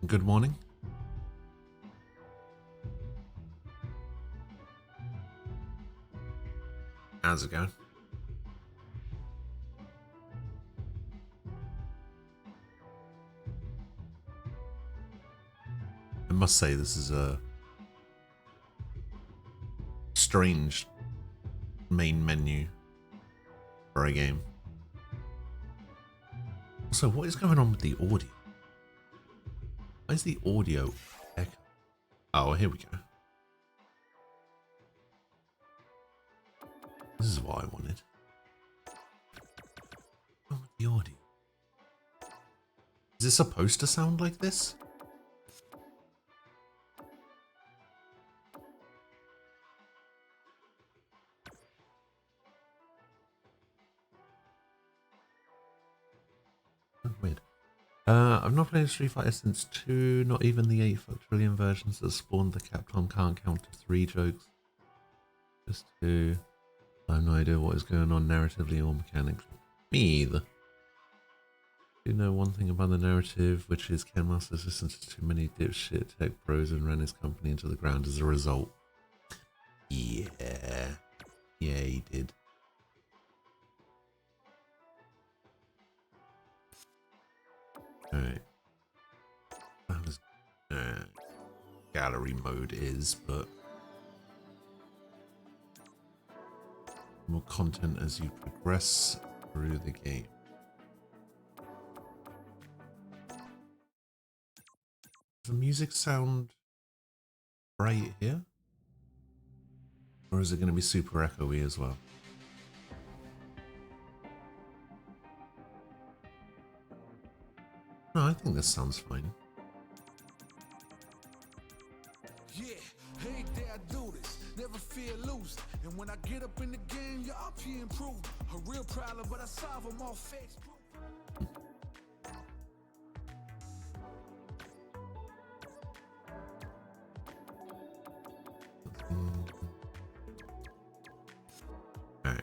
Good morning. How's it going? I must say this is a strange main menu for a game. Also, what is going on with the audio? Why is the audio echo? Oh, here we go. This is what I wanted. What's wrong with the audio? Is it supposed to sound like this? Oh, weird. I've not played Street Fighter since 2, not even the 8 trillion versions that spawned the Capcom can't count to 3 jokes. Just 2. I have no idea what is going on narratively or mechanically. Me either. Do know one thing about the narrative, which is Ken Masters listened to too many dipshit tech pros and ran his company into the ground as a result. Yeah. Yeah, he did. Alright. That was gallery mode is, but more content as you progress through the game. Does the music sound right here? Or is it going to be super echoey as well? No, I think this sounds fine. Yeah, hey there, I do this. Never fear losing. And when I get up in the game, your up here improve. A real problem, but I solve them all fakes. Alright.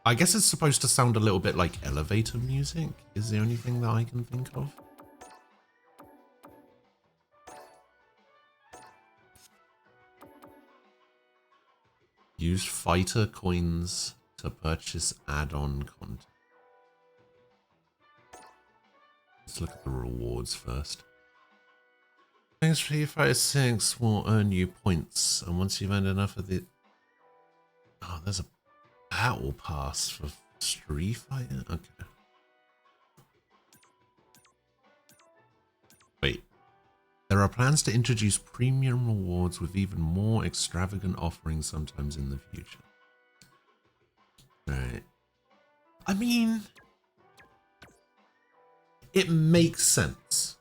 I guess it's supposed to sound a little bit like elevator music, is the only thing that I can think of. Use fighter coins to purchase add-on content. Let's look at the rewards first. Playing Street Fighter 6 will earn you points, and once you've earned enough of the... Oh, there's a battle pass for Street Fighter? Okay. Wait. There are plans to introduce premium rewards with even more extravagant offerings sometimes in the future. Alright. I mean... It makes sense.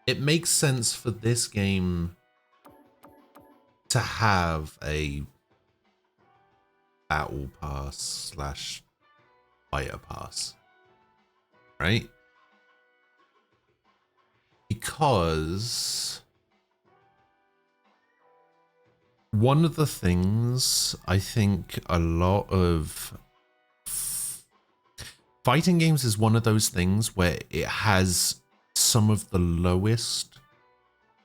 It makes sense for this game to have a battle pass slash fighter pass, right? Because one of the things I think a lot of fighting games is one of those things where it has some of the lowest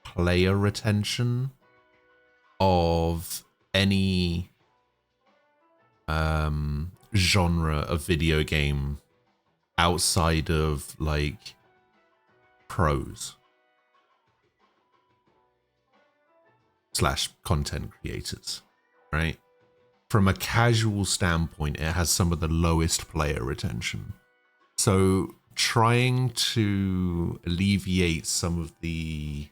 player retention of any genre of video game outside of like pros slash content creators, right? From a casual standpoint, it has some of the lowest player retention. So trying to alleviate some of the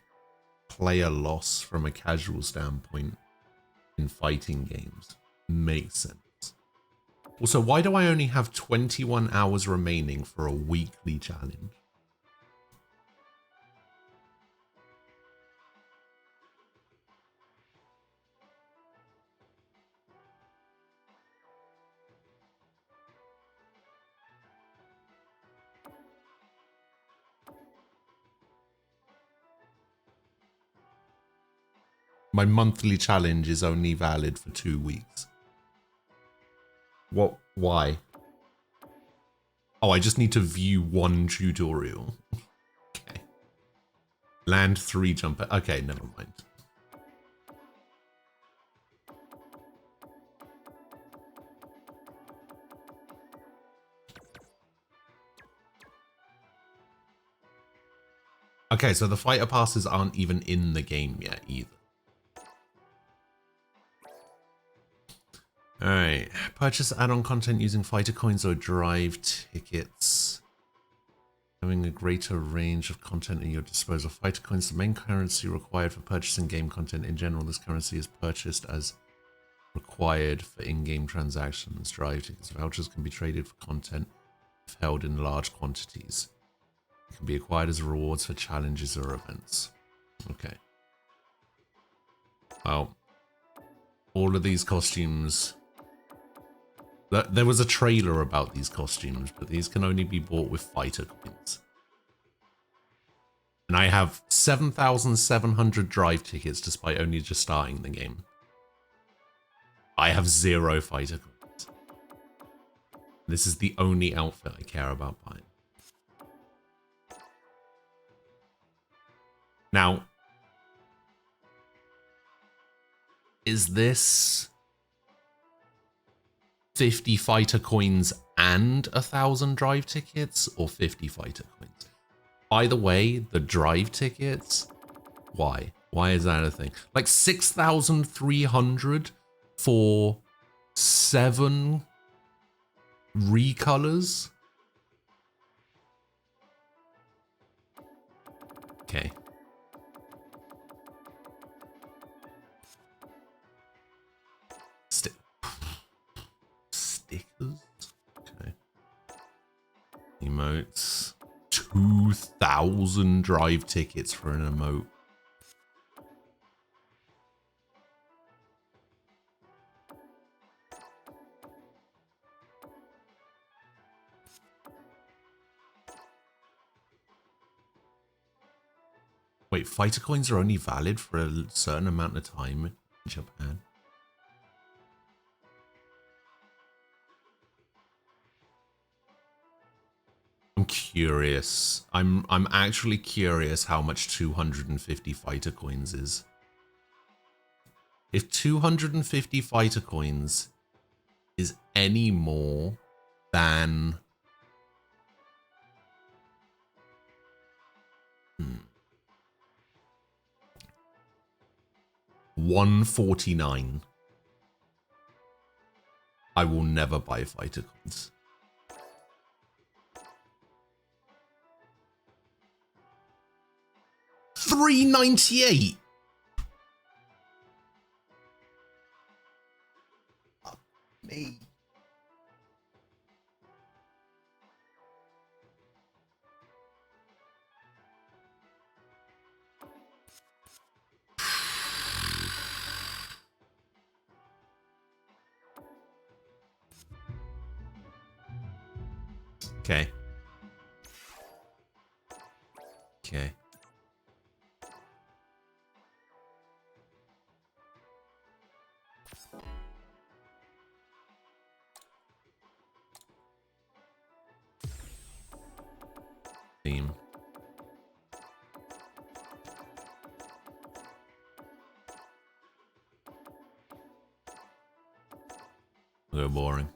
player loss from a casual standpoint in fighting games makes sense. Also, why do I only have 21 hours remaining for a weekly challenge? My monthly challenge is only valid for 2 weeks. What? Why? Oh, I just need to view one tutorial. Okay. Land 3 jumper. Okay, never mind. Okay, so the fighter passes aren't even in the game yet either. Alright. Purchase add-on content using fighter coins or drive tickets. Having a greater range of content at your disposal. Fighter coins, the main currency required for purchasing game content. In general, this currency is purchased as required for in-game transactions. Drive tickets vouchers can be traded for content if held in large quantities. It can be acquired as rewards for challenges or events. Okay. Well, all of these costumes... There was a trailer about these costumes, but these can only be bought with fighter coins. And I have 7,700 drive tickets despite only just starting the game. I have 0 fighter coins. This is the only outfit I care about buying. Now, is this 50 fighter coins and 1,000 drive tickets, or 50 fighter coins? By the way, the drive tickets, why? Why is that a thing? Like 6,300 for 7 recolors? Okay. Stickers? Okay. Emotes. 2,000 drive tickets for an emote. Wait, fighter coins are only valid for a certain amount of time in Japan? I'm curious. I'm actually curious how much 250 fighter coins is. If 250 fighter coins is any more than 149, I will never buy fighter coins. $3.98. Me. Okay. Okay. Theme. A little boring.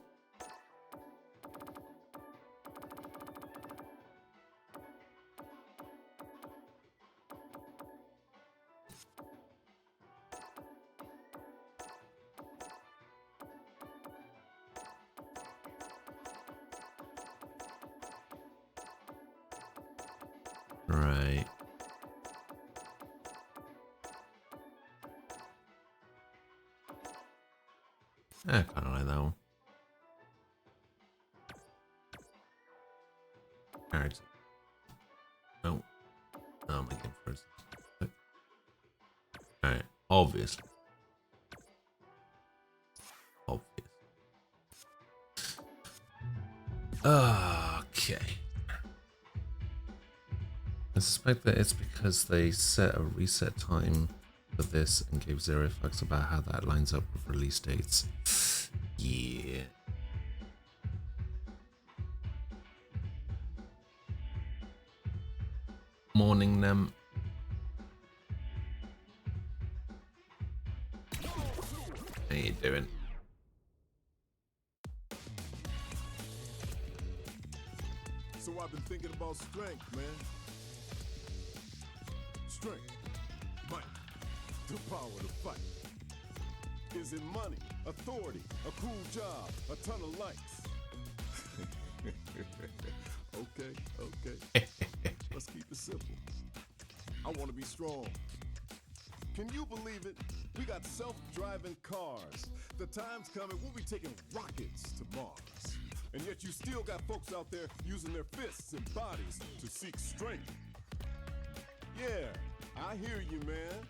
Right. I kind of like that one. Character. No. No, I'm making first. Alright. Obviously. Obvious. Okay. I suspect that it's because they set a reset time for this and gave zero fucks about how that lines up with release dates. Yeah. Morning them. How you doing? So I've been thinking about strength, man. Strength, might, the power to fight. Is it money, authority, a cool job, a ton of likes? Okay. Let's keep it simple. I want to be strong. Can you believe it? We got self-driving cars. The time's coming, we'll be taking rockets to Mars. And yet you still got folks out there using their fists and bodies to seek strength. Yeah, I hear you, man.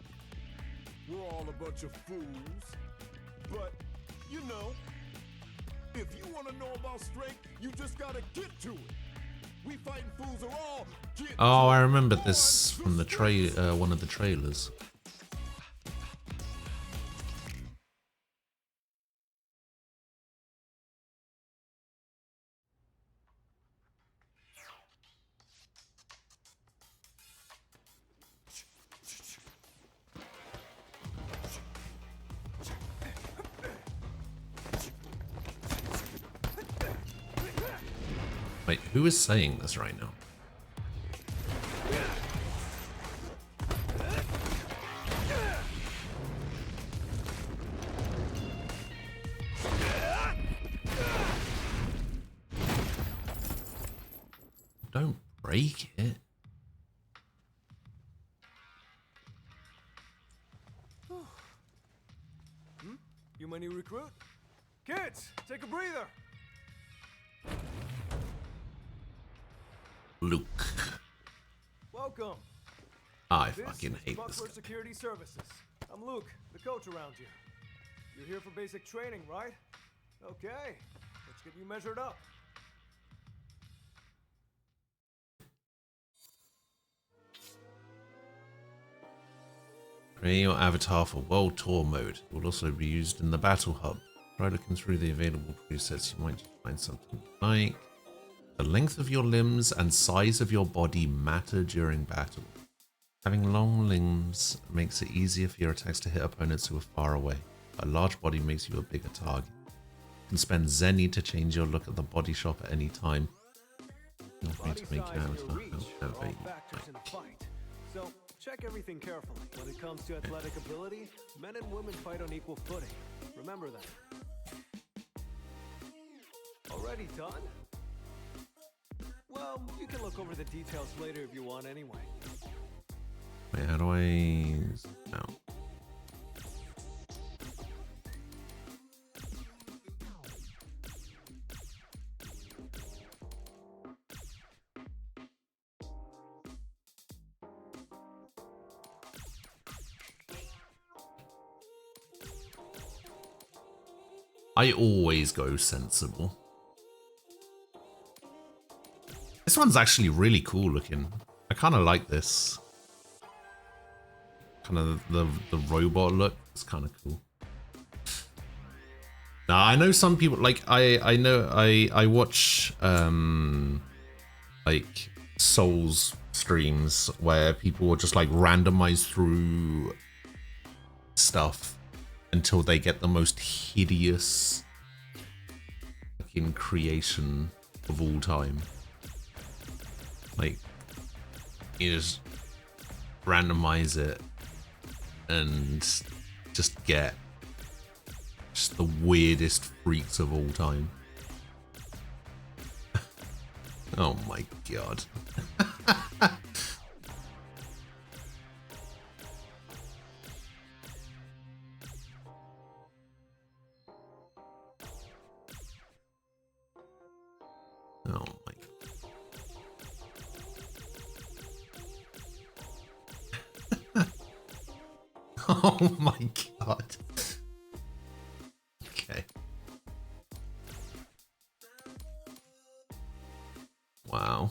We're all a bunch of fools. But, you know, if you want to know about strength, you just gotta get to it. We fighting fools are all get Oh, to I it. remember Born this to from the strength. one of the trailers. Wait, who is saying this right now? Don't break it. You my new recruit? Kids, take a breather. Luke. Welcome. I This fucking is hate this Buckler guy. Security Services. I'm Luke, the coach around here. You're here for basic training, right? Okay, let's get you measured up. Create your avatar for World Tour mode. It will also be used in the Battle Hub. Try looking through the available presets. You might just find something you like. The length of your limbs and size of your body matter during battle. Having long limbs makes it easier for your attacks to hit opponents who are far away. A large body makes you a bigger target. You can spend Zenny to change your look at the body shop at any time. Feel free Body to make size your and your avatar reach however are all you factors in the like. fight. So check everything carefully. When it comes to athletic ability, men and women fight on equal footing. Remember that. Already done? Well, you can look over the details later if you want anyway. Wait, how do I... No. I always go sensible. This one's actually really cool looking. I kind of like this. Kind of the robot look. It's kind of cool. Now I know some people like I watch like Souls streams where people will just like randomize through stuff until they get the most hideous fucking creation of all time. Like, you just randomize it and just get just the weirdest freaks of all time. Oh my god. Oh my god. Oh my god. Okay. Wow.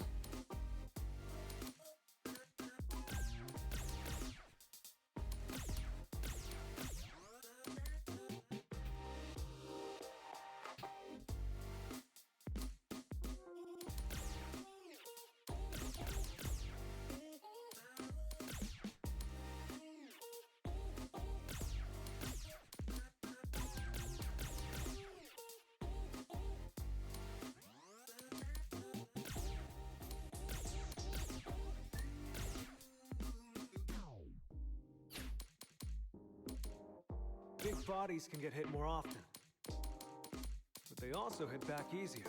Big bodies can get hit more often, but they also hit back easier.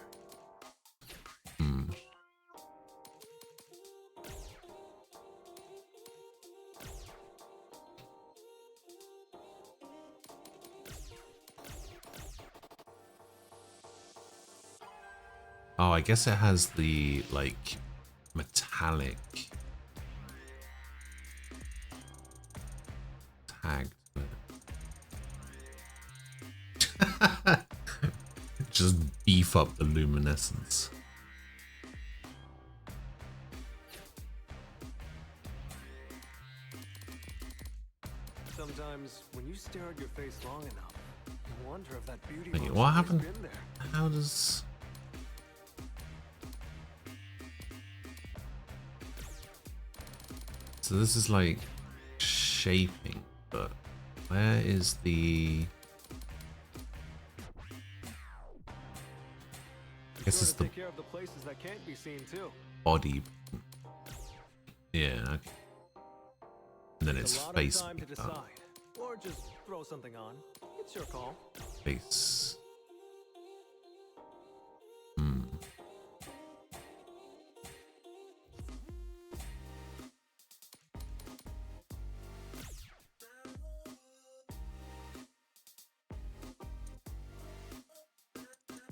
Oh, I guess it has the, like, metallic tag to it. Just beef up the luminescence. Sometimes, when you stare at your face long enough, you wonder if that beauty Wait, lotion's what happened? been there. How does... So this is like shaping, but where is the... I guess it's the Take care of the places that can't be seen too. body. Yeah, okay. And then It's it's a lot face. of time to decide, or just throw something on. It's your call. Face.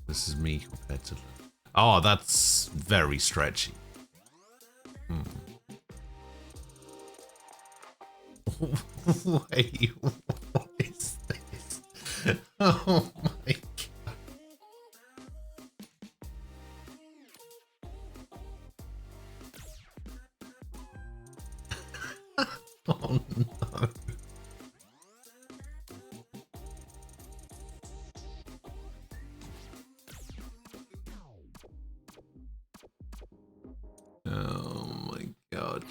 This is me compared to... Oh, that's very stretchy. Wait, what is this? Oh my god. Oh no. Oh my god.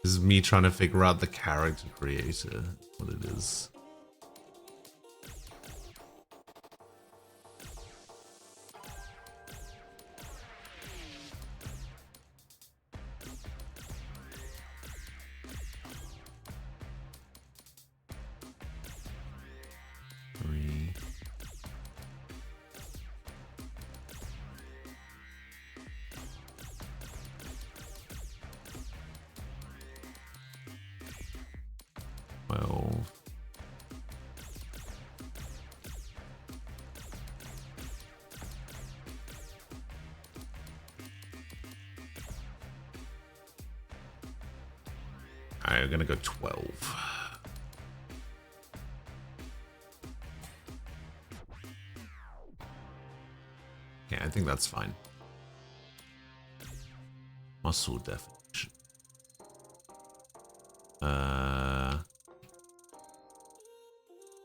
This is me trying to figure out the character creator, what it is. Three. Well. Alright, we're gonna go 12. Yeah, I think that's fine. Muscle definition.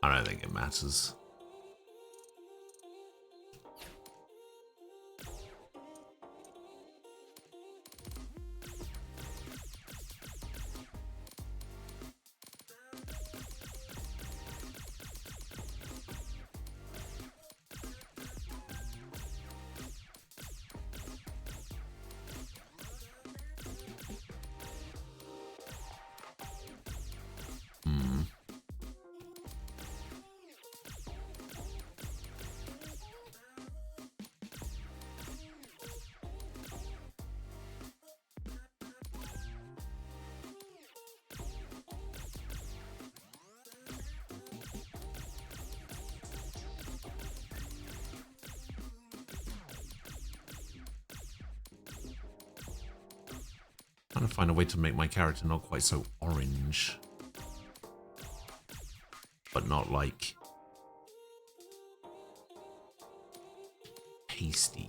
I don't think it matters. Trying to find a way to make my character not quite so orange. But not like pasty.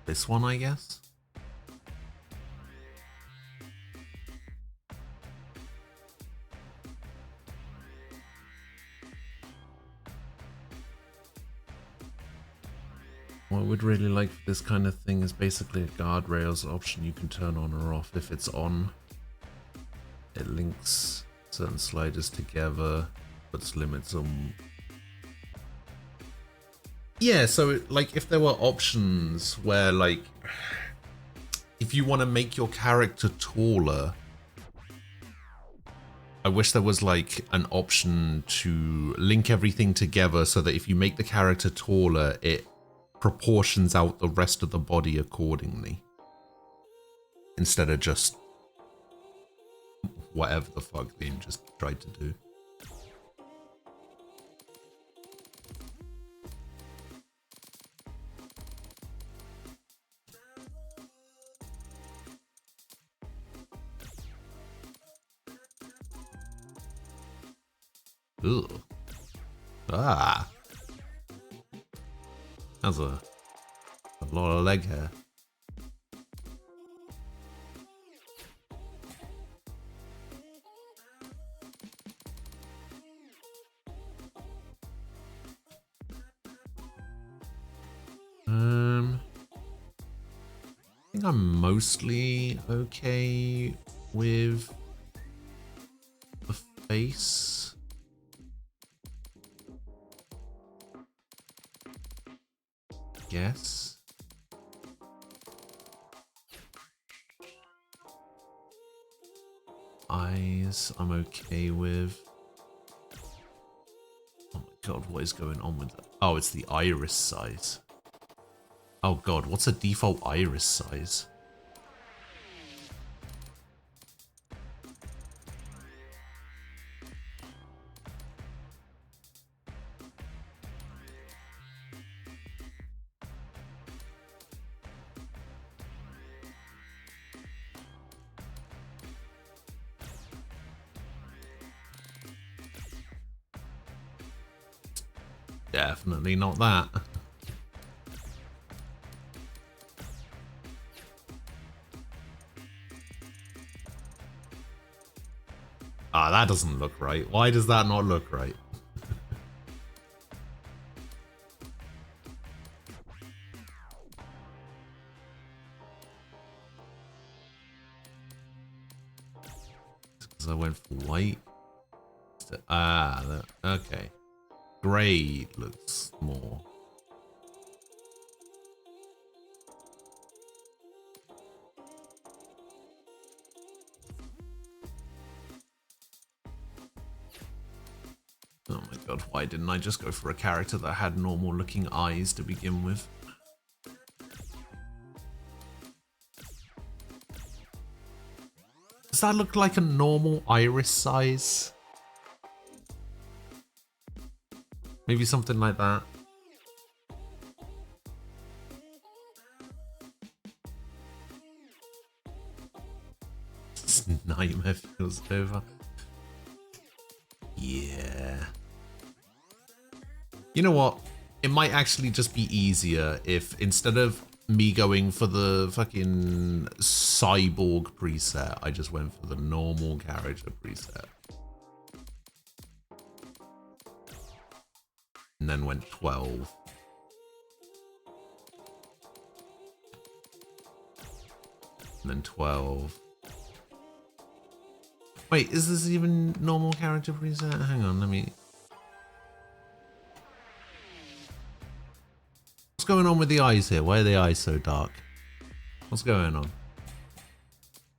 This one, I guess? What I would really like for this kind of thing is basically a guardrails option you can turn on or off. If it's on, it links certain sliders together, puts limits on. Yeah, so like if there were options where like if you want to make your character taller, I wish there was like an option to link everything together so that if you make the character taller, it proportions out the rest of the body accordingly. Instead of just whatever the fuck they just tried to do. Ugh. Ah. That's a lot of leg hair. I think I'm mostly okay with the face. Yes. Eyes, I'm okay with. Oh my god, what is going on with that? Oh, it's the iris size. Oh god, what's a default iris size? Definitely not that. Ah, that doesn't look right. Why does that not look right? Because I went for white. Ah, okay. Grey looks more. Oh my god, why didn't I just go for a character that had normal looking eyes to begin with? Does that look like a normal iris size? Maybe something like that. This nightmare feels over. Yeah. You know what? It might actually just be easier if instead of me going for the fucking cyborg preset, I just went for the normal character preset. And then went 12. And then 12. Wait, is this even normal character preset? Hang on, let me... What's going on with the eyes here? Why are the eyes so dark? What's going on?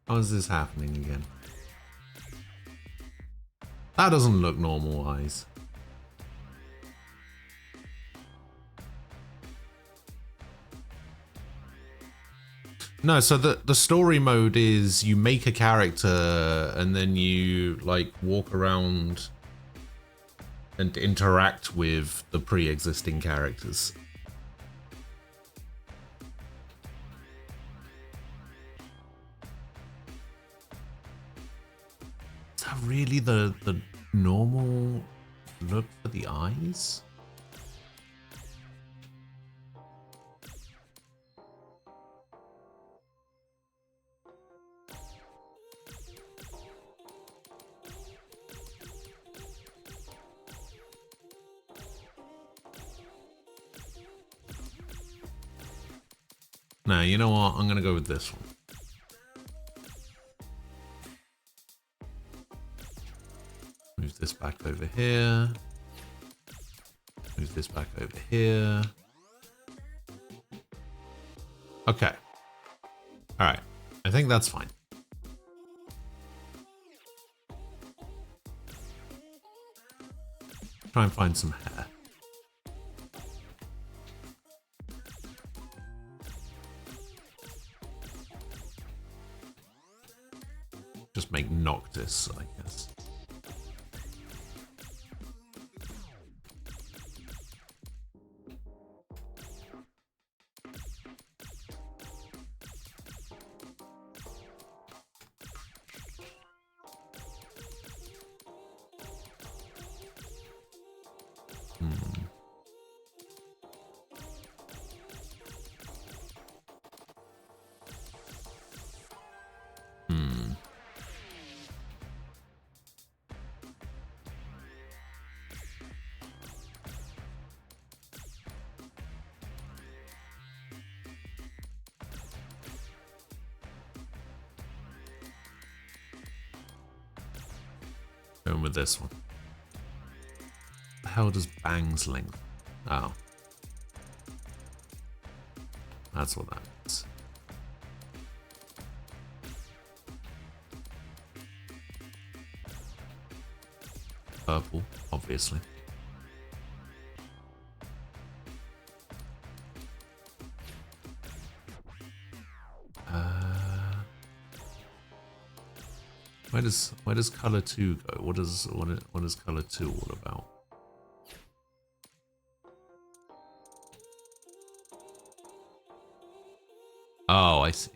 How is this happening again? That doesn't look normal eyes. No, so the story mode is you make a character and then you like walk around and interact with the pre-existing characters. Is that really the normal look for the eyes? No, you know what? I'm going to go with this one. Move this back over here. Move this back over here. Okay. All right. I think that's fine. Try and find some hair. Just make Noctis, I guess. Going with this one. The hell does Bang's length? Oh. That's what that is. Purple, obviously. Where does color 2 go? What is color 2 all about? Oh, I see.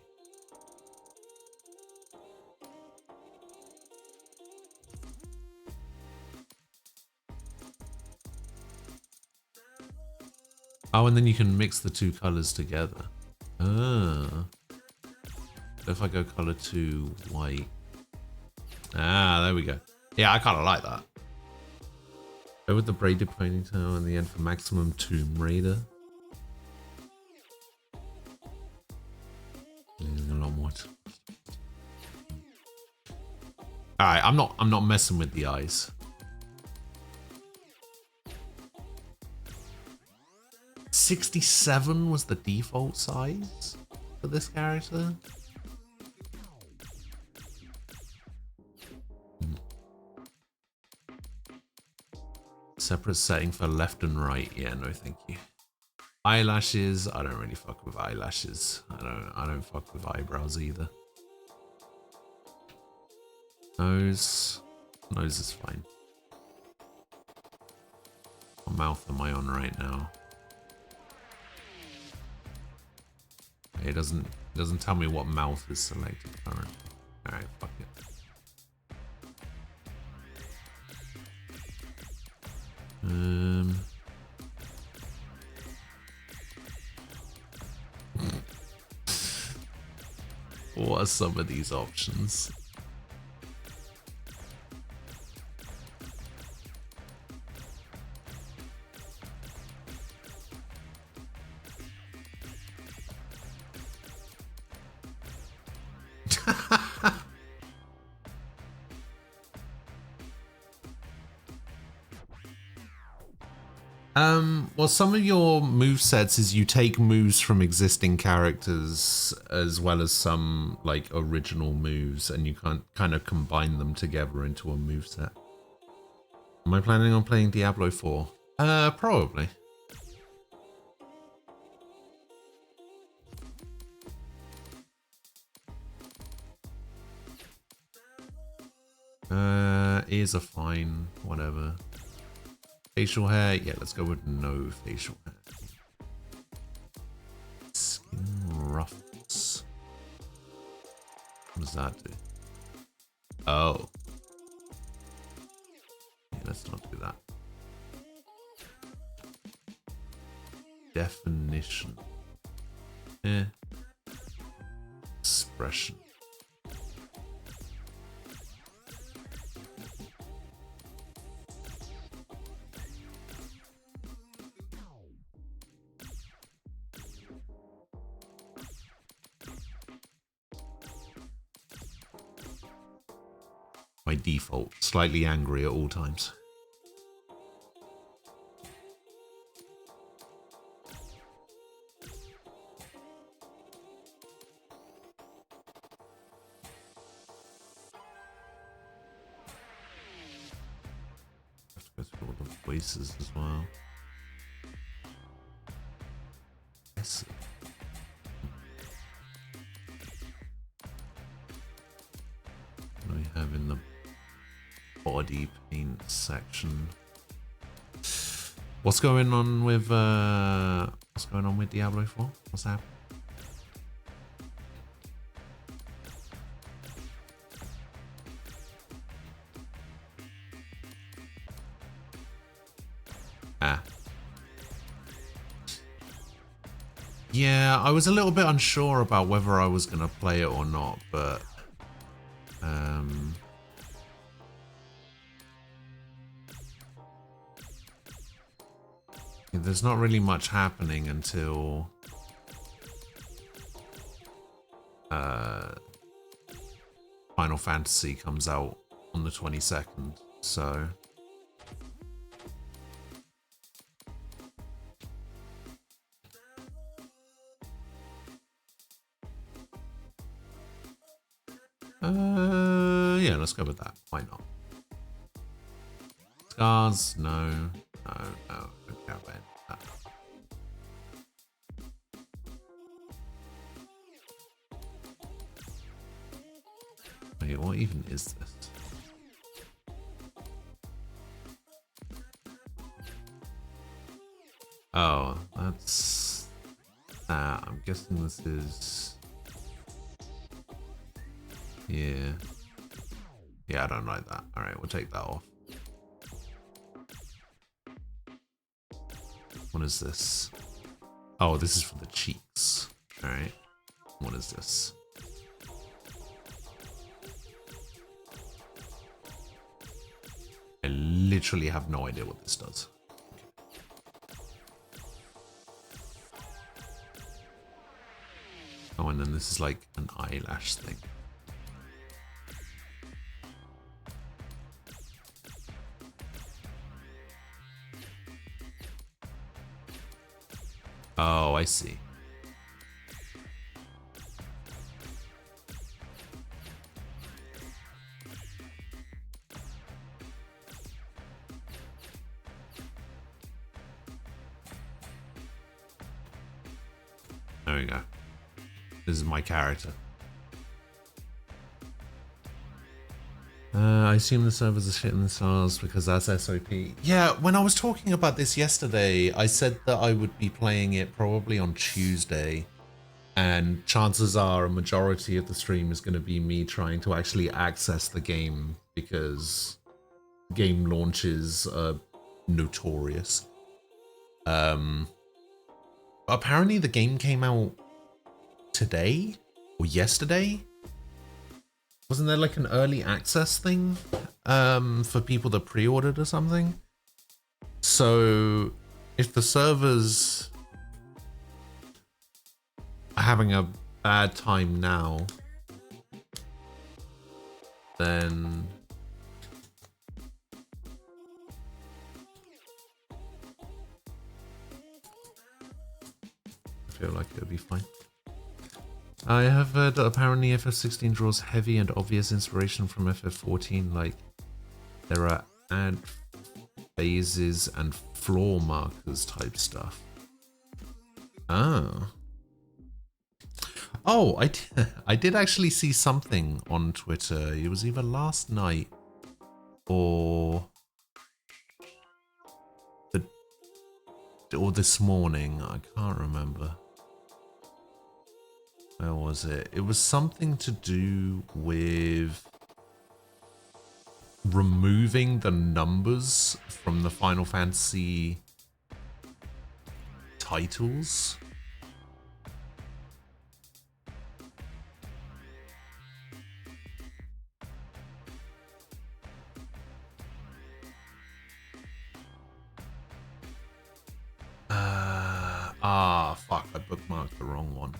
Oh, and then you can mix the two colors together. Ah. If I go color 2 white. Ah, there we go. Yeah, I kind of like that. Go with the braided ponytail in the end for maximum Tomb Raider. A lot more. All right, I'm not messing with the eyes. 67 was the default size for this character. Separate setting for left and right. Yeah, no, thank you. Eyelashes. I don't really fuck with eyelashes. I don't fuck with eyebrows either. Nose. Nose is fine. What mouth am I on right now? It doesn't tell me what mouth is selected currently. Alright, fuck it. What are some of these options? Well, some of your movesets is you take moves from existing characters as well as some like original moves, and you can kind of combine them together into a moveset. Am I planning on playing Diablo 4? Probably. Ears are fine, whatever. Facial hair, yeah, let's go with no facial hair. Skin ruffles. What does that do? Oh. Yeah, let's not do that. Definition. Expression. by default, slightly angry at all times. Have to go through all the voices as well. Yes. What do we have in the body paint section? What's going on with Diablo 4? What's happening? Yeah, I was a little bit unsure about whether I was going to play it or not, but there's not really much happening until Final Fantasy comes out on the 22nd, so yeah, let's go with that. Why not? Scars? No. No. Okay, that. Wait, what even is this? Oh, that's that. I'm guessing this is. Yeah. Yeah, I don't like that. Alright, we'll take that off. What is this? Oh, this is for the cheeks. Alright. What is this? I literally have no idea what this does. Oh, and then this is like an eyelash thing. Oh, I see. There we go. This is my character. I assume the servers are shit in the stars because that's SOP. Yeah, when I was talking about this yesterday, I said that I would be playing it probably on Tuesday. And chances are a majority of the stream is going to be me trying to actually access the game because game launches are notorious. Apparently the game came out today or yesterday. Wasn't there like an early access thing for people that pre-ordered or something? So if the servers are having a bad time now, then I feel like it'll be fine. I have heard that apparently FF16 draws heavy and obvious inspiration from FF14, like there are ad phases and floor markers type stuff. Oh. Oh, I did actually see something on Twitter. It was either last night or this morning. I can't remember. Where was it? It was something to do with removing the numbers from the Final Fantasy titles. Fuck, I bookmarked the wrong one.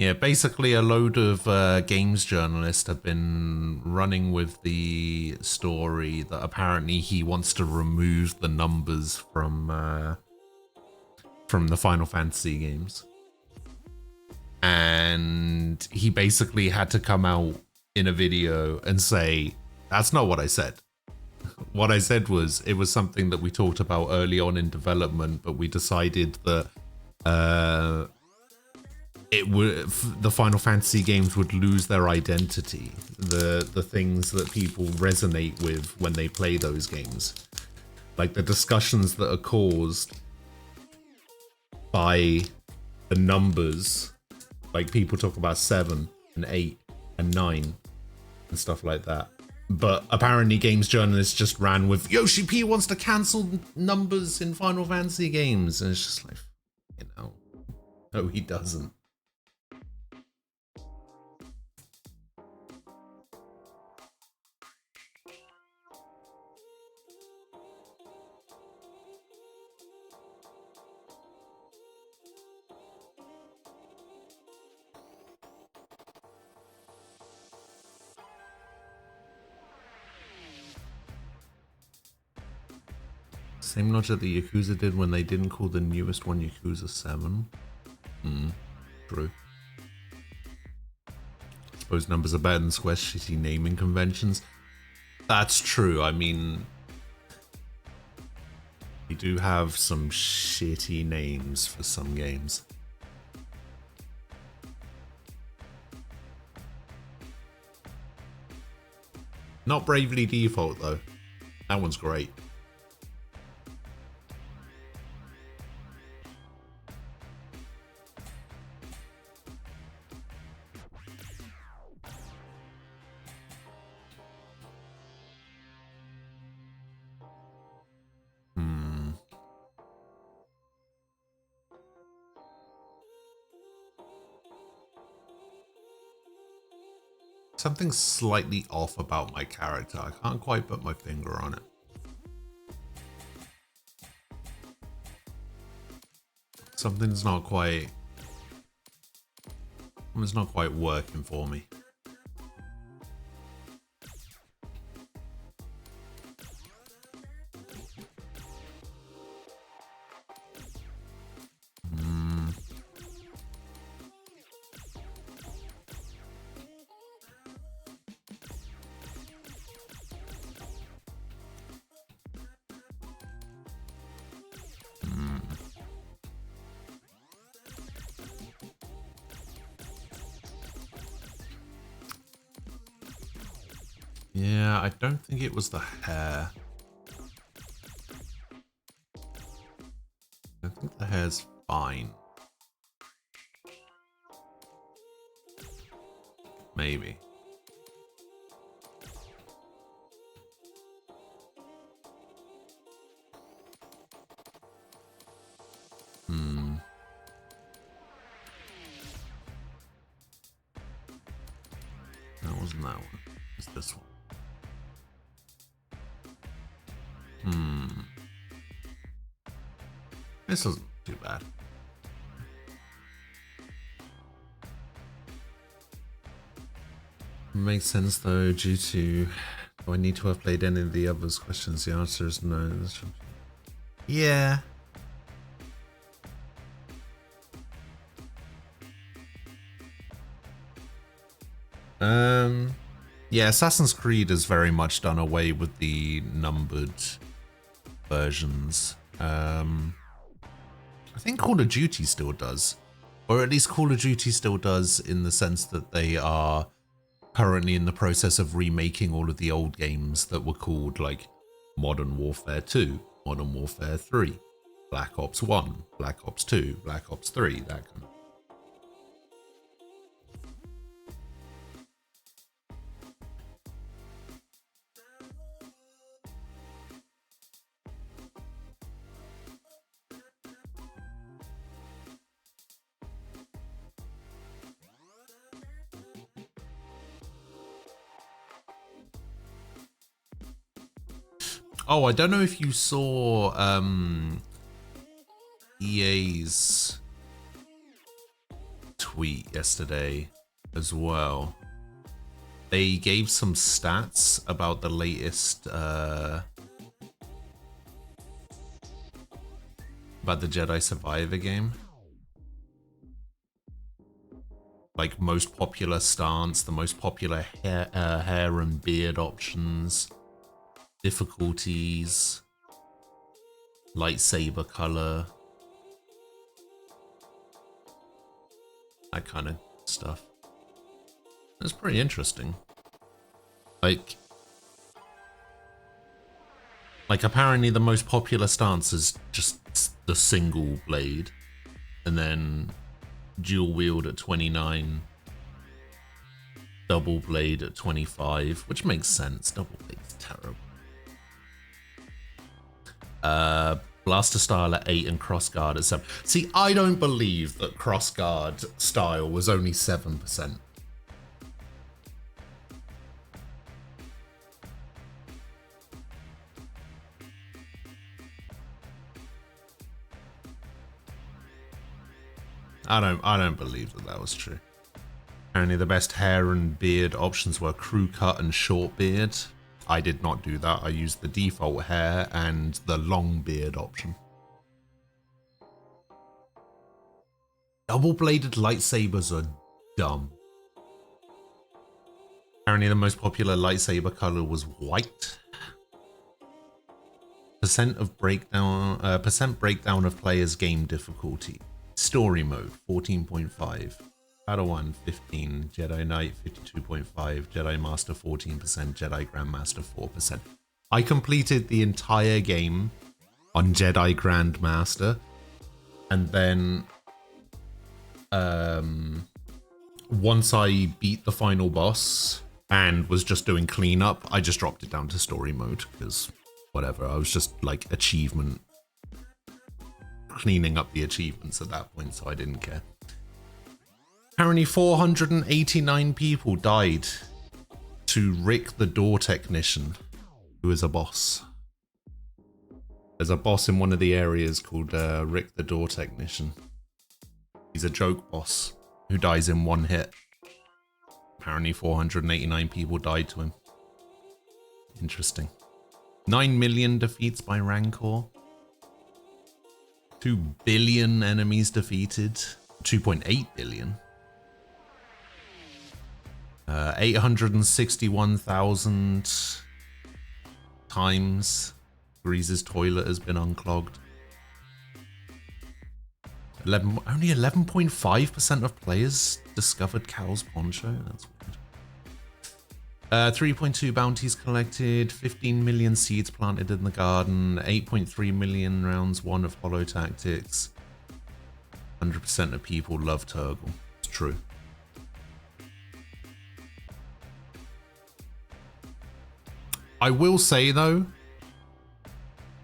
Yeah, basically a load of games journalists have been running with the story that apparently he wants to remove the numbers from the Final Fantasy games. And he basically had to come out in a video and say, that's not what I said. What I said was, it was something that we talked about early on in development, but we decided that the Final Fantasy games would lose their identity, the things that people resonate with when they play those games, like the discussions that are caused by the numbers, like people talk about 7 and 8 and 9 and stuff like that. But apparently games journalists just ran with Yoshi P wants to cancel numbers in Final Fantasy games, and it's just like, you know, no, he doesn't. Same logic that Yakuza did when they didn't call the newest one Yakuza 7. True. I suppose numbers are better than Square's shitty naming conventions. That's true. I mean, we do have some shitty names for some games. Not Bravely Default though. That one's great. Something's slightly off about my character. I can't quite put my finger on it. Something's not quite working for me. Yeah, I don't think it was the hair. I think the hair's fine. Maybe. That wasn't that one. It's this one. This isn't too bad. Makes sense though, due to do I need to have played any of the others questions? The answer is no. Yeah. Yeah, Assassin's Creed has very much done away with the numbered versions. I think Call of Duty still does. Or at least Call of Duty still does in the sense that they are currently in the process of remaking all of the old games that were called like Modern Warfare 2, Modern Warfare 3, Black Ops 1, Black Ops 2, Black Ops 3, that kind of. Oh, I don't know if you saw EA's tweet yesterday as well. They gave some stats about the latest about the Jedi Survivor game. Like most popular stance, the most popular hair and beard options, difficulties, lightsaber color, that kind of stuff. It's pretty interesting. Like apparently the most popular stance is just the single blade, and then dual wield at 29, double blade at 25, which makes sense. Double blade's terrible. Blaster style at 8 and cross guard at 7. See, I don't believe that cross guard style was only 7%. I don't believe that that was true. Apparently the best hair and beard options were crew cut and short beard. I did not do that. I used the default hair and the long beard option. Double-bladed lightsabers are dumb. Apparently the most popular lightsaber color was white. Percent breakdown of players' game difficulty. Story mode 14.5, Padawan 15, Jedi Knight 52.5, Jedi Master 14%, Jedi Grandmaster 4%. I completed the entire game on Jedi Grandmaster, and then once I beat the final boss and was just doing cleanup, I just dropped it down to story mode because whatever, I was just like achievement cleaning up the achievements at that point, so I didn't care. Apparently 489 people died to Rick the door technician, who is a boss. There's a boss in one of the areas called Rick the door technician. He's a joke boss who dies in one hit. Apparently 489 people died to him. Interesting. 9 million defeats by Rancor. 2 billion enemies defeated. 2.8 billion. 861,000 times Grease's toilet has been unclogged. Only 11.5% of players discovered Cal's poncho. That's weird. 3.2 bounties collected, 15 million seeds planted in the garden, 8.3 million rounds won of Holo Tactics. 100% of people love Turgle. It's true. I will say though,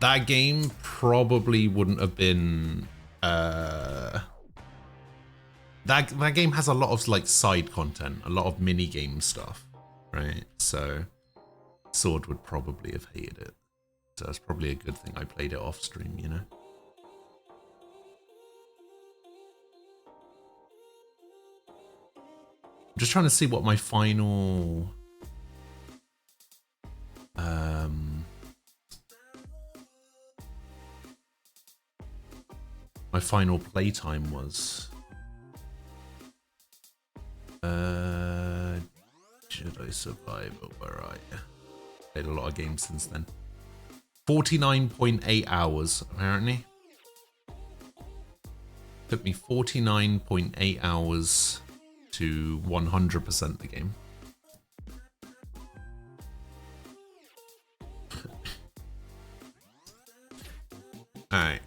that game probably wouldn't have been that game has a lot of like side content, a lot of mini game stuff, right? So Sword would probably have hated it. So it's probably a good thing I played it off stream, you know. I'm just trying to see what my final playtime was. Jedi Survivor, where I played a lot of games since then. 49.8 hours, apparently. Took me 49.8 hours to 100% the game. Alright.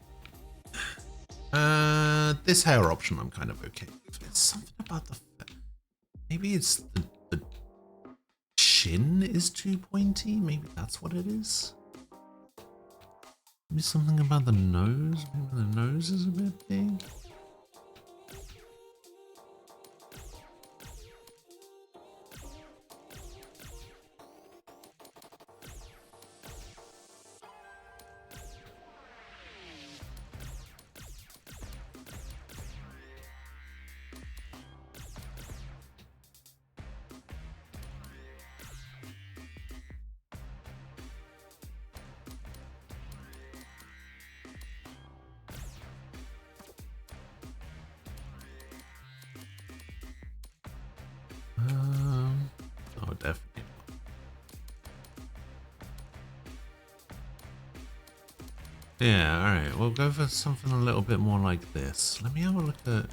This hair option I'm kind of okay with. It's something about the... Maybe it's the chin is too pointy? Maybe that's what it is? Maybe something about the nose? Maybe the nose is a bit big? definitely not. Yeah, alright, we'll go for something a little bit more like this. Let me have a look at...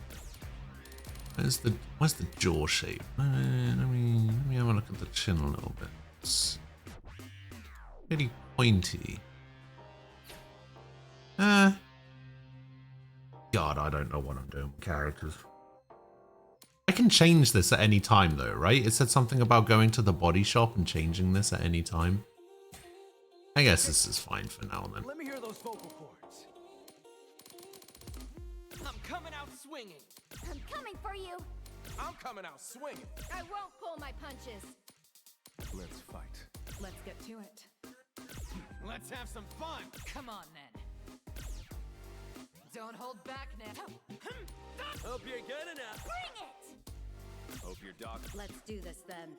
Where's the jaw shape? Let me have a look at the chin a little bit. It's pretty pointy. God, I don't know what I'm doing with characters. I can change this at any time though, right? It said something about going to the body shop and changing this at any time. I guess this is fine for now then. Let me hear those vocal cords. I'm coming out swinging. I'm coming for you. I'm coming out swinging. I won't pull my punches. Let's fight. Let's get to it. Let's have some fun. Come on then. Don't hold back now. Hope you're good enough. Bring it! Hope your dog. Let's do this then.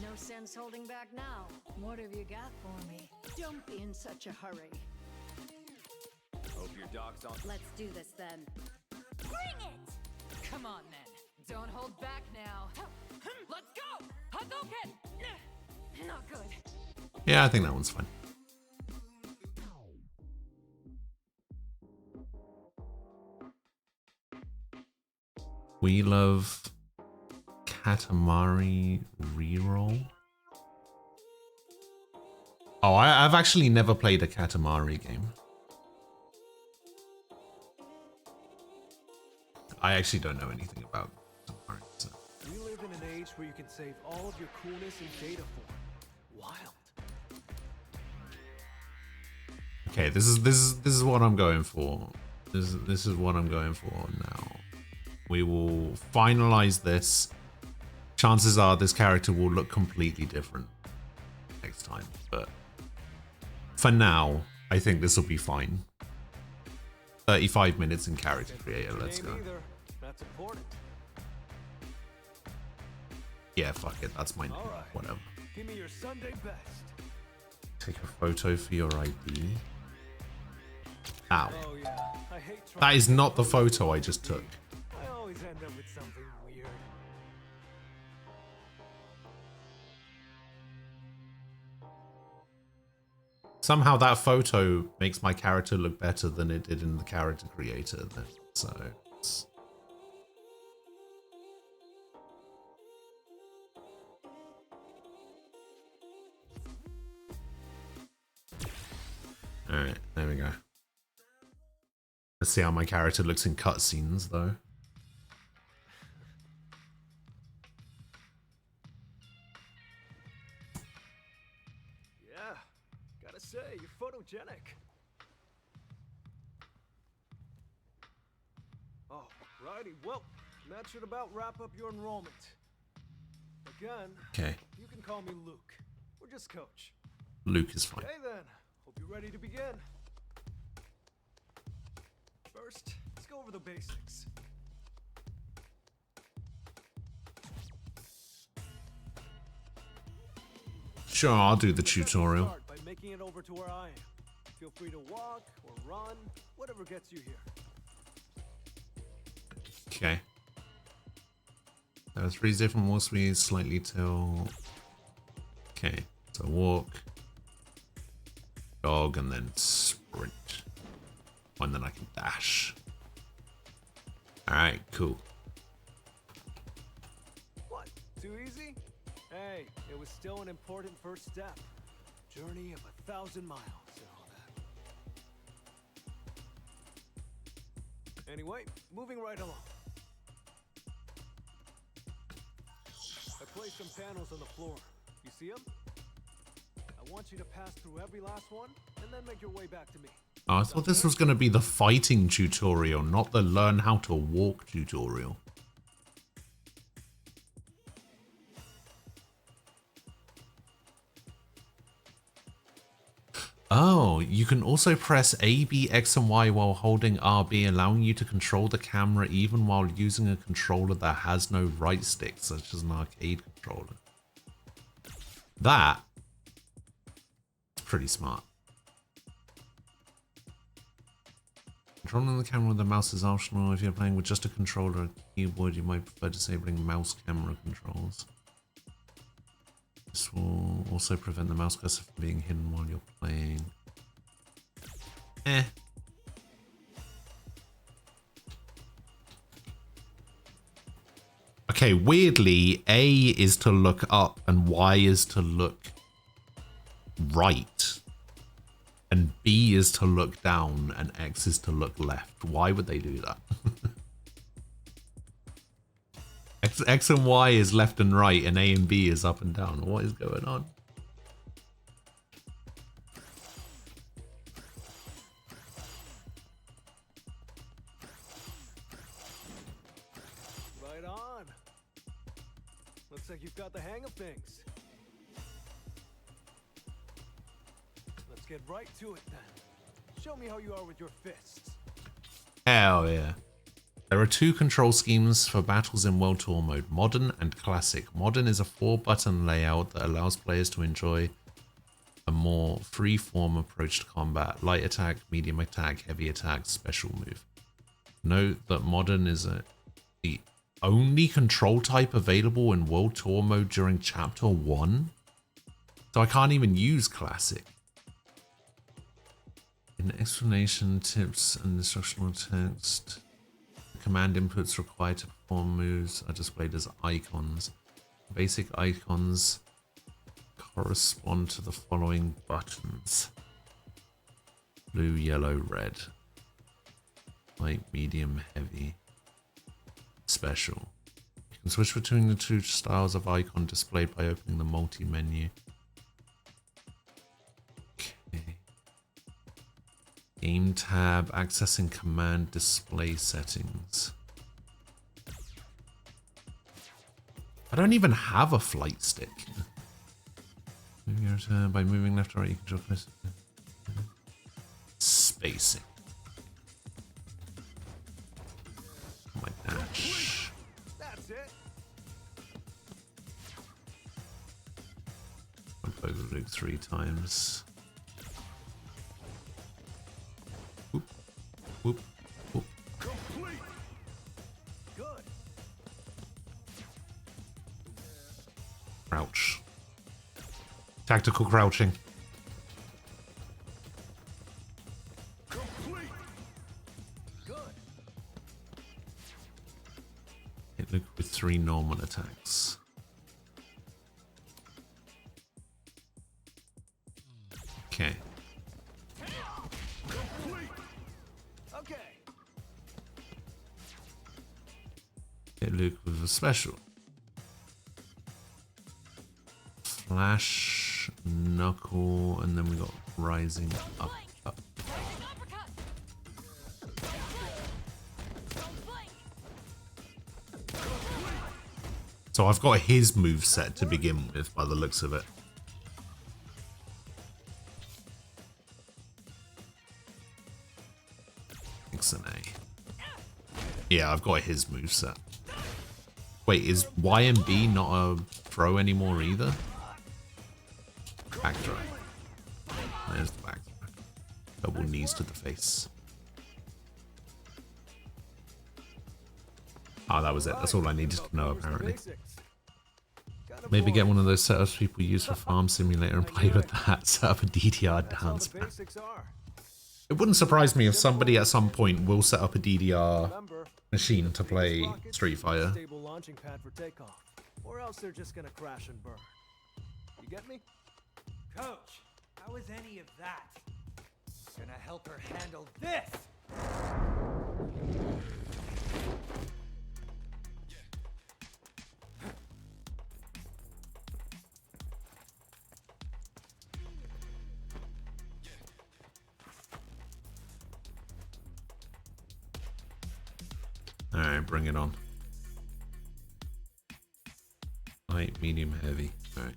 No sense holding back now. What have you got for me? Don't be in such a hurry. Hope your dog's on. Let's do this then. Bring it! Come on then. Don't hold back now. Let's go! Hadouken! Not good. Yeah, I think that one's fine. We love Katamari reroll. Oh, I've actually never played a Katamari game. I actually don't know anything about Katamari. So. We live in an age where you can save all of your coolness in data form. Wild. Okay, this is what I'm going for. This is what I'm going for now. We will finalize this. Chances are this character will look completely different next time, but for now, I think this will be fine. 35 minutes in character creator, let's go. Either. That's important. Yeah, fuck it, that's my name, All right. whatever. Give me your Sunday best. Take a photo for your ID. Ow. Oh yeah. I hate trying. That is not the photo I just took. I always end up with something weird. Somehow that photo makes my character look better than it did in the character creator. So it's... Alright, there we go. Let's see how my character looks in cutscenes though. Yeah. Gotta say, you're photogenic. Oh, righty. Well, that should about wrap up your enrollment. Again, Okay, you can call me Luke. Or just Coach. Luke is fine. Okay then. Hope you're ready to begin. First, let's go over the basics. Sure, I'll do the Let's have a tutorial. start by making it over to where I am. Feel free to walk or run, whatever gets you here. Okay. There are 3 different walk speeds, slightly till... Okay, so walk, jog, and then sprint. And then I can dash. Alright, cool. What? Too easy? Hey, it was still an important first step. Journey of 1,000 miles and all that. Anyway, moving right along. I placed some panels on the floor. You see them? I want you to pass through every last one and then make your way back to me. Oh, I thought this was going to be the fighting tutorial, not the learn how to walk tutorial. Oh, you can also press A, B, X, and Y while holding RB, allowing you to control the camera even while using a controller that has no right stick, such as an arcade controller. That is pretty smart. Controlling the camera with the mouse is optional. If you're playing with just a controller or keyboard, you might prefer disabling mouse camera controls. This will also prevent the mouse cursor from being hidden while you're playing. Eh. Okay, weirdly, A is to look up and Y is to look right. And B is to look down and X is to look left. Why would they do that? X and Y is left and right and A and B is up and down. What is going on? Right on. Looks like you've got the hang of things. Let's get right to it then. Show me how you are with your fists. Hell yeah. There are two control schemes for battles in World Tour mode, Modern and Classic. Modern is a 4-button layout that allows players to enjoy a more free-form approach to combat. Light attack, medium attack, heavy attack, special move. Note that Modern is the only control type available in World Tour mode during Chapter 1. So I can't even use Classic. In explanation, tips, and instructional text, the command inputs required to perform moves are displayed as icons. Basic icons correspond to the following buttons: blue, yellow, red, light, medium, heavy, special. You can switch between the two styles of icon displayed by opening the multi-menu. Okay. Game tab, accessing command display settings. I don't even have a flight stick. Move your turn by moving left or right, you control close. Spacing. My dash. That's it. I'll poke the loop 3 times. Whoop, whoop, whoop. Complete. Good. Crouch. Tactical crouching. Complete. Good. Hit Luke with 3 normal attacks. Okay. Complete. Okay. Hit Luke with a special. Flash, knuckle, and then we got rising up, up. Rising uppercut. Don't blink. So I've got his move set to begin with by the looks of it. X and A. Yeah, I've got his move set. Wait, is Y and B not a throw anymore either? Back throw. There's the back throw. Double knees to the face. Oh, that was it. That's all I needed to know, apparently. Maybe get one of those setups people use for Farm Simulator and play with that. Set up a DDR dance pad. Basics are. It wouldn't surprise me if somebody at some point will set up a DDR machine to play Street Fighter. Stable launching pad for takeoff, or else they're just gonna crash and burn. You get me? Coach, how is any of that gonna help her handle this? Alright, bring it on. Light, medium, heavy. Alright.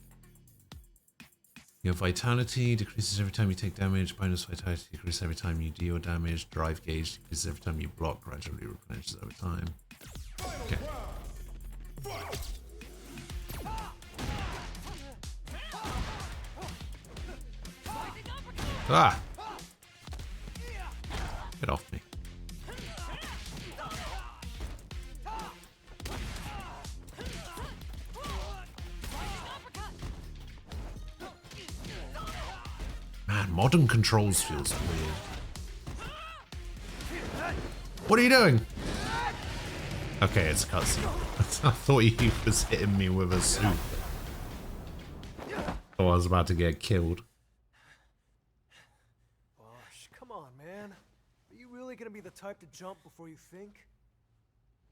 Your vitality decreases every time you take damage. Bonus vitality decreases every time you deal damage. Drive gauge decreases every time you block. Gradually replenishes over time. Okay. Ah! Get off me. modern controls feels weird. What are you doing? Okay, it's a cutscene. I thought he was hitting me with a soup. Oh, I was about to get killed. Gosh, come on, man. Are you really gonna be the type to jump before you think?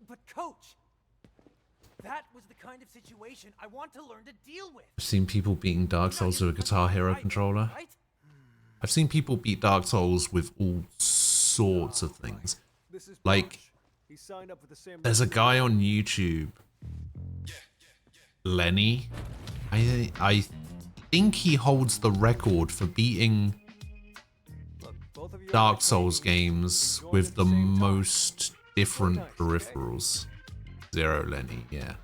But coach, that was the kind of situation I want to learn to deal with. I've seen people beating Dark Souls with a Guitar Hero controller. Right? I've seen people beat Dark Souls with all sorts of things. This is Like, Punch. He signed up for the same. there's a guy on YouTube, Lenny. I think he holds the record for beating Look, both of you are Dark my Souls teammates. games Join with at the same time. most different Nice, okay? peripherals. Zero Lenny, yeah.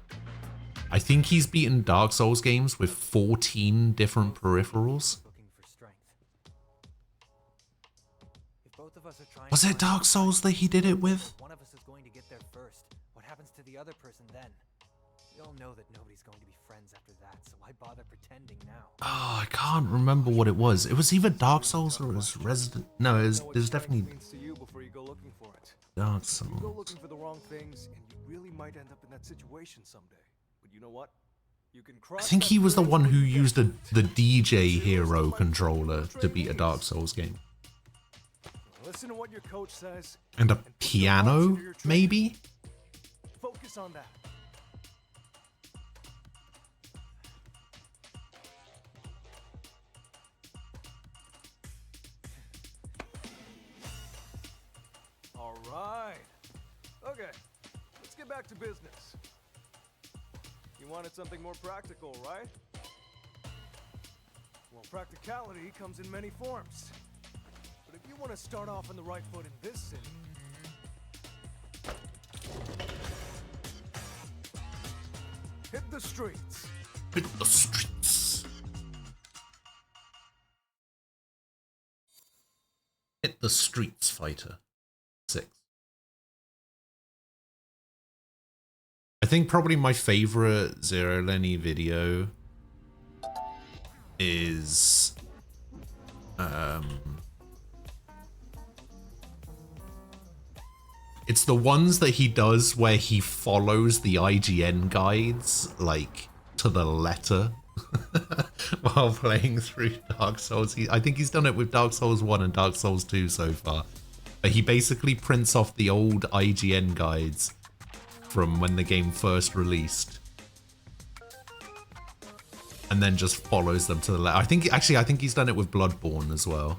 I think he's beaten Dark Souls games with 14 different peripherals. Looking for strength. If both of us are trying Was to it find Dark Souls that he did it with? one of us is going to get there first. What happens to the other person then? We all know that nobody's going to be friends after that, so why bother pretending now? Oh, I can't remember what it was. It was either Dark Souls or it was Resident... No, it Know what was strength definitely means to you before you go looking for it. Dark You go Souls. looking for the wrong things, and you really might end up in that situation someday. But you know what? You can I cross think that he was the bridge one when who you get used the there. DJ Hero controller to beat a Dark Souls game. Listen to what your coach says. And a put your hearts piano, into your training. maybe? Focus on that. All right. Okay, let's get back to business. You wanted something more practical, right? Well, practicality comes in many forms. But if you want to start off on the right foot in this city, hit the streets. Hit the streets. Hit the streets, fighter. 6. I think probably my favorite Zero Lenny video is it's the ones that he does where he follows the IGN guides like to the letter while playing through Dark Souls. I think he's done it with Dark Souls 1 and Dark Souls 2 so far. But he basically prints off the old IGN guides from when the game first released. And then just follows them to the letter. I think he's done it with Bloodborne as well.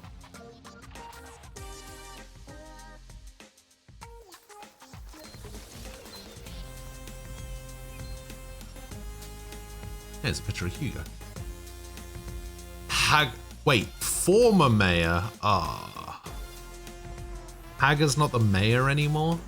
Here's a picture of Hugo. Wait, former mayor? Ah. Hager's not the mayor anymore?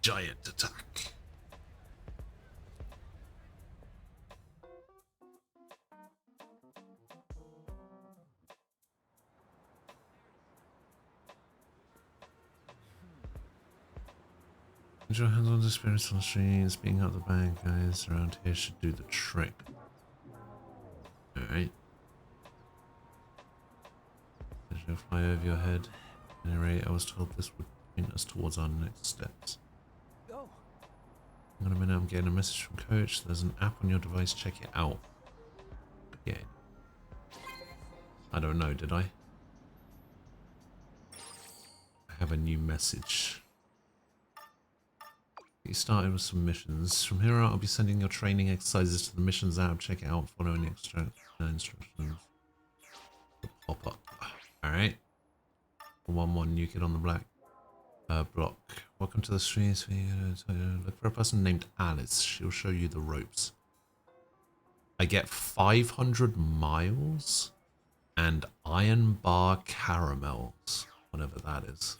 Giant attack. Put your hands on the spirits on the streets, being out the bad guys around here should do the trick. Alright. As you fly over your head. At any rate, I was told this would point us towards our next steps. Go. Hang on a minute, I'm getting a message from Coach. There's an app on your device, check it out. Yeah. I don't know, did I? I have a new message. Get started with some missions. From here out, I'll be sending your training exercises to the missions app. Check it out, follow any extra instructions. Pop up. Alright. 1-1, new kid on the black. Block. Welcome to the streets. Look for a person named Alice. She'll show you the ropes. I get 500 miles and iron bar caramels, whatever that is.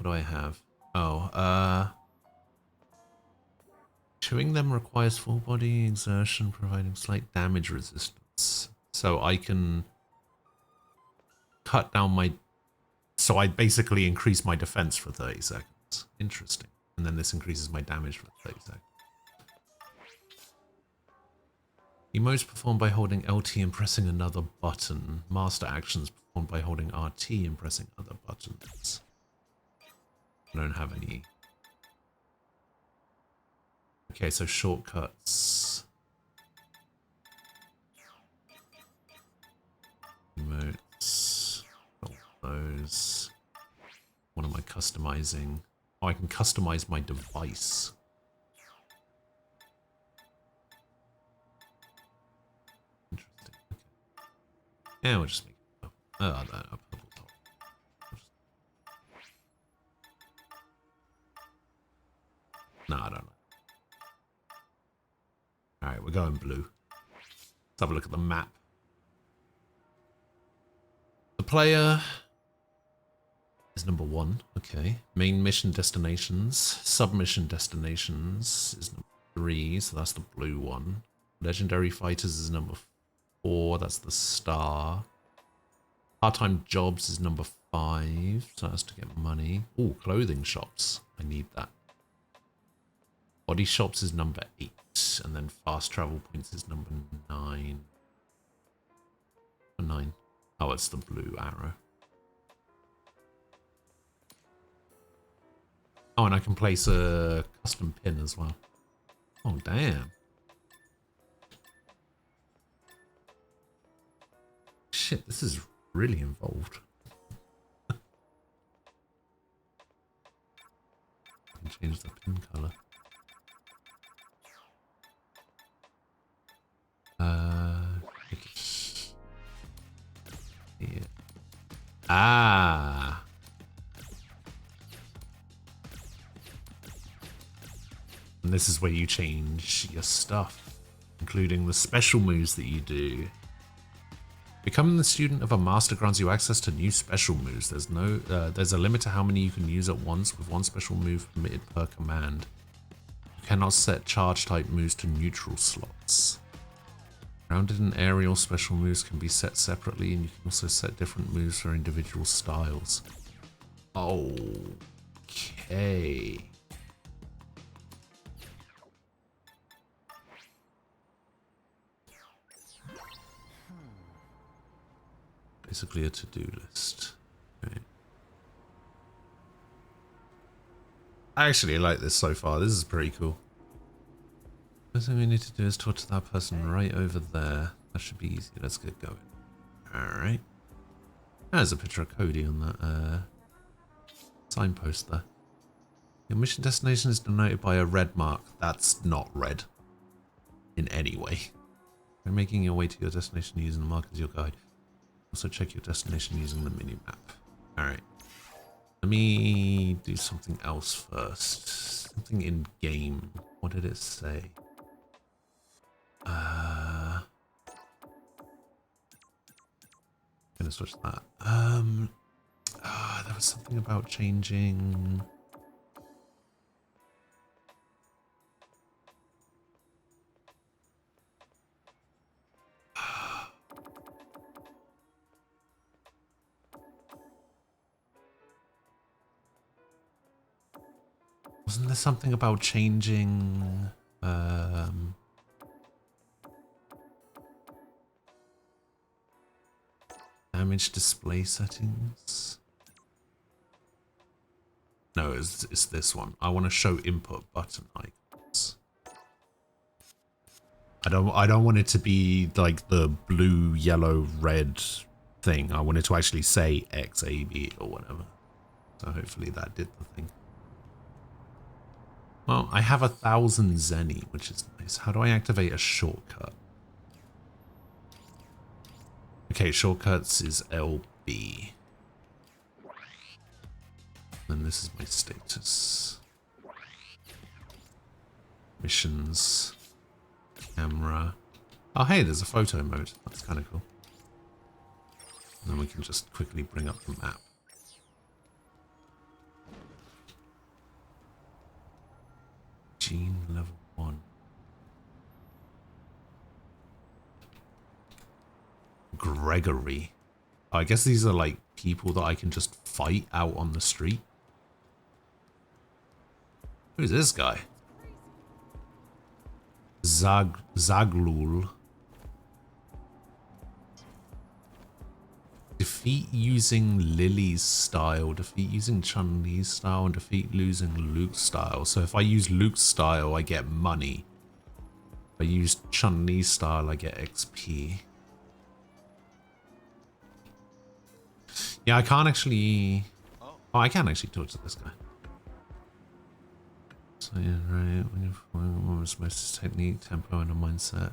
What do I have? Oh, chewing them requires full body exertion, providing slight damage resistance. So I can cut down my... So I basically increase my defense for 30 seconds. Interesting. And then this increases my damage for 30 seconds. Emotes performed by holding LT and pressing another button. Master actions performed by holding RT and pressing other buttons. I don't have any. Okay, so shortcuts. Emotes. All those. What am I customizing? Oh, I can customize my device. Interesting. Okay. Yeah, we'll just make it. Oh, that a purple top. No, I don't know. Alright, we're going blue. Let's have a look at the map. The player is number 1. Okay. Main mission destinations. Submission destinations is number 3, so that's the blue one. Legendary fighters is number 4, that's the star. Part-time jobs is number 5, so that's to get money. Oh, clothing shops. I need that. Body shops is number 8, and then fast travel points is number 9. 9. Oh, it's the blue arrow. Oh, and I can place a custom pin as well. Oh, damn. Shit, this is really involved. I can change the pin color. Yeah. Ah. And this is where you change your stuff, including the special moves that you do. Becoming the student of a master grants you access to new special moves. There's a limit to how many you can use at once, with one special move permitted per command. You cannot set charge type moves to neutral slots. Grounded and aerial special moves can be set separately, and you can also set different moves for individual styles. Okay. Basically a to-do list. Okay. I actually like this so far. This is pretty cool. First thing we need to do is talk to that person right over there. That should be easy. Let's get going. Alright. There's a picture of Cody on that signpost there. Your mission destination is denoted by a red mark. That's not red in any way. You're making your way to your destination using the mark as your guide. Also check your destination using the mini-map. Alright. Let me do something else first. Something in game. What did it say? I'm gonna switch that. There was something about changing. Wasn't there something about changing damage display settings? No, it's this one. I want to show input button icons. I don't want it to be like the blue, yellow, red thing. I want it to actually say X, A, B or whatever. So hopefully that did the thing. Well, I have 1,000 Zenny, which is nice. How do I activate a shortcut? Okay, shortcuts is LB. And this is my status. Missions. Camera. Oh, hey, there's a photo mode. That's kind of cool. And then we can just quickly bring up the map. level 1. Gregory. I guess these are like people that I can just fight out on the street. Who's this guy? Zaglul. Defeat using Lily's style, defeat using Chun-Li's style, and defeat losing Luke's style. So if I use Luke's style, I get money. If I use Chun-Li's style, I get XP. Yeah, I can't actually... Oh, I can actually talk to this guy. So yeah, right, when you're performing one most technique, tempo, and a mindset.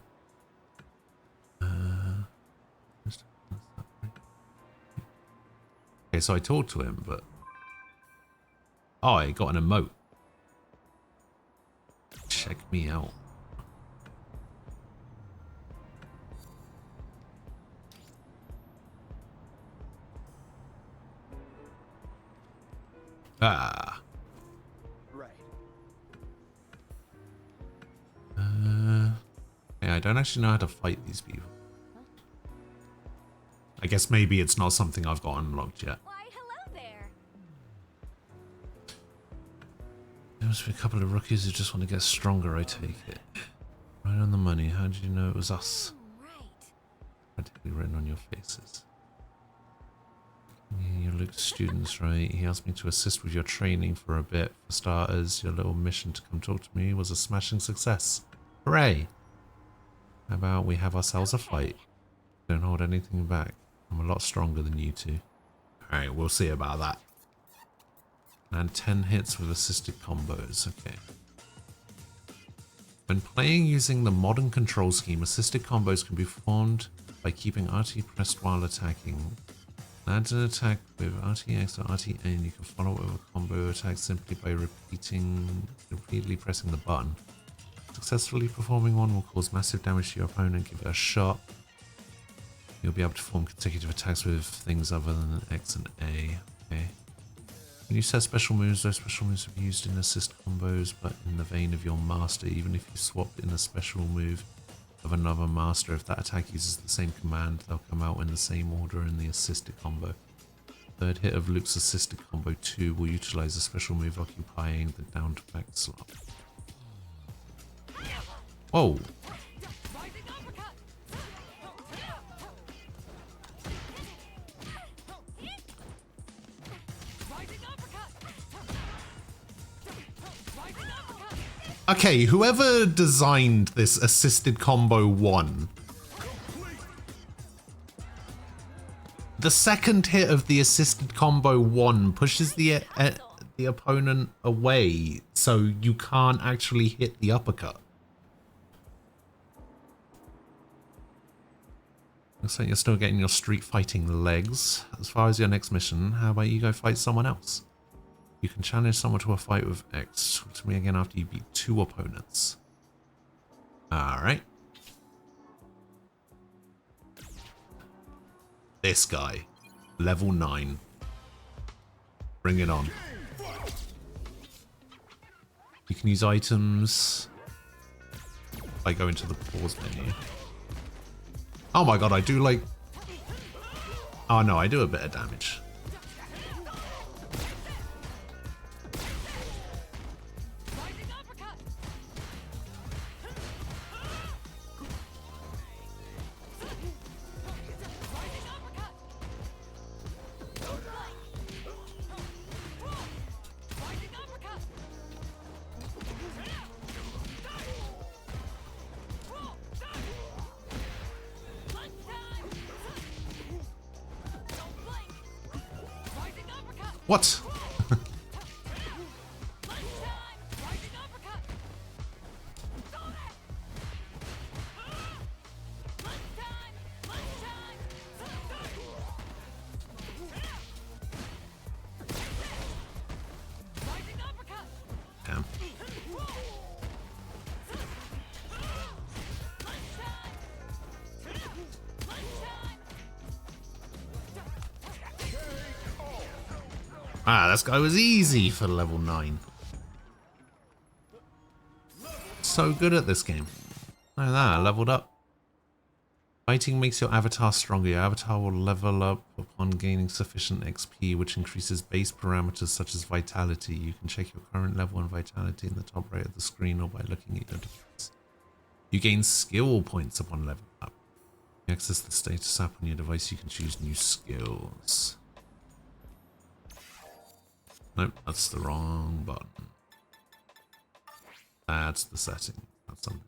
Okay, so I talked to him, but... Oh, I got an emote. Check me out. Ah. Right. Yeah, I don't actually know how to fight these people. I guess maybe it's not something I've got unlocked yet. Why, hello there. There must be a couple of rookies who just want to get stronger, I take it. Right on the money. How did you know it was us? Right. Practically written on your faces. Yeah, you're Luke's students, right? He asked me to assist with your training for a bit. For starters, your little mission to come talk to me was a smashing success. Hooray! How about we have ourselves a fight? Don't hold anything back. I'm a lot stronger than you two. Alright, we'll see about that. And 10 hits with assisted combos. Okay. When playing using the modern control scheme, assisted combos can be performed by keeping RT pressed while attacking. Land an attack with RTX or RTA, and you can follow it with a combo attack simply by repeatedly pressing the button. Successfully performing one will cause massive damage to your opponent. Give it a shot. You'll be able to perform consecutive attacks with things other than X and A. Okay. When you set special moves, those special moves will be used in assist combos, but in the vein of your master. Even if you swapped in a special move of another master, if that attack uses the same command, they'll come out in the same order in the assisted combo. Third hit of Luke's assisted combo 2 will utilize a special move occupying the down to back slot. Whoa! Okay, whoever designed this assisted combo 1, the second hit of the assisted combo 1 pushes the opponent away, so you can't actually hit the uppercut. Looks like you're still getting your street fighting legs. As far as your next mission, how about you go fight someone else? You can challenge someone to a fight with X. Talk to me again after you beat 2 opponents. Alright. This guy. Level 9. Bring it on. You can use items by going to the pause menu. Oh my god, I do like... Oh no, I do a bit of damage. What? Damn. Ah, this guy was easy for level 9. so good at this game. Look at that, I leveled up. Fighting makes your avatar stronger. Your avatar will level up upon gaining sufficient XP, which increases base parameters such as vitality. You can check your current level and vitality in the top right of the screen or by looking at your device. You gain skill points upon leveling up. You access the status app on your device, you can choose new skills. Nope, that's the wrong button. That's the setting. That's something.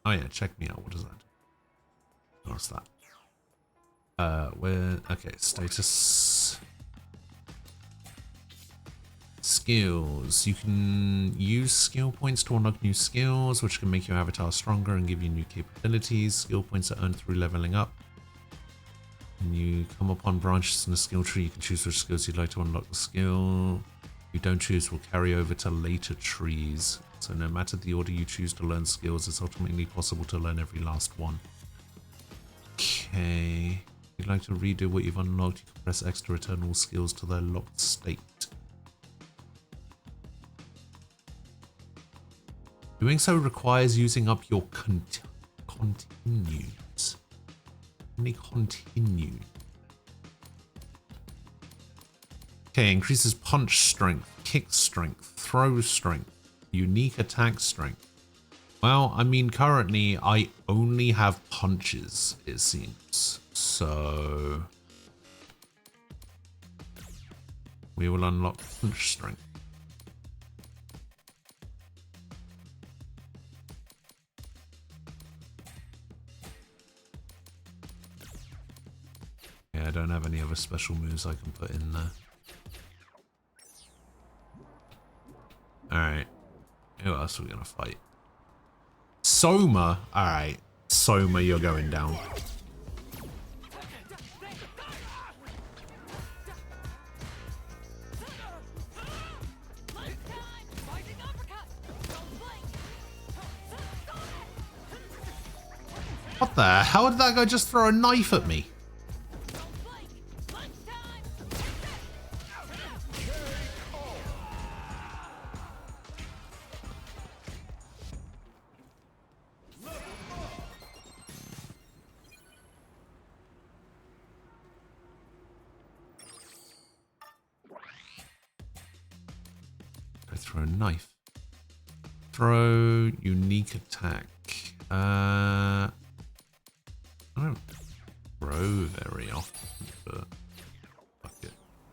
Oh yeah, check me out. What does that do? What's that? Okay, status. Skills. You can use skill points to unlock new skills, which can make your avatar stronger and give you new capabilities. Skill points are earned through leveling up. When you come upon branches in the skill tree, you can choose which skills you'd like to unlock the skill. If you don't choose, will carry over to later trees. So no matter the order you choose to learn skills, it's ultimately possible to learn every last one. Okay. If you'd like to redo what you've unlocked, you can press X to return all skills to their locked state. Doing so requires using up your continues. Only continue. Okay, increases punch strength, kick strength, throw strength, unique attack strength. Well, I mean, currently I only have punches, it seems. So we will unlock punch strength. Yeah, I don't have any other special moves I can put in there. Alright. Who else are we gonna fight? Soma? Alright. Soma, you're going down. What the hell did that guy just throw a knife at me? Throw a knife. Throw unique attack. I don't throw very often, but fuck it.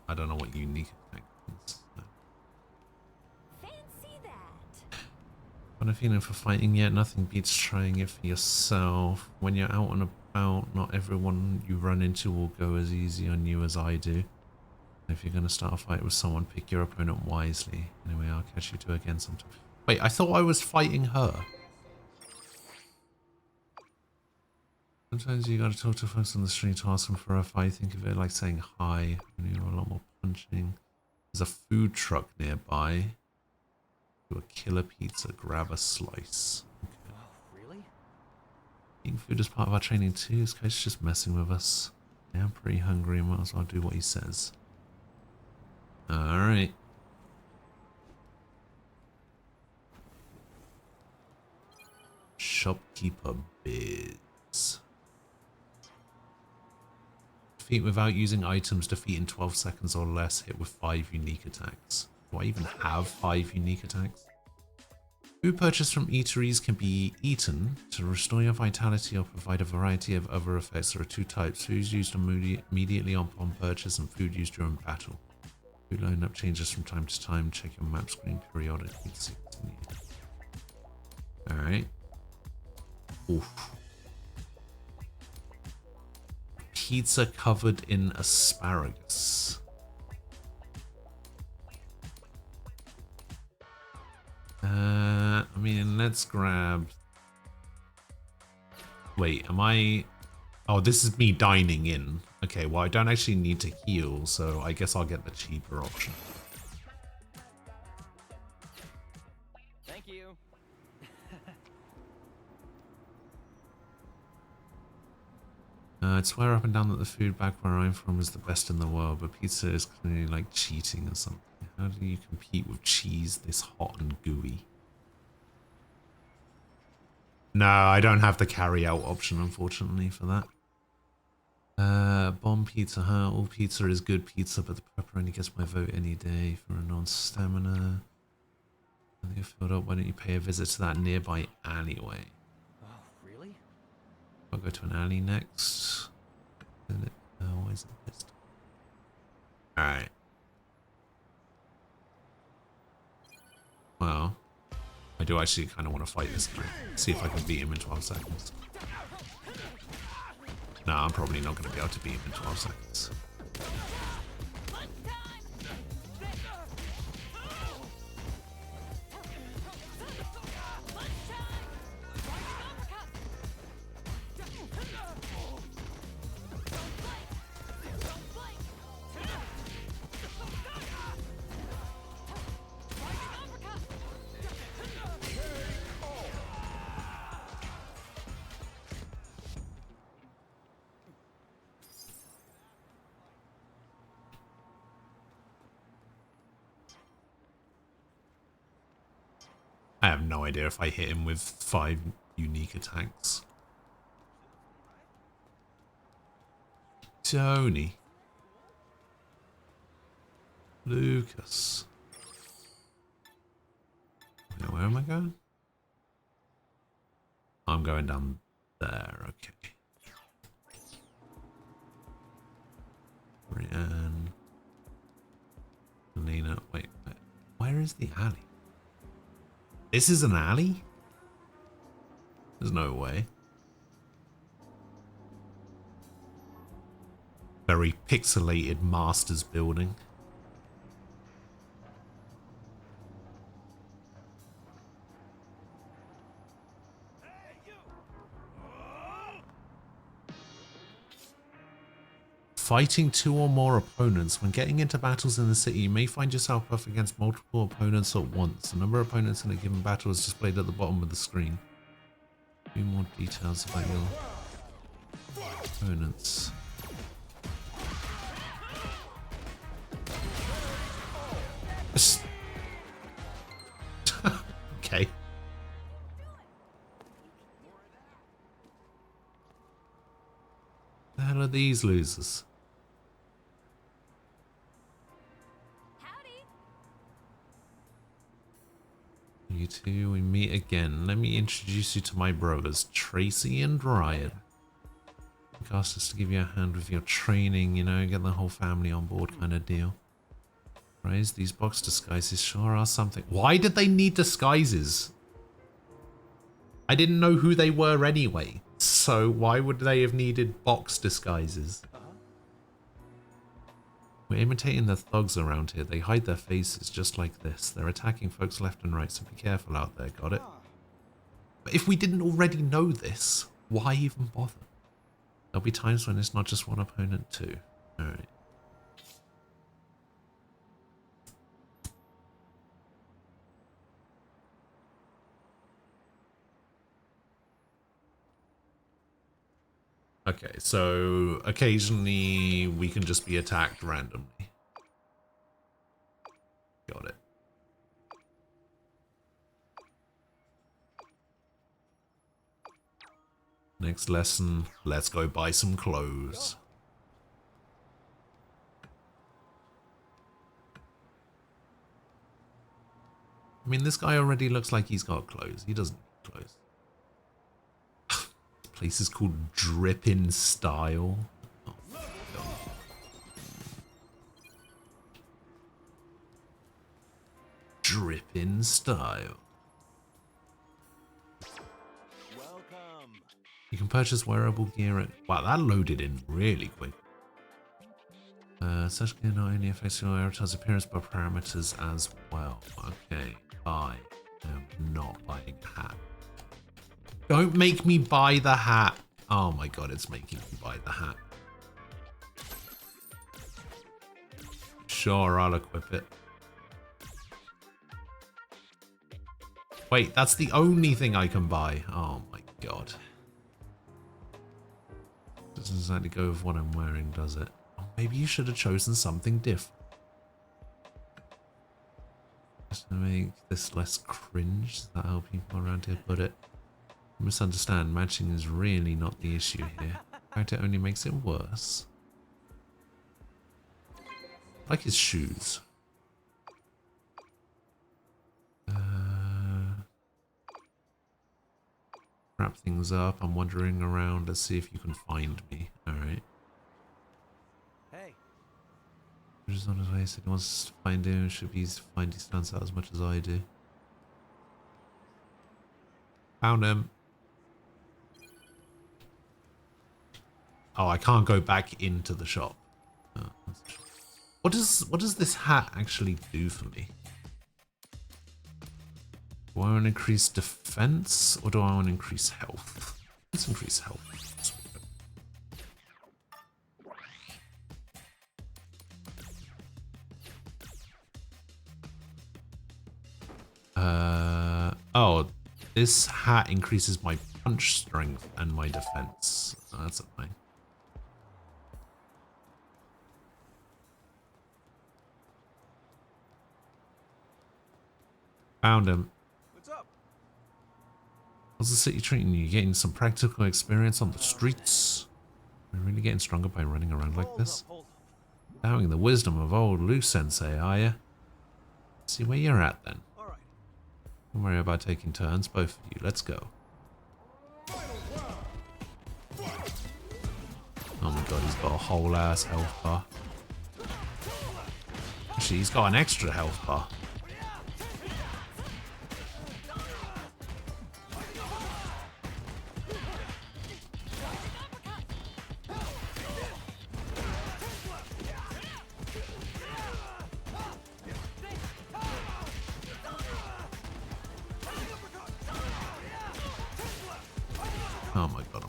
I don't know what unique attack is. Fancy that. Got a feeling for fighting yet? Nothing beats trying it for yourself. When you're out and about, not everyone you run into will go as easy on you as I do. If you're going to start a fight with someone, pick your opponent wisely. Anyway, I'll catch you two again sometime. Wait, I thought I was fighting her. Sometimes you gotta talk to folks on the street to ask them for a fight. Think of it like saying hi. You do a lot more punching. There's a food truck nearby. Do a killer pizza. Grab a slice. Okay. Really? Eating food is part of our training too. This guy's just messing with us. Yeah, I'm pretty hungry. Might as well do what he says. Alright. Shopkeeper biz. Defeat without using items. Defeat in 12 seconds or less. Hit with 5 unique attacks. Do I even have 5 unique attacks? Food purchased from eateries can be eaten to restore your vitality or provide a variety of other effects. There are 2 types. Food used immediately upon purchase and food used during battle. Food lineup changes from time to time. Check your map screen periodically to continue. Alright. Oof. Pizza covered in asparagus. I mean, let's grab... Wait, am I... Oh, this is me dining in. Okay, well, I don't actually need to heal, so I guess I'll get the cheaper option. Thank you. I'd swear up and down that the food back where I'm from is the best in the world, but pizza is clearly like cheating or something. How do you compete with cheese this hot and gooey? No, I don't have the carry out option, unfortunately, for that. Bomb Pizza Hut. All pizza is good pizza, but the pepperoni gets my vote any day for a non-stamina. When you're filled up, why don't you pay a visit to that nearby alleyway? Oh, really? I'll go to an alley next. Why is it this? Alright. Well, I do actually kind of want to fight this guy. See if I can beat him in 12 seconds. No, I'm probably not going to be able to beat him in 12 seconds. I have no idea if I hit him with 5 unique attacks. Tony. Lucas. Now, where am I going? I'm going down there, okay. Brienne. Lena, wait, where is the alley? This is an alley? There's no way. Very pixelated Masters building. Fighting 2 or more opponents. When getting into battles in the city, you may find yourself up against multiple opponents at once. The number of opponents in a given battle is displayed at the bottom of the screen. A few more details about your opponents. Okay. The hell are these losers? You two, we meet again. Let me introduce you to my brothers, Tracy and Ryan. They asked us to give you a hand with your training, you know, get the whole family on board kind of deal. Right, these box disguises sure are something. Why did they need disguises? I didn't know who they were anyway. So why would they have needed box disguises? We're imitating the thugs around here. They hide their faces just like this. They're attacking folks left and right, so be careful out there, got it? But if we didn't already know this, why even bother? There'll be times when it's not just one opponent too. Alright. Okay, so occasionally we can just be attacked randomly. Got it. Next lesson, let's go buy some clothes. I mean, this guy already looks like he's got clothes. He doesn't need clothes. Place is called Drippin' Style. Oh, Drippin' Style. Welcome. You can purchase wearable gear at... Wow, that loaded in really quick. Such gear not only affects your avatar's appearance but parameters as well. Okay, I am not buying a hat. Don't make me buy the hat. Oh my god, it's making me buy the hat. Sure, I'll equip it. Wait, that's the only thing I can buy. Oh my god. Doesn't exactly go with what I'm wearing, does it? Oh, maybe you should have chosen something different. Just to make this less cringe. Is that how people around here put it? Misunderstand, matching is really not the issue here. In fact, it only makes it worse. I like his shoes. Wrap things up. I'm wandering around. Let's see if you can find me. Alright. Hey, Just on his way, said he wants to find him. Should be easy to find. He stands out as much as I do. Found him. Oh, I can't go back into the shop. Oh, what does this hat actually do for me? Do I want to increase defense or do I want to increase health? Let's increase health. Oh, this hat increases my punch strength and my defense. Oh, that's annoying. Found him. what's up? How's the city treating you? Getting some practical experience on the streets? Are you really getting stronger by running around like this? Hold Doubting the wisdom of old Liu Sensei, are you? See where you're at then. All right. Don't worry about taking turns, both of you. Let's go. Oh my god, he's got a whole ass health bar. Actually, he's got an extra health bar. Oh my god.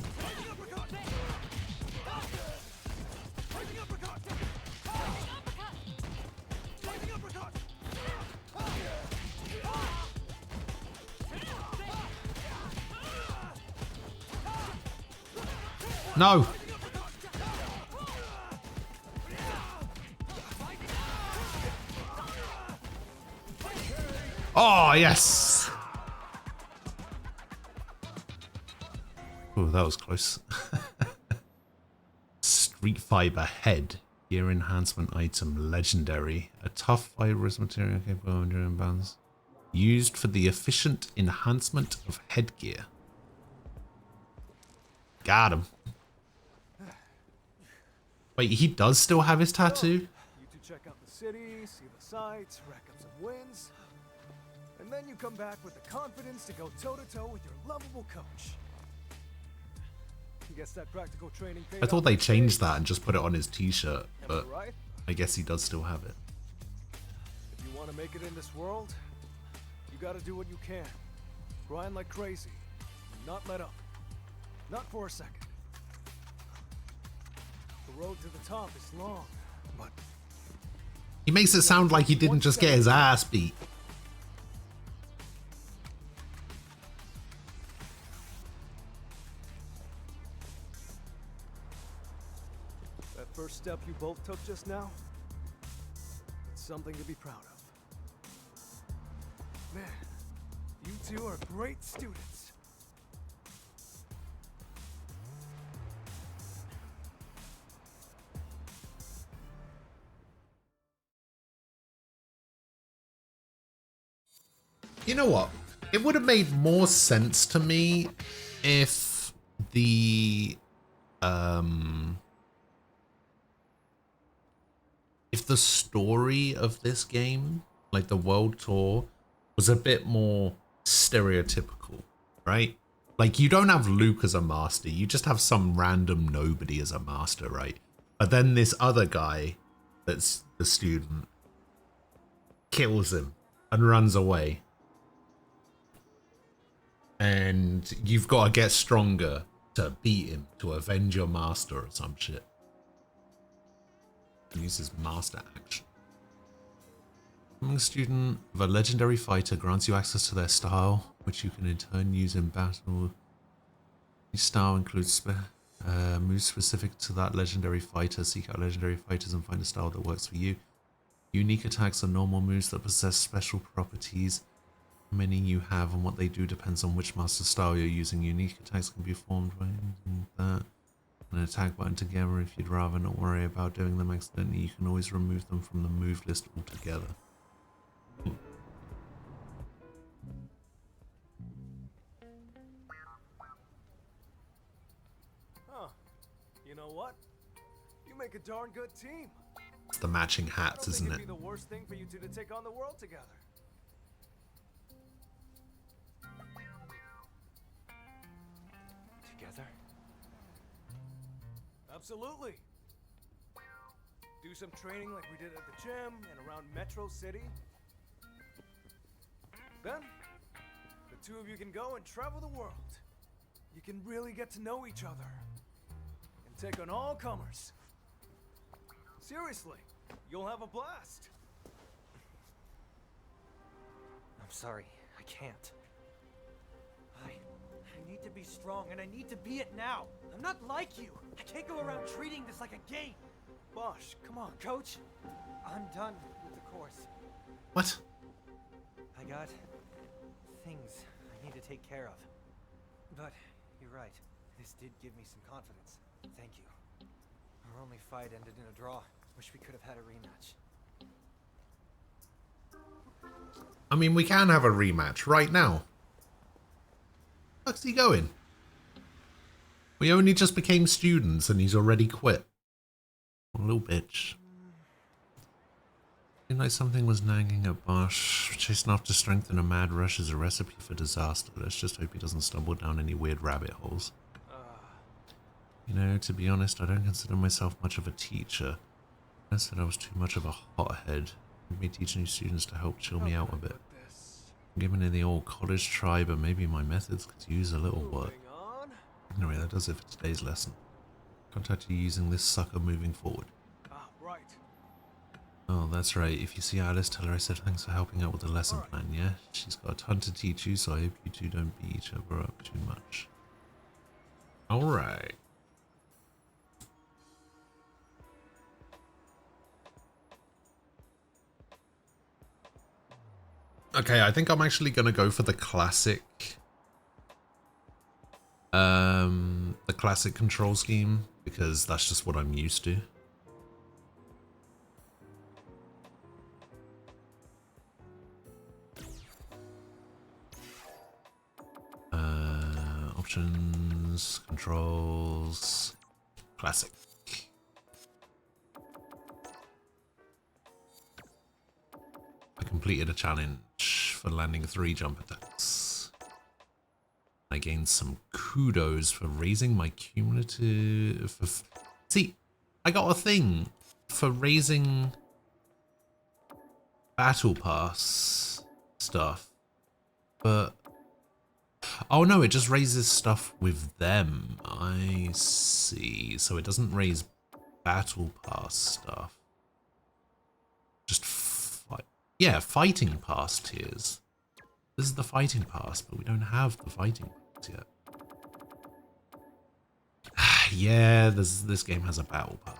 No! Oh, yes! Oh, that was close. Street Fiber Head. Gear enhancement item. Legendary. A tough fibrous material capable of enduring bands. Used for the efficient enhancement of headgear. Got him. Wait, he does still have his tattoo? You two check out the city, see the sights, rack up some wins. And then you come back with the confidence to go toe-to-toe with your lovable coach. Guess that practical training paid I thought off they in changed spades. that and just put it on his t-shirt, Am I but right? I guess he does still have it. If you want to make it in this world, you gotta do what you can. Grind like crazy. And not let up. Not for a second. The road to the top is long, but He makes it sound like he didn't just get his ass beat. that first step you both took just now, it's something to be proud of. Man, you two are great students. You know what? It would have made more sense to me if the story of this game, like the world tour, was a bit more stereotypical, right? Like, you don't have Luke as a master, you just have some random nobody as a master, right? But then this other guy that's the student kills him and runs away. And you've got to get stronger to beat him, to avenge your master or some shit. Uses master action. Becoming a student of a legendary fighter grants you access to their style, which you can in turn use in battle. Each style includes moves specific to that legendary fighter. Seek out legendary fighters and find a style that works for you. Unique attacks are normal moves that possess special properties. many you have and what they do depends on which master style you're using. Unique attacks can be formed by using that and an attack button together. If you'd rather not worry about doing them accidentally, you can always remove them from the move list altogether. Huh. You know what? You make a darn good team. It's the matching I hats, don't isn't think it? it'd be the worst thing for you two to take on the world together. Together? Absolutely. Do some training like we did at the gym and around Metro City. Then, the two of you can go and travel the world. You can really get to know each other. And take on all comers. Seriously, you'll have a blast. I'm sorry, I can't. I need to be strong, and I need to be it now. I'm not like you. I can't go around treating this like a game. Bosch, come on. Coach, I'm done with the course. What? I got things I need to take care of. But you're right. This did give me some confidence. Thank you. Our only fight ended in a draw. Wish we could have had a rematch. I mean, we can have a rematch right now. Where's he going? We only just became students and he's already quit. What a little bitch. Seemed like something was nagging at Bosch. Chasing after strength in a mad rush is a recipe for disaster. Let's just hope he doesn't stumble down any weird rabbit holes. You know, to be honest, I don't consider myself much of a teacher. I said I was too much of a hothead. Me teaching new students to help chill me out a bit. I'm giving it the old college try, but maybe my methods could use a little work. Anyway, that does it for today's lesson. Contact you using this sucker moving forward. Ah, right. Oh, that's right. If you see Alice, tell her I said thanks for helping out with the lesson plan, yeah? She's got a ton to teach you, so I hope you two don't beat each other up too much. Alright. Okay, I think I'm actually going to go for the classic control scheme, because that's just what I'm used to. Options, controls, classic. I completed a challenge for landing 3 jump attacks. I gained some kudos for raising my cumulative... See, I got a thing for raising battle pass stuff, but... Oh no, it just raises stuff with them. I see. So it doesn't raise battle pass stuff. Just yeah, fighting pass tiers. This is the fighting pass, but we don't have the fighting pass yet. Yeah, this game has a battle pass.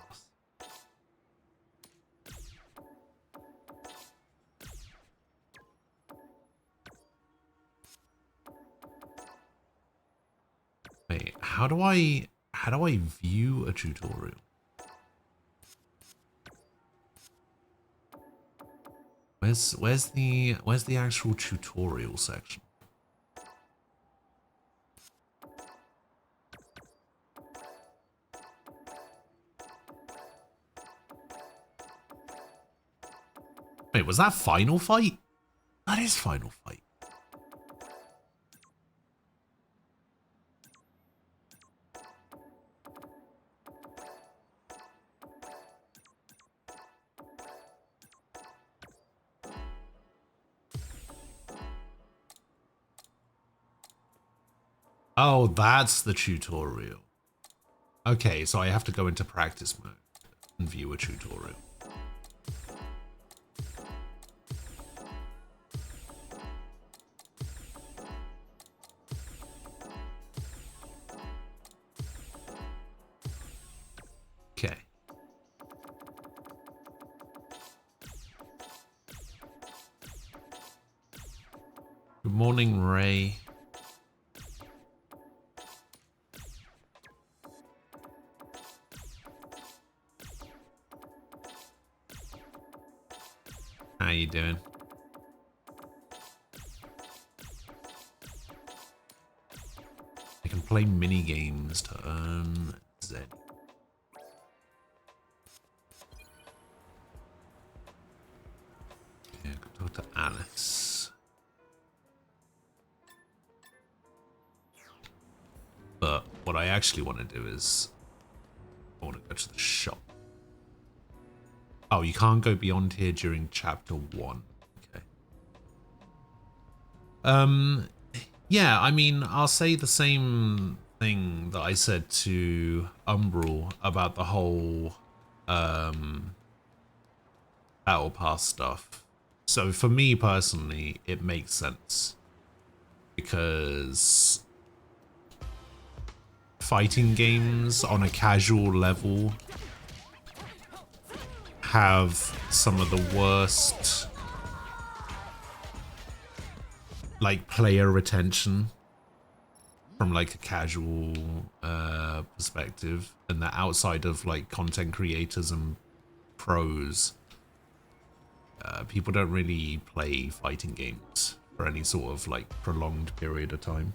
Wait, how do I view a tutorial? Where's the actual tutorial section? Wait, was that Final Fight? That is Final Fight. Oh, that's the tutorial. Okay, so I have to go into practice mode and view a tutorial. Okay. Good morning, Ray. How you doing? I can play mini games to earn Z. Yeah, go talk to Alice. But what I actually want to do is I want to go to the shop. Oh, you can't go beyond here during chapter 1. Okay. Yeah, I mean, I'll say the same thing that I said to Umbral about the whole Battle Pass stuff. So for me personally, it makes sense because fighting games on a casual level have some of the worst like player retention from like a casual perspective, and that outside of like content creators and pros, people don't really play fighting games for any sort of like prolonged period of time.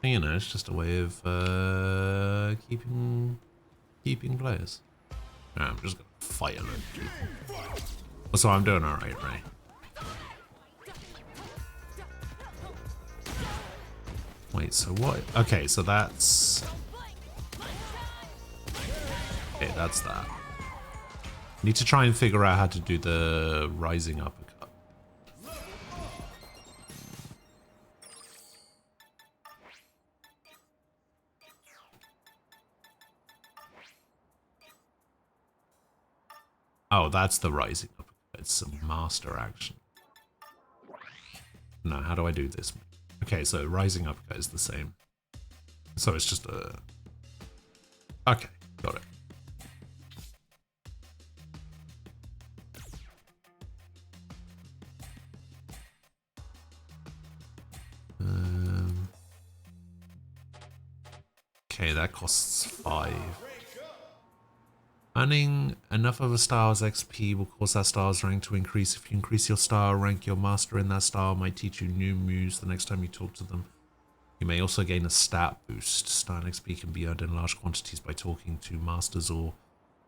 You know, it's just a way of keeping players. No, I'm just gonna fight a load of people. So I'm doing alright, right? Wait, so what? Okay, so that's... Okay, that's that. Need to try and figure out how to do the rising uppercut. Oh, that's the rising uppercut. It's a master action. No, how do I do this? Okay, so rising uppercut is the same. So it's just a... Okay, got it. Okay, that costs 5. Earning enough of a star's XP will cause that star's rank to increase. If you increase your star rank, your master in that star might teach you new moves the next time you talk to them. You may also gain a stat boost. Star XP can be earned in large quantities by talking to masters or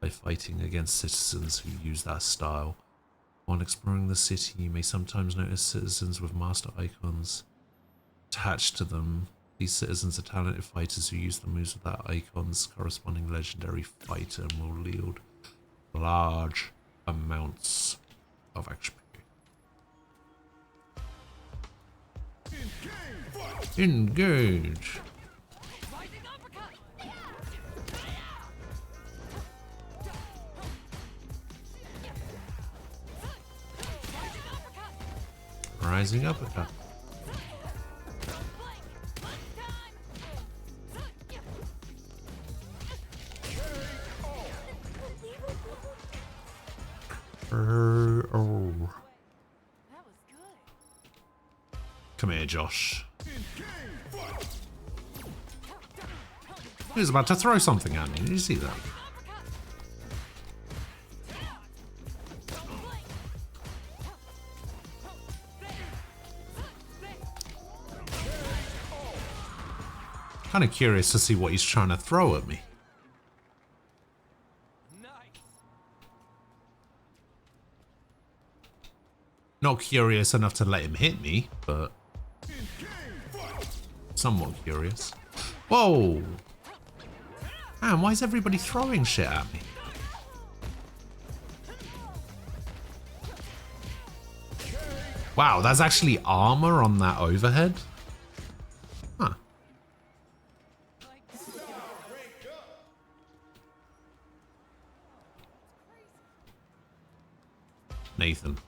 by fighting against citizens who use that style. While exploring the city, you may sometimes notice citizens with master icons attached to them. These citizens are talented fighters who use the moves of that icon's corresponding legendary fighter and will yield large amounts of XP. Engage! Rising uppercut. Oh. That was good. Come here, Josh. He was about to throw something at me. Did you see that? Kind of curious to see what he's trying to throw at me. Not curious enough to let him hit me, but somewhat curious. Whoa! Man, why is everybody throwing shit at me? Wow, that's actually armor on that overhead? Huh. Nathan.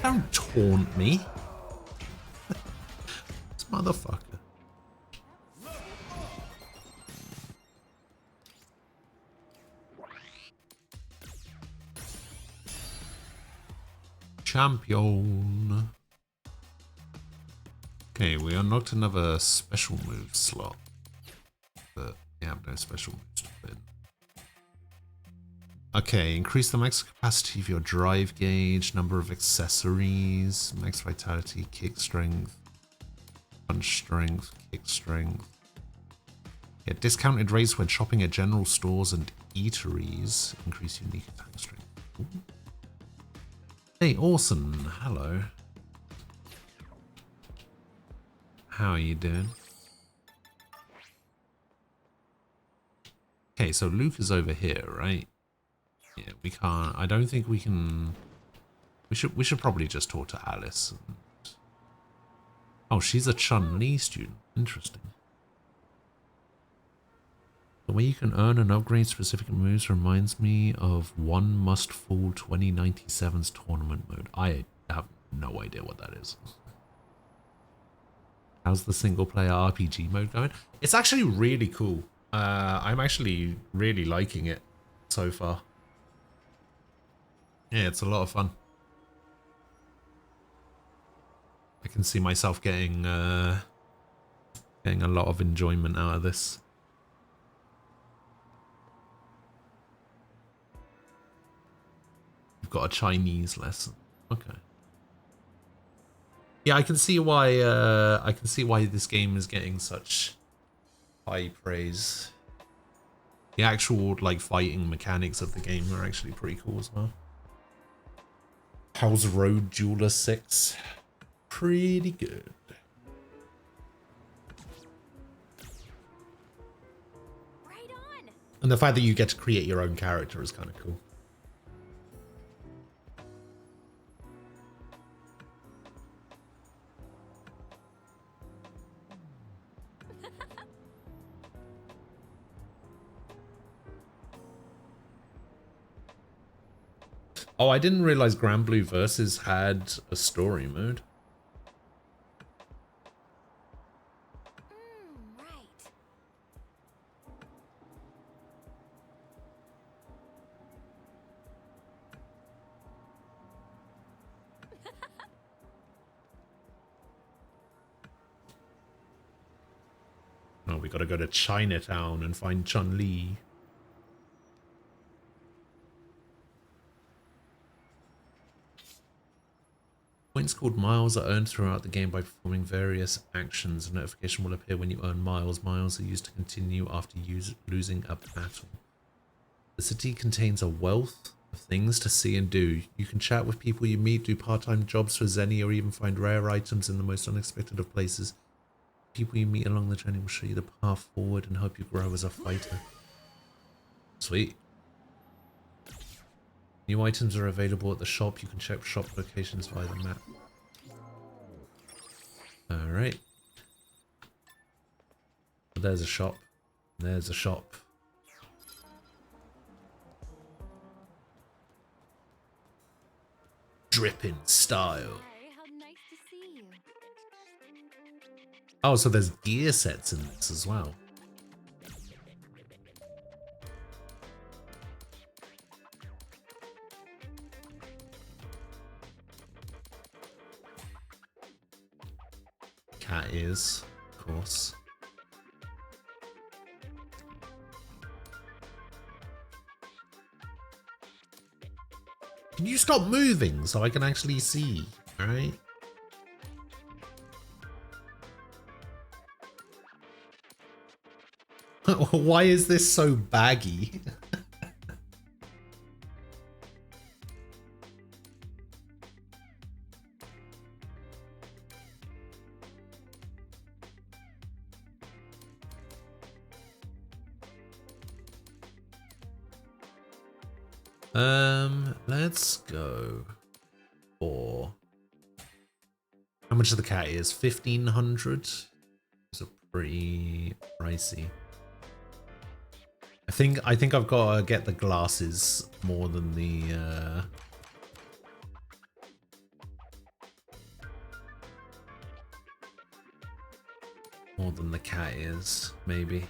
Don't taunt me. This motherfucker. Champion. Okay, we unlocked another special move slot, but we have no special moves to put in. Okay, increase the max capacity of your drive gauge, number of accessories, max vitality, kick strength, punch strength, kick strength. Yeah, discounted rates when shopping at general stores and eateries. Increase unique attack strength. Ooh. Hey, Orson. Hello. How are you doing? Okay, so Luke is over here, right? Yeah, we can't. I don't think we can. We should probably just talk to Alice. And... Oh, she's a Chun-Li student. Interesting. The way you can earn and upgrade specific moves reminds me of One Must Fall 2097's tournament mode. I have no idea what that is. How's the single player RPG mode going? It's actually really cool. I'm actually really liking it so far. Yeah, it's a lot of fun. I can see myself getting a lot of enjoyment out of this. You've got a Chinese lesson. Okay. Yeah, I can see why this game is getting such high praise. The actual like fighting mechanics of the game are actually pretty cool as well. How's Road Jeweler 6? Pretty good. Right on. And the fact that you get to create your own character is kind of cool. Oh, I didn't realize Grand Blue Versus had a story mode. Right. Oh, we gotta go to Chinatown and find Chun-Li. Points called miles are earned throughout the game by performing various actions. A notification will appear when you earn miles. Miles are used to continue after losing a battle. The city contains a wealth of things to see and do. You can chat with people you meet, do part-time jobs for Zenny, or even find rare items in the most unexpected of places. People you meet along the journey will show you the path forward and help you grow as a fighter. Sweet. New items are available at the shop. You can check shop locations via the map. Alright. There's a shop. There's a shop. Dripping style. Hi, how nice to see you. Oh, so there's gear sets in this as well. Cat ears, of course. Can you stop moving so I can actually see? Alright. Why is this so baggy? Let's go for how much of the cat is 1,500. It's a pretty pricey. I think I've got to get the glasses more than the More than the cat is, maybe.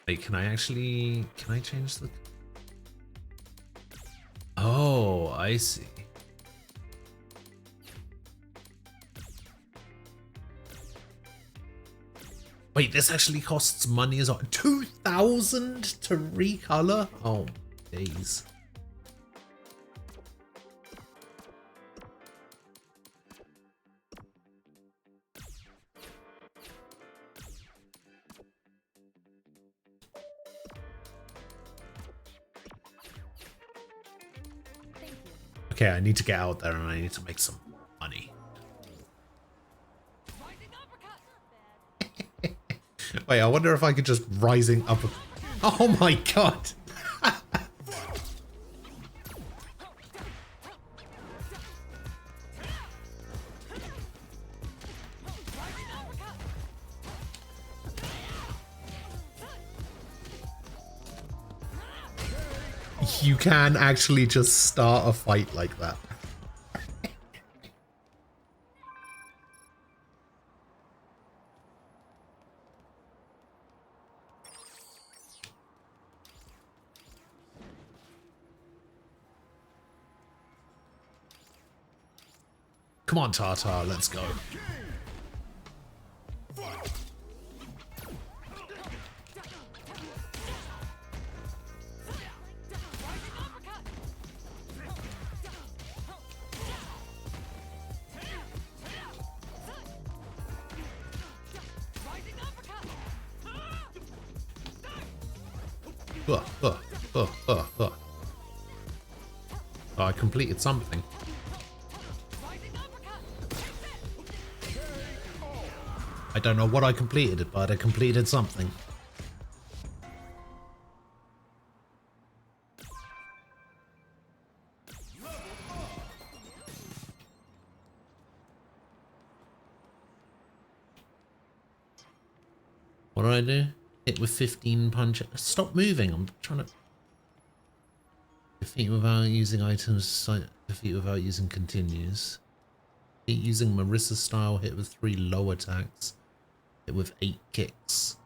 Wait, can I change the... Oh, I see. Wait, this actually costs money as well. 2,000 to recolor? Oh, days. Okay, I need to get out there and I need to make some money. Wait, I wonder if I could just rising up. Oh my god! You can actually just start a fight like that. Come on, Tata, let's go. Oh, I completed something. I don't know what I completed, but I completed something. What do I do? Hit with 15 punch. Stop moving. I'm trying to defeat without using items. Defeat without using continues. Hit using Marissa style. Hit with 3 low attacks. Hit with 8 kicks.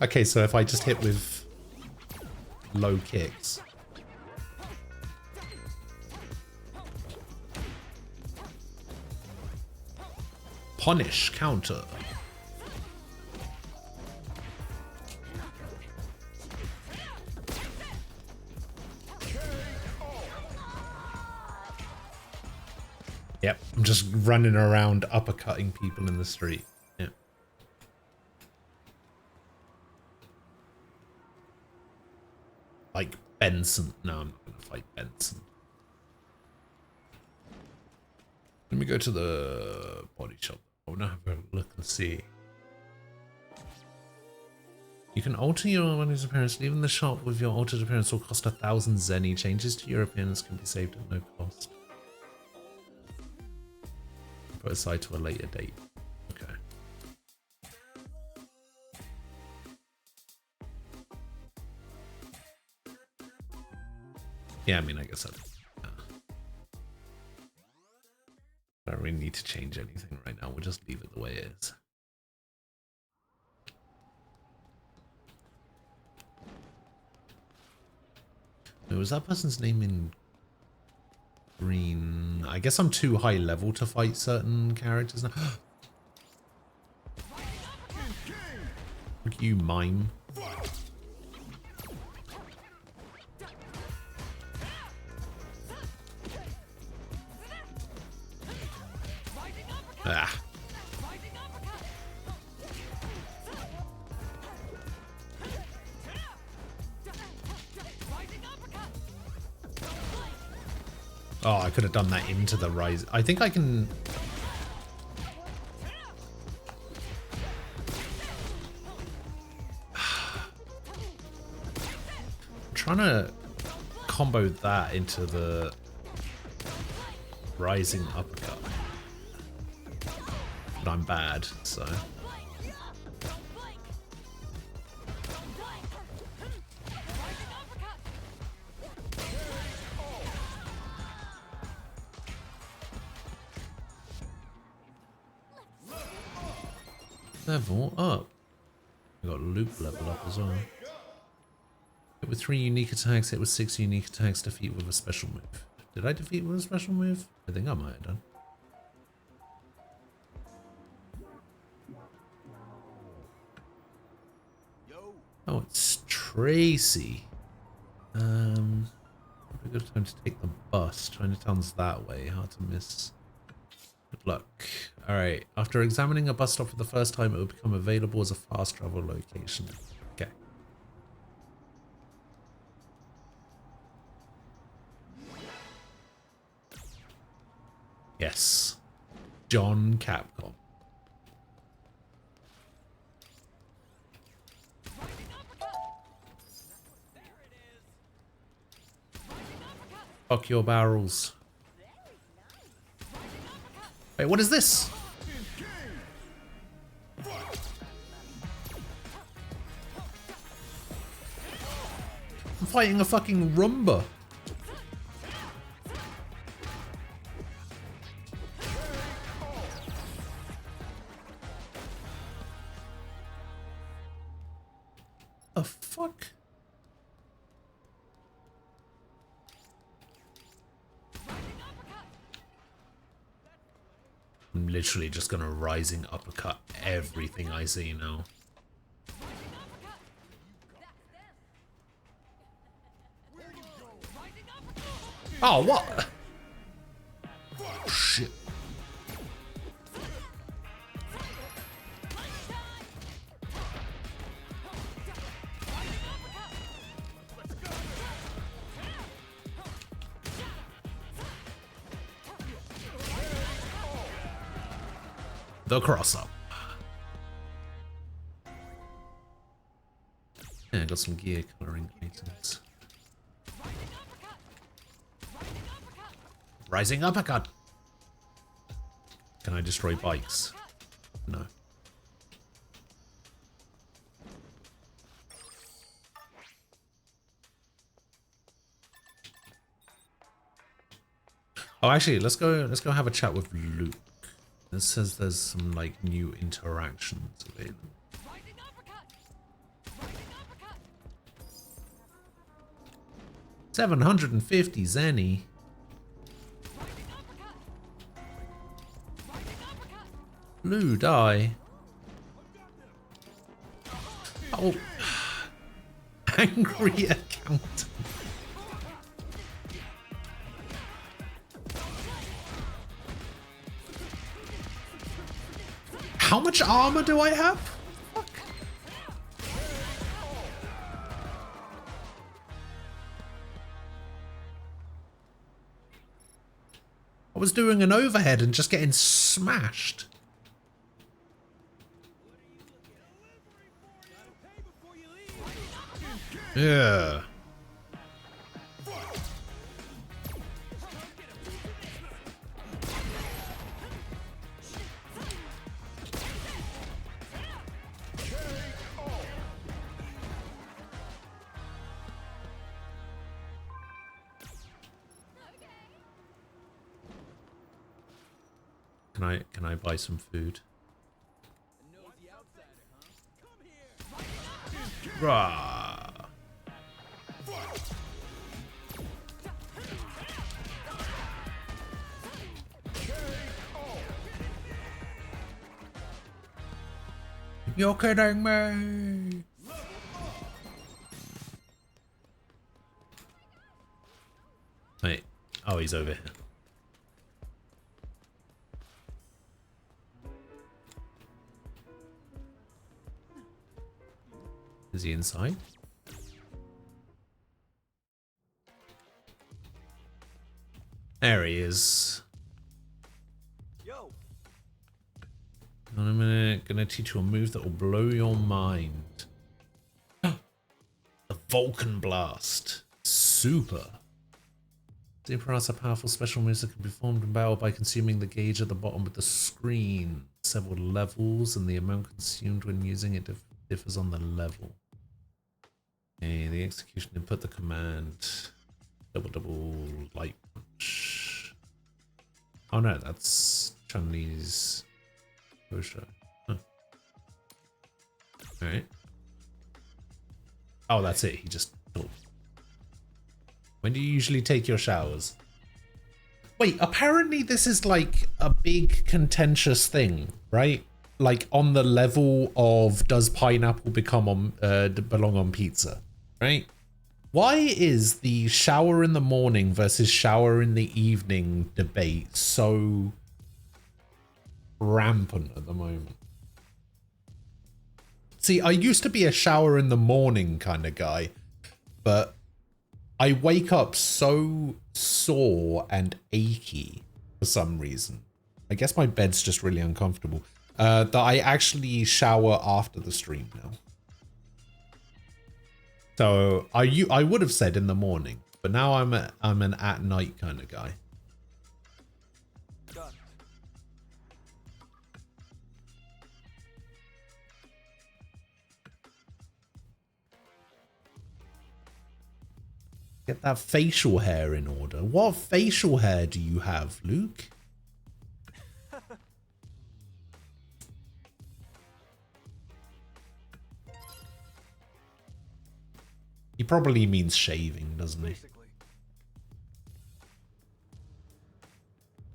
Okay, so if I just hit with low kicks. Punish counter. Yep, I'm just running around uppercutting people in the street. Yep. Like Benson. No, I'm not going to fight Benson. Let me go to the body shop. I want to have a look and see. You can alter your body's appearance. Leaving the shop with your altered appearance will cost 1,000 zenny. Changes to your appearance can be saved at no cost. Put aside to a later date. Okay. Yeah, I mean, I guess I don't really need to change anything right now. We'll just leave it the way it is. Wait, was that person's name in green? I guess I'm too high level to fight certain characters now. Look, you mime. Ah. Oh, I could have done that into the rise. I think I can... I'm trying to combo that into the rising uppercut. But I'm bad, so... Level up. We got loop level up as well. Hit with 3 unique attacks, hit with 6 unique attacks, defeat with a special move. Did I defeat with a special move? I think I might have done. Oh, it's Tracy. Probably a good time to take the bus. Chinatown's that way, hard to miss. Good luck. Alright, after examining a bus stop for the first time, it will become available as a fast travel location. Okay. Yes. John Capcom. Fuck your barrels. Wait, what is this? I'm fighting a fucking Roomba. The fuck? I'm literally just gonna rising uppercut everything I see now. Oh, what? Oh, shit. The cross up. Yeah, I got some gear coloring items. Rising uppercut. Can I destroy bikes? No. Oh, actually, let's go have a chat with Luke. It says there's some like new interactions available. 750 Zenny. Blue die. Oh. Angry accountant. How much armor do I have? Fuck. I was doing an overhead and just getting smashed. Yeah. Can I buy some food? Rah. You're kidding me. Wait. Oh, he's over here. Is he inside? There he is. Yo. I'm gonna teach you a move that will blow your mind. The Vulcan Blast. Super. Super has a powerful special moves that can be performed in battle by consuming the gauge at the bottom of the screen. Several levels, and the amount consumed when using it differs on the level. Okay, the execution input the command. Double light punch. Oh no, that's Chun-Li's Kosha. Huh. Alright. Oh, that's it. He just talked. When do you usually take your showers? Wait, apparently this is like a big contentious thing, right? Like on the level of does pineapple become on belong on pizza, right? Why is the shower in the morning versus shower in the evening debate so rampant at the moment? See, I used to be a shower in the morning kind of guy, but I wake up so sore and achy for some reason. I guess my bed's just really uncomfortable. That I actually shower after the stream now. So I would have said in the morning, but now I'm an at night kind of guy. Done. Get that facial hair in order. What facial hair do you have, Luke? He probably means shaving, doesn't he? Basically.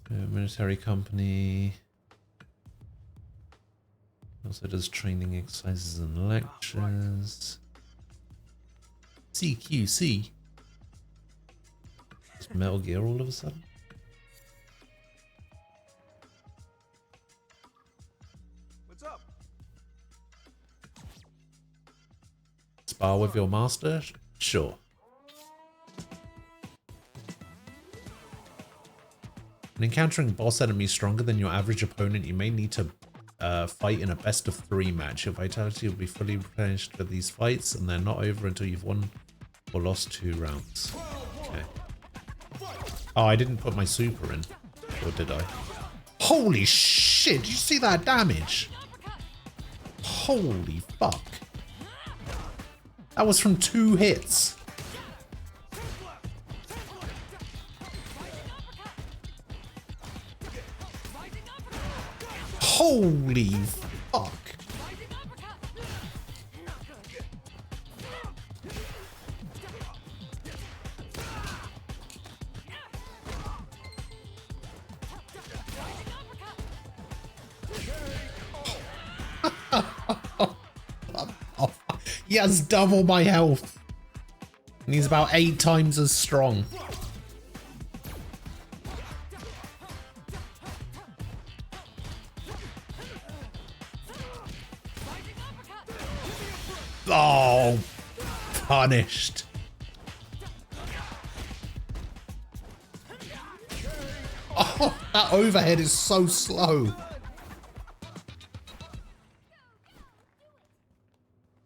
Military company. Also does training exercises and lectures. CQC. It's Metal Gear all of a sudden. What's up? Spar with your master? Sure. When encountering boss enemies stronger than your average opponent, you may need to fight in a best of 3 match. Your vitality will be fully replenished for these fights, and they're not over until you've won or lost 2 rounds. Okay. Oh, I didn't put my super in. Or did I? Holy shit! Did you see that damage? Holy fuck. That was from 2 hits. Holy fuck. He has double my health. And he's about 8 times as strong. Oh, punished. Oh, that overhead is so slow.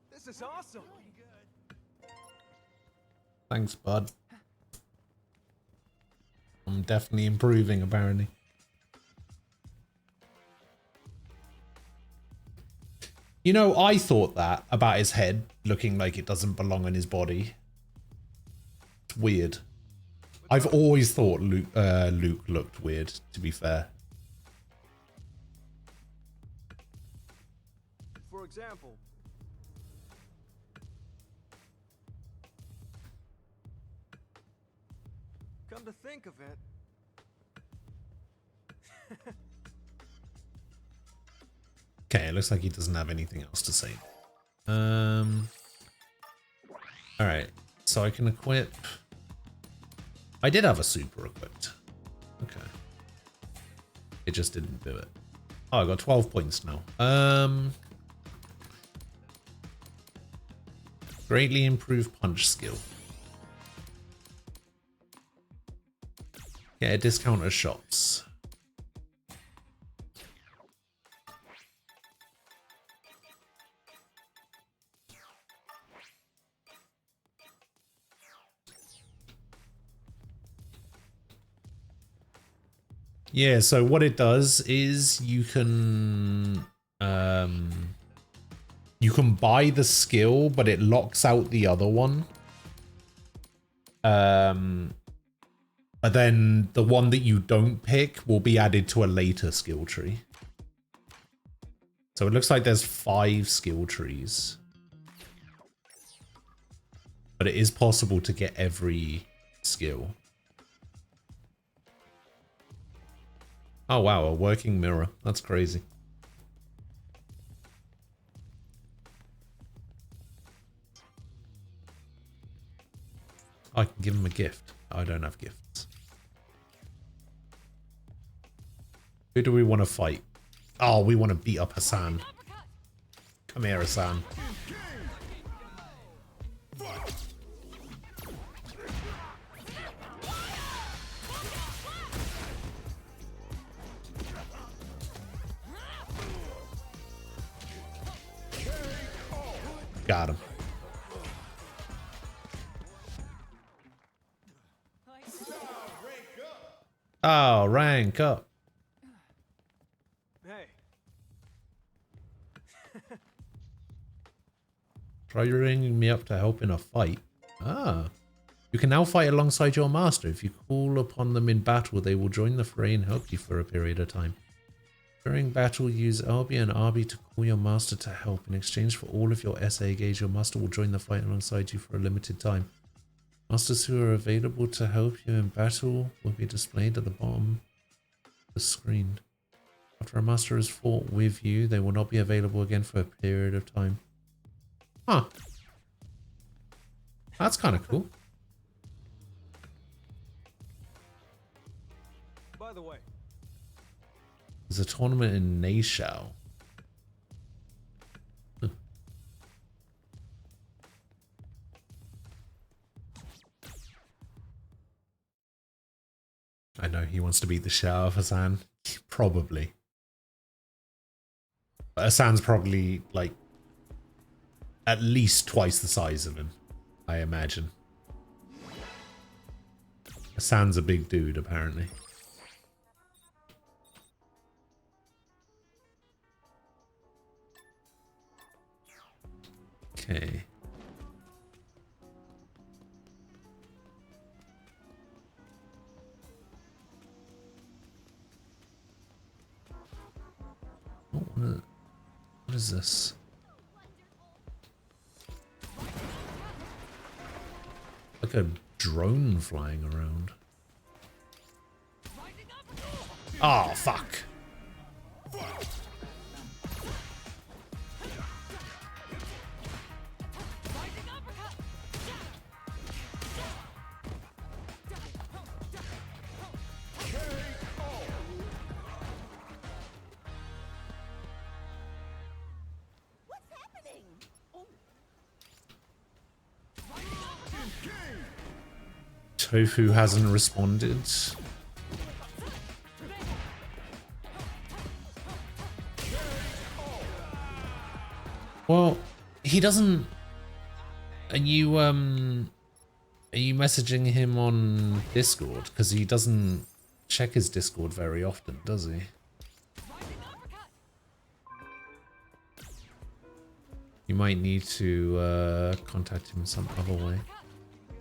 This is awesome. Thanks, bud. I'm definitely improving, apparently. You know, I thought that about his head looking like it doesn't belong on his body. It's weird. I've always thought Luke looked weird, to be fair. For example, come to think of it, Okay, it looks like he doesn't have anything else to say. Alright, so I can equip... I did have a super equipped. Okay. It just didn't do it. Oh, I got 12 points now. Greatly improved punch skill. Get a discount at shops. Yeah, so what it does is you can buy the skill, but it locks out the other one. But then the one that you don't pick will be added to a later skill tree. So it looks like there's 5 skill trees. But it is possible to get every skill. Oh wow, a working mirror. That's crazy. I can give him a gift. I don't have gifts. Who do we want to fight? Oh, we want to beat up Hassan. Come here, Hassan. Got him. Oh, rank up. Hey, Try ringing me up to help in a fight. Ah. You can now fight alongside your master. If you call upon them in battle, they will join the fray and help you for a period of time. During battle, use RB and RB to call your master to help. In exchange for all of your SA gauge, your master will join the fight alongside you for a limited time. Masters who are available to help you in battle will be displayed at the bottom of the screen. After a master has fought with you, they will not be available again for a period of time. Huh. That's kind of cool. by the way, There's a tournament in Nashao. I know he wants to beat the shit out of Hassan. Probably. But Hassan's probably like at least twice the size of him, I imagine. Hassan's a big dude, apparently. Okay. What is this? Like a drone flying around. Oh, fuck. What's happening? Tofu hasn't responded. Well, he doesn't. Are you messaging him on Discord? Because he doesn't check his Discord very often, does he? You might need to contact him some other way.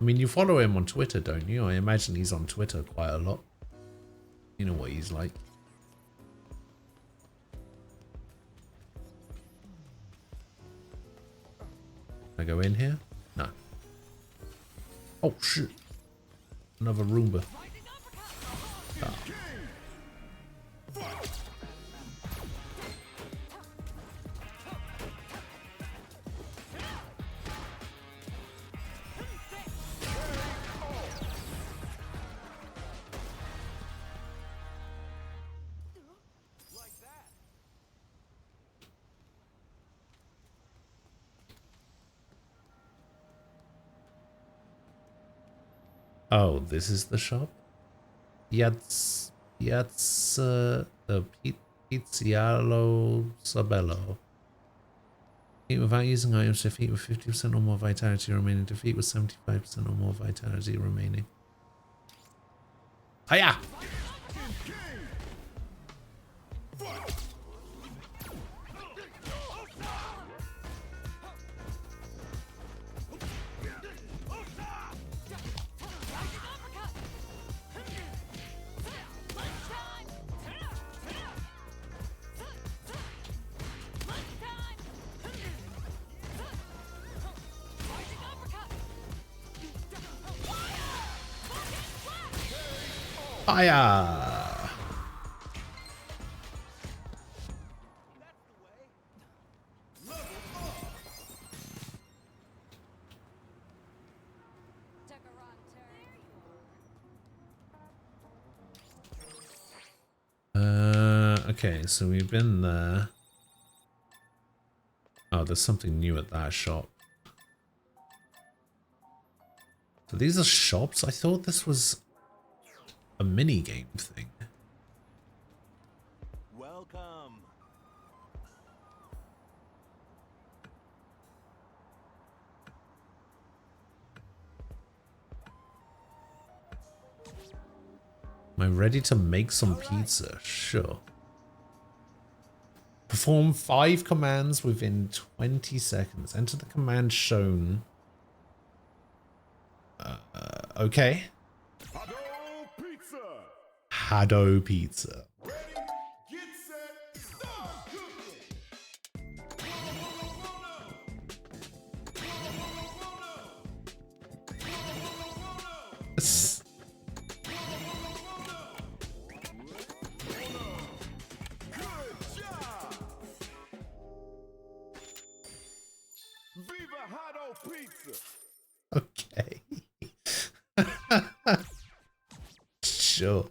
I mean, you follow him on Twitter, don't you? I imagine he's on Twitter quite a lot. You know what he's like. Can I go in here? No. Oh, shit. Another Roomba. Ah. Oh, this is the shop? Piazza Pizzialo Sabello. Defeat without using items, defeat with 50% or more vitality remaining, defeat with 75% or more vitality remaining. Hiya! Fire! Took a wrong turn. Okay, so we've been there. Oh, there's something new at that shop. So these are shops? I thought this was a mini game thing. Welcome. Am I ready to make some pizza? Sure. Perform 5 commands within 20 seconds. Enter the command shown. Okay. Hado Pizza. Hado Pizza. Ready, get set, start cooking. Good job. Viva Hado Pizza. Okay. Sure.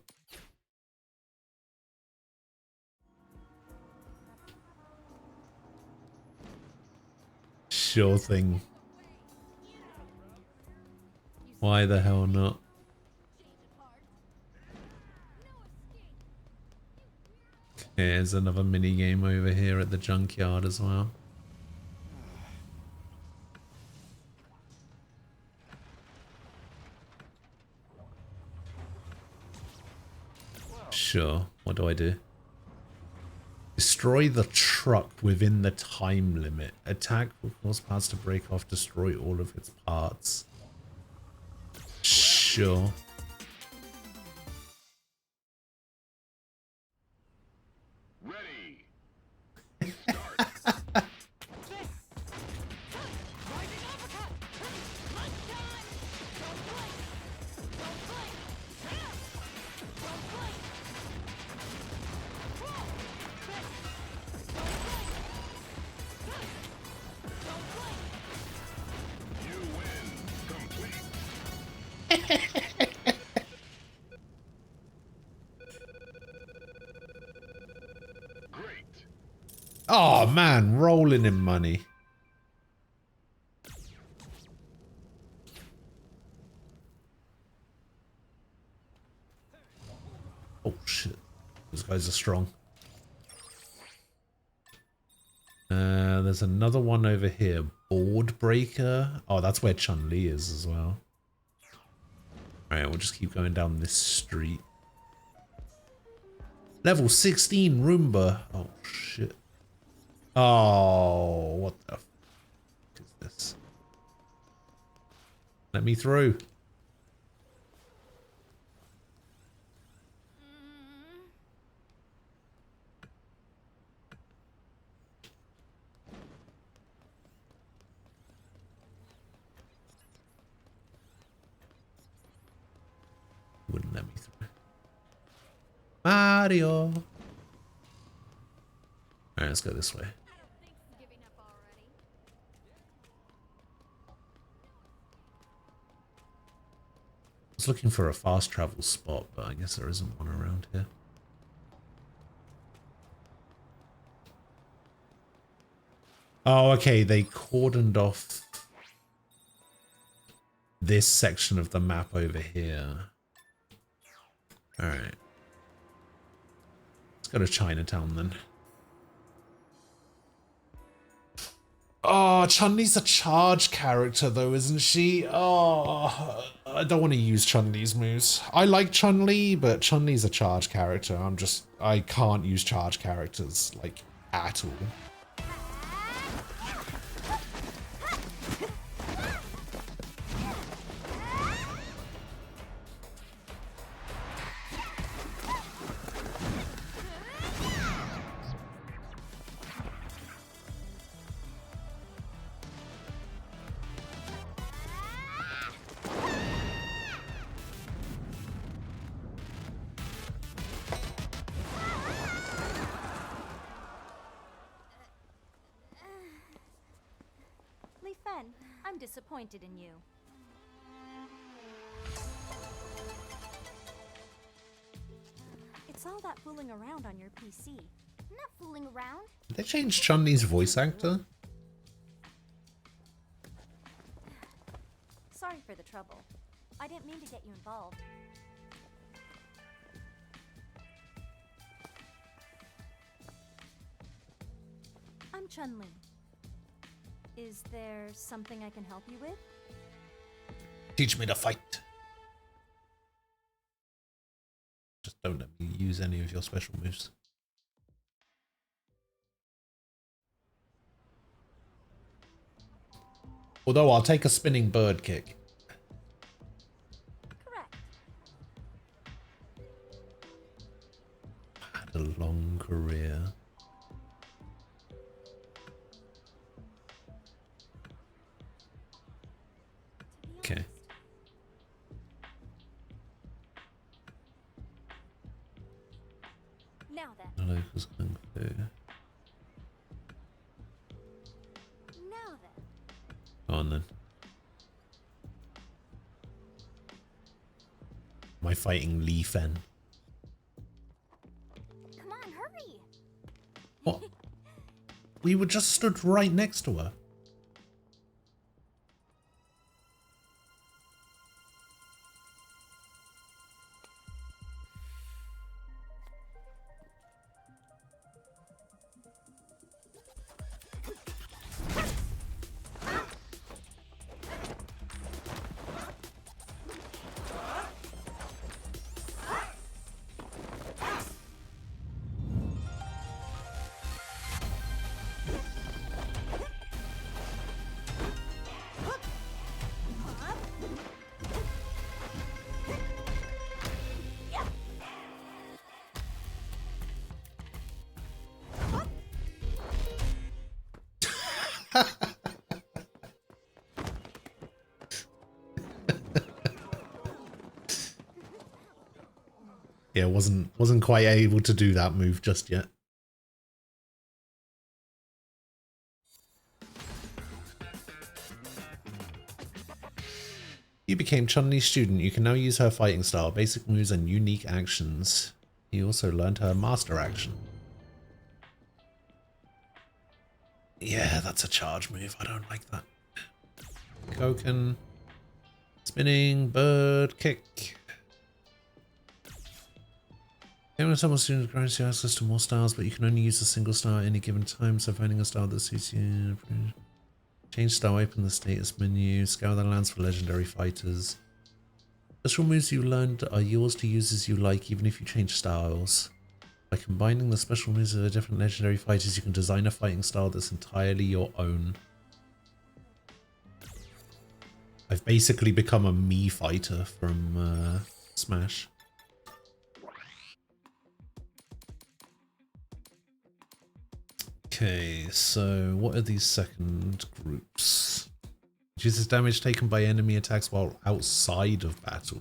Sure thing. Why the hell not? Here's another mini game over here at the junkyard as well. Sure. What do I do? Destroy the truck within the time limit. Attack will cause parts to break off. Destroy all of its parts. Sure. Ready. You win. Complete. Great. Oh man, rolling in money. Oh shit. Those guys are strong. There's another one over here. Board Breaker. Oh, that's where Chun-Li is as well. Alright, we'll just keep going down this street. Level 16 Roomba. Oh shit. Oh, what the f is this? Let me through. Wouldn't let me through. Mario. Alright, let's go this way. Giving up already. I was looking for a fast travel spot, but I guess there isn't one around here. Oh, okay, they cordoned off this section of the map over here. Alright. Let's go to Chinatown then. Oh, Chun-Li's a charge character though, isn't she? Oh, I don't want to use Chun-Li's moves. I like Chun-Li, but Chun-Li's a charge character. I can't use charge characters, like, at all. again, I'm disappointed in you. It's all that fooling around on your PC. I'm not fooling around. Did they change Chun-Li's voice actor? Sorry for the trouble. I didn't mean to get you involved. I'm Chun-Li. Is there something I can help you with? Teach me to fight. Just don't let me use any of your special moves. Although I'll take a spinning bird kick. Correct. Had a long career. Okay. Now then. Locals Kung Fu. Now then. Go on then. Am I fighting Li Fen? Come on, hurry. What? We were just stood right next to her. Yeah, wasn't quite able to do that move just yet. You became Chun-Li's student. You can now use her fighting style, basic moves, and unique actions. You also learned her master action. Yeah, that's a charge move. I don't like that. Koken. Spinning bird kick. When someone student grants you access to more styles, but you can only use a single style at any given time, so finding a style that suits you. Change style, open the status menu, scour the lands for legendary fighters. Special moves you learned are yours to use as you like, even if you change styles. By combining the special moves of the different legendary fighters, you can design a fighting style that's entirely your own. I've basically become a Mii fighter from Smash. Okay, so what are these second groups? Reduces damage taken by enemy attacks while outside of battle.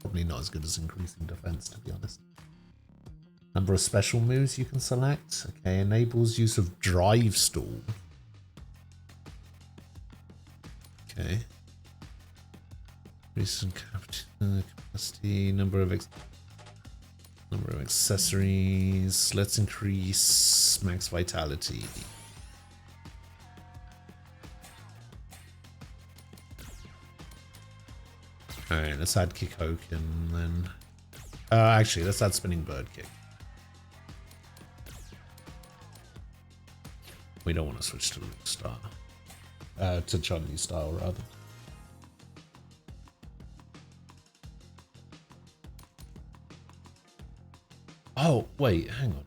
Probably not as good as increasing defense, to be honest. Number of special moves you can select. Okay, enables use of drive stall. Okay. Recent capacity, number of accessories. Let's increase max vitality. Alright, let's add Kikoken then. Actually, let's add spinning bird kick. We don't want to switch to Luke Star. To Chun-Li style, rather. Oh, wait, hang on.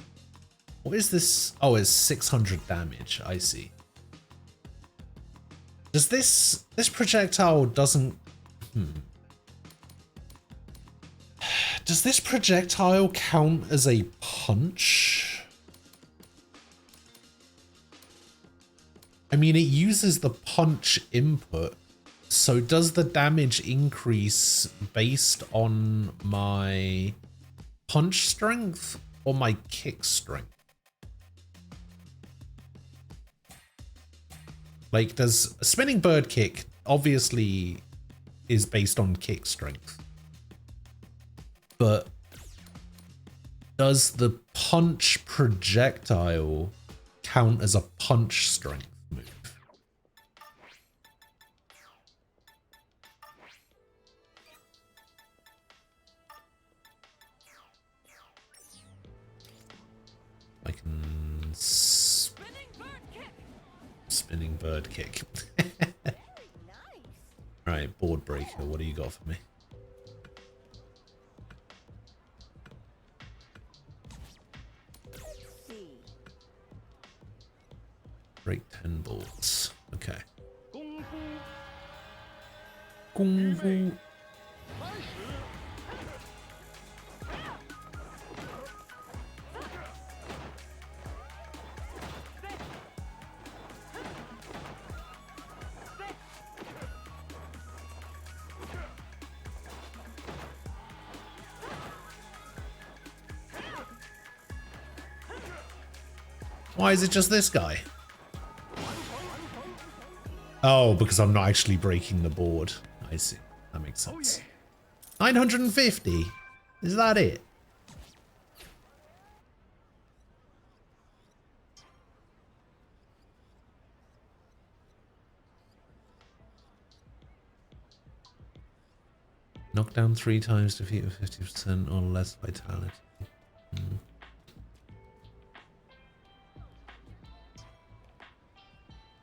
What is this? Oh, it's 600 damage. I see. Does this projectile doesn't... Does this projectile count as a punch? I mean, it uses the punch input. So does the damage increase based on my punch strength or my kick strength? Like, does a spinning bird kick obviously is based on kick strength, but does the punch projectile count as a punch strength move? I can spinning bird kick. Right, board breaker. What do you got for me? Break 10 balls. Okay. Kung Fu. Why is it just this guy? Oh, because I'm not actually breaking the board. I see. That makes sense. 950? Is that it? Knock down 3 times, defeat with 50% or less vitality.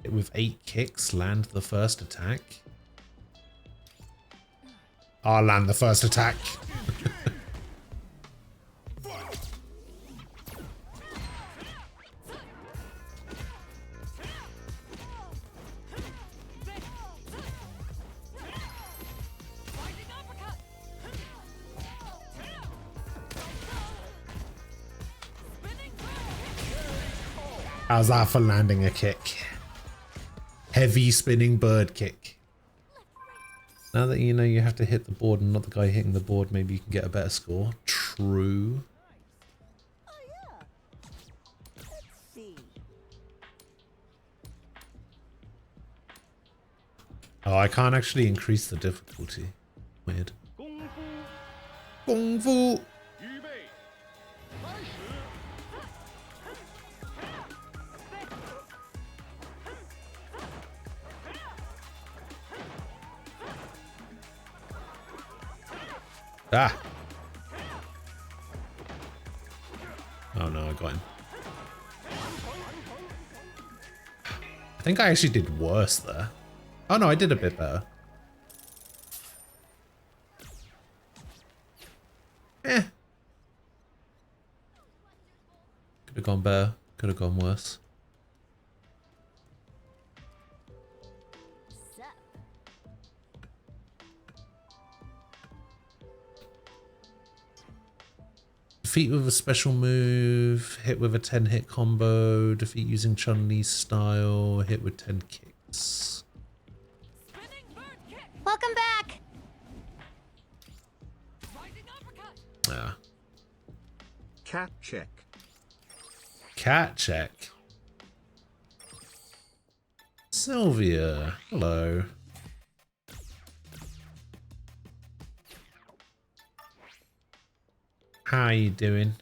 With 8 kicks, land the first attack. I'll land the first attack. How's that for landing a kick? Heavy spinning bird kick. Now that you know you have to hit the board and not the guy hitting the board, maybe you can get a better score. True. Oh, I can't actually increase the difficulty. Weird. Kung Fu. Ah! Oh no, I got him. I think I actually did worse there. Oh no, I did a bit better. Eh. Could have gone better. Could have gone worse. Defeat with a special move, hit with a 10-hit combo, defeat using Chun-Li's style, hit with 10 kicks. Welcome back. Ah. Cat check. Cat check. Sylvia, hello. How you doing?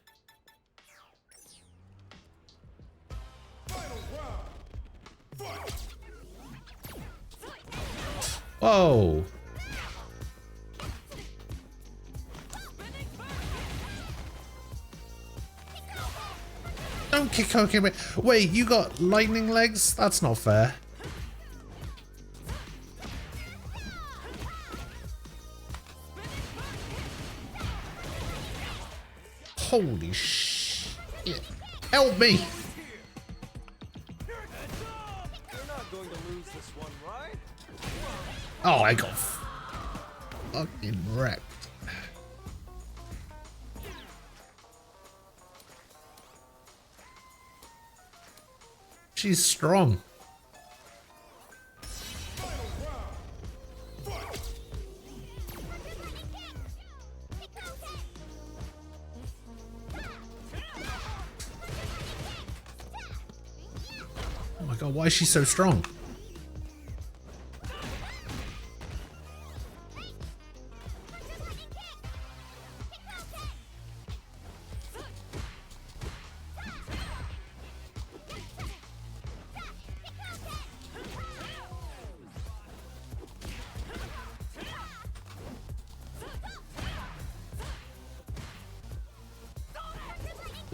Whoa! Don't kick okay, wait, you got lightning legs? That's not fair. Holy shit. Help me! You're not going to lose this one, right? Oh, I got fucking wrecked. She's strong. Oh my god, why is she so strong?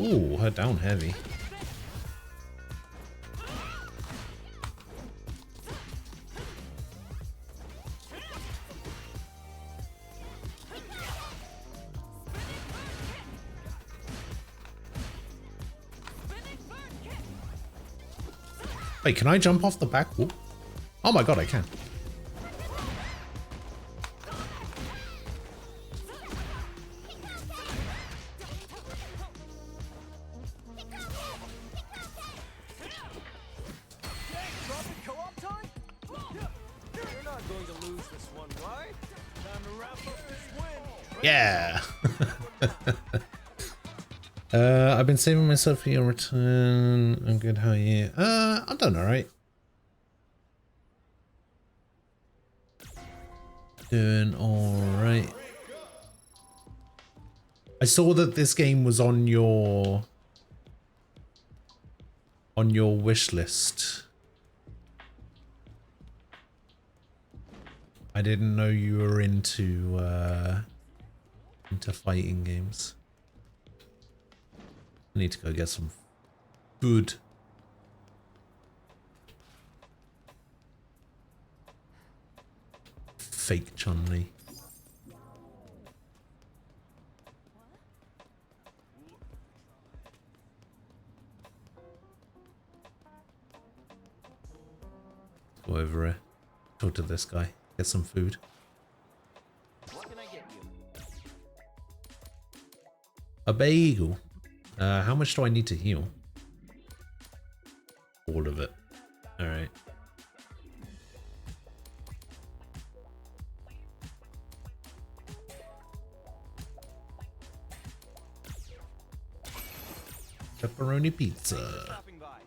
Ooh, her down heavy. Wait, can I jump off the back wall? Oh my god, I can. Co-op time? You're not going to lose this one, right? Time to wrap up this win. Yeah. I've been saving myself for your return. I'm good. How are you? I'm done all right. Doing all right. I saw that this game was on your wish list. I didn't know you were into fighting games. I need to go get some food. Fake Chun-Li. Go over here. Talk to this guy. Get some food. What can I get you? A bagel. How much do I need to heal? All of it. All right. Pepperoni pizza. Stopping by.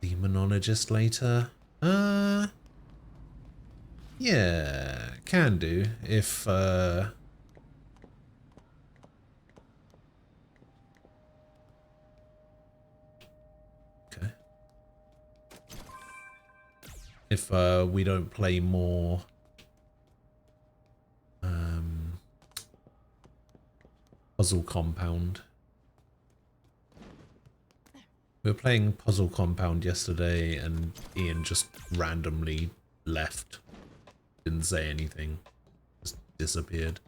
Demonologist later. Yeah, can do if okay. If we don't play more Puzzle Compound. We were playing Puzzle Compound yesterday and Ian just randomly left. Didn't say anything. Just disappeared.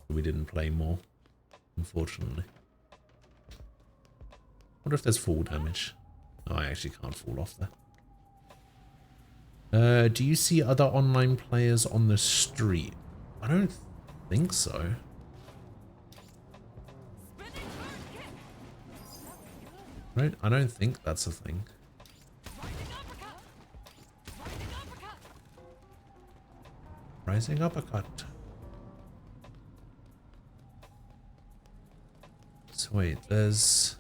We didn't play more, unfortunately. Wonder if there's fall damage. Oh, I actually can't fall off there. Do you see other online players on the street? I don't think so. Right? I don't think that's a thing. Rising uppercut. So wait, there's...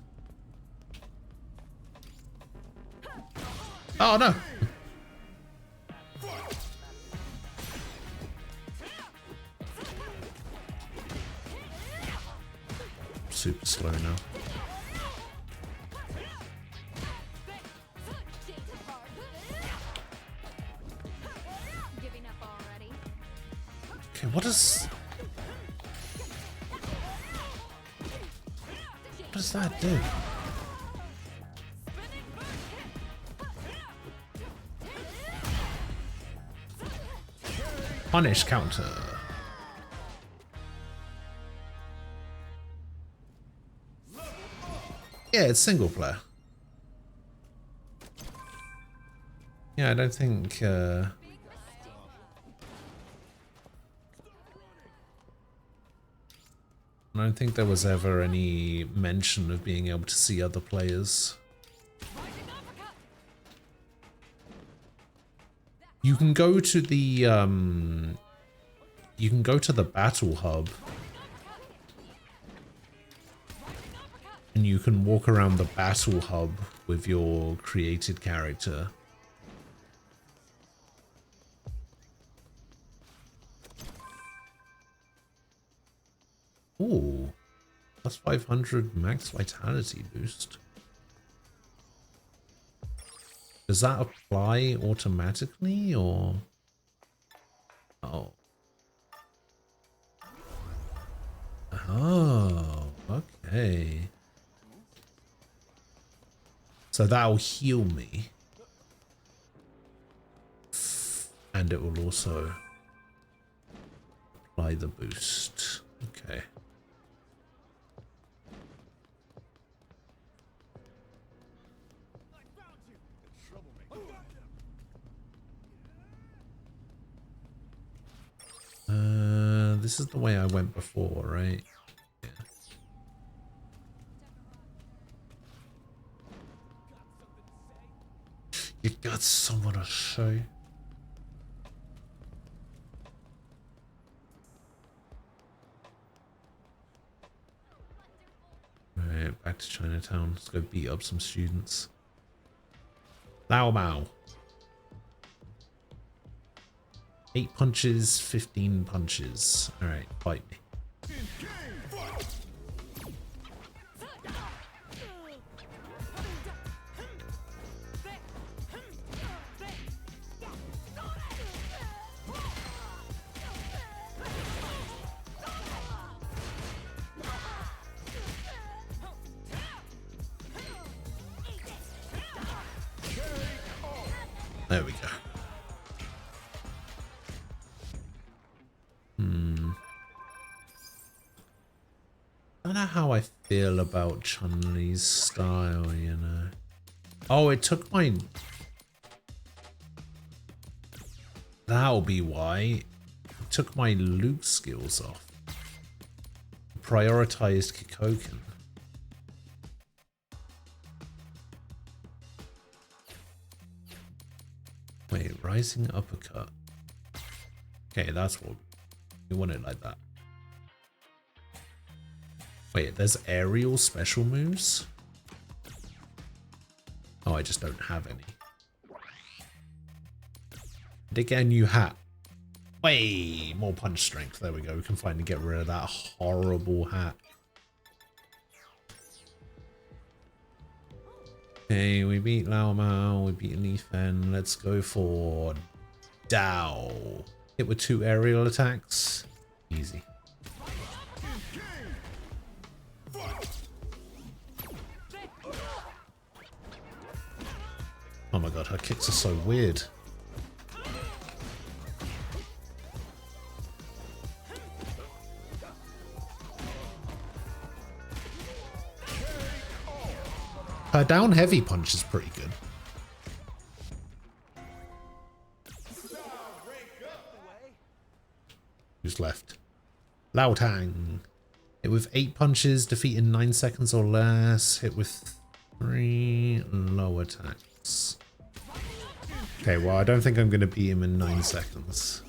Oh no! Super slow now. Okay, what does that do? Punish counter. Yeah, it's single player. Yeah, I don't think I don't think there was ever any mention of being able to see other players. You can go to the battle hub and you can walk around the battle hub with your created character. Ooh, plus 500 max vitality boost. Does that apply automatically or? Oh. Oh, okay. So that'll heal me. And it will also apply the boost. Okay. This is the way I went before, right? Yeah. You got someone to say? Right, back to Chinatown. Let's go beat up some students. Lao Mao. 8 punches, 15 punches. Alright, fight me. There we go. I don't know how I feel about Chun-Li's style, you know. Oh, it took my... That'll be why. It took my Luke skills off. Prioritized Kikoken. Wait, rising uppercut. Okay, that's what you want it like that. Wait, there's aerial special moves? Oh, I just don't have any. Did get a new hat. Way more punch strength. There we go. We can finally get rid of that horrible hat. Okay, we beat Lao Mao, we beat Li Fen. Let's go for Dao. Hit with 2 aerial attacks. Easy. Oh my god, her kicks are so weird. Her down heavy punch is pretty good. Who's left? Lao Tang. Hit with 8 punches, defeat in 9 seconds or less. Hit with 3 low attacks. Okay, well, I don't think I'm going to beat him in 9 seconds.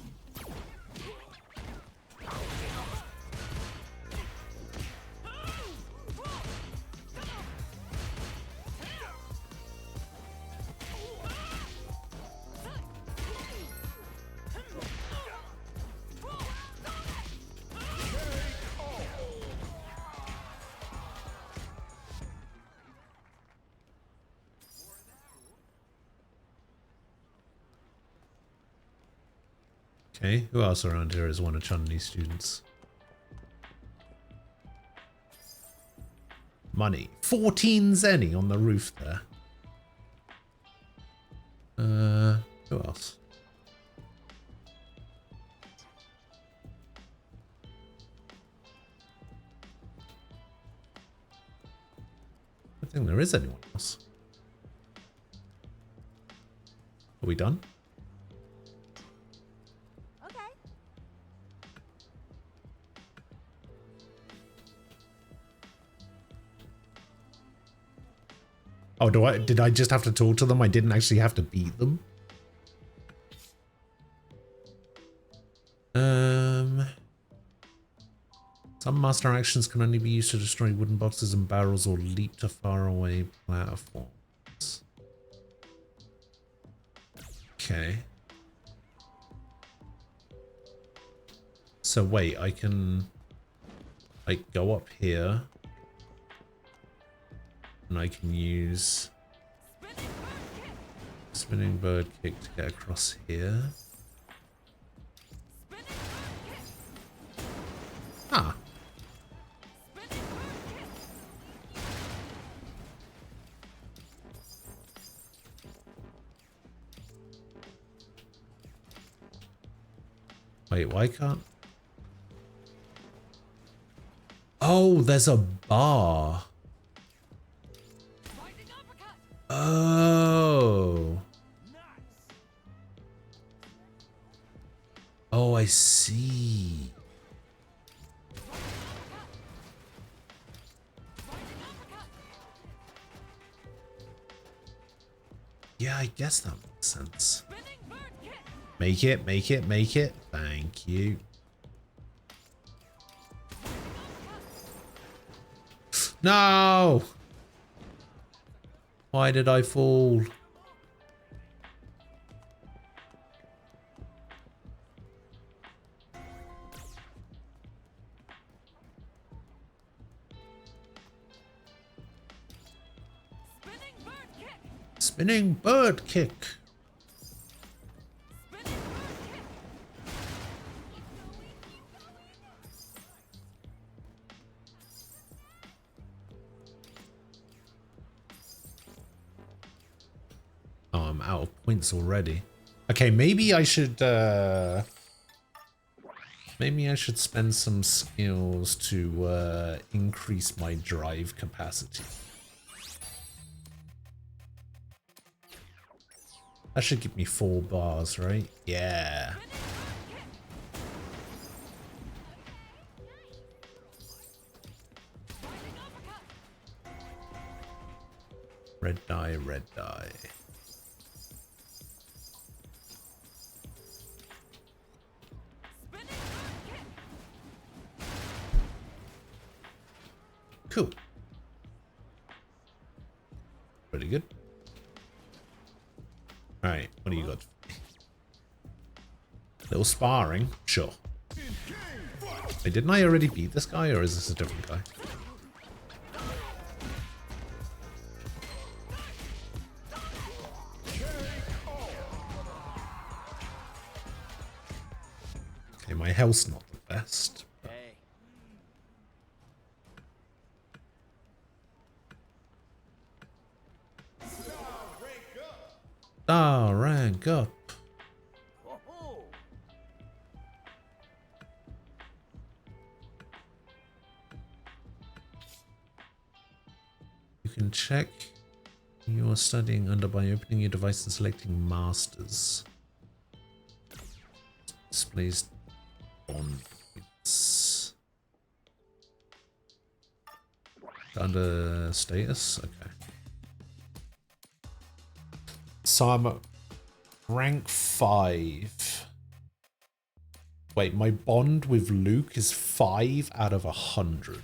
Okay, who else around here is one of Chun-Li's students? Money. 14 zenny on the roof there. Who else? I don't think there is anyone else. Are we done? Oh, did I just have to talk to them? I didn't actually have to beat them? Some master actions can only be used to destroy wooden boxes and barrels or leap to faraway platforms. Okay. So wait, I can like go up here. And I can use spinning bird kick to get across here. Ah. Wait, why can't... Oh, there's a bar. Oh. Oh, I see. Yeah, I guess that makes sense. Make it, make it, make it. Thank you. No! Why did I fall? Spinning bird kick. Oh, I'm out of points already. Okay, maybe I should spend some skills to increase my drive capacity. That should give me 4 bars, right? Yeah. Red die, red die. Cool. Pretty good. Alright, what do you got? Little sparring? Sure. Wait, didn't I already beat this guy, or is this a different guy? Okay, my health's not the best. Star rank up. You can check you are studying under by opening your device and selecting masters. Displays bonds. Under status? Okay. So I'm at rank 5. Wait, my bond with Luke is 5 out of 100.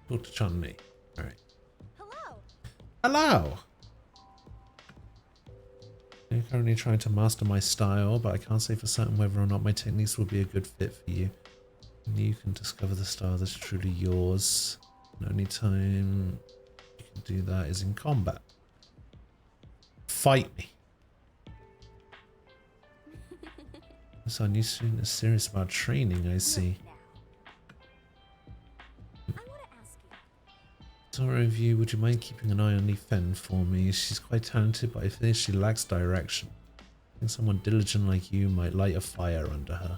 Talk to Chun-Li. Alright. Hello. Hello! I'm currently trying to master my style, but I can't say for certain whether or not my techniques will be a good fit for you. And you can discover the style that's truly yours. The only time you can do that is in combat. Fight me. So a new student is serious about training, I see. Sorry of you, would you mind keeping an eye on Fen for me? She's quite talented, but I fear she lacks direction. I think someone diligent like you might light a fire under her.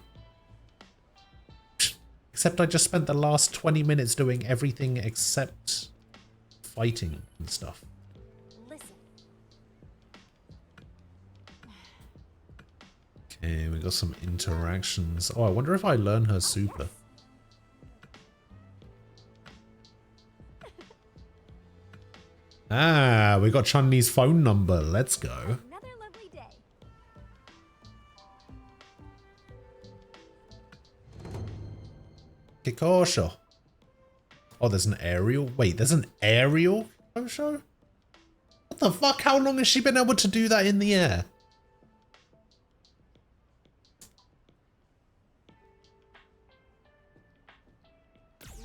Except I just spent the last 20 minutes doing everything except fighting and stuff. Listen. Okay, we got some interactions. Oh, I wonder if I learn her super. Ah, we got Chun-Li's phone number. Let's go. Another lovely day. Kikosho. Oh, there's an aerial. Wait, there's an aerial Kikosho? What the fuck? How long has she been able to do that in the air?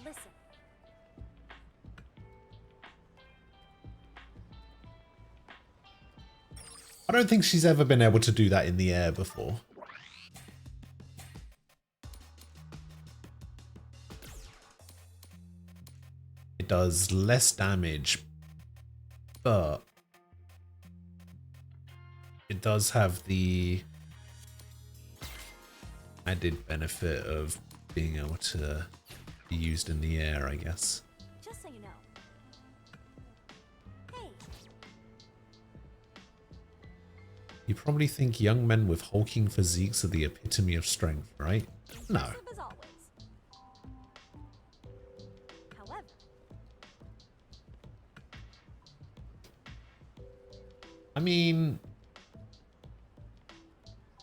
Listen. I don't think she's ever been able to do that in the air before. It does less damage, but does have the added benefit of being able to be used in the air, I guess. Just so you know. Hey, You probably think young men with hulking physiques are the epitome of strength, right? No. impressive as always. However, I mean,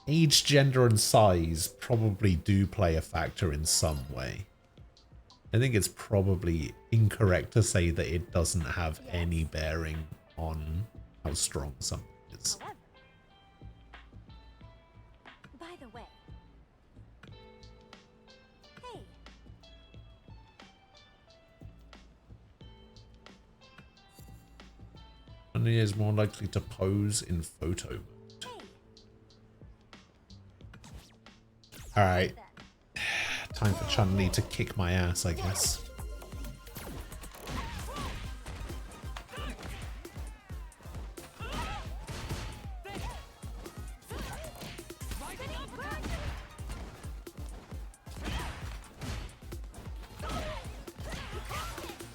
age, gender, and size probably do play a factor in some way. I think it's probably incorrect to say that it doesn't have any bearing on how strong something is. however. By the way. Hey, Chun-Li is more likely to pose in photo mode. hey, Alright. Time for Chun-Li to kick my ass, I guess.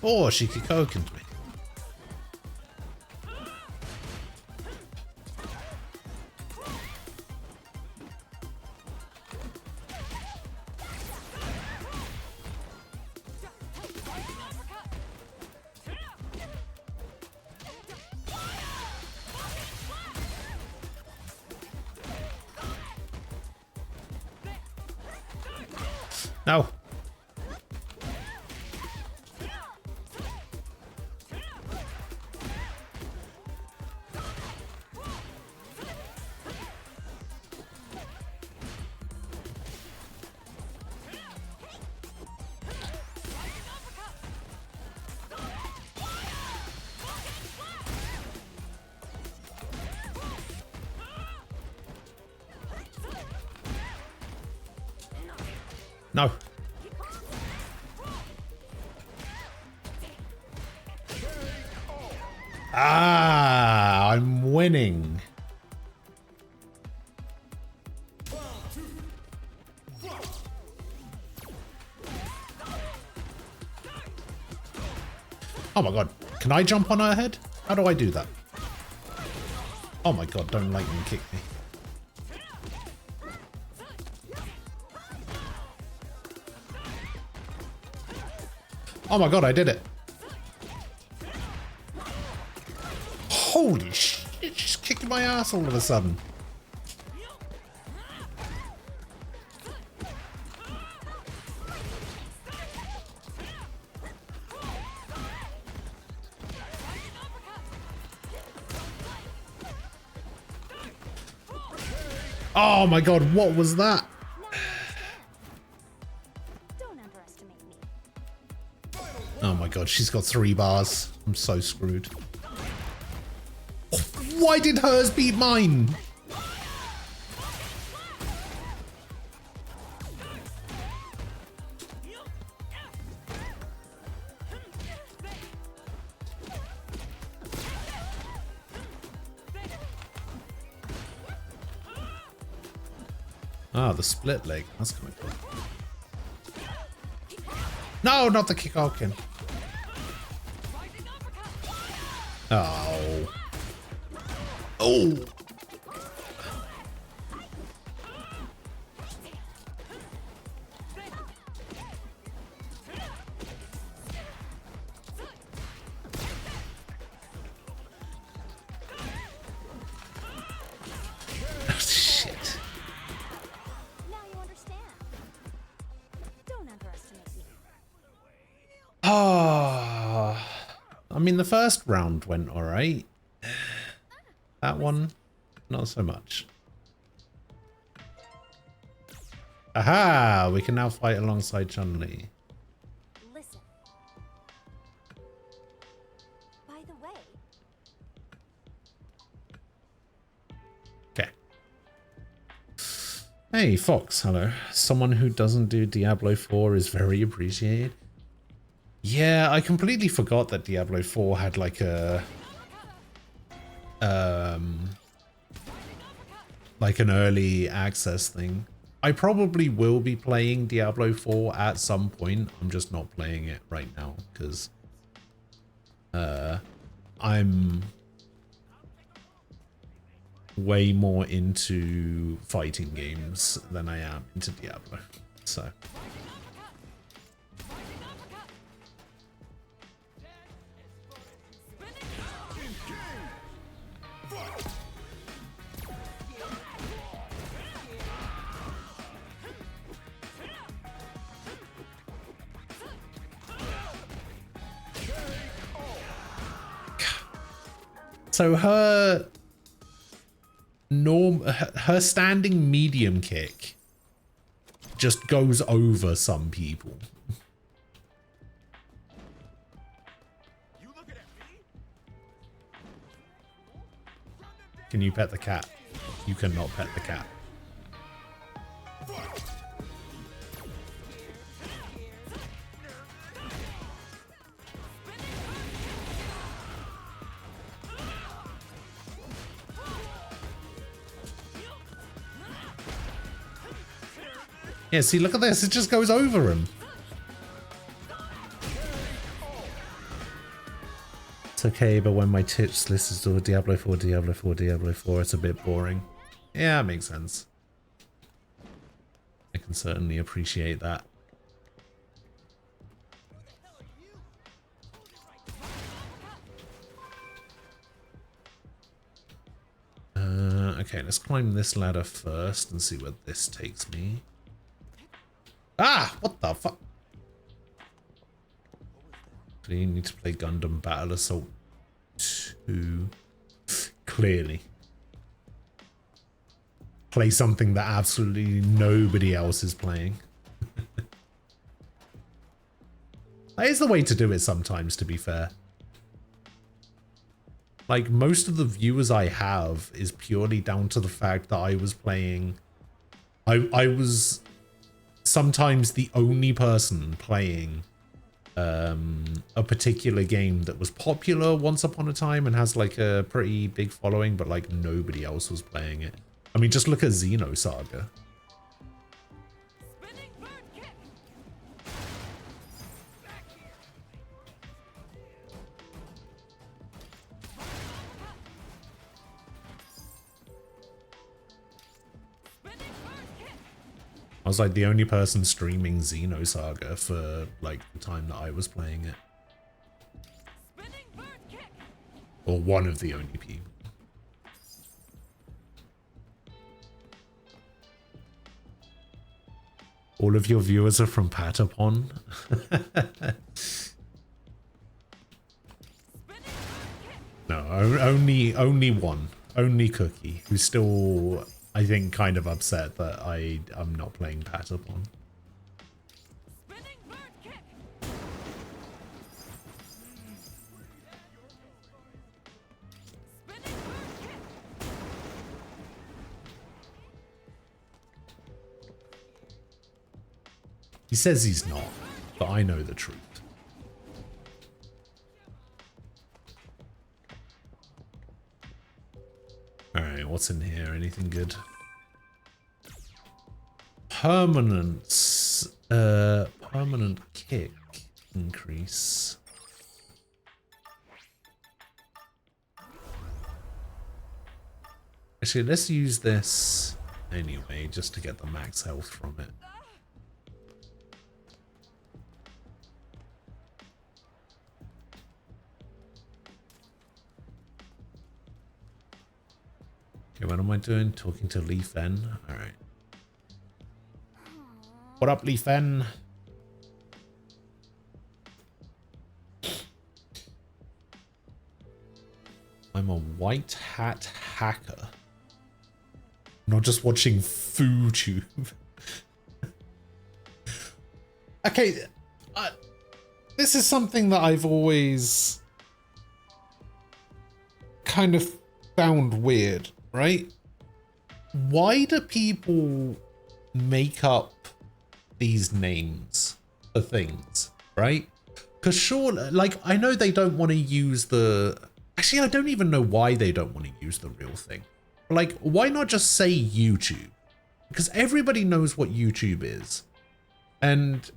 Oh, she Kikokened me. No. No. Ah, I'm winning. Oh my god. Can I jump on her head? How do I do that? Oh my god, don't lightning kick me. Oh my god, I did it. Holy shit, she's kicking my ass all of a sudden. Oh my god, what was that? don't underestimate me. Oh my god, she's got 3 bars. I'm so screwed. Why did hers beat mine? Ah, the split leg. That's kind of cool. No, not the Kikoken. Oh. Oh. Shit. Now you understand. Don't underestimate me. Ah. I mean, the first round went alright. That one, not so much. Aha! We can now fight alongside Chun-Li. Listen. By the way, Okay. Hey, Fox, hello. Someone who doesn't do Diablo 4 is very appreciated. Yeah, I completely forgot that Diablo 4 had like a like an early access thing. I probably will be playing Diablo 4 at some point. I'm just not playing it right now because I'm way more into fighting games than I am into Diablo. So her her standing medium kick just goes over some people. Can you pet the cat? You cannot pet the cat. Yeah, see, look at this. It just goes over him. It's okay, but when my tips list is all Diablo 4, Diablo 4, Diablo 4, it's a bit boring. Yeah, it makes sense. I can certainly appreciate that. Okay, let's climb this ladder first and see where this takes me. Ah! What the fuck? Do you need to play Gundam Battle Assault 2? Clearly. Play something that absolutely nobody else is playing. That is the way to do it sometimes, to be fair. Like, most of the viewers I have is purely down to the fact that I was playing... I was sometimes the only person playing a particular game that was popular once upon a time and has like a pretty big following, but like nobody else was playing it. I mean, just look at Xenosaga. I was like the only person streaming Xenosaga for like the time that I was playing it. Or one of the only people. All of your viewers are from Patapon? No, only one. Only Cookie, who's still... I think kind of upset that I'm not playing Patapon. He says he's not, but I know the truth. Alright, what's in here? Anything good? Permanent kick increase. Actually, let's use this anyway, just to get the max health from it. Okay, what am I doing? Talking to Lee Fen? Alright. What up, Lee Fen? I'm a white hat hacker. Not just watching FooTube. Okay, this is something that I've always kind of found weird, right? Why do people make up these names for things, right? Because sure, like, I know they don't want to use the... Actually, I don't even know why they don't want to use the real thing. Like, why not just say YouTube? Because everybody knows what YouTube is. And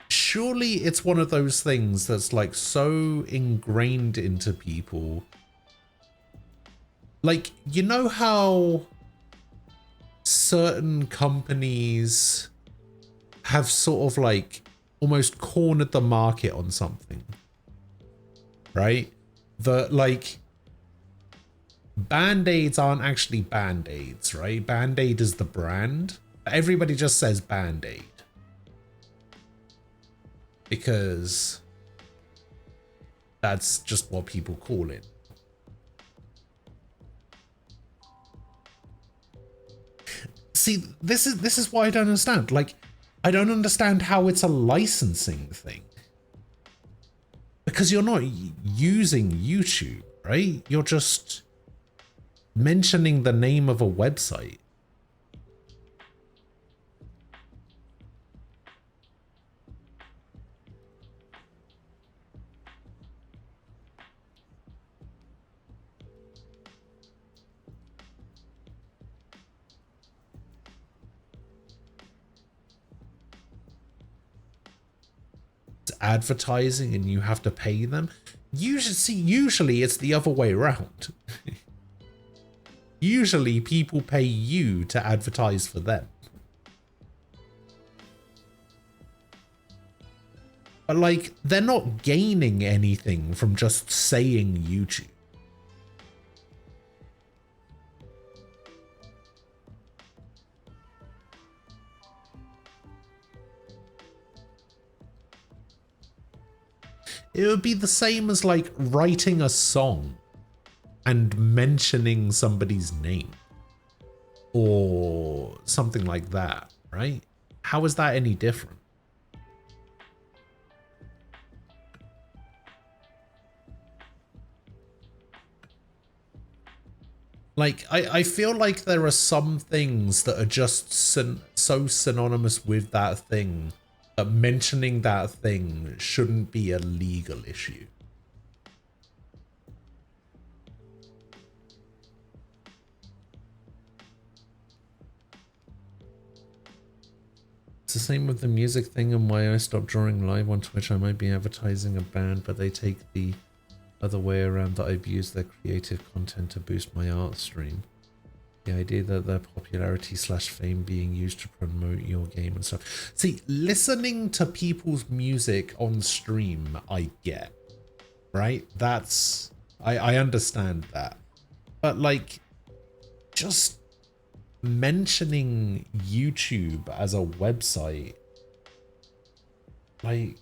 surely it's one of those things that's like so ingrained into people. Like, you know how certain companies have sort of like almost cornered the market on something, right? The like Band-Aids aren't actually Band-Aids, right? Band-Aid is the brand. Everybody just says Band-Aid because that's just what people call it. See, this is why I don't understand. Like, I don't understand how it's a licensing thing. Because you're not using YouTube, right? You're just mentioning the name of a website. Advertising and you have to pay them. Usually it's the other way around. Usually people pay you to advertise for them. But like, they're not gaining anything from just saying YouTube. It would be the same as like writing a song and mentioning somebody's name or something like that, right? How is that any different? Like, I feel like there are some things that are just so synonymous with that thing that mentioning that thing shouldn't be a legal issue. It's the same with the music thing and why I stopped drawing live on Twitch. I might be advertising a band, but they take the other way around, that I've used their creative content to boost my art stream. The idea that their popularity / fame being used to promote your game and stuff. See, listening to people's music on stream, I get, right? That's, I understand that. But like, just mentioning YouTube as a website, like,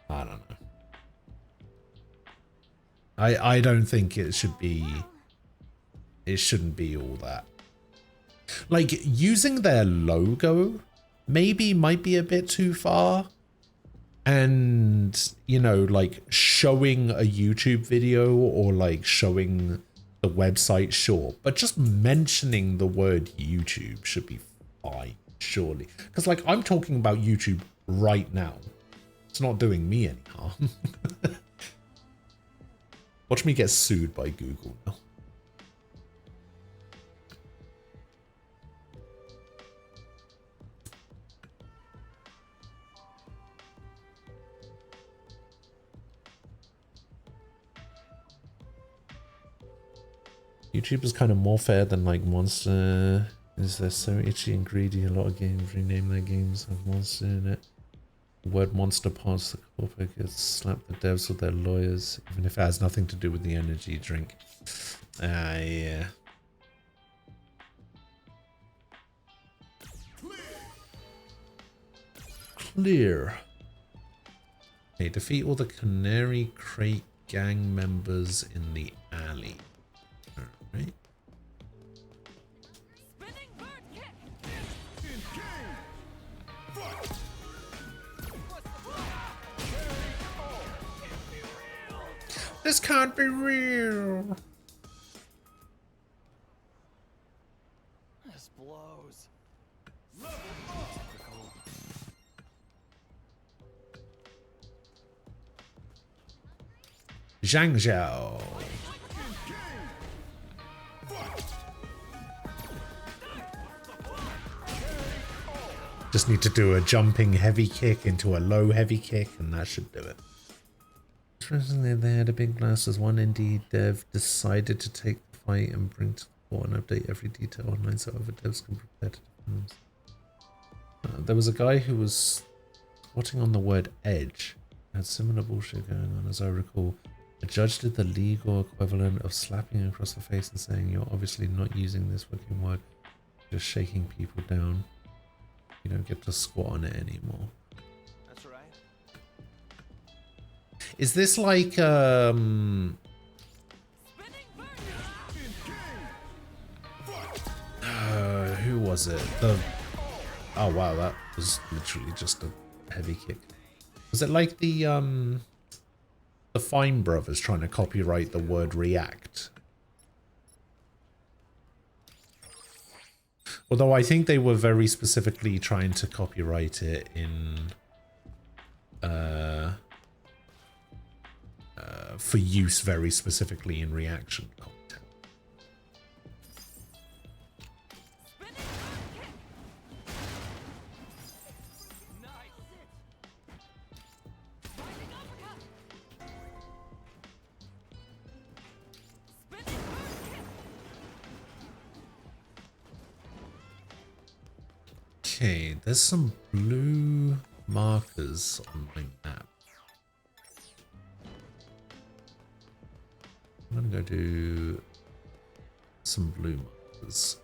I don't know. I don't think it should be, it shouldn't be all that. Like, using their logo maybe might be a bit too far. And, you know, like showing a YouTube video or like showing the website, sure. But just mentioning the word YouTube should be fine, surely. Because like, I'm talking about YouTube right now. It's not doing me any harm. Watch me get sued by Google now. YouTube is kind of more fair than like Monster. Is they're so itchy and greedy. A lot of games rename their games with Monster in it. The word monster parts the corporate gets slapped the devs with their lawyers, even if it has nothing to do with the energy drink. Yeah. Clear. Okay, defeat all the Canary Crate gang members in the alley. Alright. This can't be real. This blows. Typical. Zhang Zhao. Just need to do a jumping heavy kick into a low heavy kick, and that should do it. Interestingly, they had a big blast as one indie dev decided to take the fight and bring to the fore and update every detail online so other devs can prepare to defend themselves. There was a guy who was squatting on the word edge. Had similar bullshit going on, as I recall. A judge did the legal equivalent of slapping across the face and saying, "You're obviously not using this fucking word, just shaking people down. You don't get to squat on it anymore." That's right. Is this like who was it? Oh wow, that was literally just a heavy kick. Was it like the Fine Brothers trying to copyright the word react? Although I think they were very specifically trying to copyright it in for use very specifically in reaction content. Okay, there's some blue markers on my map. I'm gonna go do some blue markers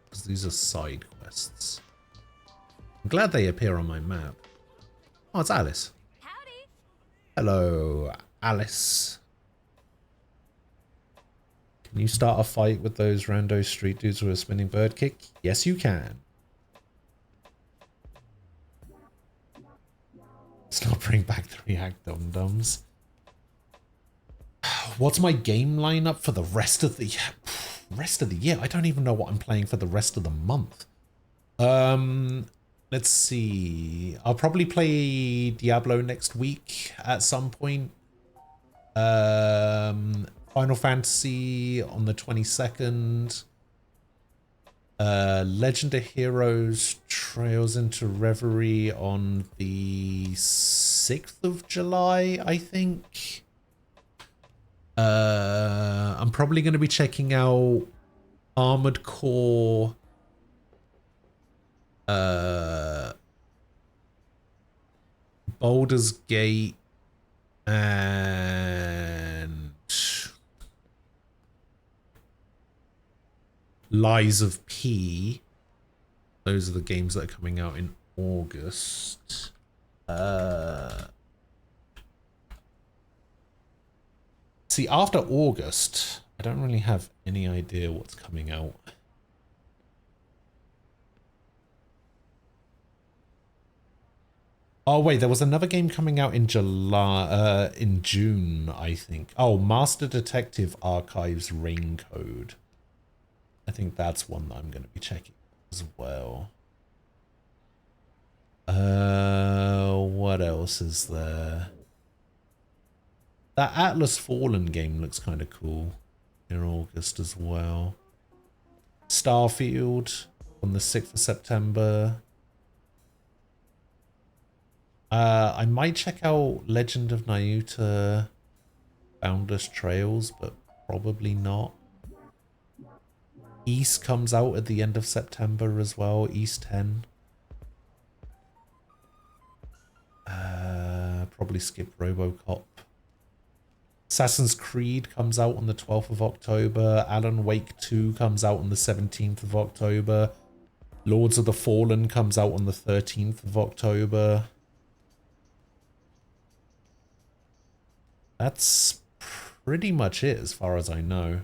because these are side quests. I'm glad they appear on my map. Oh, it's Alice. Howdy. Hello, Alice. Can you start a fight with those rando street dudes with a spinning bird kick? Yes, you can. Let's not bring back the React Dum-Dums. What's my game lineup for the rest of the year? I don't even know what I'm playing for the rest of the month. Let's see. I'll probably play Diablo next week at some point. Final Fantasy on the 22nd. Legend of Heroes Trails into Reverie on the 6th of July, I think. I'm probably going to be checking out Armored Core, Baldur's Gate, and Lies of P. Those are the games that are coming out in August. See, after August, I don't really have any idea what's coming out. Oh wait, there was another game coming out in June, I think. Oh, Master Detective Archives Raincode. I think that's one that I'm going to be checking as well. What else is there? That Atlas Fallen game looks kind of cool in August as well. Starfield on the 6th of September. I might check out Legend of Nyuta Boundless Trails, but probably not. East comes out at the end of September as well. East 10. Probably skip RoboCop. Assassin's Creed comes out on the 12th of October. Alan Wake 2 comes out on the 17th of October. Lords of the Fallen comes out on the 13th of October. That's pretty much it as far as I know.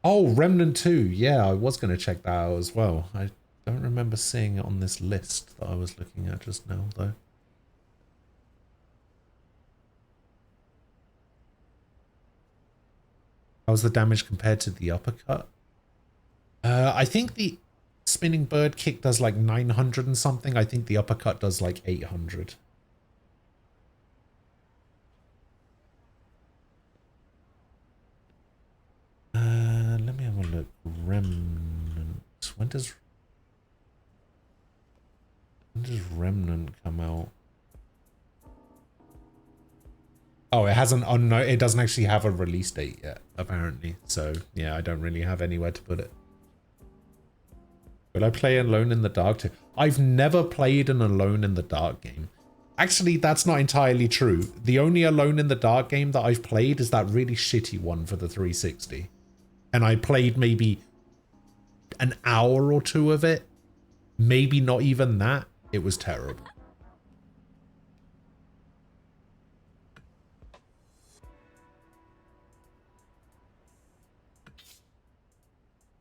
Oh, Remnant 2. Yeah, I was going to check that out as well. I don't remember seeing it on this list that I was looking at just now, though. How's the damage compared to the uppercut? I think the spinning bird kick does like 900 and something. I think the uppercut does like 800. Remnant. When does Remnant come out? Oh, it hasn't it doesn't actually have a release date yet, apparently. So yeah, I don't really have anywhere to put it. Will I play Alone in the Dark too? I've never played an Alone in the Dark game. Actually, that's not entirely true. The only Alone in the Dark game that I've played is that really shitty one for the 360. And I played maybe an hour or two of it. Maybe not even that. It was terrible.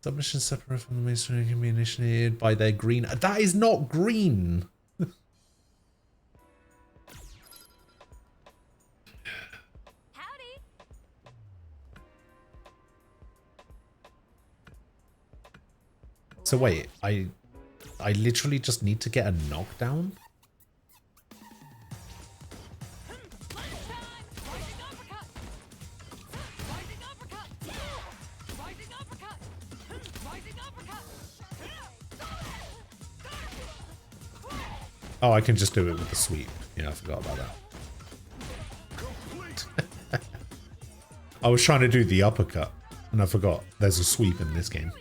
Submission separate from the main story can be initiated by their green. That is not green. Howdy. So wait, I literally just need to get a knockdown? Oh, I can just do it with the sweep. Yeah, I forgot about that. I was trying to do the uppercut, and I forgot there's a sweep in this game.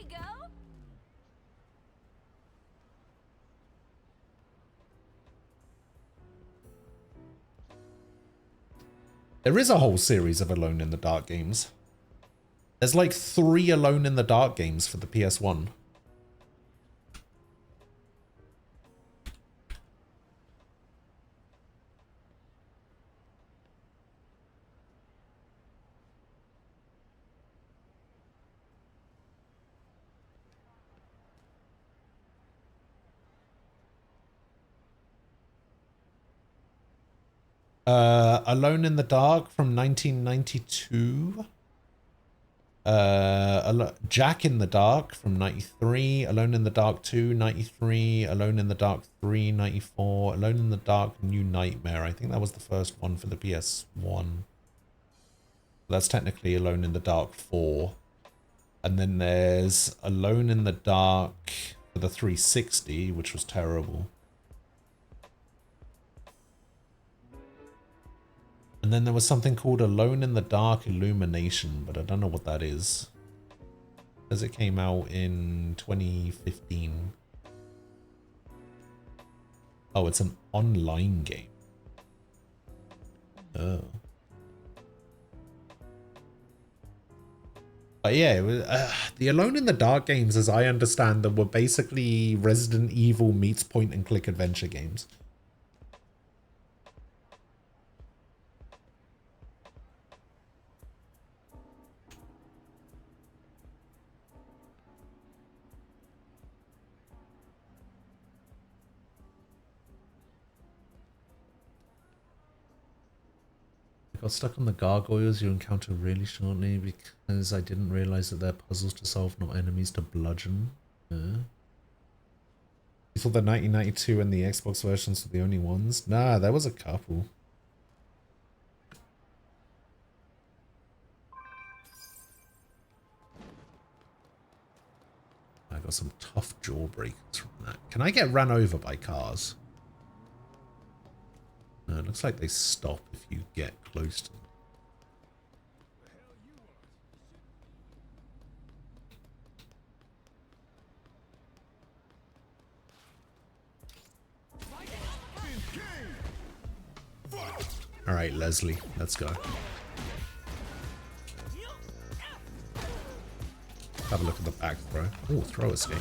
There is a whole series of Alone in the Dark games. There's like 3 Alone in the Dark games for the PS1. Alone in the Dark from 1992. Jack in the Dark from 93. Alone in the Dark 2, 93. Alone in the Dark 3, 94. Alone in the Dark New Nightmare. I think that was the first one for the PS1. That's technically Alone in the Dark 4. And then there's Alone in the Dark for the 360, which was terrible. And then there was something called Alone in the Dark Illumination, but I don't know what that is. As it came out in 2015. Oh, it's an online game. Oh. But yeah, it was, the Alone in the Dark games, as I understand them, were basically Resident Evil meets point-and-click adventure games. I got stuck on the gargoyles you encounter really shortly because I didn't realize that they're puzzles to solve, not enemies to bludgeon. You thought the 1992 and the Xbox versions were the only ones? Nah, there was a couple. I got some tough jawbreakers from that. Can I get ran over by cars? No, it looks like they stop if you get close to them. All right, Leslie, let's go. Have a look at the back throw. Oh, throw escape.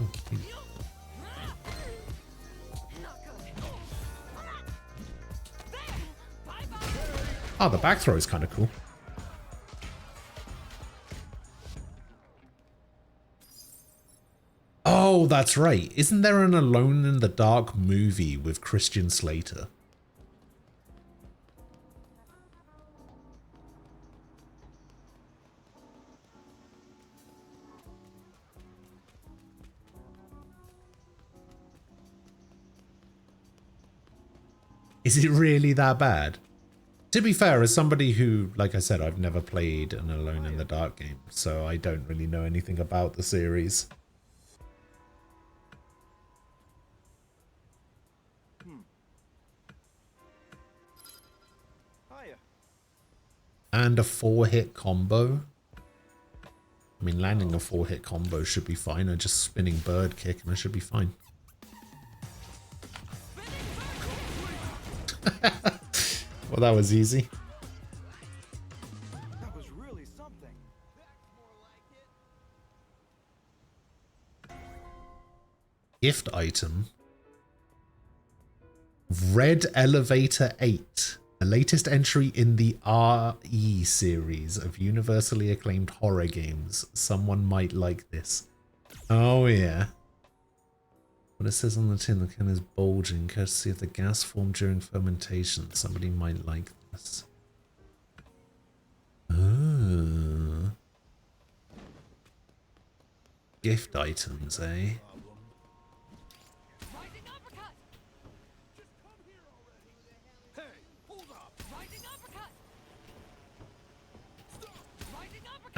Oh, cute. Oh, the back throw is kind of cool. Oh, that's right. Isn't there an Alone in the Dark movie with Christian Slater? Is it really that bad? To be fair, as somebody who, like I said, I've never played an Alone in the Dark game, so I don't really know anything about the series. And a 4-hit combo. I mean, landing a 4-hit combo should be fine. Or just spinning bird kick and I should be fine. Well, that was easy. That was really something. Gift item. Red Elevator 8. The latest entry in the RE series of universally acclaimed horror games. Someone might like this. Oh yeah. What it says on the tin, the can is bulging, courtesy of the gas formed during fermentation. Somebody might like this. Oh. Gift items, eh?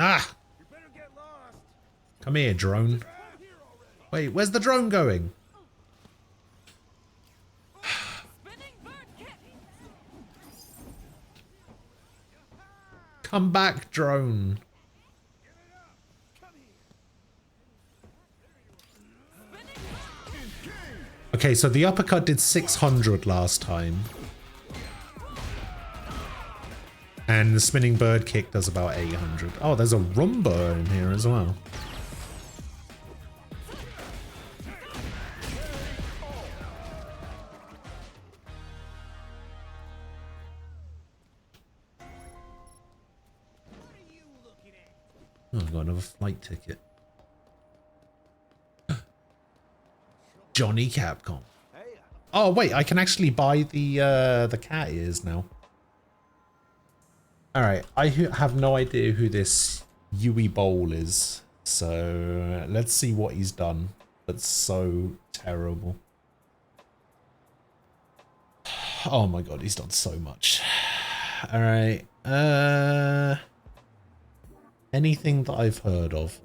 Ah! Come here, drone. Wait, where's the drone going? Come back, drone. Okay, so the uppercut did 600 last time. And the spinning bird kick does about 800. Oh, there's a Roomba in here as well. Oh, I got another flight ticket. Johnny Capcom. Oh wait, I can actually buy the cat ears now. All right, I have no idea who this Yui Bowl is, so let's see what he's done. That's so terrible. Oh my god, he's done so much. All right, anything that I've heard of.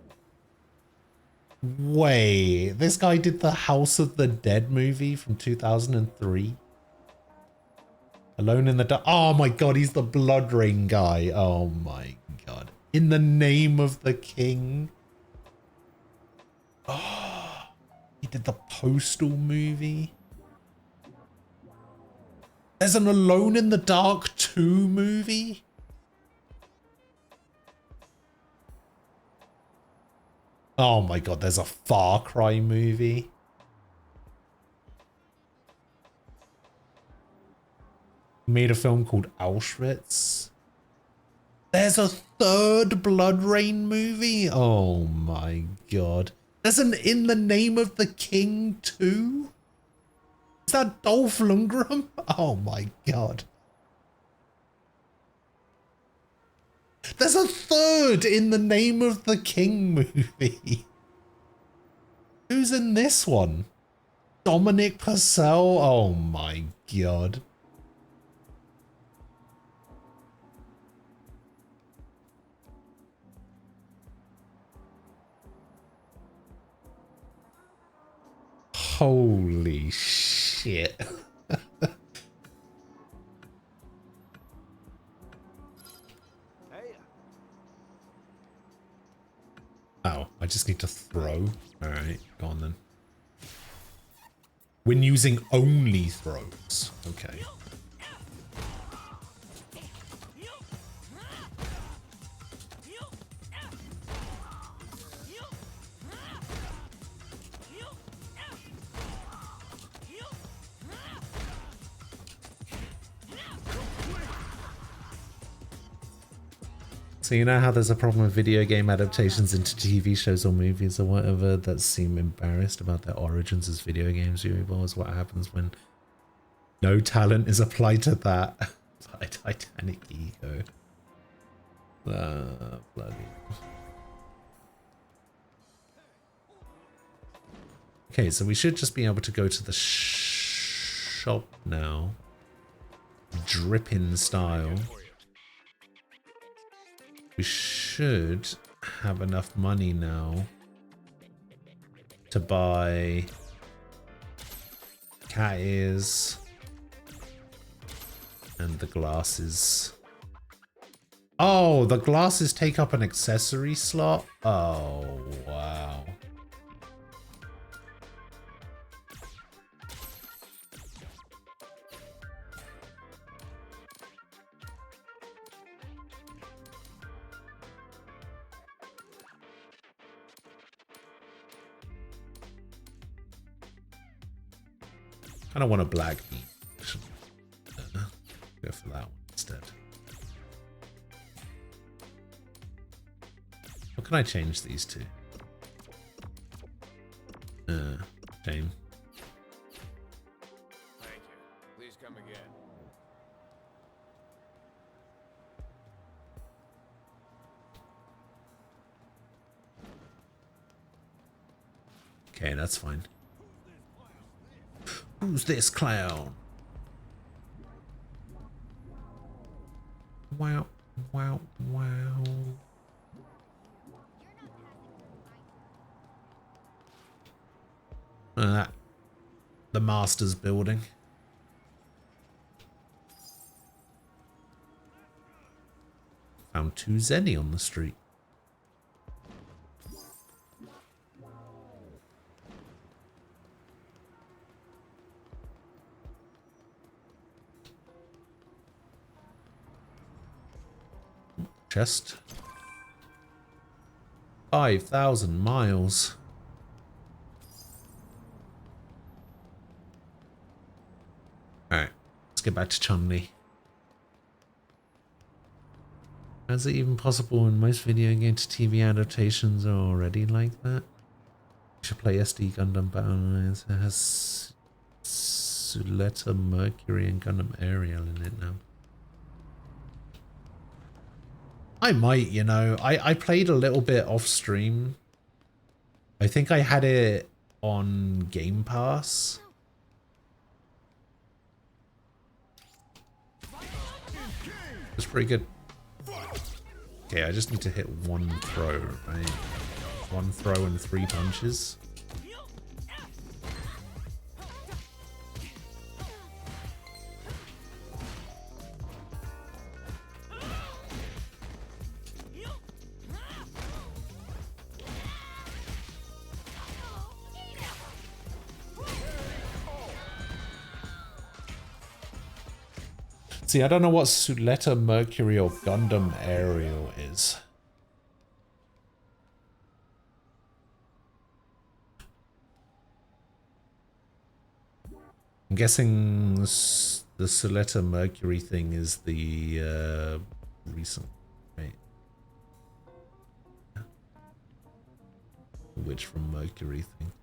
Wait, this guy did the House of the Dead movie from 2003. Alone in the Dark. Oh my god, he's the Blood Rain guy. Oh my god. In the Name of the King. Oh, he did the Postal movie. There's an Alone in the Dark 2 movie? Oh my god, there's a Far Cry movie. Made a film called Auschwitz. There's a third Blood Rain movie? Oh my god. There's an In the Name of the King 2? Is that Dolph Lundgren? Oh my god. There's a third In the Name of the King movie. Who's in this one? Dominic Purcell? Oh my god. Holy shit. Oh, I just need to throw. Alright, go on then. When using only throws. Okay. So you know how there's a problem with video game adaptations into TV shows or movies or whatever that seem embarrassed about their origins as video games? Is what happens when no talent is applied to that. Titanic ego. Bloody. Okay, so we should just be able to go to the shop now. dripping style. We should have enough money now to buy cat ears and the glasses. Oh, the glasses take up an accessory slot? Oh, wow. I don't want a black meat. Go for that one instead. What can I change these to? Shame. Thank you. Please come again. Okay, that's fine. Who's this clown? Wow, wow, wow. The Masters building. Found 2 Zenny on the street. Chest. 5,000 miles. Alright, let's get back to Chun-Li. Is it even possible in most video game to TV adaptations are already like that? You should play SD Gundam Battle Lines. It has Suletta Mercury and Gundam Ariel in it now. I might, you know. I played a little bit off stream. I think I had it on Game Pass. It's pretty good. Okay, I just need to hit 1 throw, right? 1 throw and 3 punches. See, I don't know what Suletta Mercury or Gundam Ariel is. I'm guessing the Suletta Mercury thing is the recent, right? Witch from Mercury thing.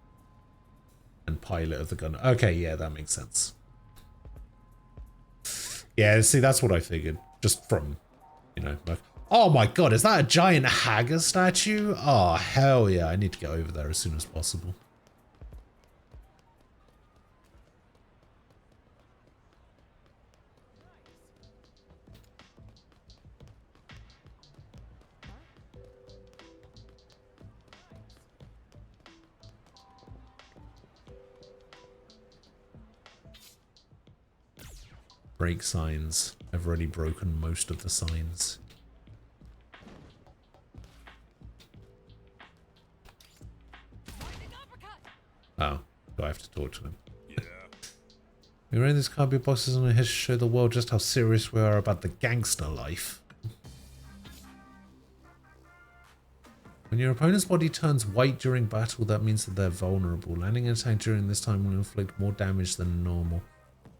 And pilot of the Gundam. Okay, yeah, that makes sense. Yeah, see, that's what I figured. Just from, you know. Oh my god, is that a giant Haga statue? Oh, hell yeah. I need to get over there as soon as possible. Break signs. I've already broken most of the signs. Oh, do I have to talk to him? Yeah. We ran these cardboard boxes on our heads to show the world just how serious we are about the gangster life. When your opponent's body turns white during battle, that means that they're vulnerable. Landing an attack during this time will inflict more damage than normal.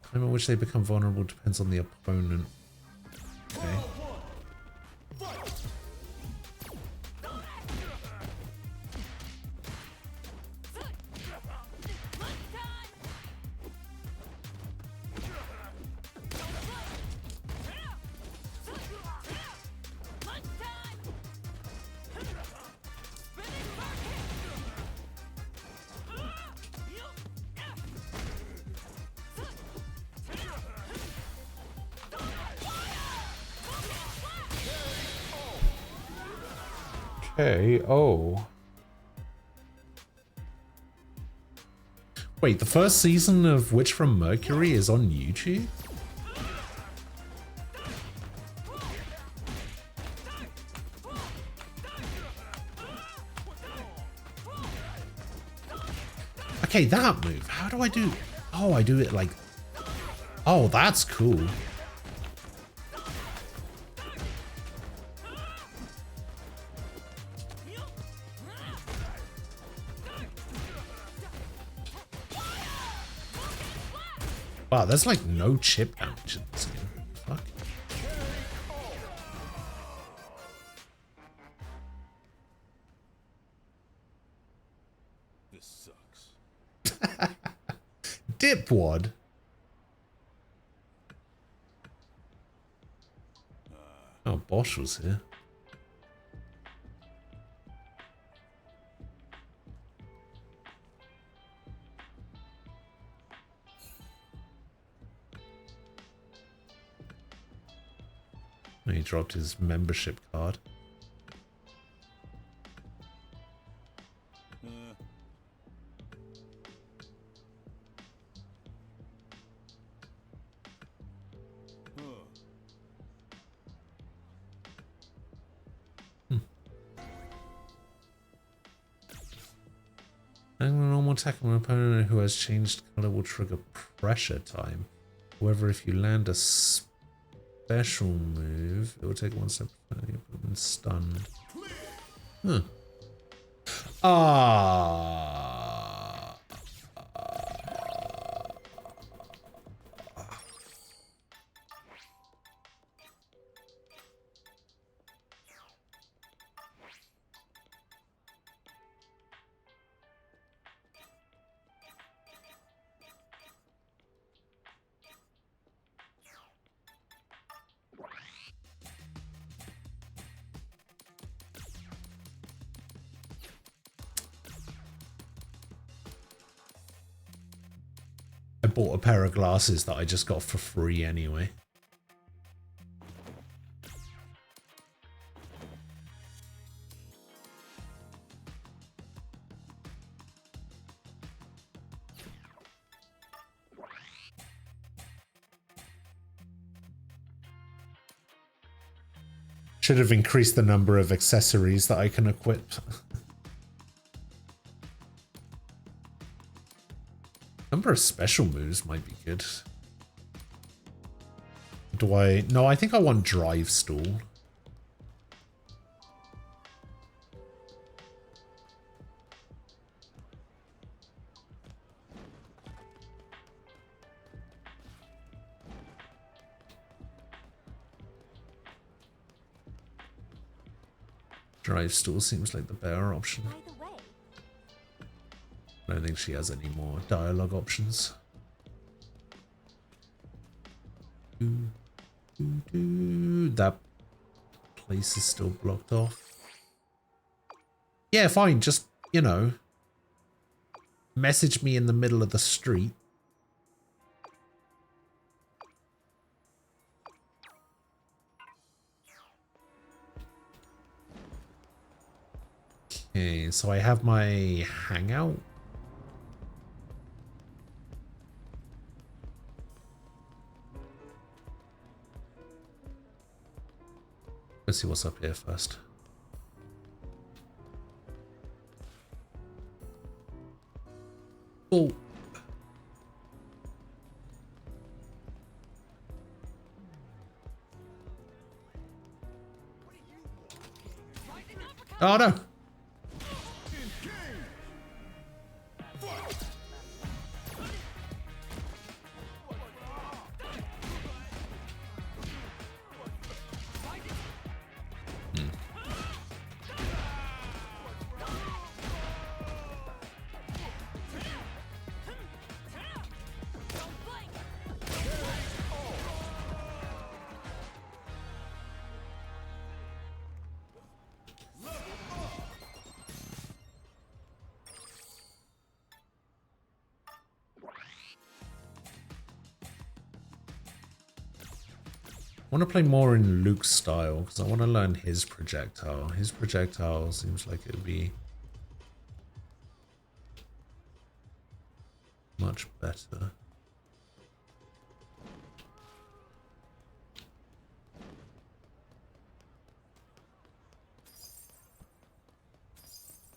The time at which they become vulnerable depends on the opponent. Okay. Okay. Oh. Wait, the first season of Witch from Mercury is on YouTube? Okay, that move. How do I do? Oh, I do it like... Oh, that's cool. Wow, there's like no chip damage in this game. Fuck. This sucks. Dipwad. Oh, Bosch was here. He dropped his membership card. A normal attack on an opponent who has changed color will trigger pressure time. However, if you land a special move, it will take one step and stun. Huh. Ah. I bought a pair of glasses that I just got for free anyway. Should have increased the number of accessories that I can equip. Number of special moves might be good. Do I? No, I think I want drive stall. Drive stall seems like the better option. By the way, I don't think she has any more dialogue options. That place is still blocked off. Yeah, fine. Just, you know, message me in the middle of the street. Okay, so I have my hangout. Let's see what's up here first. Oh. Oh no. want to play more in Luke's style because I want to learn his projectile. His projectile seems like it would be much better.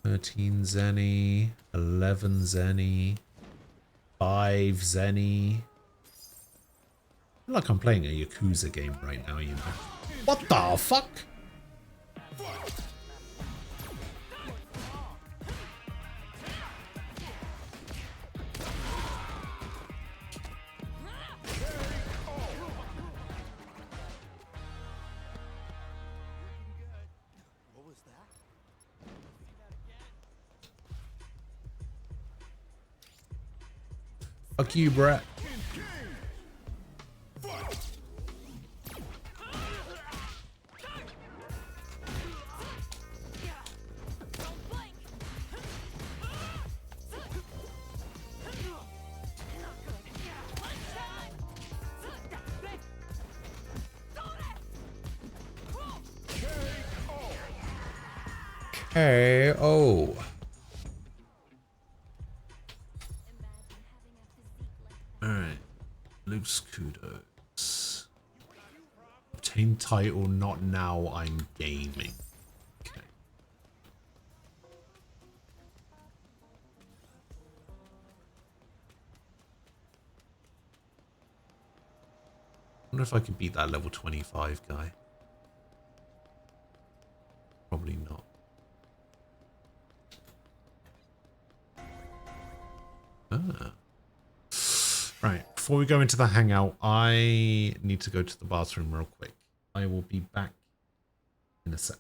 $13 Zenny, 11 Zenny, 5 Zenny. I feel like I'm playing a Yakuza game right now, you know. What the fuck? Fuck you, Brett. KO. Alright. Luke's kudos. Obtain title, not now, I'm gaming. Okay. I wonder if I could beat that level 25 guy. Probably not. Ah. Right, before we go into the hangout, I need to go to the bathroom real quick. I will be back in a sec.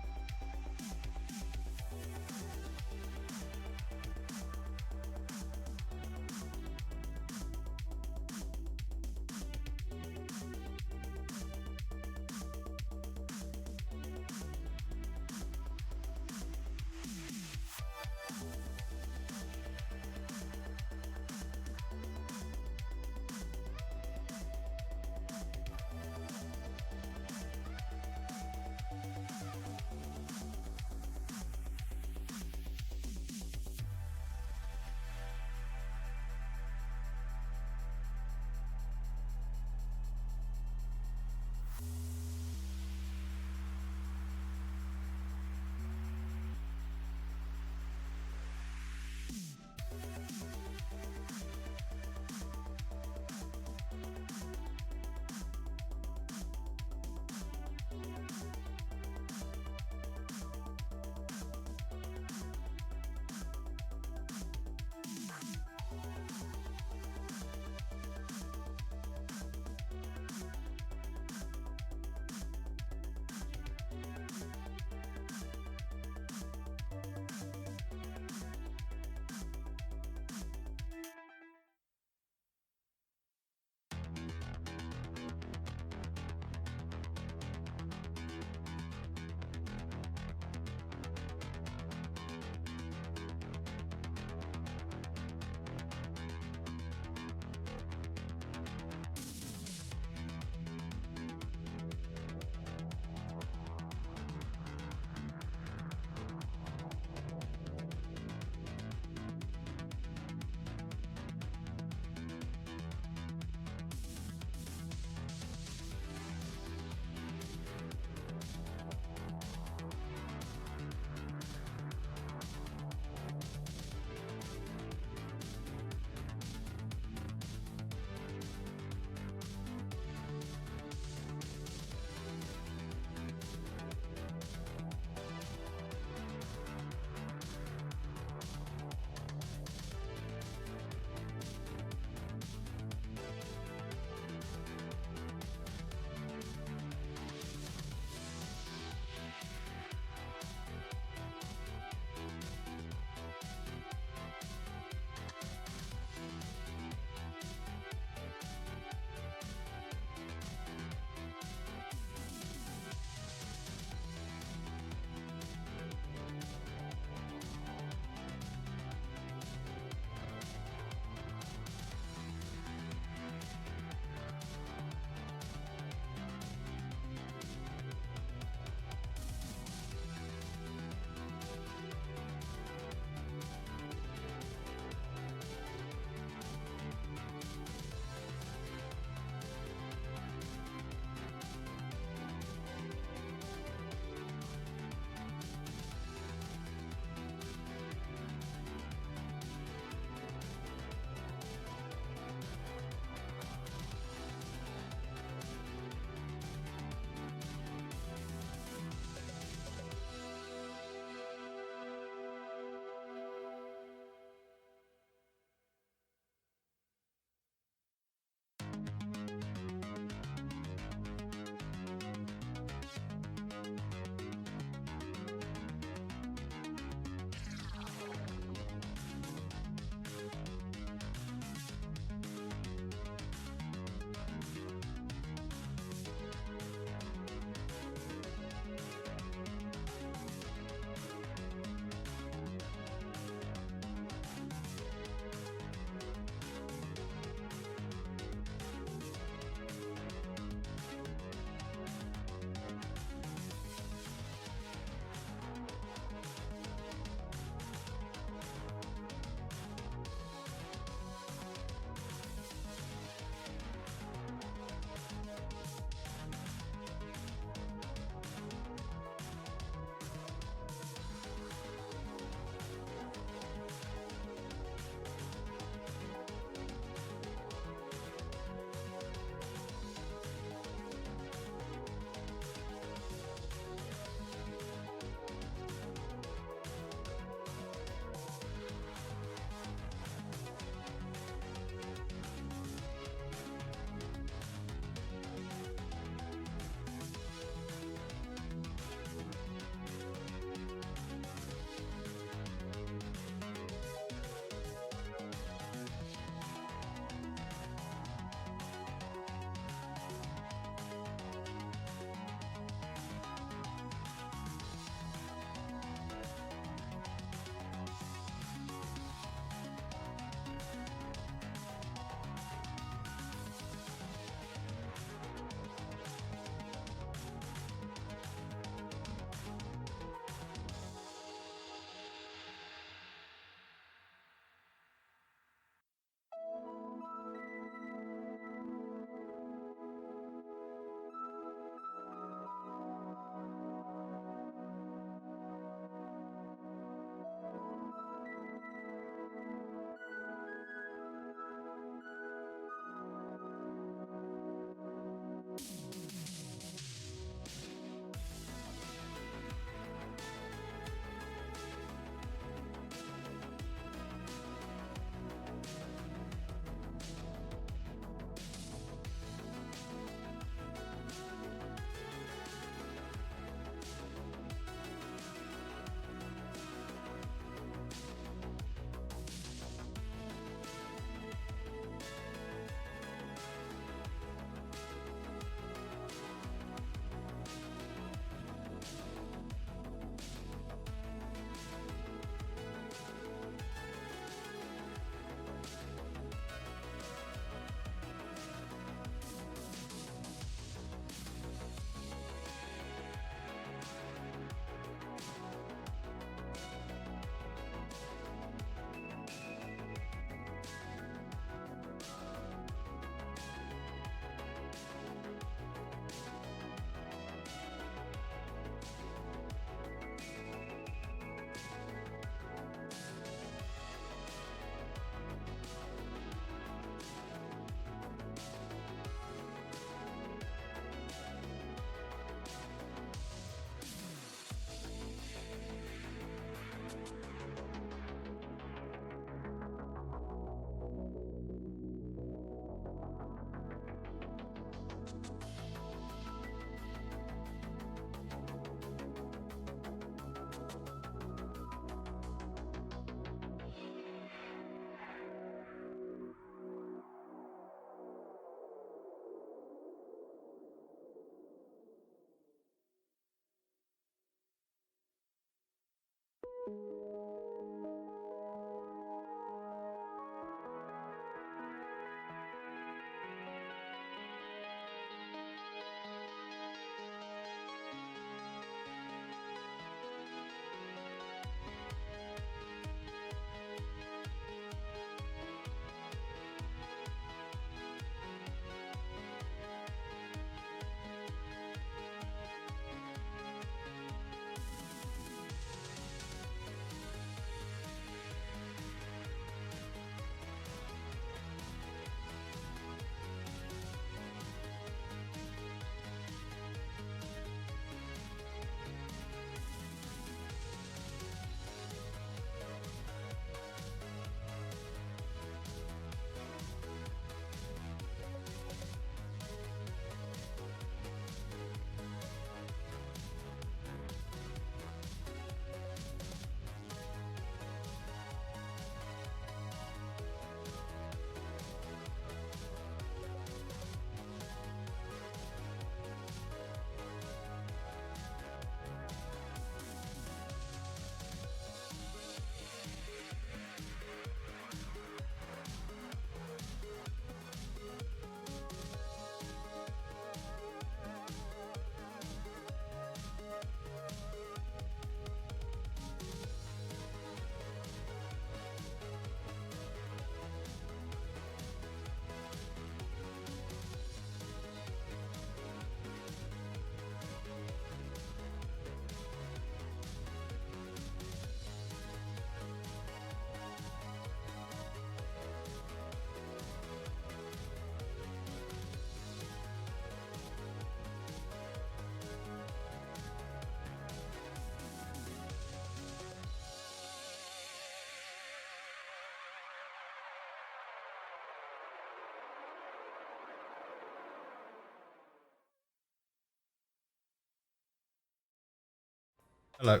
Hello.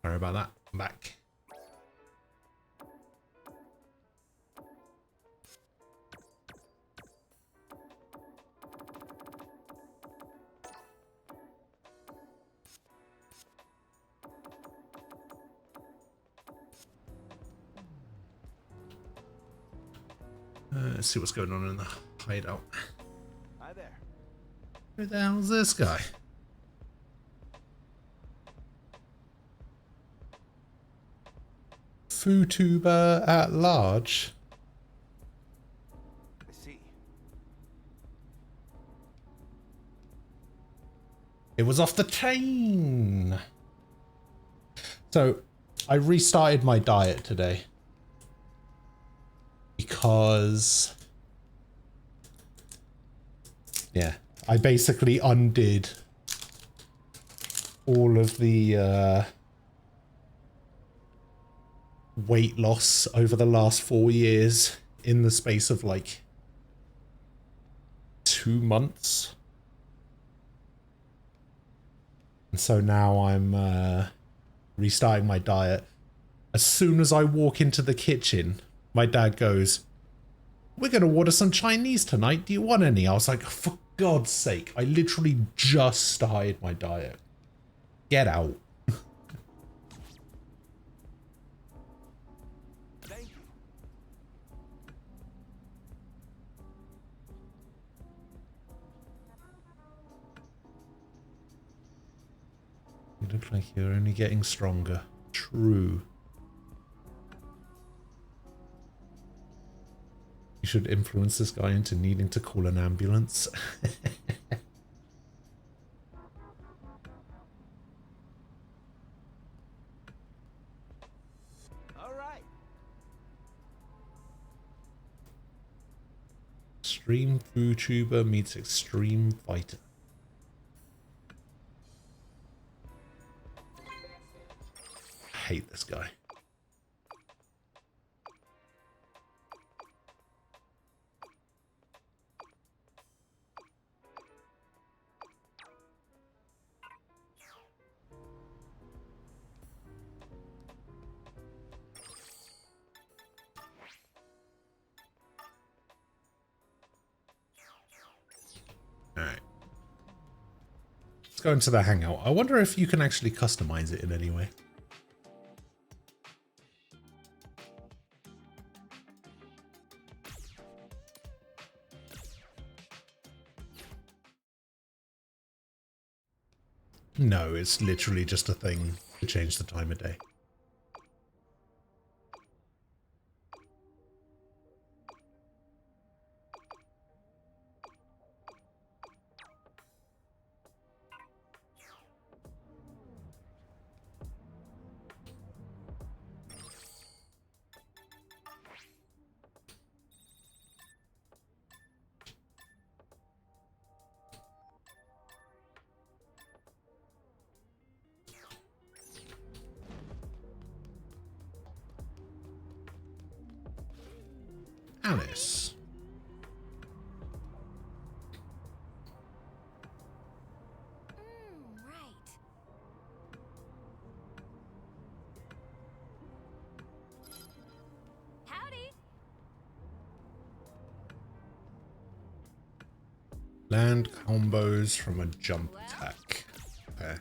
Sorry about that. I'm back. Let's see what's going on in the hideout. Hi there. Who the hell is this guy? FooTuber at large. I see. It was off the chain. So I restarted my diet today because I basically undid all of the weight loss over the last 4 years in the space of like 2 months. And so now I'm restarting my diet. As soon as I walk into the kitchen, my dad goes, "We're going to order some Chinese tonight. Do you want any?" I was like, for God's sake, I literally just started my diet. Get out. Thank you. You look like you're only getting stronger. True. You should influence this guy into needing to call an ambulance. All right. Extreme FooTuber meets extreme fighter. I hate this guy. Alright. Let's go into the hangout. I wonder if you can actually customize it in any way. No, it's literally just a thing to change the time of day. Alice. Right. Howdy. Land combos from a jump attack. Okay.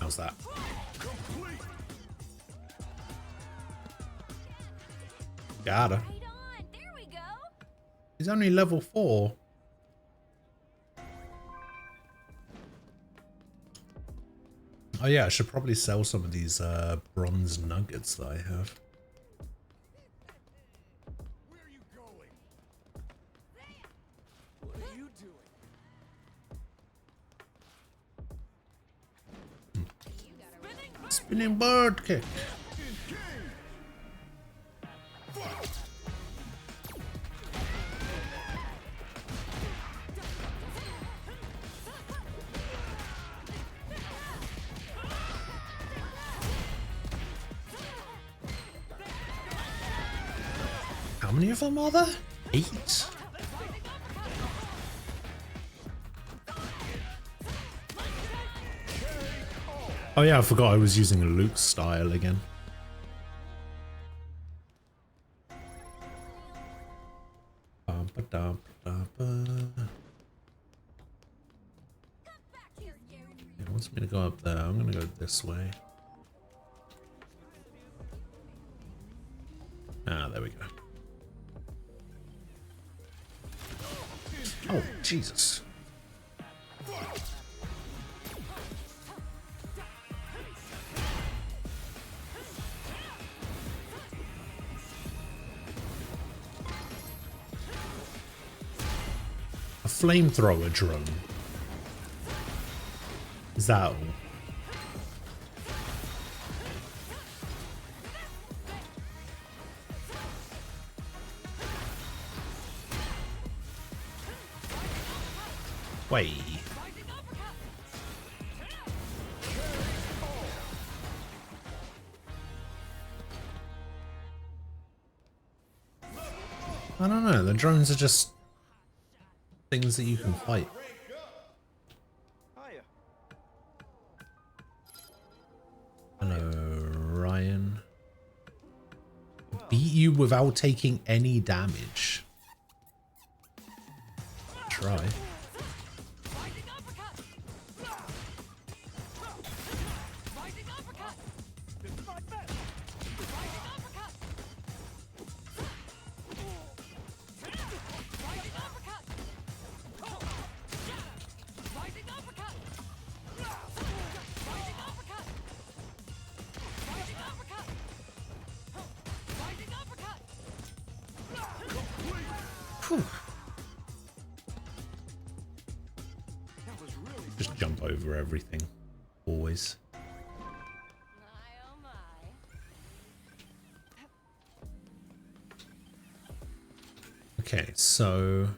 How's that? Got her. Right on. There we go. He's only level 4. Oh yeah, I should probably sell some of these bronze nuggets that I have. Where are you going? What are you doing? Spinning bird kick. How many of them are there? 8? Oh yeah, I forgot I was using a Luke style again. It wants me to go up there. I'm gonna go this way. Ah, there we go. Oh, Jesus. A flamethrower drone. Is that all? Wait. I don't know, the drones are just things that you can fight. Hello, Ryan. Beat you without taking any damage. Try. Just jump over everything. Always. Okay, so...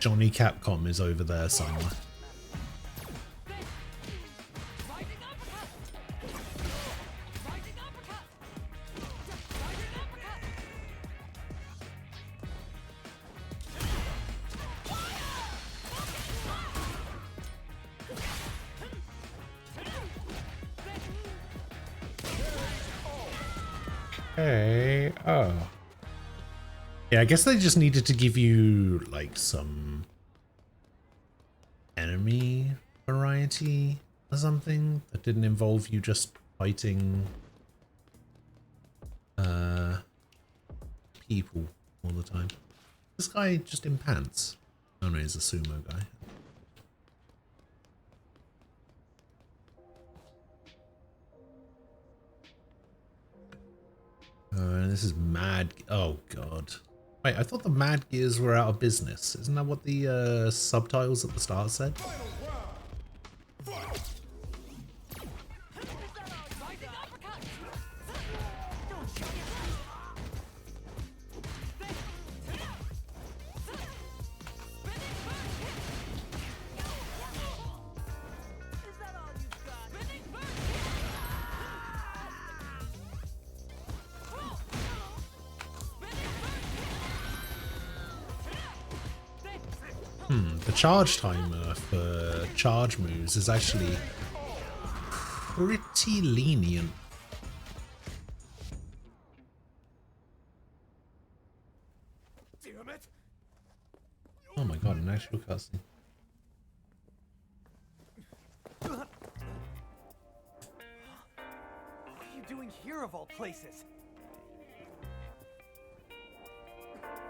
Johnny Capcom is over there somewhere. Okay, oh. Yeah, I guess they just needed to give you, like, some enemy variety or something that didn't involve you just fighting people all the time. This guy just in pants. Oh no, he's a sumo guy. This is Mad. Oh god. Wait, I thought the Mad Gears were out of business. Isn't that what the subtitles at the start said? The charge timer for charge moves is actually pretty lenient. Damn it! Oh my god, an actual cutscene. What are you doing here of all places?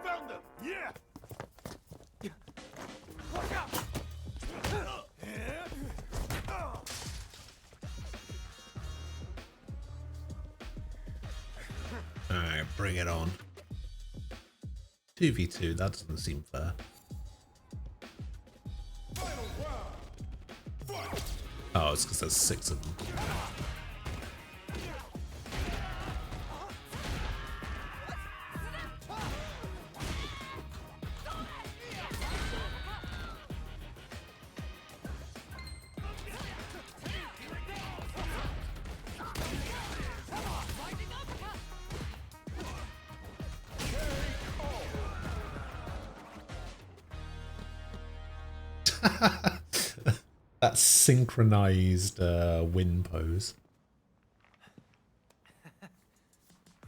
Found them! Yeah! Watch out! Alright, bring it on. 2v2, that doesn't seem fair. Oh, it's because there's 6 of them. That synchronized win pose.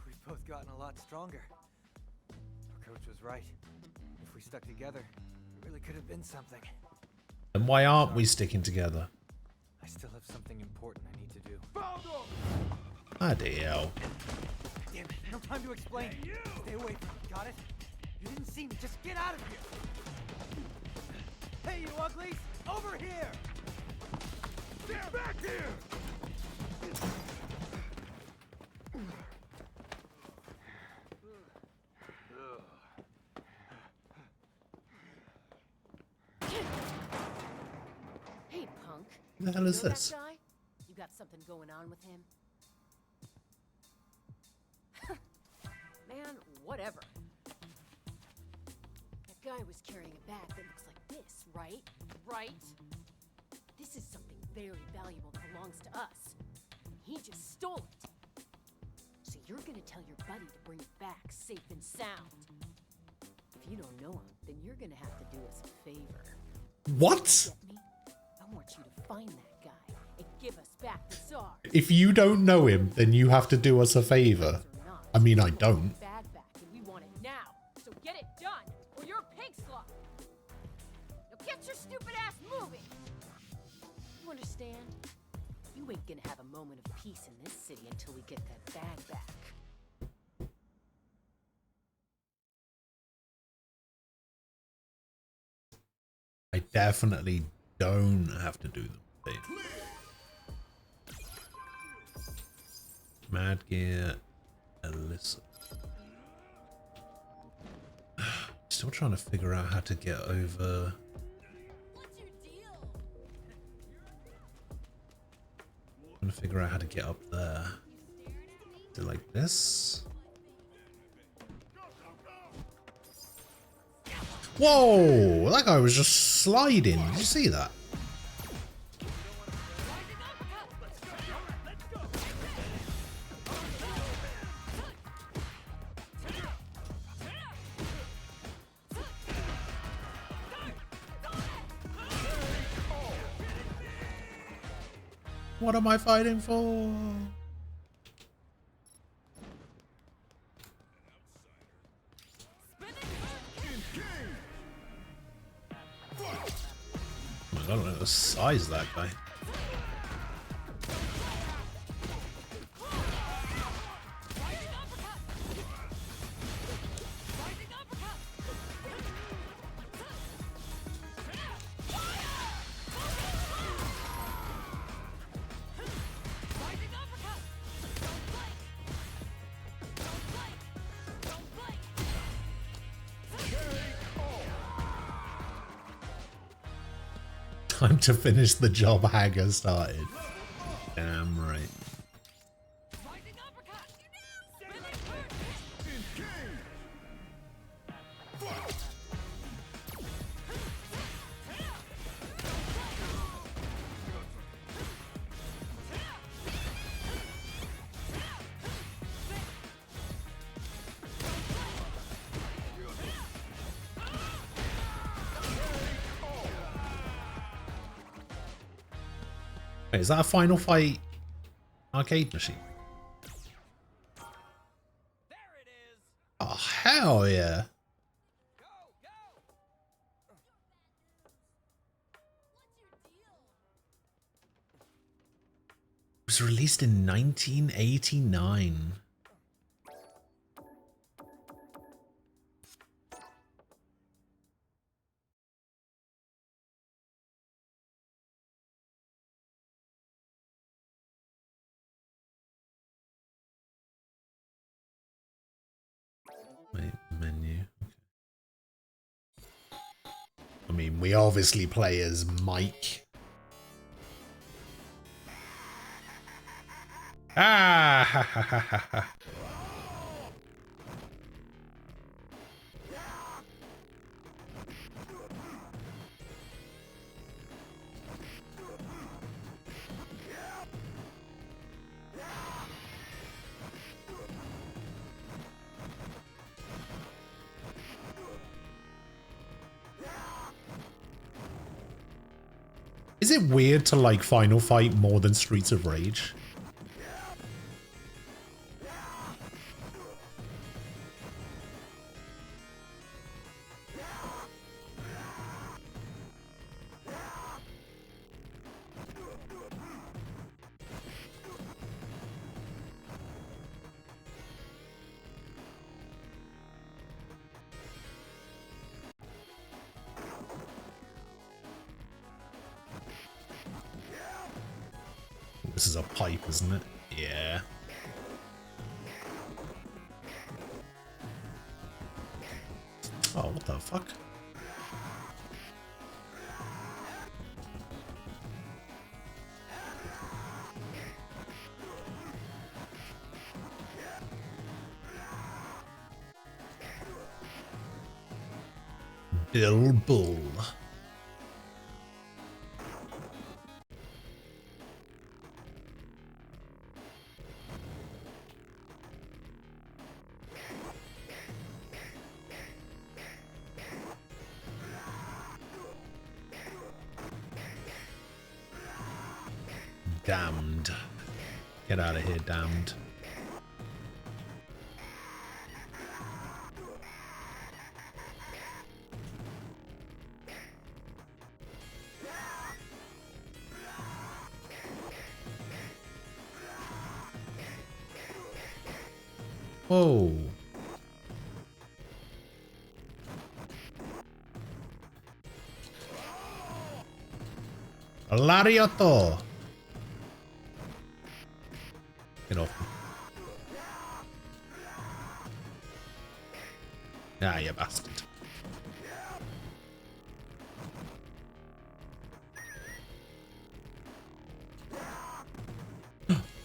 We've both gotten a lot stronger. Our coach was right. If we stuck together, it really could have been something. And why aren't we sticking together? I still have something important I need to do. Bloody hell. Damn it, no time to explain. Stay away from me, got it? You didn't see me, just get out of here! Hey, you uglies! Over here! Get back here! Hey, punk. Who the hell is You know this? that guy? You got something going on with him? Man, whatever. That guy was carrying a bag that looks like this, right? Right? This is something very valuable that belongs to us. He just stole it. So you're gonna tell your buddy to bring it back safe and sound. If you don't know him, then you're gonna have to do us a favor. What? Get me? I want you to find that guy and give us back the Tsar. If you don't know him, then you have to do us a favor. I mean, I don't. Bag back, and we want it now. So get it done, or you're a pig slot. Now get your stupid ass moving. You understand? You ain't gonna have a moment of peace in this city until we get that bag back. I definitely don't have to do them. Mad Gear, Alyssa. Still trying to figure out how to get over. What's your deal? Trying to figure out how to get up there. Is it like this? Whoa! That guy was just sliding. Did you see that? What am I fighting for? I don't know the size of that guy. Time to finish the job Hager started. Damn right. Wait, is that a Final Fight arcade machine? Oh, hell yeah. It was released in 1989. Wait, menu. I mean, we obviously play as Mike. Ah! Ha, ha, ha, ha, ha. Is it weird to like Final Fight more than Streets of Rage? This is a pipe, isn't it? Yeah. Oh, what the fuck? Bill Bull. Damned. Get out of here, damned. Whoa. Lariato. Get off me. Ah, you bastard.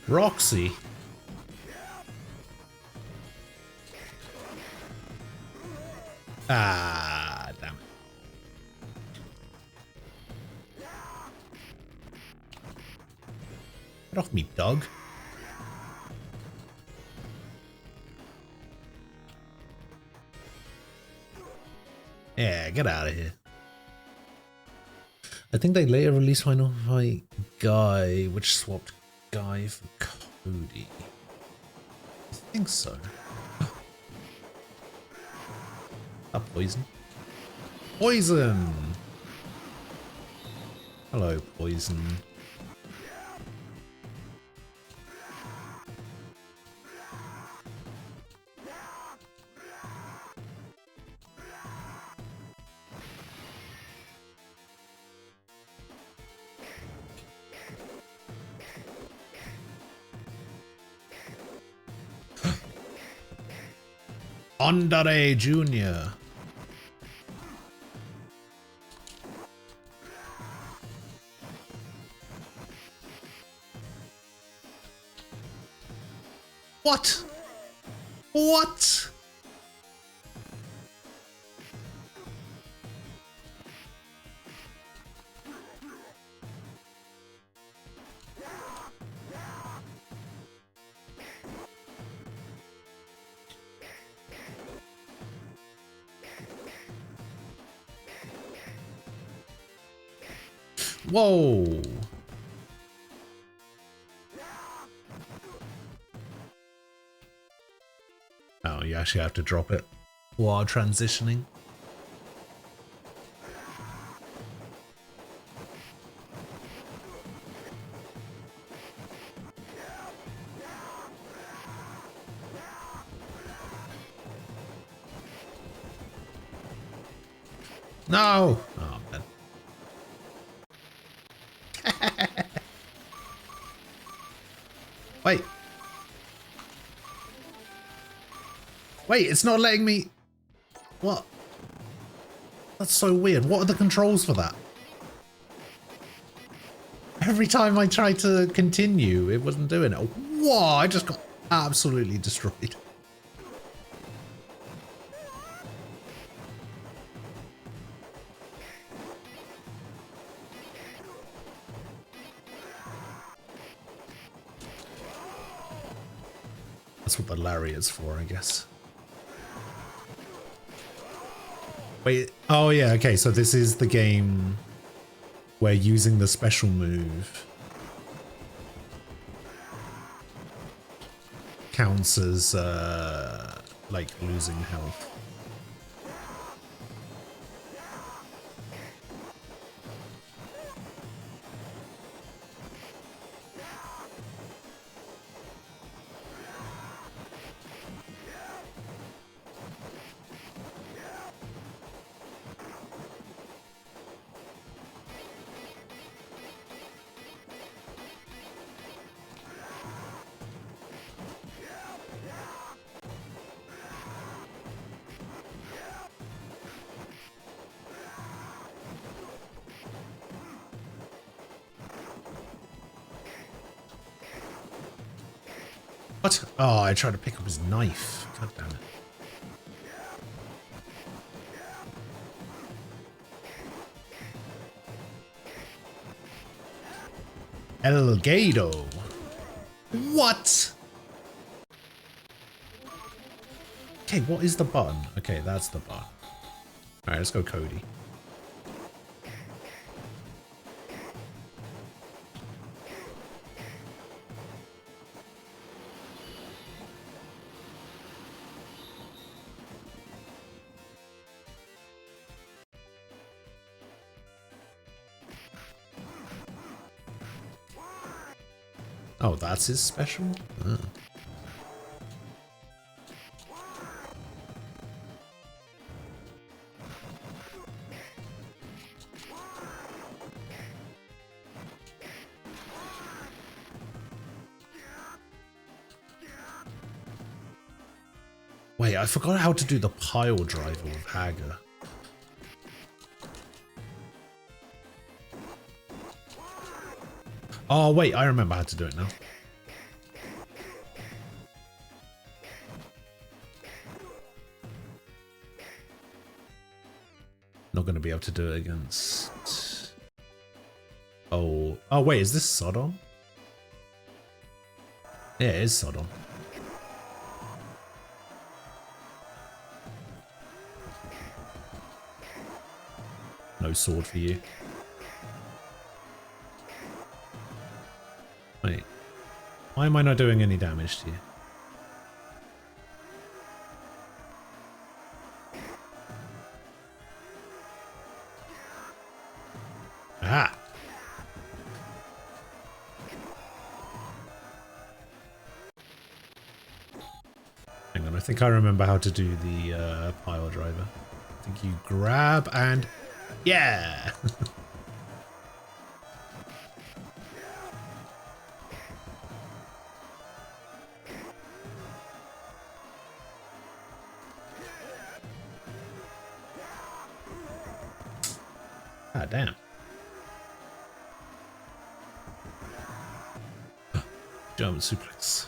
Roxy. Ah, damn it. Get off me, dog. Yeah, get out of here. I think they later released Final Fight Guy, which swapped Guy for Cody. I think so. Poison. Poison! Hello, Poison. Andare Jr. What? What? Whoa. Oh, you actually have to drop it while transitioning. No! Oh, man. Wait. Wait, it's not letting me... What? That's so weird. What are the controls for that? Every time I tried to continue, it wasn't doing it. Whoa, I just got absolutely destroyed. That's what the lariat's for, I guess. Wait, oh yeah, okay, so this is the game where using the special move counts as, like, losing health. What? Oh, I tried to pick up his knife. God damn it. El Gato. What? Okay, what is the button? Okay, that's the button. Alright, let's go Cody. Oh, that's his special? Oh. Wait, I forgot how to do the pile driver with Hager. Oh, wait, I remember how to do it now. Not going to be able to do it against... Oh, wait, is this Sodom? Yeah, it is Sodom. No sword for you. Wait, why am I not doing any damage to you? Ah! Hang on, I think I remember how to do the pile driver. I think you grab and... Yeah! Ah, damn. German suplex.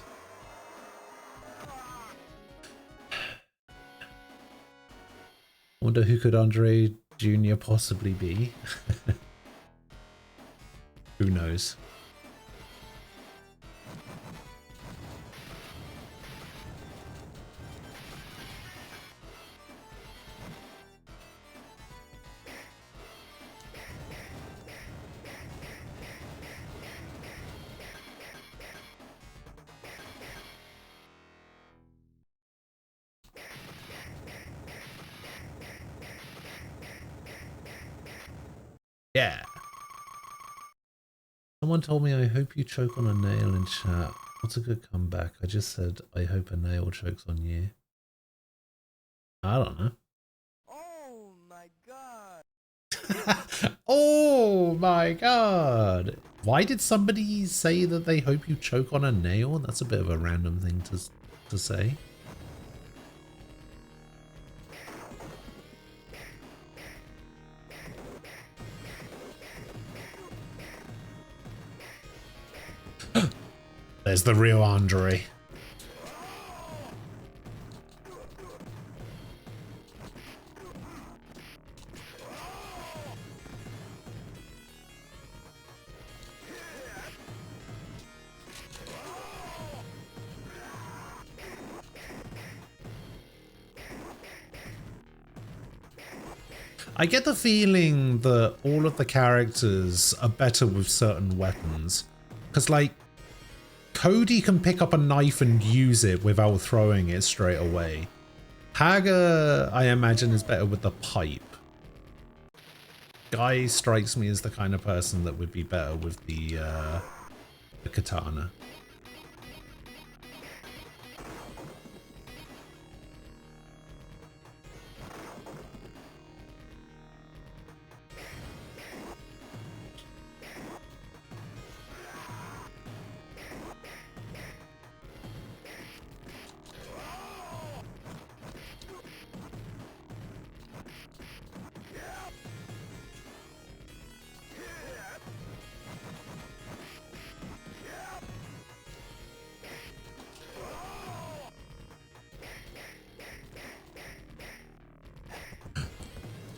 wonder who could Andre Jr. possibly be? Who knows? Yeah. Someone told me I hope you choke on a nail in chat. What's a good comeback? I just said I hope a nail chokes on you. I don't know. Oh my god. Oh my god. Why did somebody say that they hope you choke on a nail? That's a bit of a random thing to say. There's the real Andre. I get the feeling that all of the characters are better with certain weapons. Because, like, Cody can pick up a knife and use it without throwing it straight away. Haga, I imagine, is better with the pipe. Guy strikes me as the kind of person that would be better with the katana.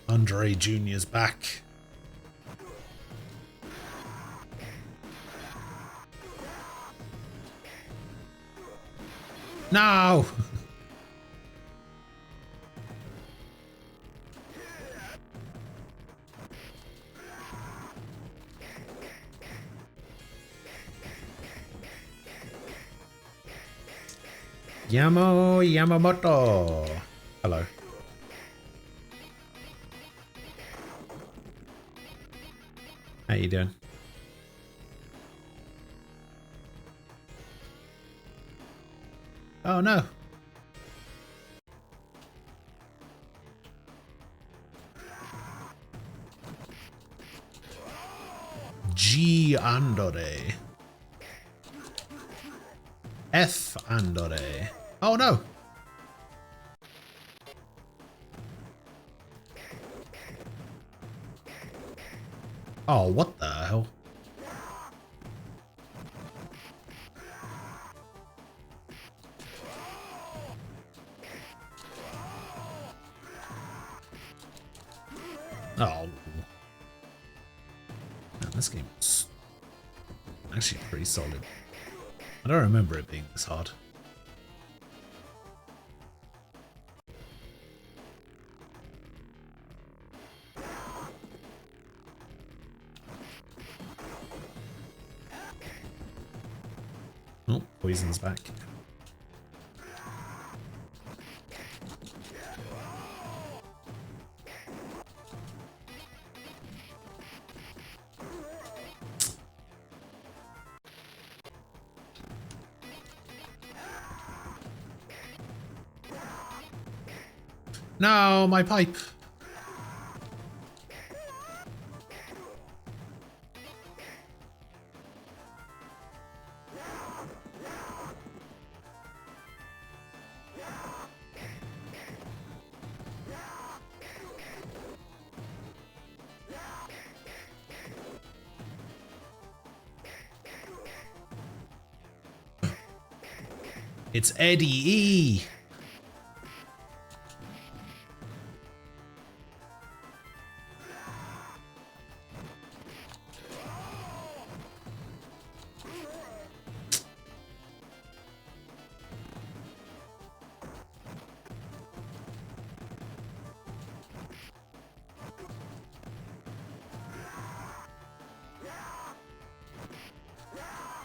Andre Jr.'s back. No! Yamamoto. Hello. How you doing? Oh no. G Andore. F Andore. Oh no. Oh, what the hell? Oh. Man, this game's actually pretty solid. I don't remember it being this hard. Oh, Poison's back. No, my pipe. It's Eddie E.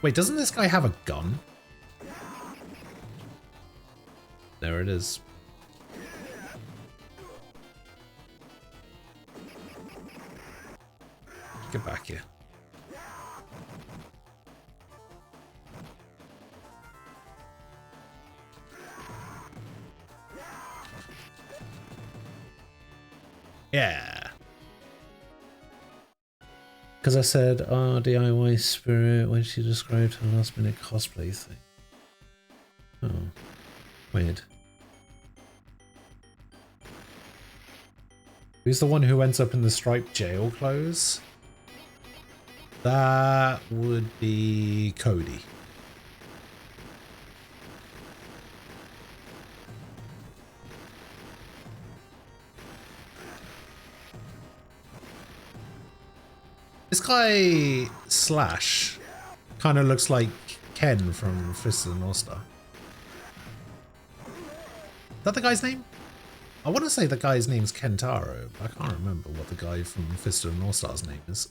Wait, doesn't this guy have a gun? There it is. Get back here. Yeah. Because I said, oh, DIY spirit when she described her last minute cosplay thing. Oh. Weird. Who's the one who ends up in the striped jail clothes? That would be Cody. This guy Slash kind of looks like Ken from Fist of the North Star. Is that the guy's name? I want to say the guy's name's Kentaro, but I can't remember what the guy from Fist of the North Star's name is.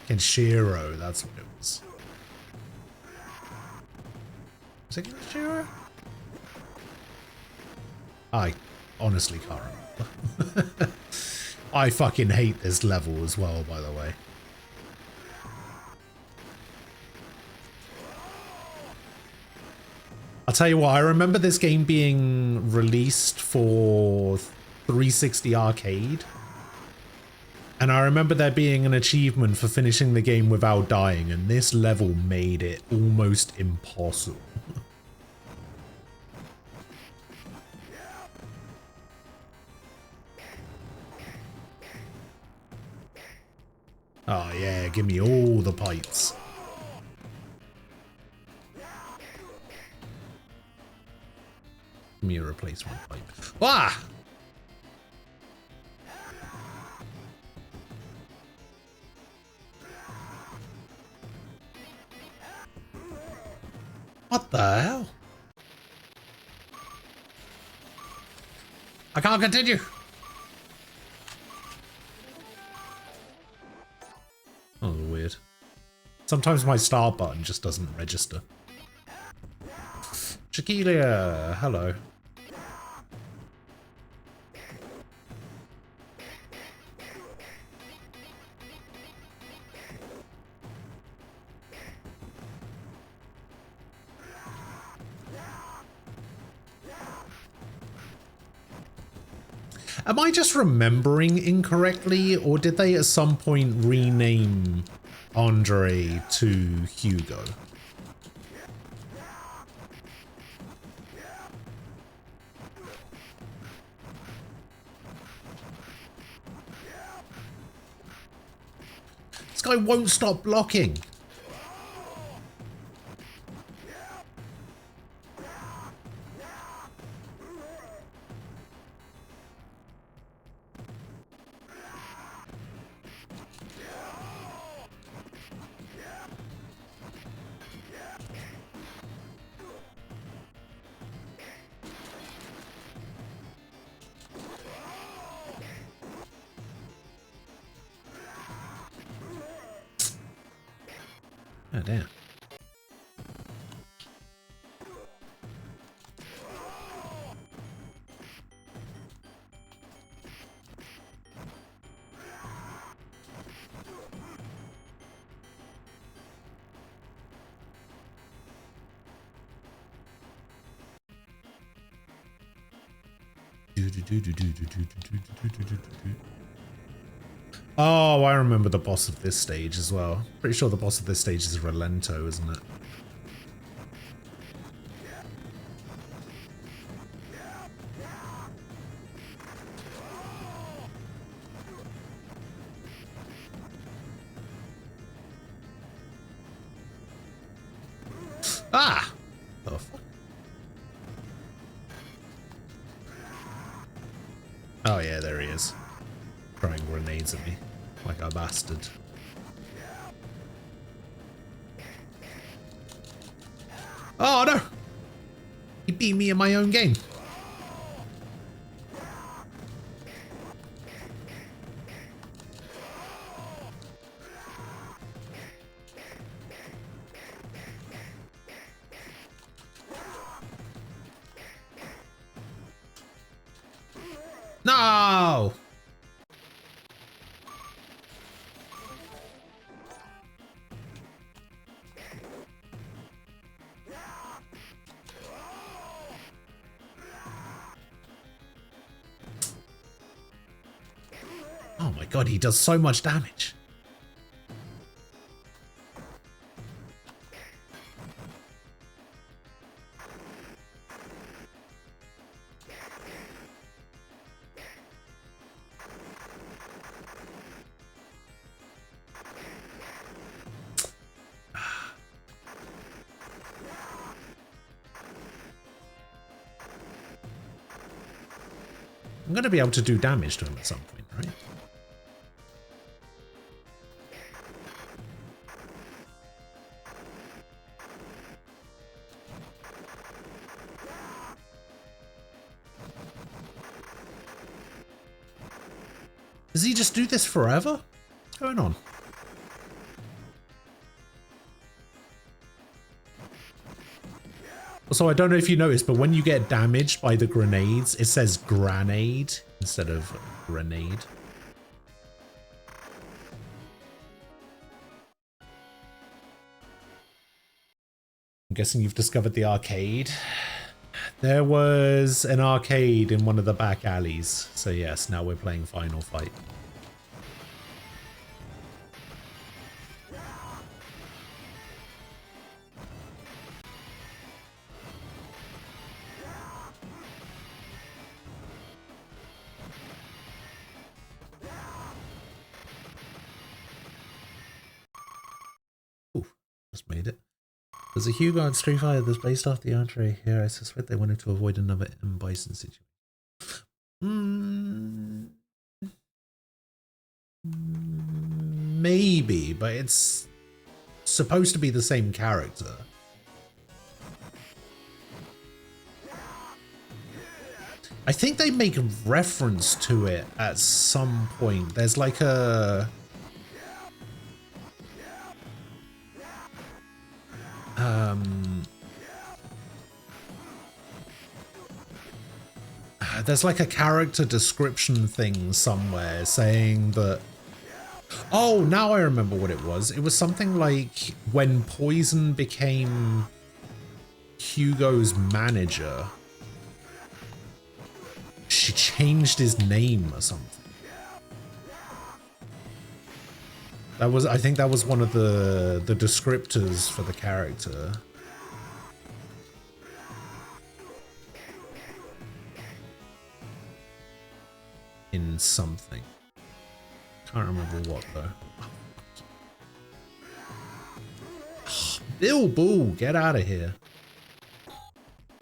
Kenshiro, that's what it was. Was it Kenshiro? I honestly can't remember. I fucking hate this level as well, by the way. I'll tell you what, I remember this game being released for 360 Arcade. And I remember there being an achievement for finishing the game without dying, and this level made it almost impossible. Oh yeah, give me all the pipes. Give me a replacement pipe. Ah! What the hell? I can't continue. Oh, weird. Sometimes my start button just doesn't register. Shaquilia, hello. Am I just remembering incorrectly, or did they at some point rename Andre to Hugo? This guy won't stop blocking. Oh, damn. Oh, I remember the boss of this stage as well. Pretty sure the boss of this stage is Relento, isn't it? Ah! The fuck? Oh yeah, there he is. Throwing grenades at me like a bastard. Oh no! He beat me in my own game. No! Oh my god, he does so much damage. I'm going to be able to do damage to him at some point, right? Does he just do this forever? What's going on? Also, I don't know if you noticed, but when you get damaged by the grenades, it says grenade instead of grenade. I'm guessing you've discovered the arcade. There was an arcade in one of the back alleys. So yes, now we're playing Final Fight. Just made it. There's a Hugo and Street Fighter that's based off the entree here. I suspect they wanted to avoid another M. Bison situation. Maybe, but it's supposed to be the same character. I think they make a reference to it at some point. There's like a... there's like a character description thing somewhere saying that... Oh, now I remember what it was. It was something like when Poison became Hugo's manager, she changed his name or something. That was, I think that was one of the descriptors for the character. In something. Can't remember what though. Oh, Bill Bull, get out of here.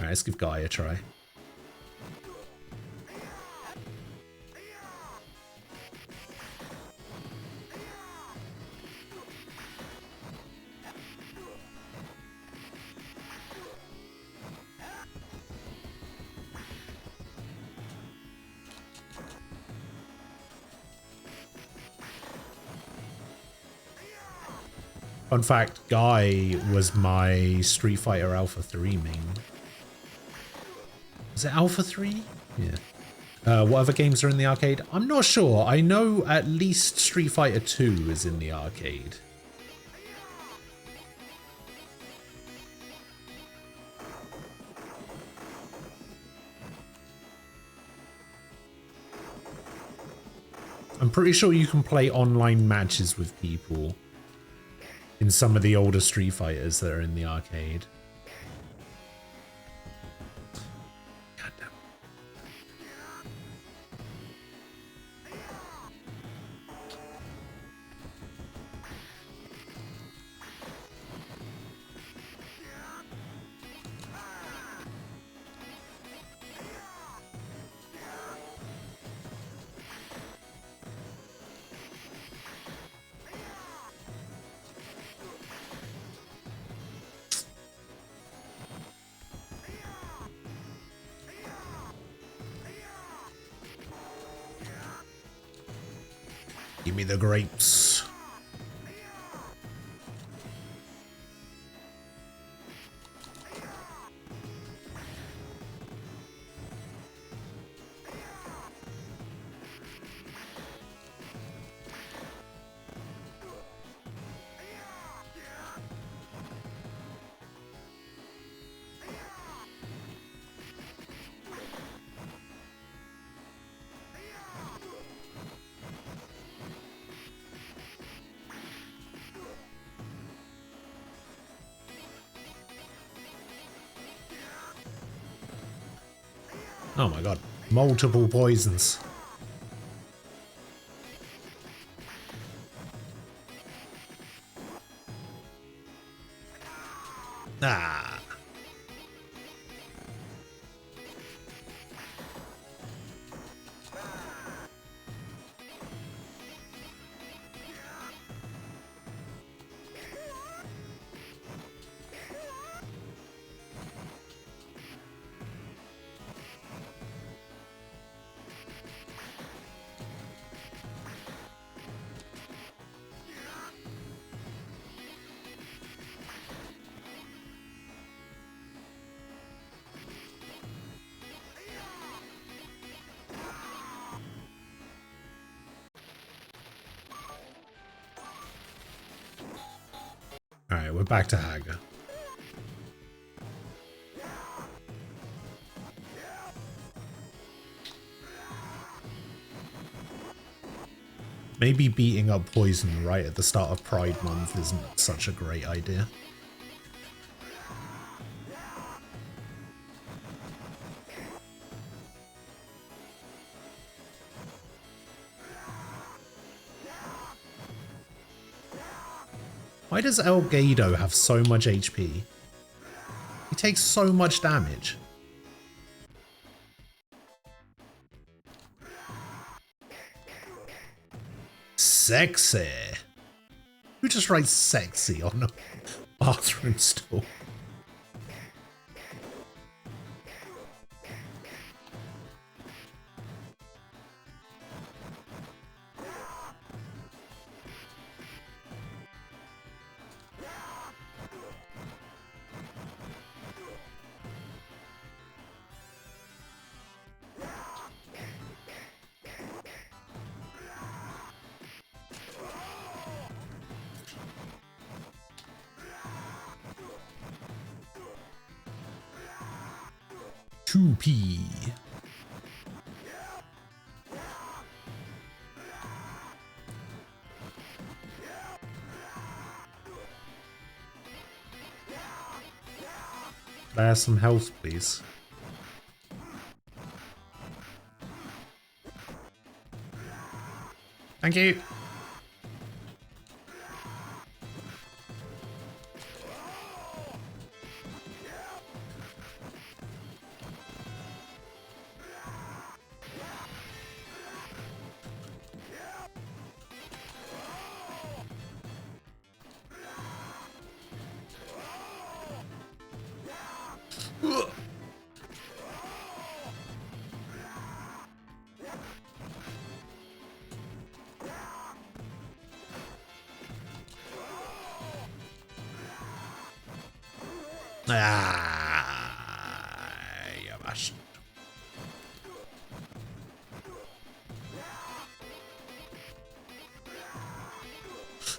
Alright, let's give Guy a try. Fun fact, Guy was my Street Fighter Alpha 3 main. Is it Alpha 3? Yeah. What other games are in the arcade? I'm not sure. I know at least Street Fighter 2 is in the arcade. I'm pretty sure you can play online matches with people in some of the older Street Fighters that are in the arcade. God damn. Give me the grapes. Oh my god. Multiple poisons. Ah. Alright, we're back to Haga. Maybe beating up Poison right at the start of Pride Month isn't such a great idea. Why does Elgato have so much HP? He takes so much damage. Sexy. Who just writes sexy on a bathroom stall? P. Can I have some health, please? Thank you.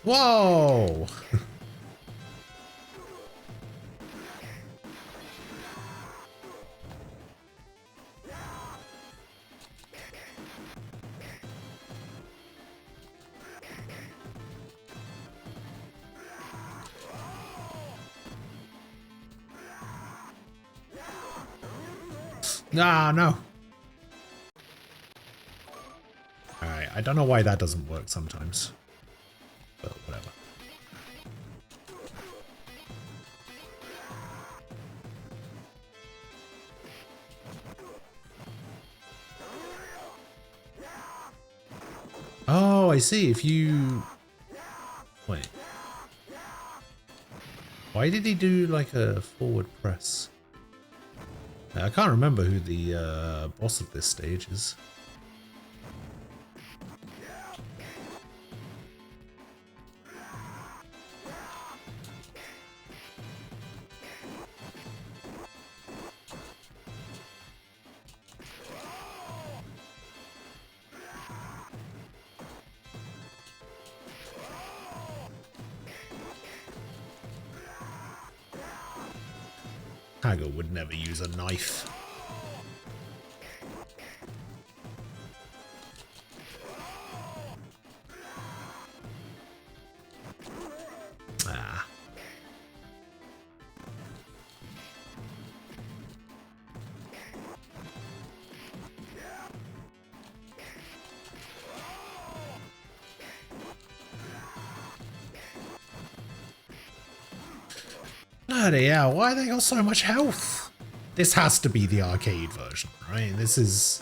Whoa! Nah, no. Alright, I don't know why that doesn't work sometimes. But whatever. Oh, I see. If you... Wait. Why did he do like a forward press? I can't remember who the boss of this stage is. Haga would never use a knife. Ah. Bloody hell, why they got so much health? This has to be the arcade version, right? This is...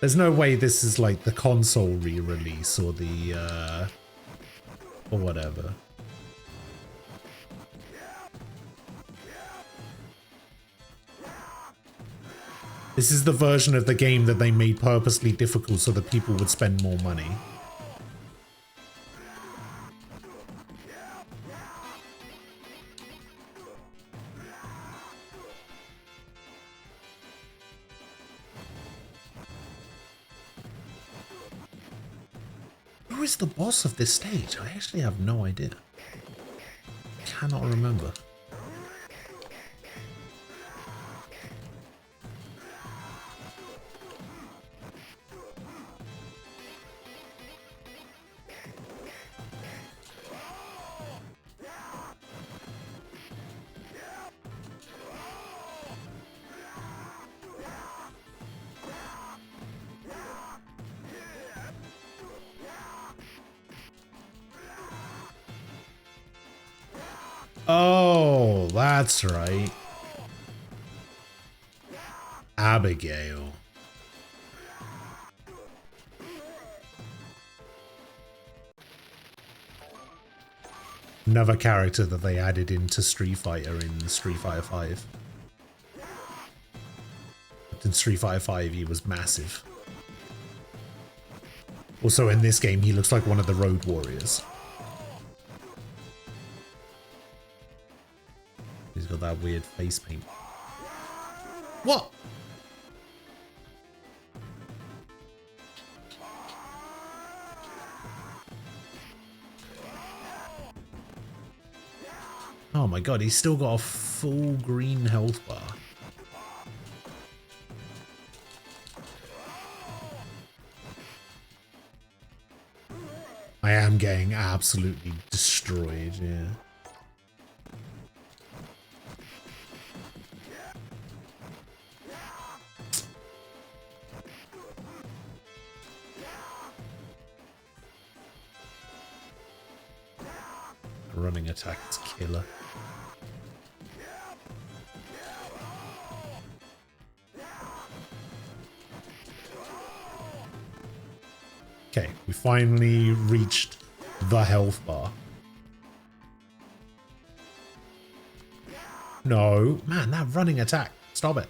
There's no way this is like the console re-release or the, or whatever. This is the version of the game that they made purposely difficult so that people would spend more money. Who is the boss of this stage? I actually have no idea. Cannot remember. Oh, that's right. Abigail. Another character that they added into Street Fighter in Street Fighter 5. In Street Fighter 5 he was massive. Also in this game he looks like one of the Road Warriors. He's got that weird face paint. What? Oh my god, he's still got a full green health bar. I am getting absolutely destroyed, yeah. Running attack is killer. Okay, we finally reached the health bar. No, man, that running attack. Stop it.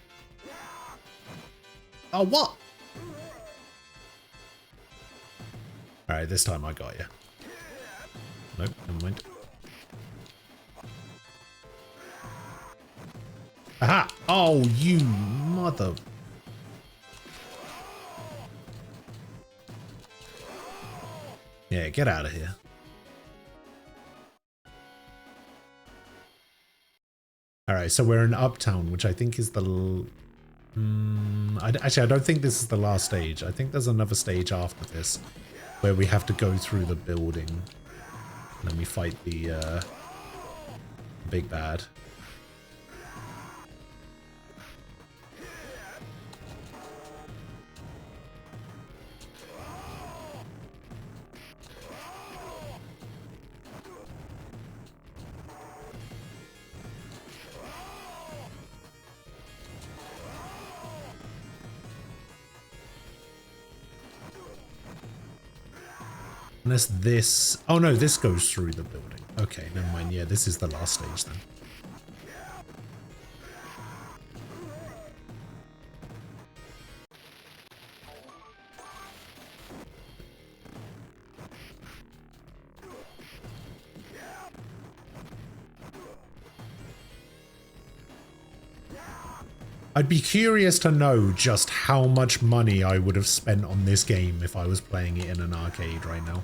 Oh, what? Alright, this time I got you. Nope, never mind. Aha! Oh, you mother... Yeah, get out of here. Alright, so we're in Uptown, which I think is the... actually, I don't think this is the last stage. I think there's another stage after this where we have to go through the building. And then we fight the big bad. Unless this... Oh no, this goes through the building. Okay, never mind. Yeah, this is the last stage then. I'd be curious to know just how much money I would have spent on this game if I was playing it in an arcade right now.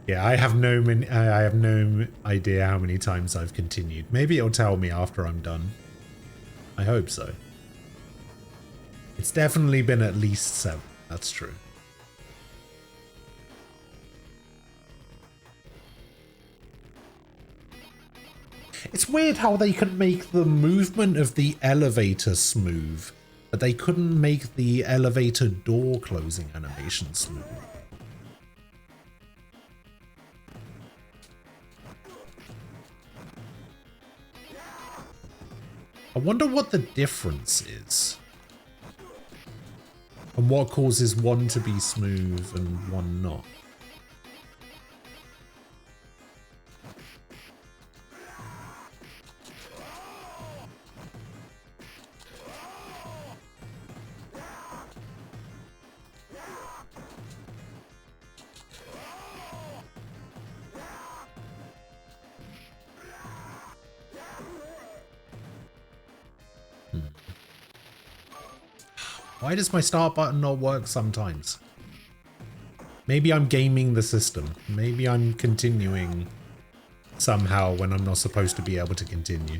Yeah, I have no idea how many times I've continued. Maybe it'll tell me after I'm done. I hope so. It's definitely been at least 7. That's true. It's weird how they can make the movement of the elevator smooth, but they couldn't make the elevator door closing animation smooth. I wonder what the difference is. And what causes one to be smooth and one not. Why does my start button not work sometimes? Maybe I'm gaming the system. Maybe I'm continuing somehow when I'm not supposed to be able to continue.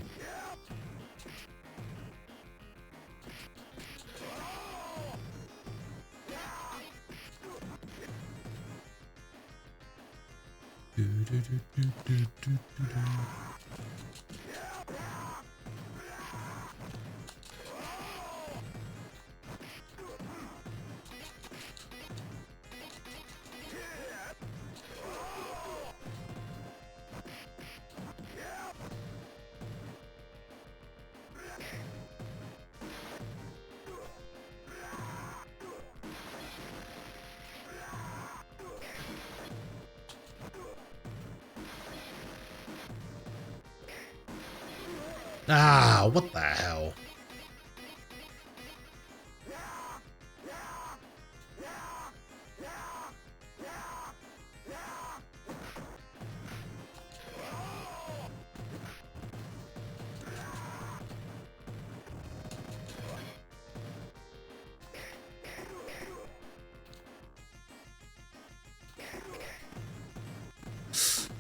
Ah, what the hell?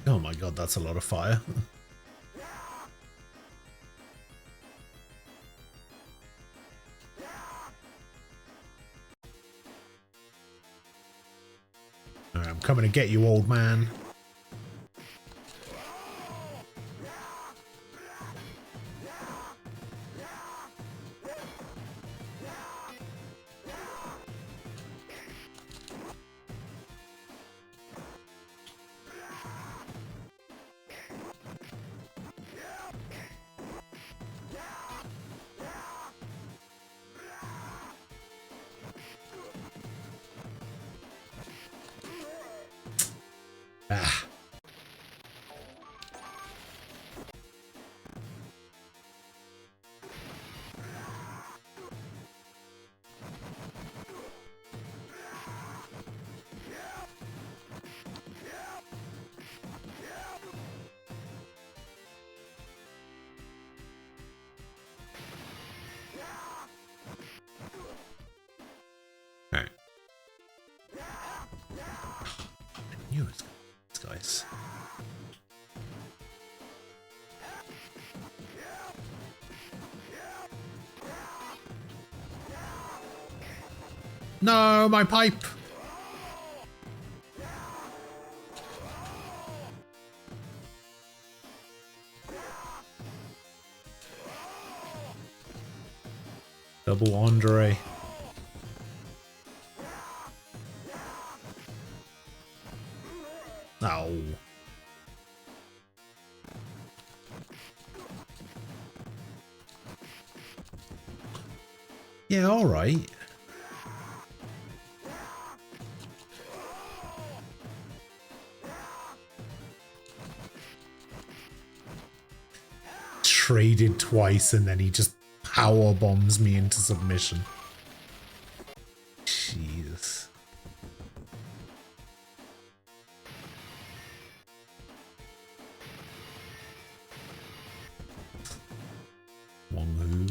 Oh my god, that's a lot of fire. I'm coming to get you, old man. Ah. Alright. I knew it was these guys. No, my pipe! Double Andre. Oh. Yeah, alright. Traded twice and then he just power bombs me into submission. Jesus. Wong Hu.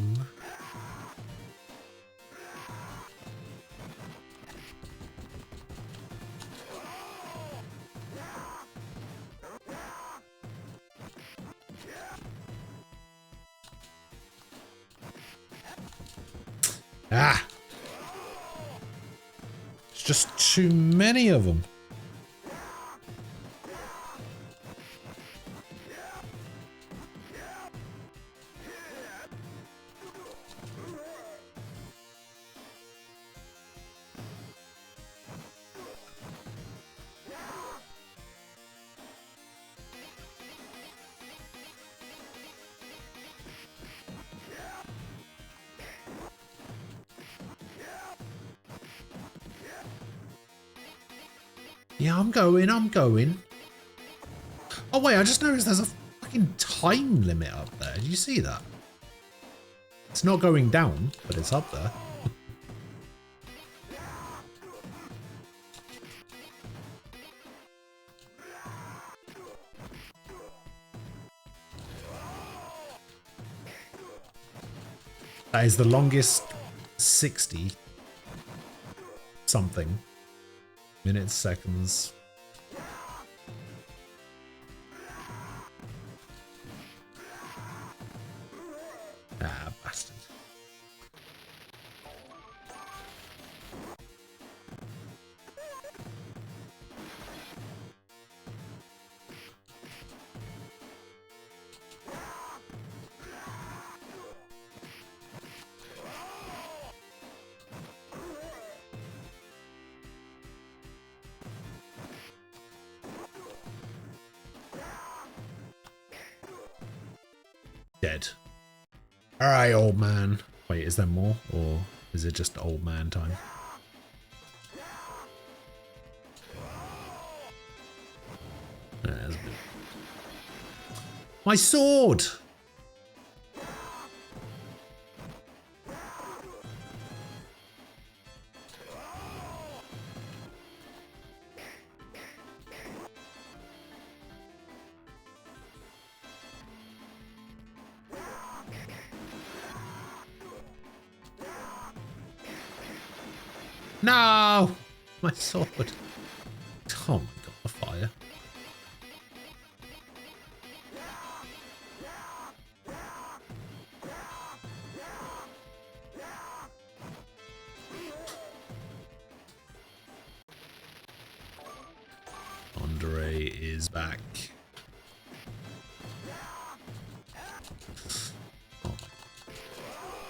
Ah! It's just too many of them. Yeah, I'm going. Oh wait, I just noticed there's a fucking time limit up there. Did you see that? It's not going down, but it's up there. That is the longest 60 something minutes, seconds. Ah, bastard. Dead. Alright, old man. Wait, is there more? Or is it just old man time? My sword! No! My sword. Oh my god, the fire. Andre is back.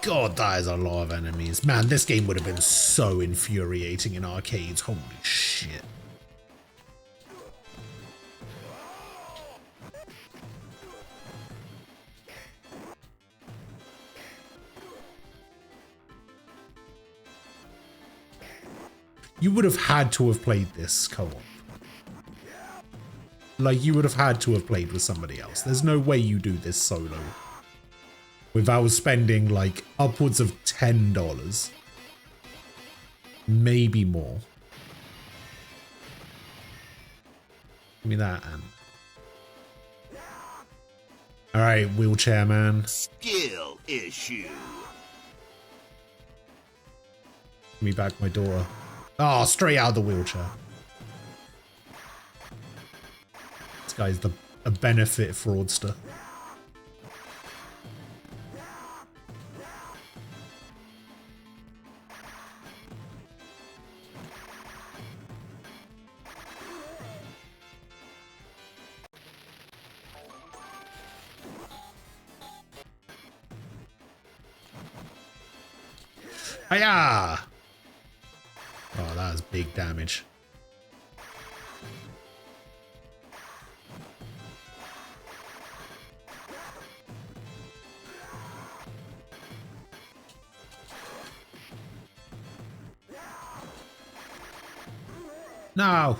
God, that is a lot of enemies. Man, this game would have been so infuriating in arcades. Holy shit. You would have had to have played this co-op. Like, you would have had to have played with somebody else. There's no way you do this solo without spending like upwards of $10, maybe more. Give me that, Ant. All right, wheelchair man. Skill issue. Give me back my daughter. Oh, straight out of the wheelchair. This guy's a benefit fraudster. Hiya! Oh, that was big damage. No!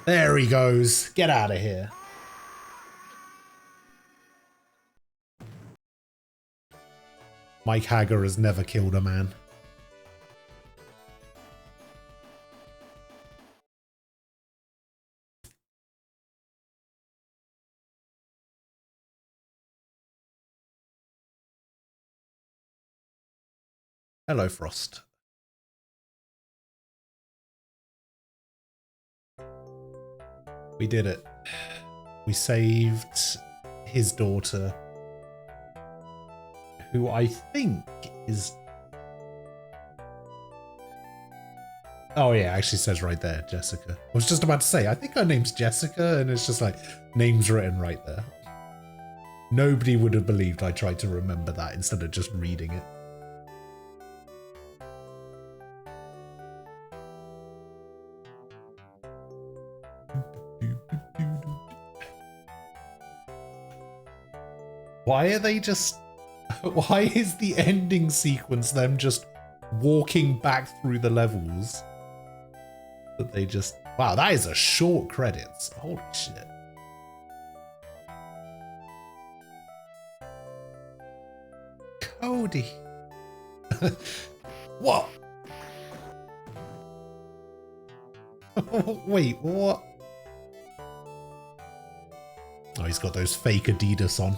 There he goes. Get out of here. Mike Haggar has never killed a man. Hello, Frost. We did it. We saved his daughter who I think is... Oh yeah, it actually says right there, Jessica. I was just about to say, I think her name's Jessica, and it's just like, name's written right there. Nobody would have believed I tried to remember that instead of just reading it. Why are they just... Why is the ending sequence them just walking back through the levels? That they just... Wow, that is a short credits. Holy shit. Cody. What? Wait, what? Oh, he's got those fake Adidas on.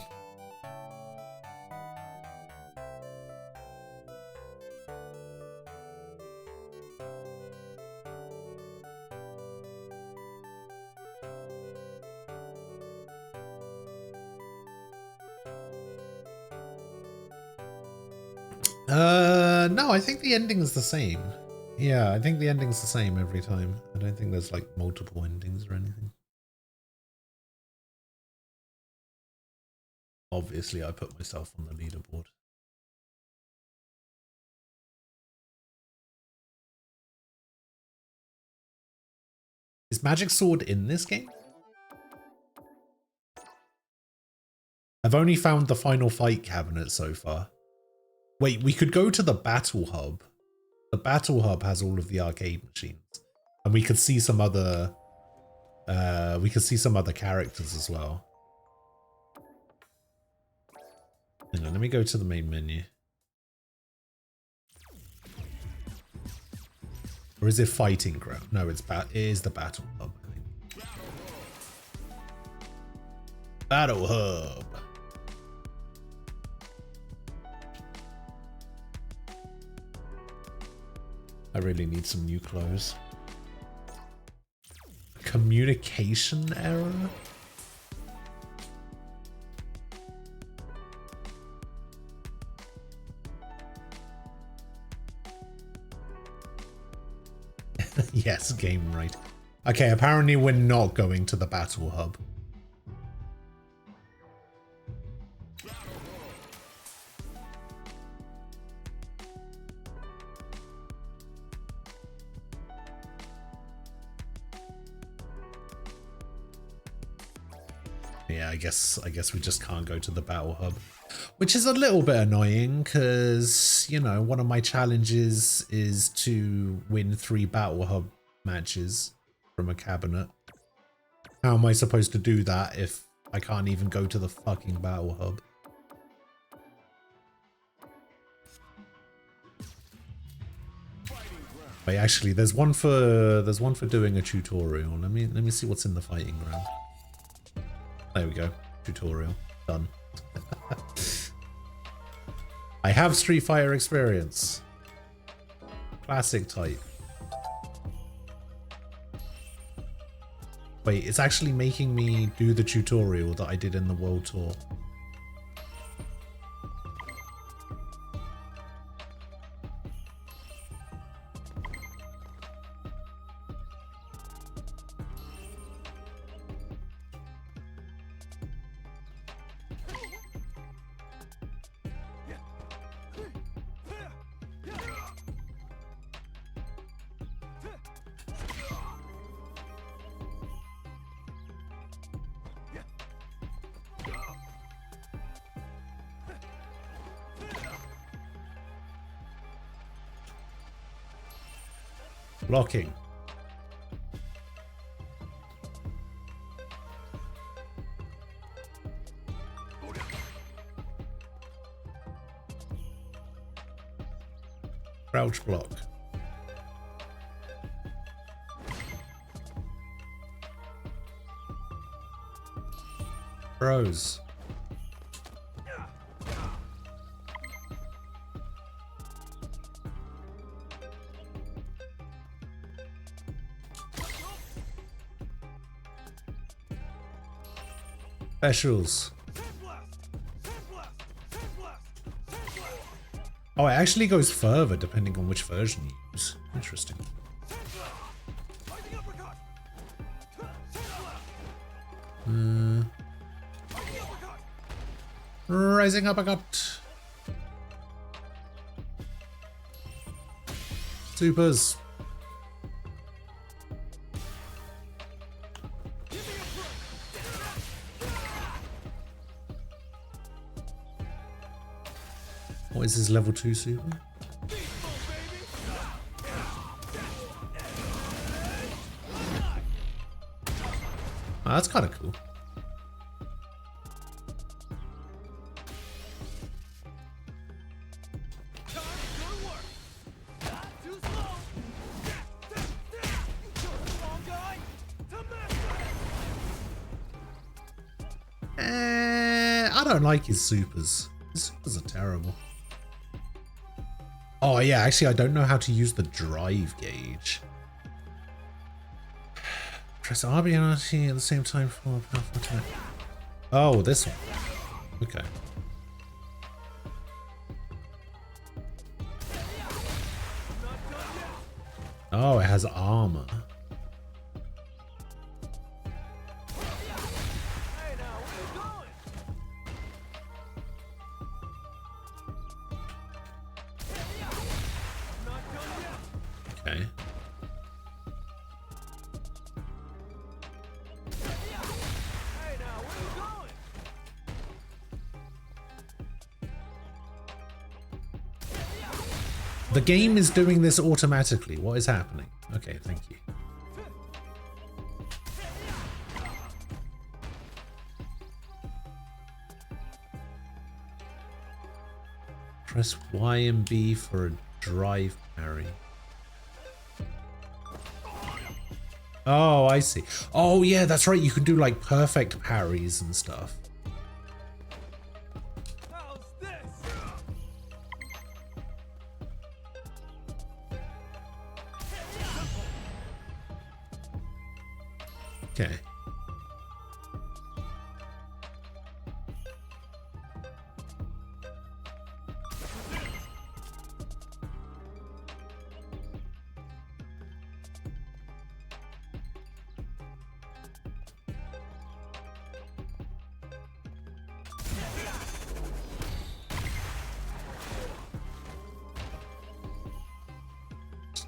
No, I think the ending's the same. Yeah, I think the ending's the same every time. I don't think there's like multiple endings or anything. Obviously, I put myself on the leaderboard. Is Magic Sword in this game? I've only found the Final Fight cabinet so far. Wait, we could go to the Battle Hub. The Battle Hub has all of the arcade machines, and we could see some other. We could see some other characters as well. Hang on, let me go to the main menu. Or is it Fighting Ground? No, it is the Battle Hub, I think. Battle Hub. I really need some new clothes. Communication error? Yes, game right. Okay, apparently we're not going to the Battle Hub. Yeah, I guess we just can't go to the Battle Hub, which is a little bit annoying because, you know, one of my challenges is to win 3 Battle Hub matches from a cabinet. How am I supposed to do that if I can't even go to the fucking Battle Hub? Wait, actually, there's one for doing a tutorial. Let me see what's in the Fighting Ground. There we go. Tutorial. Done. I have Street Fighter experience. Classic type. Wait, it's actually making me do the tutorial that I did in the World Tour. Blocking. Crouch block. Bros. Specials. Oh, it actually goes further depending on which version you use. Interesting. Rising uppercut. Supers. What is his level 2 super? Oh, that's kind of cool. I don't like his supers. His supers are terrible. Oh yeah, actually I don't know how to use the drive gauge. Press RB and RT at the same time for a powerful attack. Oh, this one. Okay. Oh, it has armor. Okay. The game is doing this automatically. What is happening? Okay, thank you. Press Y and B for a drive parry. Oh, I see. Oh, yeah, that's right. You can do like perfect parries and stuff. Okay.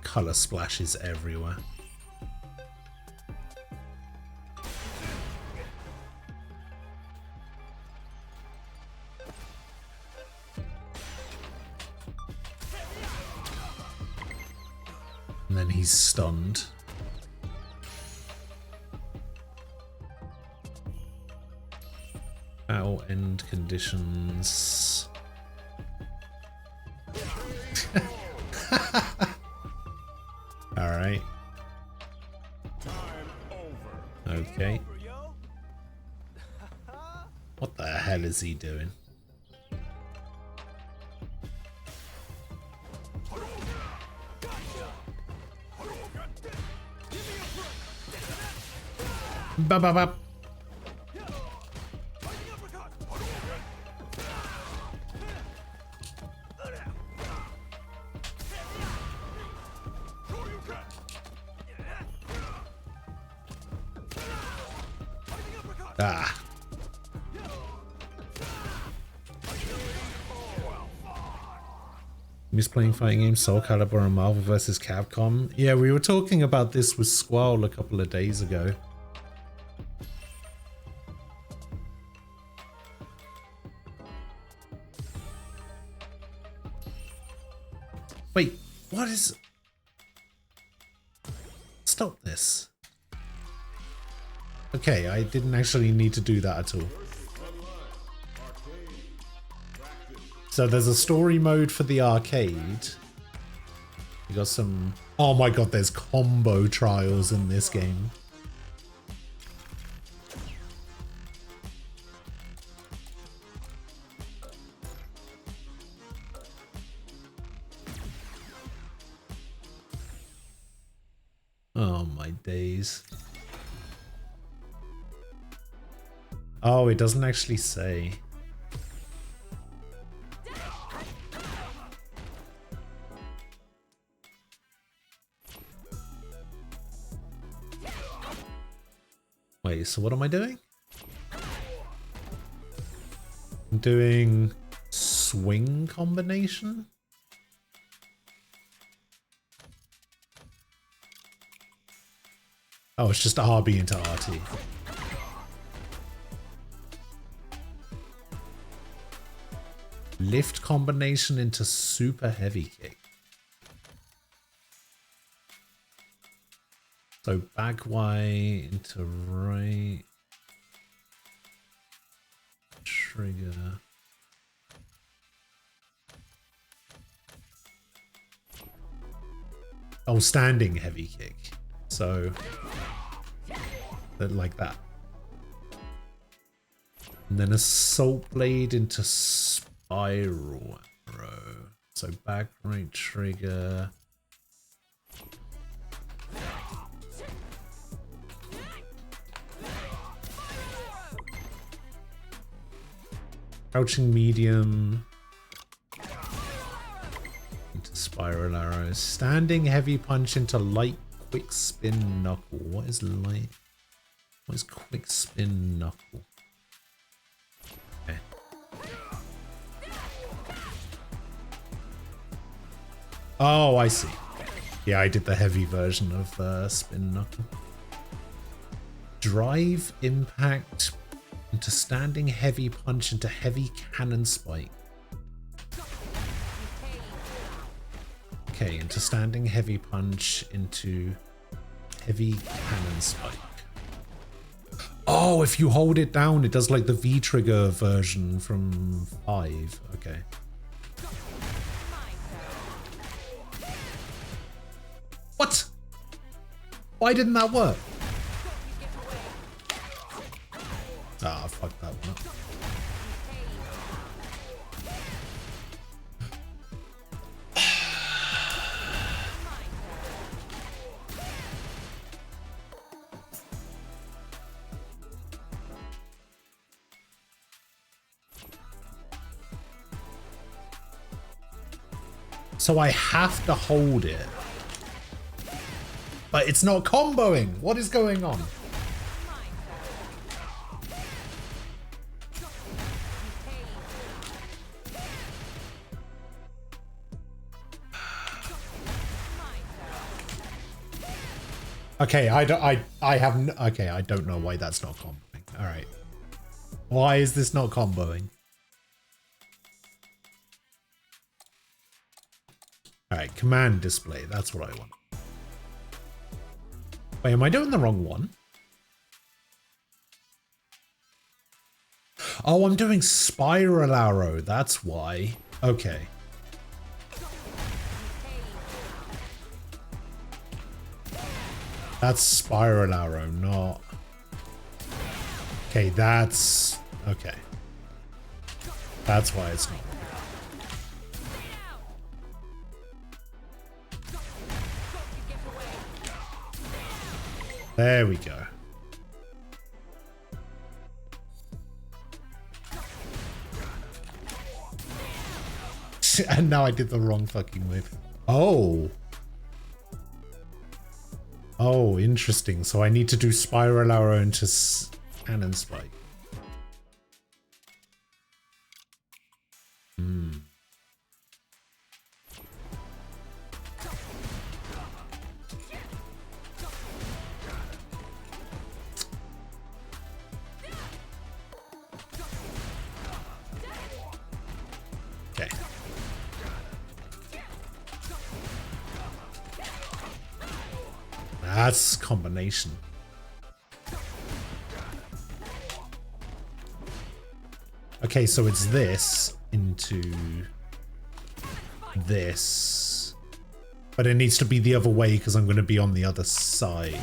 Color splashes everywhere. And then he's stunned. Battle end conditions. All right. Okay. What the hell is he doing? Ba ba ba. Ah. Miss playing fighting games, Soul Calibur and Marvel vs. Capcom. Yeah, we were talking about this with Squall a couple of days ago. Wait, what is... Stop this. Okay, I didn't actually need to do that at all. So there's a story mode for the arcade. You got some... Oh my god, there's combo trials in this game. Oh my days. Oh, it doesn't actually say. Wait, so what am I doing? I'm doing swing combination? Oh, it's just RB into RT. Lift combination into super heavy kick. So back Y into right. Trigger. Oh, standing heavy kick. So, like that. And then assault blade into spiral arrow. So back right trigger. Crouching medium into spiral arrows. Standing heavy punch into light quick spin knuckle. What is light? What is quick spin knuckle? Okay. Oh, I see. Yeah, I did the heavy version of spin knuckle. Drive impact into standing heavy punch into heavy cannon spike. Okay, into standing heavy punch into heavy cannon spike. Oh, if you hold it down, it does like the V-trigger version from 5. Okay. What? Why didn't that work? Ah, I fucked that one up. So I have to hold it. But it's not comboing. What is going on? Okay, I don't know why that's not comboing. All right. Why is this not comboing? All right, command display. That's what I want. Wait, am I doing the wrong one? Oh, I'm doing spiral arrow. That's why. Okay. That's spiral arrow, not... Okay, that's... Okay. That's why it's not. There we go. And now I did the wrong fucking move. Oh. Oh, interesting. So I need to do spiral arrow into cannon spike. Hmm. Okay. That's combination. Okay, so it's this into this. But it needs to be the other way because I'm going to be on the other side.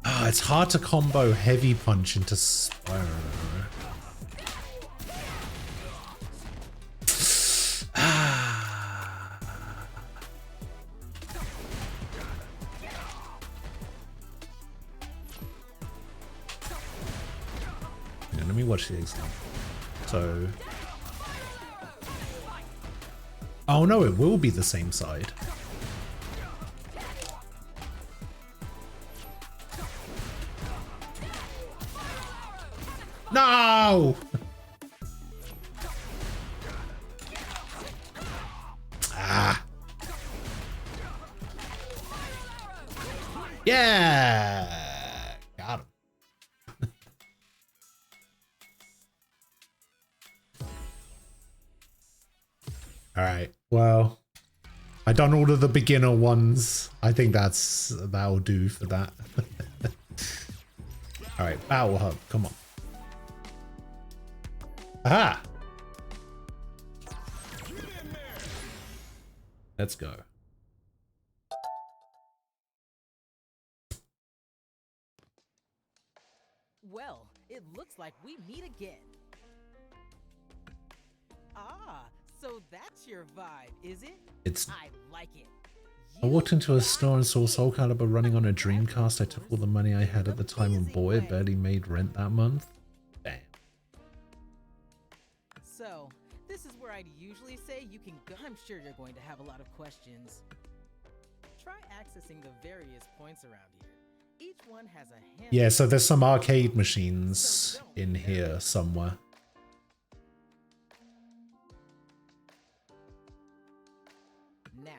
Ah, it's hard to combo heavy punch into spiral. Watch the example. So Oh no, it will be the same side. No! Ah. Yeah! Got him. Alright, well, I done all of the beginner ones. I think that'll do for that. Alright, Battle Hub, come on. Aha! Let's go. Well, it looks like we meet again. Ah, so that's your vibe, is it? It's. I like it. I walked into a store and saw Soul Calibur running on a Dreamcast. I took all the money I had at the time and boy, it barely made rent that month. Damn. So, this is where I'd usually say you can go. I'm sure you're going to have a lot of questions. Try accessing the various points around here. Each one has a hand. Yeah, so there's some arcade machines in here somewhere. Now,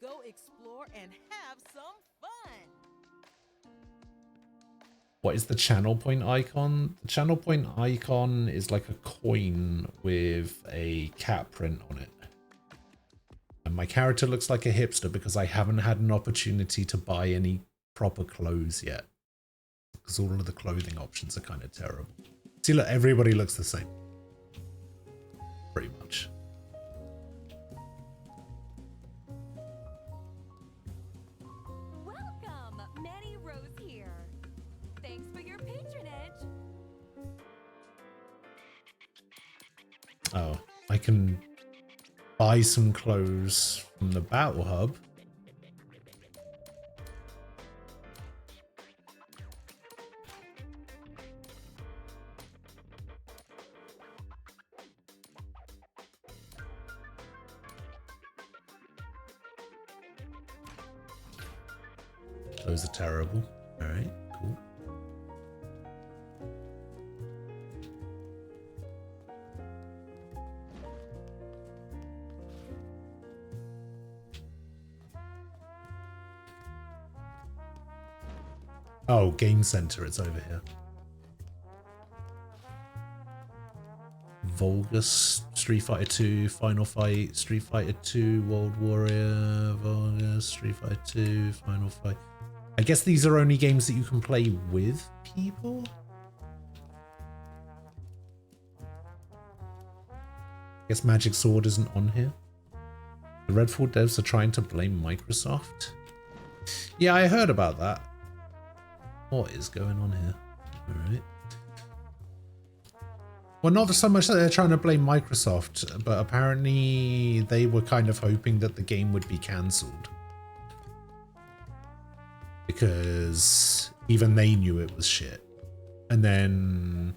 go explore and have some fun. What is the channel point icon? The channel point icon is like a coin with a cat print on it. And my character looks like a hipster because I haven't had an opportunity to buy any proper clothes yet. Because all of the clothing options are kind of terrible. See, look, everybody looks the same. Pretty much. Welcome! Manny Rose here. Thanks for your patronage. Oh, I can buy some clothes from the Battle Hub. Those are terrible. All right, cool. Oh, Game Center, it's over here. Vulgus, Street Fighter 2, Final Fight, Street Fighter 2, World Warrior, Vulgus, Street Fighter 2, Final Fight. I guess these are only games that you can play with people? I guess Magic Sword isn't on here. The Redfall devs are trying to blame Microsoft. Yeah, I heard about that. What is going on here? Alright. Well, not so much that they're trying to blame Microsoft, but apparently they were kind of hoping that the game would be cancelled. Because even they knew it was shit. And then,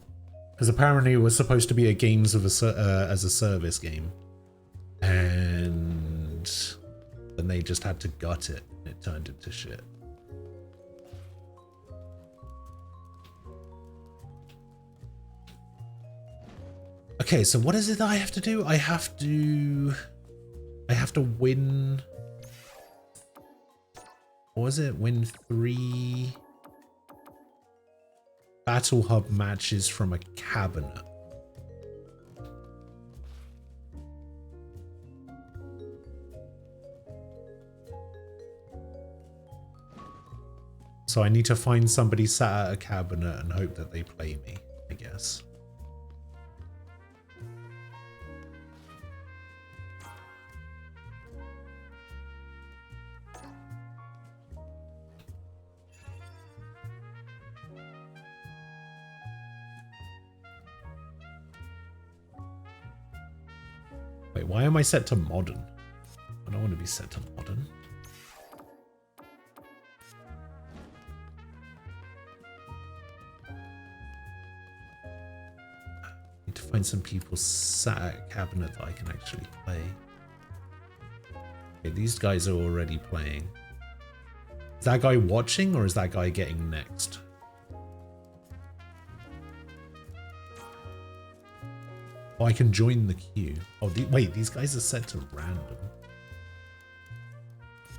because apparently it was supposed to be a games of as a service game, and then they just had to gut it, and it turned into shit. Okay, so what is it that I have to do? I have to win. What was it? Win 3 Battle Hub matches from a cabinet. So I need to find somebody sat at a cabinet and hope that they play me, I guess. Wait, why am I set to modern? I don't want to be set to modern. Need to find some people sat at a cabinet that I can actually play. Okay, these guys are already playing. Is that guy watching or is that guy getting next? Oh, I can join the queue. Oh, wait, these guys are set to random.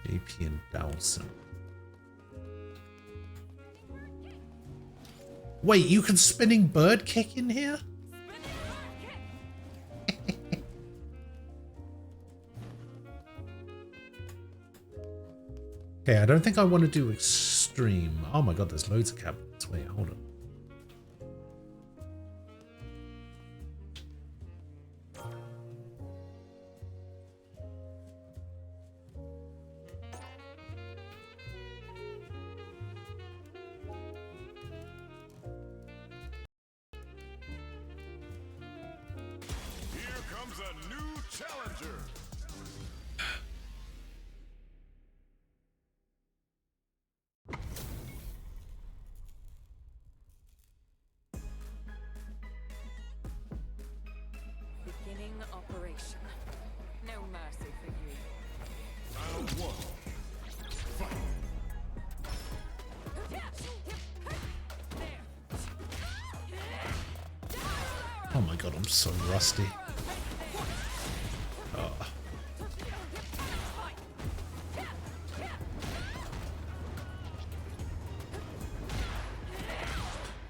JP and Dawson. Wait, you can spinning bird kick in here? Okay, I don't think I want to do extreme. Oh my god, there's loads of cabinets. Wait, hold on. Here comes a new challenger. Beginning operation. No mercy for you. Round one. Fight. Oh my god, I'm so rusty.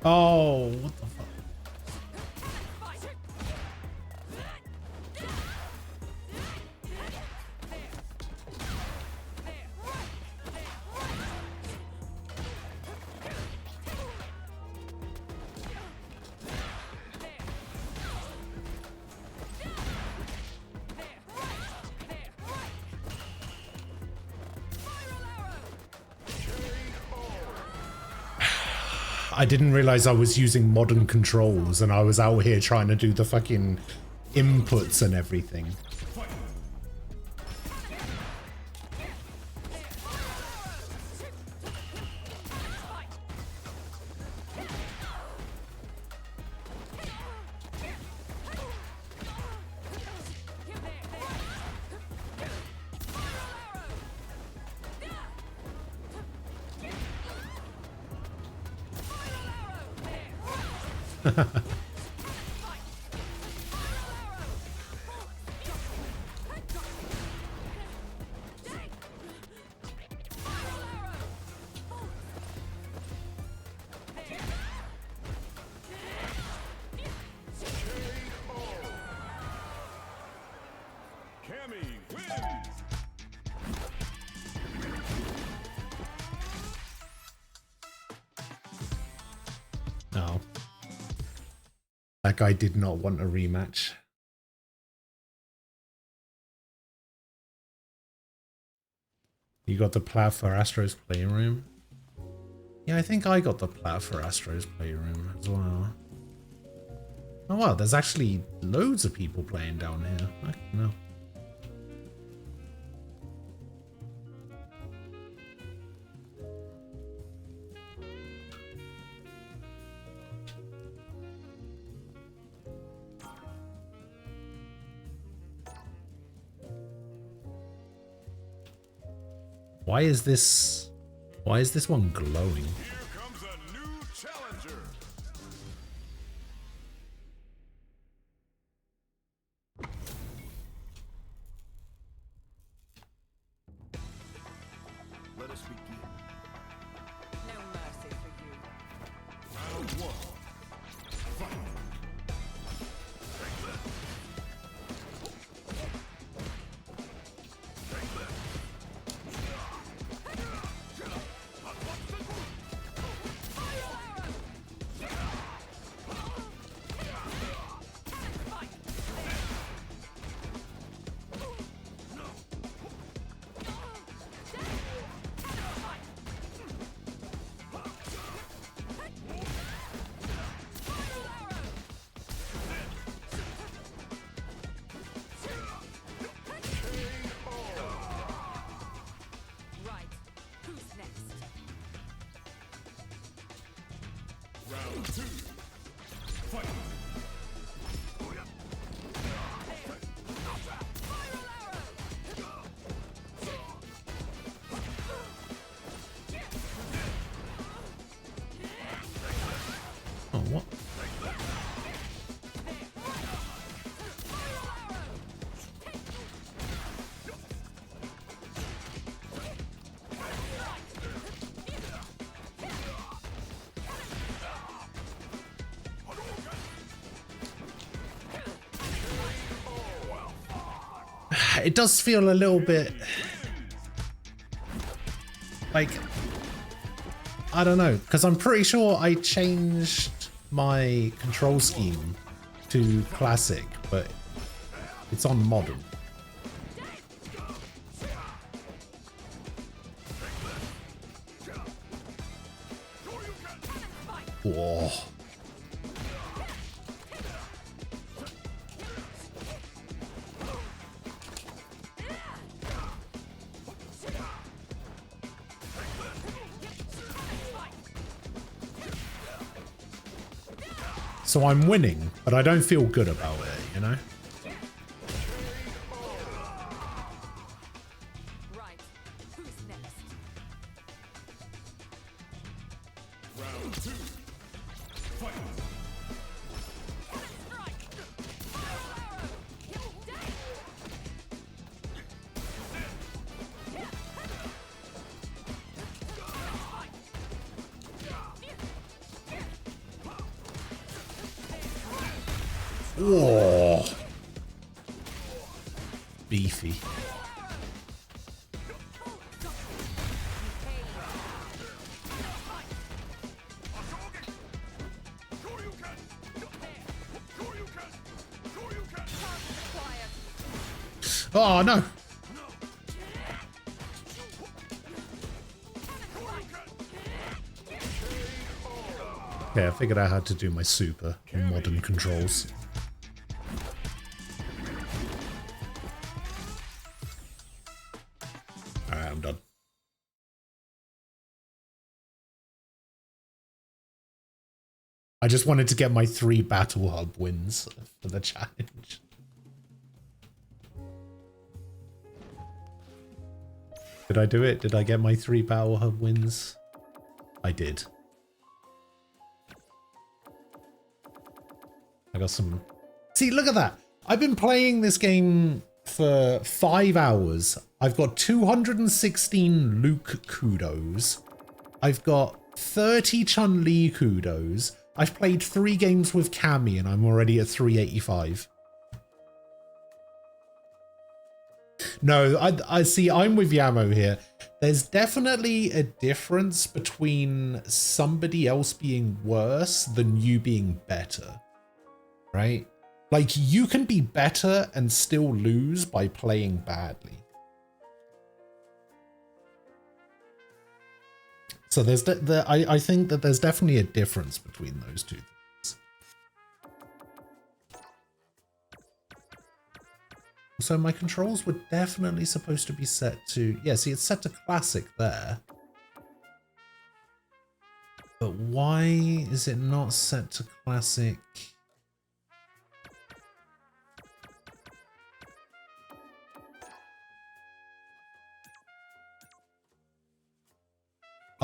Oh, what the fuck? I didn't realize I was using modern controls and I was out here trying to do the fucking inputs and everything. Cammy wins. No. That guy did not want a rematch. You got the plat for Astro's Playroom? Yeah, I think I got the plat for Astro's Playroom as well. Oh wow, there's actually loads of people playing down here. I don't know. Why is this one glowing? Here comes a new challenger. Let us begin. No mercy for you. Round one. Fight. Oh, what? It does feel a little bit like, I don't know, because I'm pretty sure I changed my control scheme to classic, but it's on modern. Whoa. So I'm winning, but I don't feel good about it, you know? Right. Who's next? Round 2. Fight. Whoa. Beefy. Oh no. Okay, I figured out how to do my super in modern controls. Alright, I'm done. I just wanted to get my 3 Battle Hub wins for the challenge. Did I do it? Did I get my 3 Battle Hub wins? I did. I got some... See, look at that! I've been playing this game for 5 hours. I've got 216 Luke kudos. I've got 30 Chun-Li kudos. I've played 3 games with Cammy and I'm already at 385. No, I see, I'm with Yamo here. There's definitely a difference between somebody else being worse than you being better. Right? Like, you can be better and still lose by playing badly. So there's I think that there's definitely a difference between those two things. So my controls were definitely supposed to be set to... Yeah, see, it's set to classic there. But why is it not set to classic?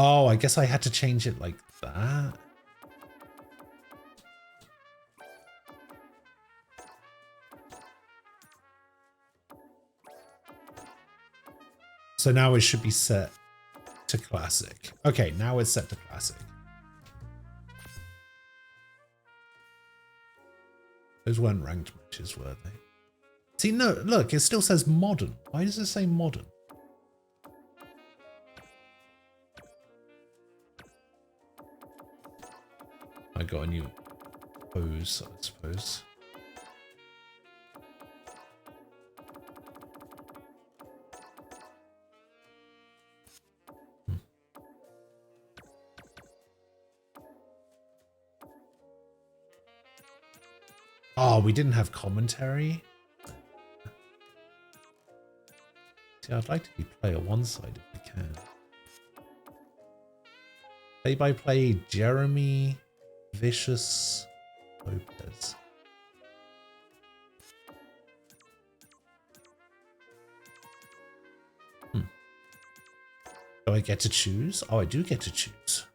Oh, I guess I had to change it like that. So now it should be set to classic. Okay, now it's set to classic. Those weren't ranked matches, were they? See, no, look, it still says modern. Why does it say modern? I got a new pose, I suppose. Oh, we didn't have commentary? See, I'd like to be player one side if we can. Play-by-play Jeremy Vicious Lopez. Do I get to choose? Oh, I do get to choose.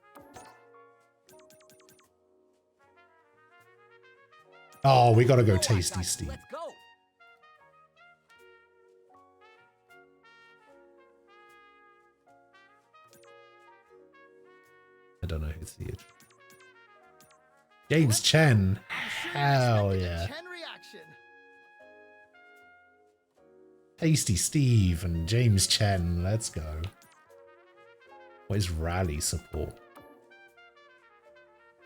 Oh, we gotta go Tasty Steve. Let's go. I don't know who Theodore. James Chen. Hell yeah. Chen reaction. Tasty Steve and James Chen. Let's go. What is rally support?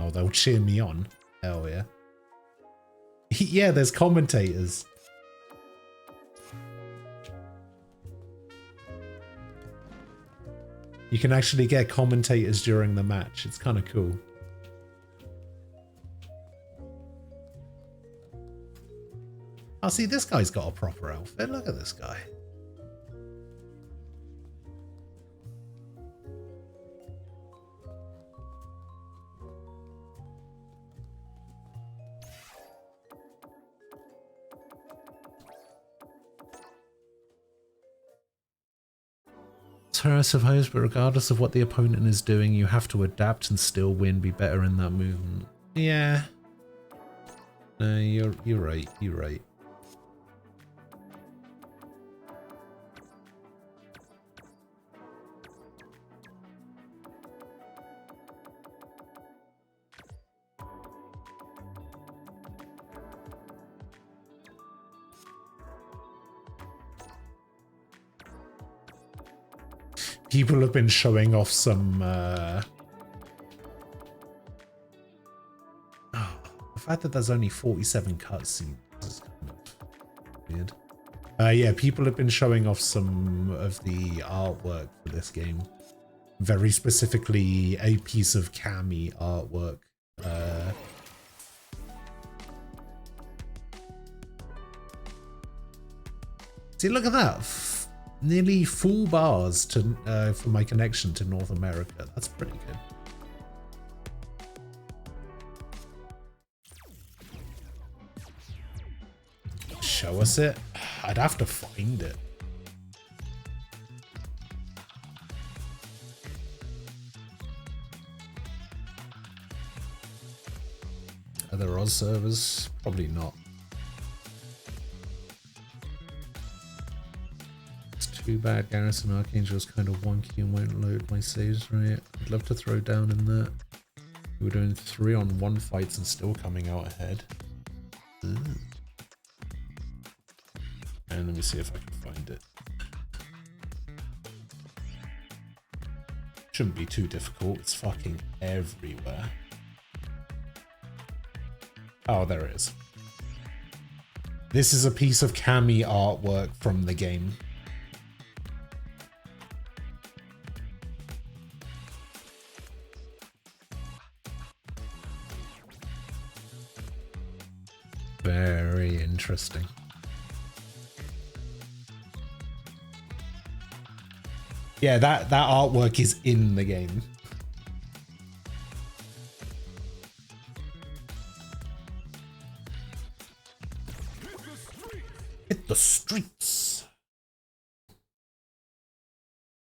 Oh, they'll cheer me on. Hell yeah. Yeah, there's commentators. You can actually get commentators during the match. It's kind of cool. Oh, see, this guy's got a proper outfit. Look at this guy. I suppose, but regardless of what the opponent is doing, you have to adapt and still win, be better in that movement. Yeah. No, you're right. You're right. People have been showing off some the fact that there's only 47 cutscenes is kind of weird. Yeah, people have been showing off some of the artwork for this game. Very specifically a piece of Cammy artwork. See, look at that. Nearly full bars to for my connection to North America. That's pretty good. Show us it? I'd have to find it. Are there Oz servers? Probably not. Too bad Garrison Archangel's kind of wonky and won't load my saves right. I'd love to throw down in that. We were doing 3-on-1 fights and still coming out ahead. And let me see if I can find it. Shouldn't be too difficult. It's fucking everywhere. Oh, there it is. This is a piece of Cammy artwork from the game. Very interesting. Yeah, that artwork is in the game. Hit the streets.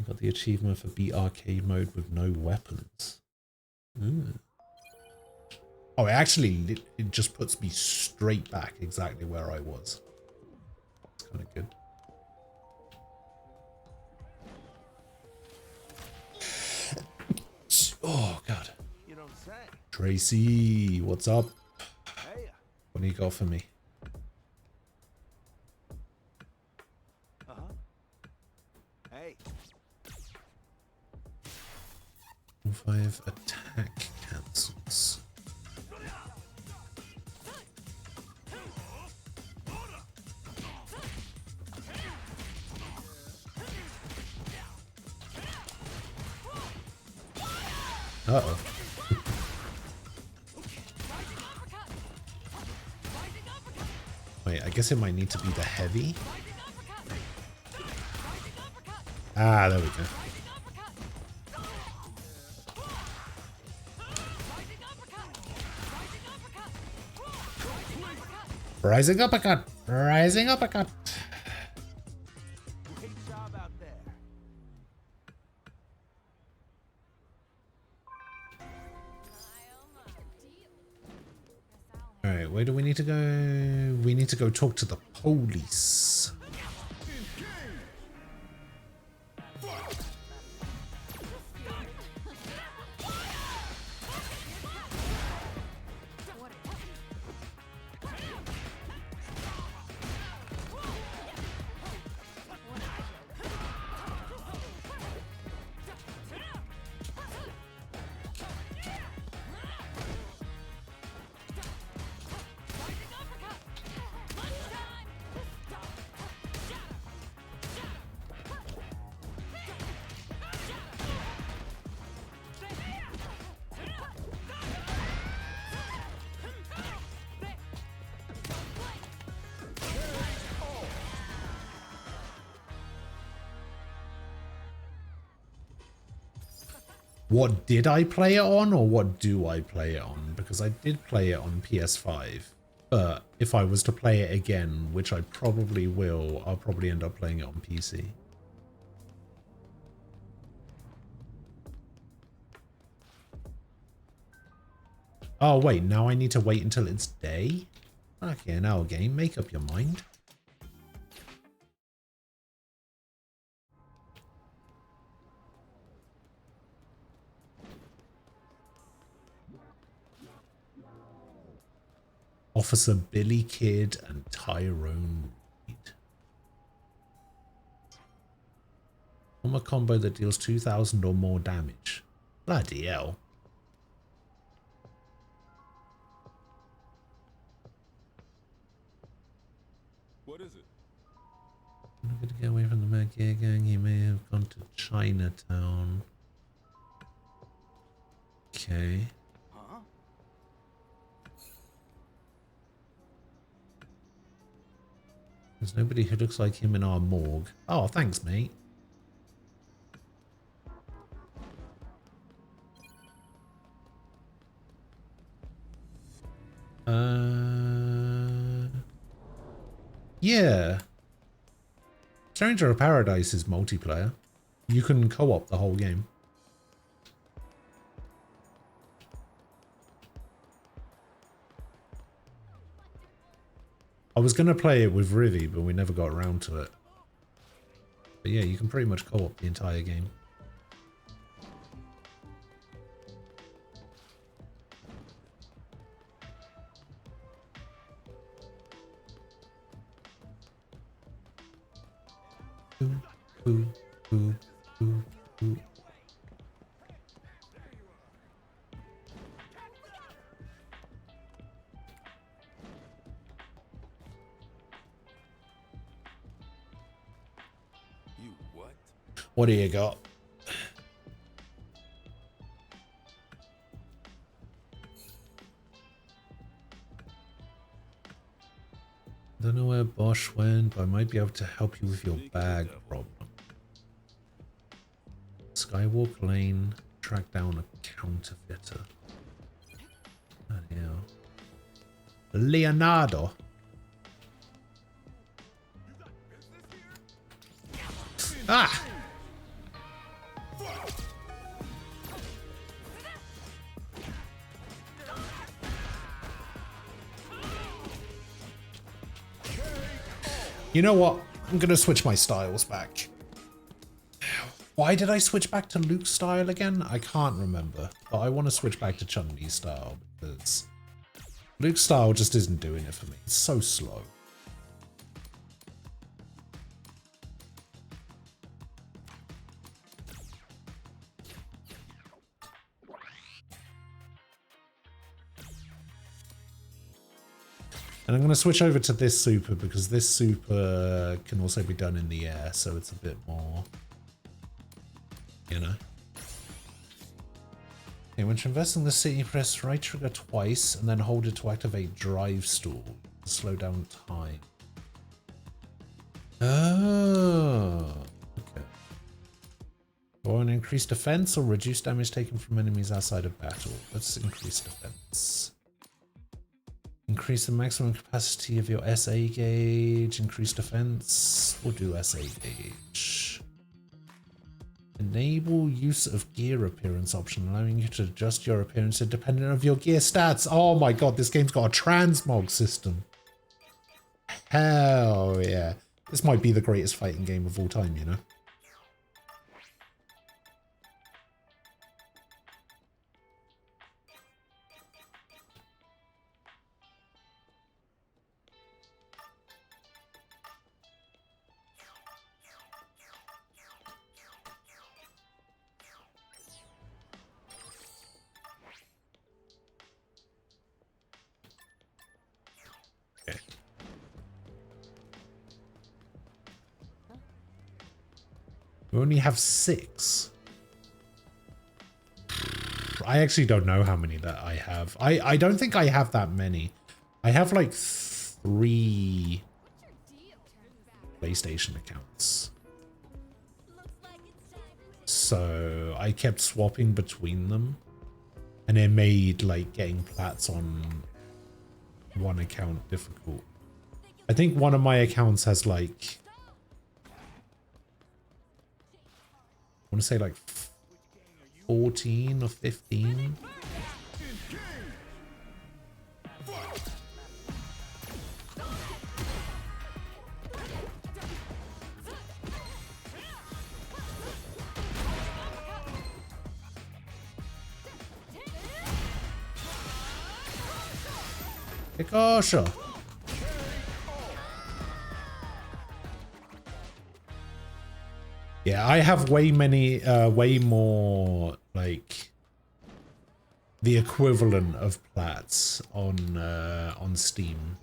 Got the achievement for beat arcade mode with no weapons. Oh, it just puts me straight back exactly where I was. It's kind of good. Oh, God. You don't say. Tracy, what's up? Hey. What do you got for me? Hey. 5 attack cancels. Uh-oh. Wait, I guess it might need to be the heavy. Ah, there we go. Rising uppercut! Rising uppercut! Alright, where do we need to go? We need to go talk to the police. What did I play it on, or what do I play it on? Because I did play it on PS5, but if I was to play it again, which I probably will, I'll probably end up playing it on PC. Oh wait, now I need to wait until it's day? Okay, now game, make up your mind. Officer Billy Kid and Tyrone Reed. Form a combo that deals 2,000 or more damage. Bloody hell. What is it? I'm going to get away from the Mad Gear Gang. He may have gone to Chinatown. Okay. There's nobody who looks like him in our morgue. Oh, thanks, mate. Yeah. Stranger of Paradise is multiplayer. You can co-op the whole game. I was going to play it with Rivi, but we never got around to it. But yeah, you can pretty much co-op the entire game. Ooh, ooh, ooh, ooh, ooh. What do you got? I don't know where Bosch went, but I might be able to help you with your bag problem. Skywalk Lane, track down a counterfeiter. Bloody hell. Leonardo. Ah! You know what? I'm going to switch my styles back. Why did I switch back to Luke's style again? I can't remember. But I want to switch back to Chun-Li's style because Luke's style just isn't doing it for me. It's so slow. And I'm going to switch over to this super because this super can also be done in the air, so it's a bit more, you know. Okay, when traversing the city, press right trigger twice and then hold it to activate drive stall to slow down time. Oh, okay. Or an increased defense or reduce damage taken from enemies outside of battle. Let's increase defense. Increase the maximum capacity of your SA gauge. Increase defense. We'll do SA gauge. Enable use of gear appearance option, allowing you to adjust your appearance independent of your gear stats. Oh my god, this game's got a transmog system. Hell yeah. This might be the greatest fighting game of all time, you know? We only have 6. I actually don't know how many that I have. I don't think I have that many. I have like 3 PlayStation accounts. So I kept swapping between them. And it made like getting plats on one account difficult. I think one of my accounts has like, I want to say like 14 or 15. Kikosha. Yeah, I have way more like the equivalent of plats on Steam.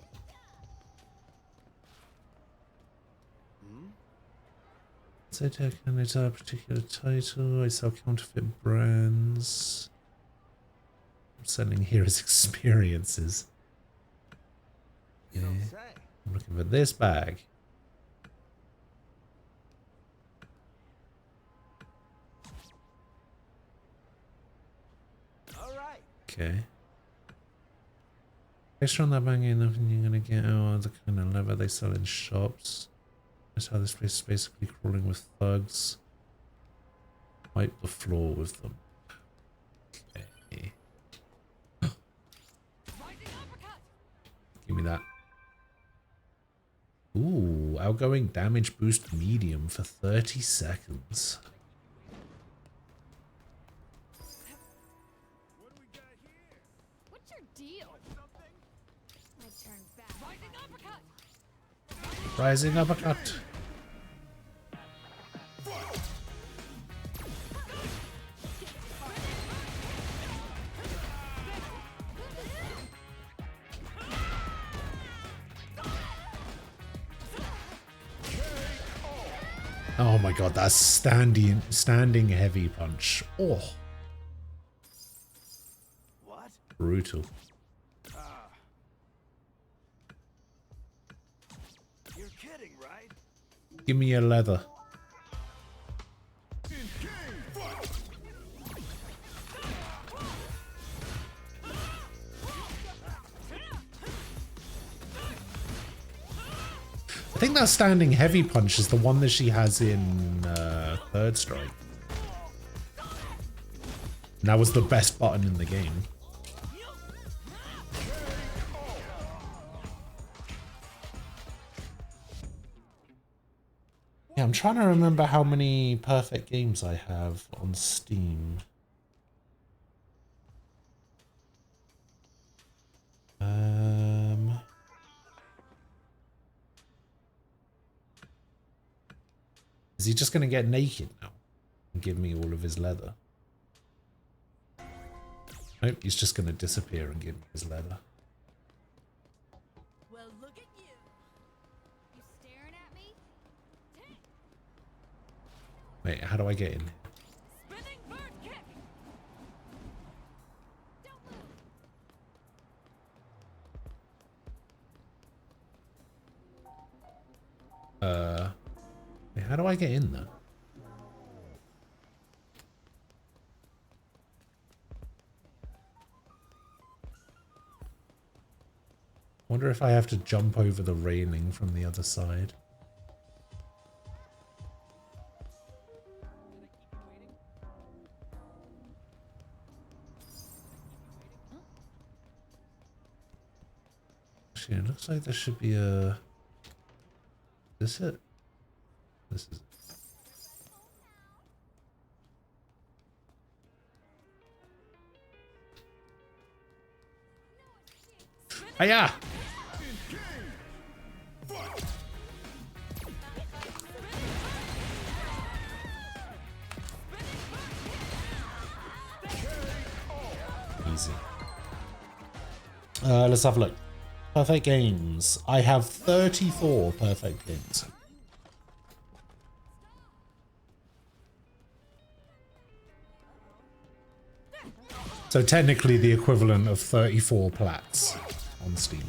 So can it a particular title? I sell counterfeit brands. I'm selling here as experiences. Yeah. I'm looking for this bag. Okay. Extra on that bag ain't nothing you're gonna get out of the kind of leather they sell in shops. That's how this place is basically crawling with thugs. Wipe the floor with them. Okay. Give me that. Ooh, outgoing damage boost medium for 30 seconds. What's your deal? My turn back. Rising uppercut. Oh my god, that's standing heavy punch. Oh. What? Brutal. You're kidding, right? Give me your leather. I think that standing heavy punch is the one that she has in Third Strike. And that was the best button in the game. Yeah, I'm trying to remember how many perfect games I have on Steam. Is he just going to get naked now and give me all of his leather? Nope, he's just going to disappear and give me his leather. Well, look at you. You staring at me? Wait, how do I get in? Spinning bird kick. Wait, how do I get in there? Wonder if I have to jump over the railing from the other side. Actually, it looks like there should be a... Is this it? This is it. Hiya! Easy. Let's have a look. Perfect games. I have 34 perfect games. So technically the equivalent of 34 plats on Steam.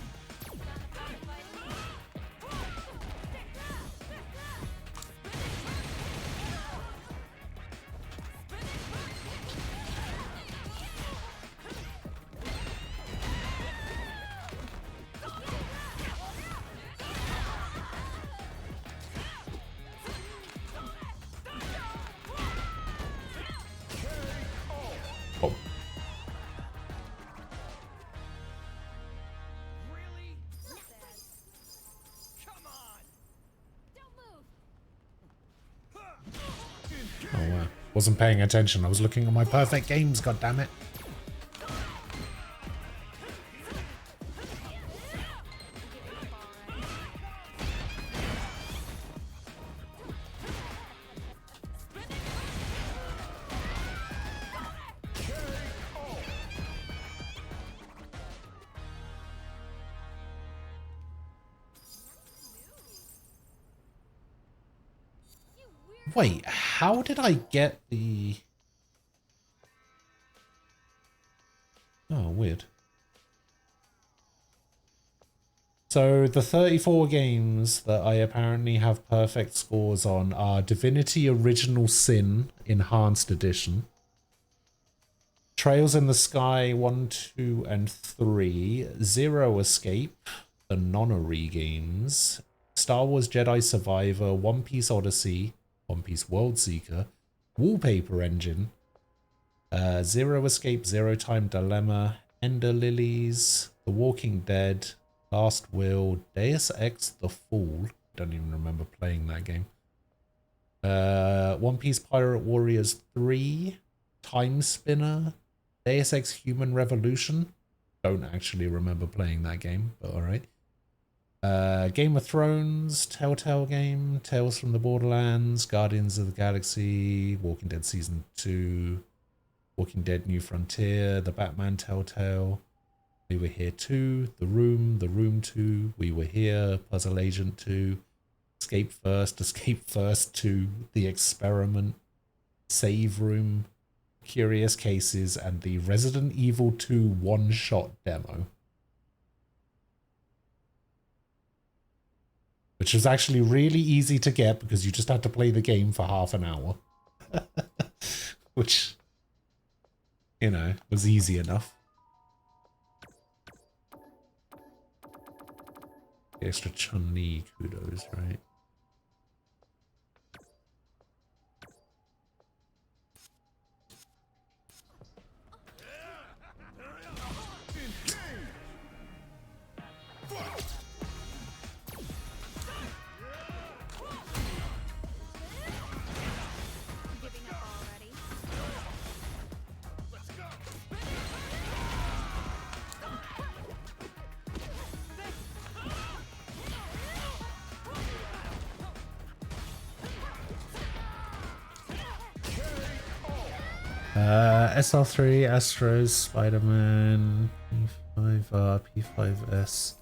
Oh. Oh wow. Wasn't paying attention. I was looking at my perfect games, goddammit. Wait, how did I get the... Oh, weird. So the 34 games that I apparently have perfect scores on are Divinity Original Sin Enhanced Edition, Trails in the Sky 1, 2, and 3, Zero Escape, the Nonary games, Star Wars Jedi Survivor, One Piece Odyssey, One Piece World Seeker, Wallpaper Engine, Zero Escape, Zero Time Dilemma, Ender Lilies, The Walking Dead, Last Will, Deus Ex The Fall. Don't even remember playing that game. One Piece Pirate Warriors 3, Time Spinner, Deus Ex Human Revolution. Don't actually remember playing that game, but alright. Game of Thrones, Telltale game, Tales from the Borderlands, Guardians of the Galaxy, Walking Dead Season 2, Walking Dead New Frontier, The Batman Telltale, We Were Here 2, The Room 2, We Were Here, Puzzle Agent 2, Escape First 2, The Experiment, Save Room, Curious Cases, and the Resident Evil 2 one-shot demo. Which was actually really easy to get because you just had to play the game for half an hour. Which, you know, was easy enough. The extra Chun-Li kudos, right? SR3, Astros, Spider-Man, P5R, P5S,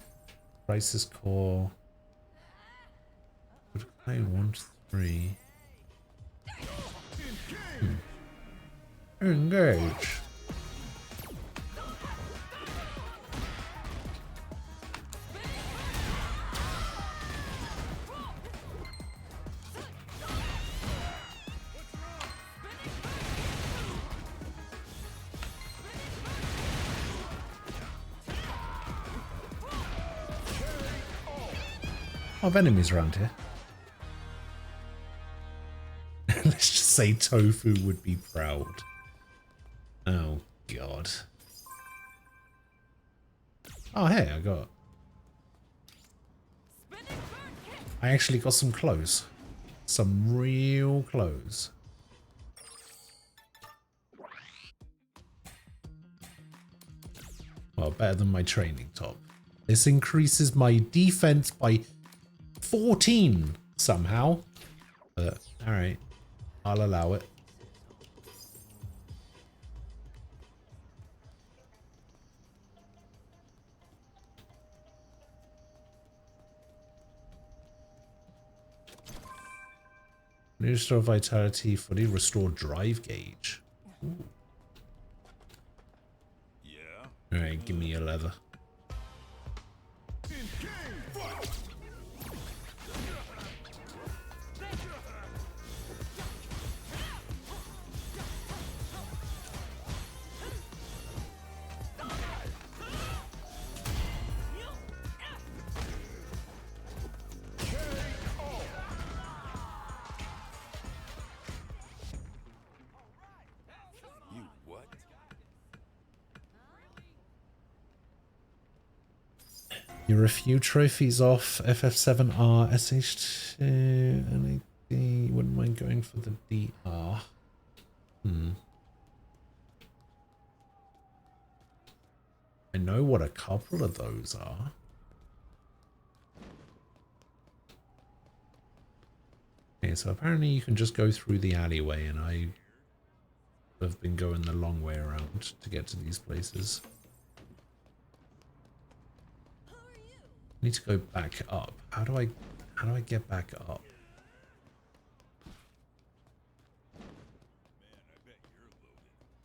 Crisis Core, would I want 3? Engage. Of enemies around here. Let's just say Tofu would be proud. Oh god. Oh hey, I got I actually got some clothes. Some real clothes. Well, better than my training top. This increases my defense by 14 somehow. But, alright. I'll allow it. Restore vitality, fully restore drive gauge. Ooh. Yeah. Alright, give me your leather. You're a few trophies off FF7R, SH2, and I wouldn't mind going for the DR. I know what a couple of those are. Okay, so apparently you can just go through the alleyway, and I have been going the long way around to get to these places. I need to go back up. How do I get back up?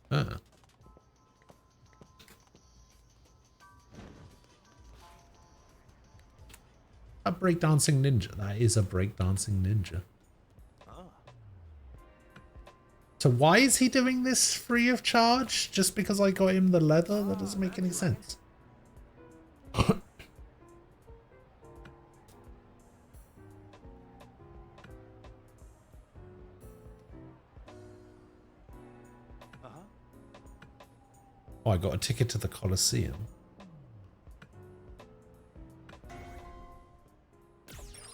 A breakdancing ninja. That is a breakdancing ninja. So why is he doing this free of charge? Just because I got him the leather? That doesn't make any sense. Oh, I got a ticket to the Colosseum.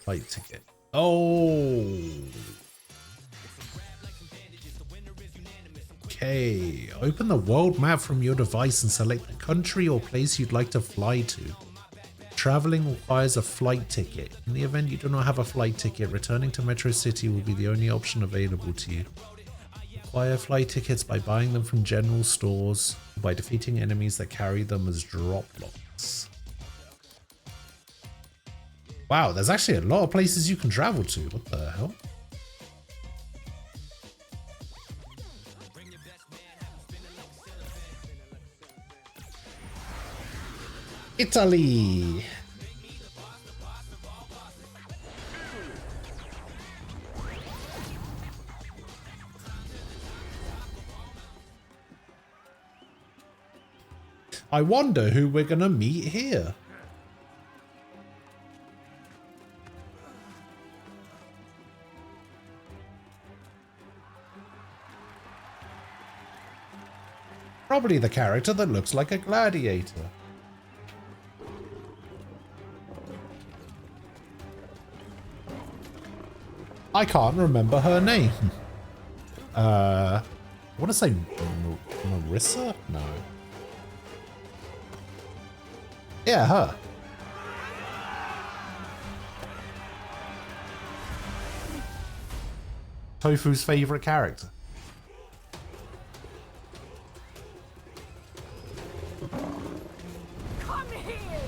Flight ticket. Oh! Okay. Open the world map from your device and select the country or place you'd like to fly to. Traveling requires a flight ticket. In the event you do not have a flight ticket, returning to Metro City will be the only option available to you. Acquire flight tickets by buying them from general stores or by defeating enemies that carry them as drop lots. Wow, there's actually a lot of places you can travel to. What the hell? Italy! I wonder who we're gonna meet here. Probably the character that looks like a gladiator. I can't remember her name. I want to say Marissa? No. Yeah, her. Tofu's favorite character. Come here!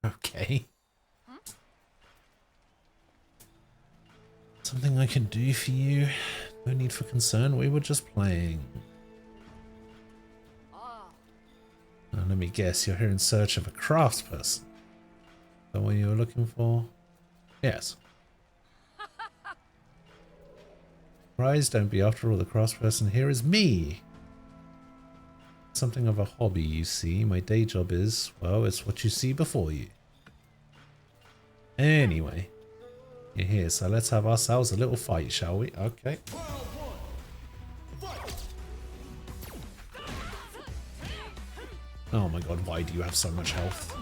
Okay. Something I can do for you. No need for concern. We were just playing. Now, let me guess. You're here in search of a craftsperson. Is that what you were looking for? Yes. Rise, don't be after all. The cross person here is me. Something of a hobby, you see. My day job is, well, it's what you see before you. Anyway, you're here, so let's have ourselves a little fight, shall we? Okay. Oh my god, why do you have so much health?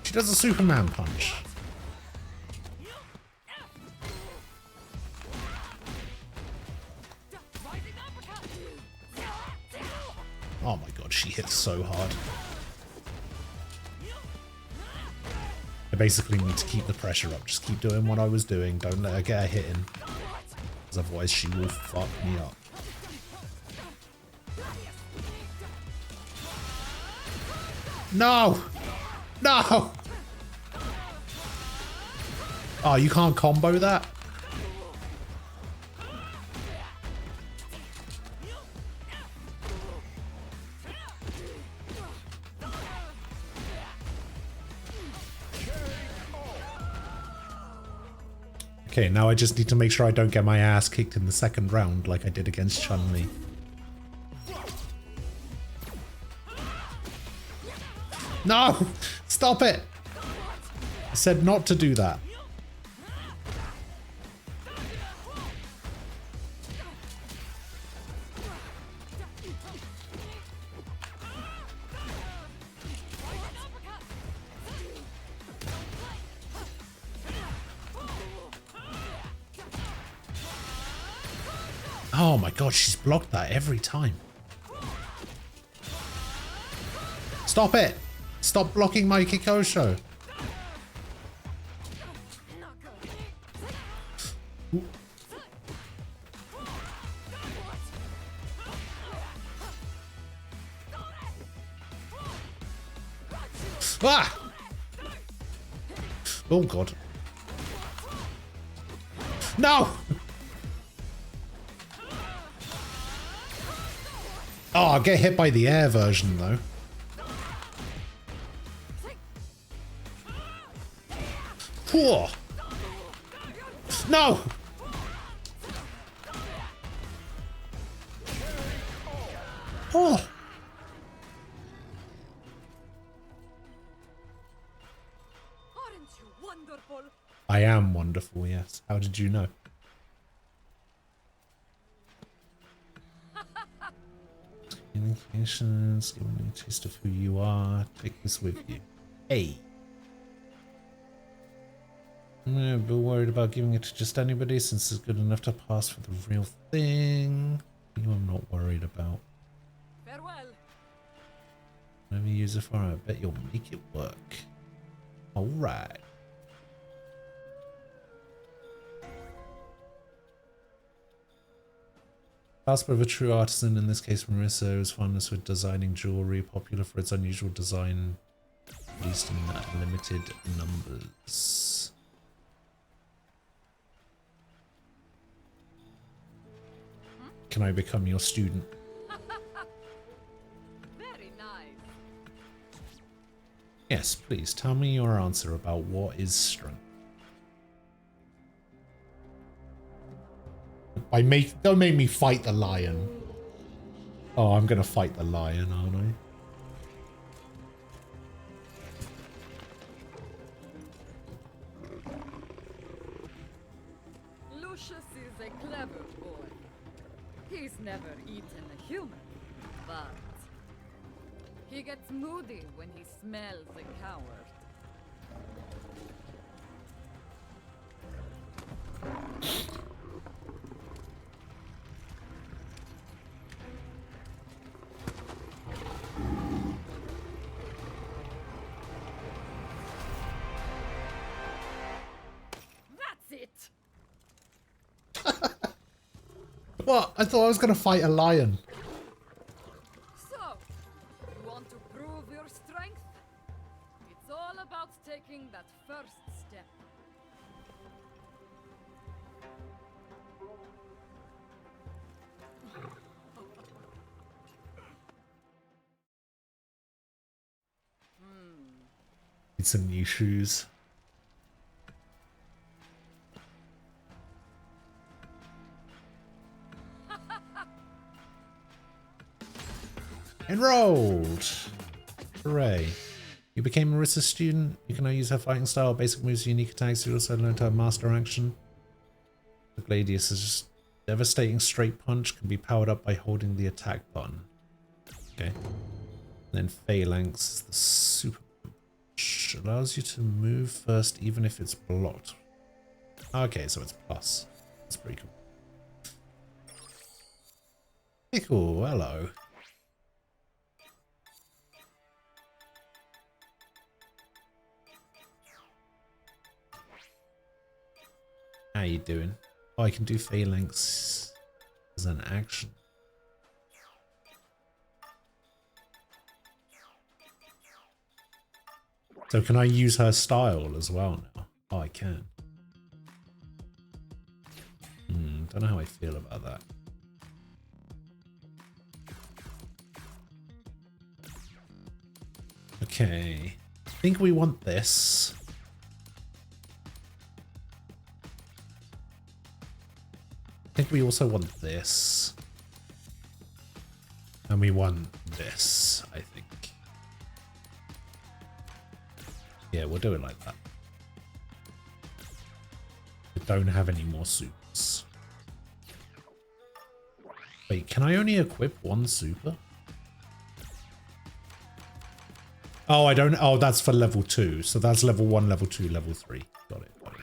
She does a Superman punch. Oh my god, she hits so hard. I basically need to keep the pressure up. Just keep doing what I was doing. Don't let her get a hit in. Because otherwise she will fuck me up. No! No! Oh, you can't combo that? Okay, now I just need to make sure I don't get my ass kicked in the second round like I did against Chun-Li. No! Stop it! I said not to do that. Oh my god, she's blocked that every time. Stop it! Stop blocking my Kikosho. Ah! Oh god. No! Oh, I'll get hit by the air version though. Whoa. No! Oh! Aren't you wonderful? I am wonderful, yes. How did you know? Communications, giving you a taste of who you are. Take this with you. Hey. I'm a bit worried about giving it to just anybody since it's good enough to pass for the real thing. You I'm not worried about. Farewell. Whatever you use it for, I bet you'll make it work. Alright. Task of a true artisan, in this case Marissa, is fondness with designing jewelry, popular for its unusual design, at least in limited numbers. Can I become your student? Very nice. Yes, please, tell me your answer about what is strength. Don't make me fight the lion. Oh, I'm gonna fight the lion, aren't I? Lucius is a clever boy. He's never eaten a human, but he gets moody when he smells a coward. What? I thought I was gonna fight a lion. So, you want to prove your strength? It's all about taking that first step. Need some new shoes. Enrolled! Hooray. You became Marissa's student. You can now use her fighting style, basic moves, unique attacks. You also learned her master action. The Gladius' devastating straight punch can be powered up by holding the attack button. Okay. Then Phalanx, the super punch, allows you to move first even if it's blocked. Okay, so it's plus. That's pretty cool. Hey, cool, hello. How you doing? Oh, I can do Phalanx as an action. So can I use her style as well now? Oh, I can. Don't know how I feel about that. Okay. I think we want this. I think we also want this. And we want this, I think. Yeah, we'll do it like that. We don't have any more suits. Wait, can I only equip one super? Oh, I don't. Oh, that's for level 2. So that's level 1, level 2, level 3. Got it. Got it.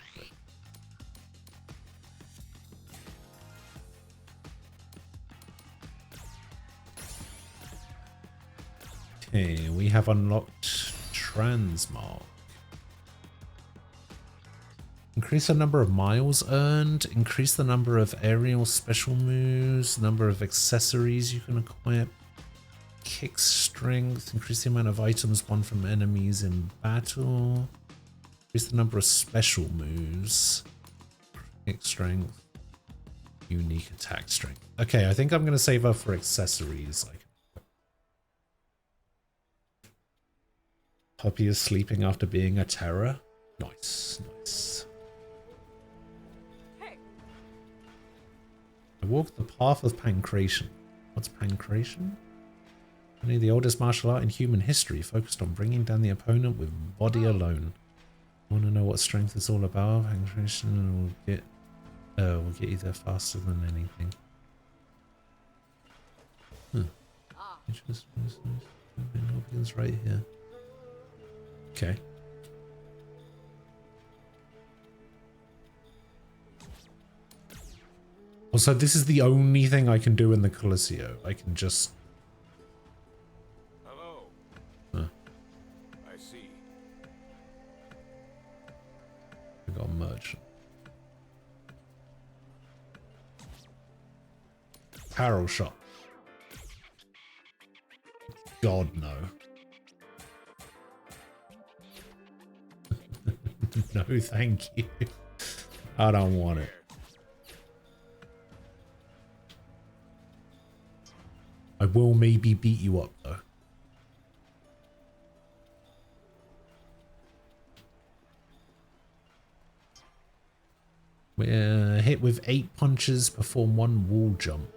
Okay, we have unlocked Transmark. Increase the number of miles earned, increase the number of aerial special moves, number of accessories you can equip, kick strength, increase the amount of items won from enemies in battle, increase the number of special moves, kick strength, unique attack strength. Okay, I think I'm going to save up for accessories. Puppy is sleeping after being a terror. Nice, nice. Hey. I walk the path of pancration. What's pancration? Only the oldest martial art in human history, focused on bringing down the opponent with body alone. Want to know what strength is all about? Pancration will get you there faster than anything. Interesting. Begins right here. Okay. Also, this is the only thing I can do in the Coliseo. I can just... Hello. Huh. I see. I got a merchant. Apparel shop. God, no. No, thank you. I don't want it. I will maybe beat you up, though. We're hit with 8 punches, perform 1 wall jump.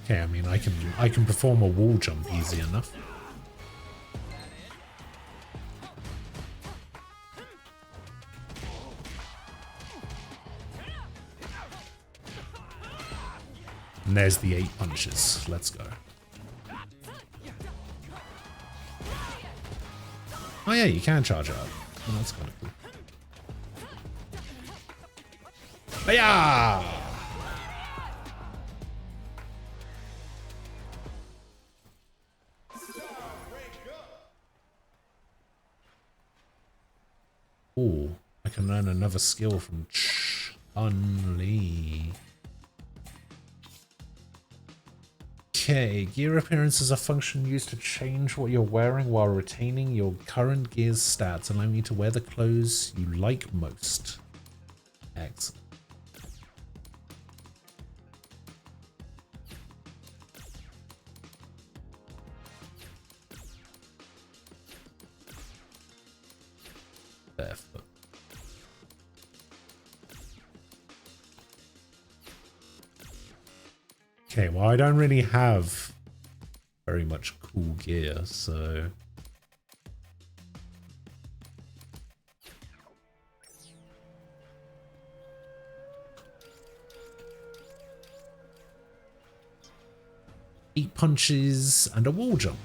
Okay, I mean, I can perform a wall jump easy enough. And there's the 8 punches. Let's go. Oh yeah, you can charge up. Oh, that's kind of cool. Hiya! Ooh, I can learn another skill from Chun-Li. Okay, gear appearance is a function used to change what you're wearing while retaining your current gear's stats, allowing you to wear the clothes you like most. Excellent. barefoot. Okay, well, I don't really have very much cool gear, so... Eight punches and a wall jump.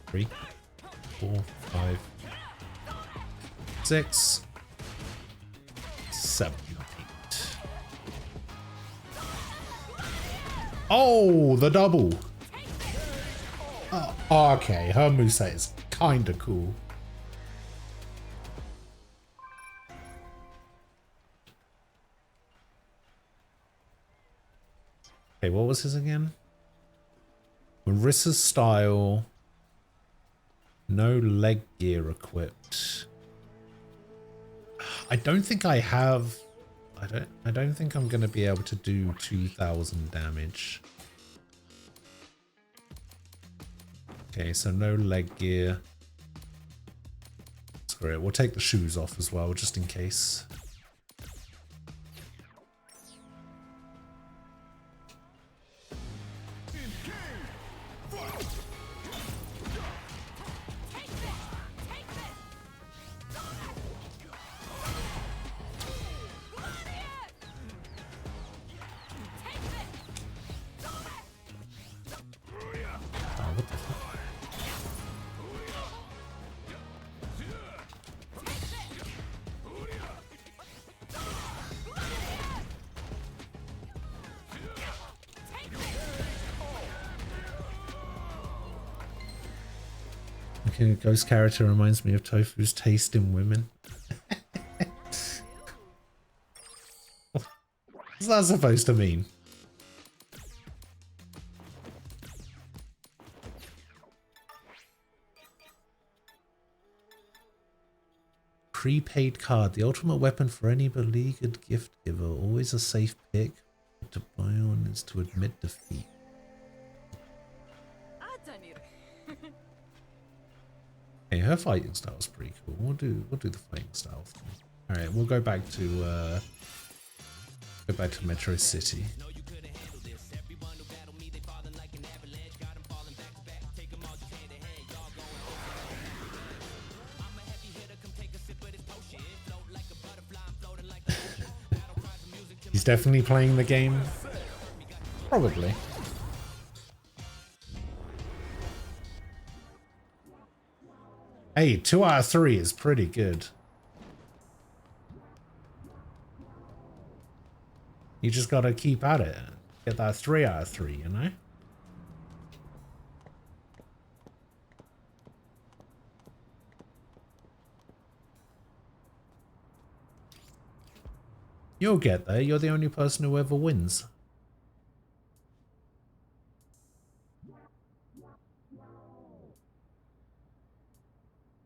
Three, 4, 5, 6, 7, 8. Oh, the double. Oh, okay, her moveset is kinda cool. Okay, what was his again? Marissa's style. No leg gear equipped. I don't think I have. I don't think I'm gonna be able to do 2,000 damage. Okay, so no leg gear. Screw it. We'll take the shoes off as well, just in case. Okay, ghost character reminds me of Tofu's taste in women. What's that supposed to mean? Prepaid card, the ultimate weapon for any beleaguered gift giver. Always a safe pick. To buy on is to admit defeat. Hey, her fighting style is pretty cool. We'll do the fighting style thing. All right, we'll go back to Metro City. He's definitely playing the game. Probably. Hey, 2 out of 3 is pretty good. You just gotta keep at it. Get that 3 out of 3, you know? You'll get there. You're the only person who ever wins.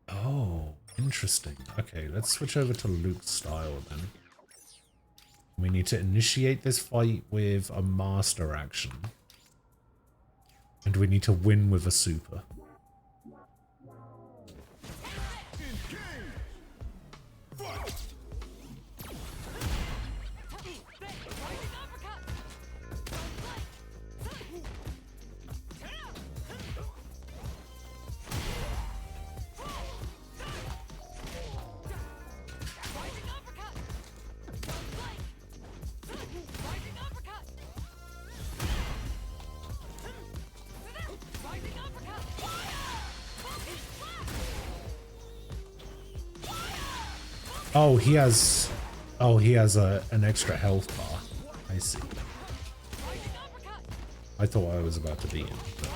Oh, interesting. Okay, let's switch over to Luke's style then. We need to initiate this fight with a master action. And we need to win with a super. Oh, he has an extra health bar. I see. I thought I was about to beat him. But...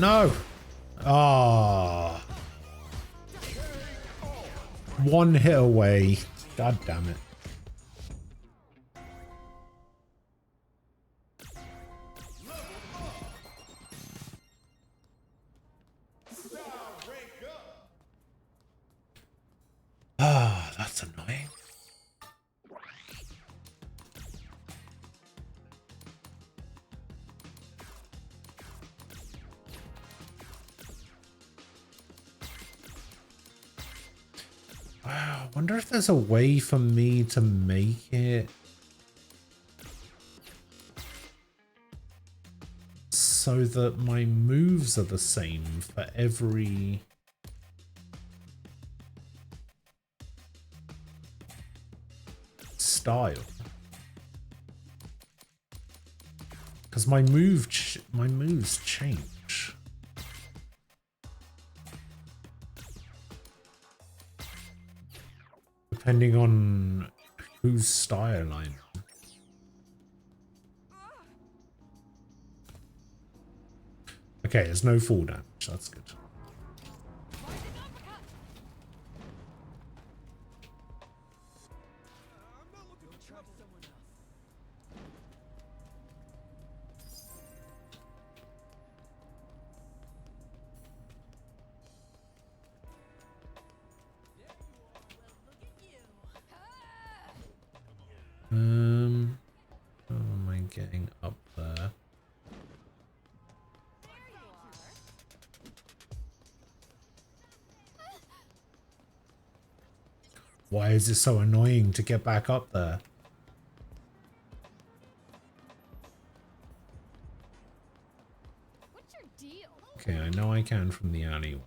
No. Ah. One hit away. God damn it. Ah, that's annoying. Wow, I wonder if there's a way for me to make it so that my moves are the same for every style. Because my moves change. Depending on whose style I'm. Okay, there's no fall damage. That's good. How am I getting up there? Why is it so annoying to get back up there? What's your deal? Okay, I know I can from the alleyway.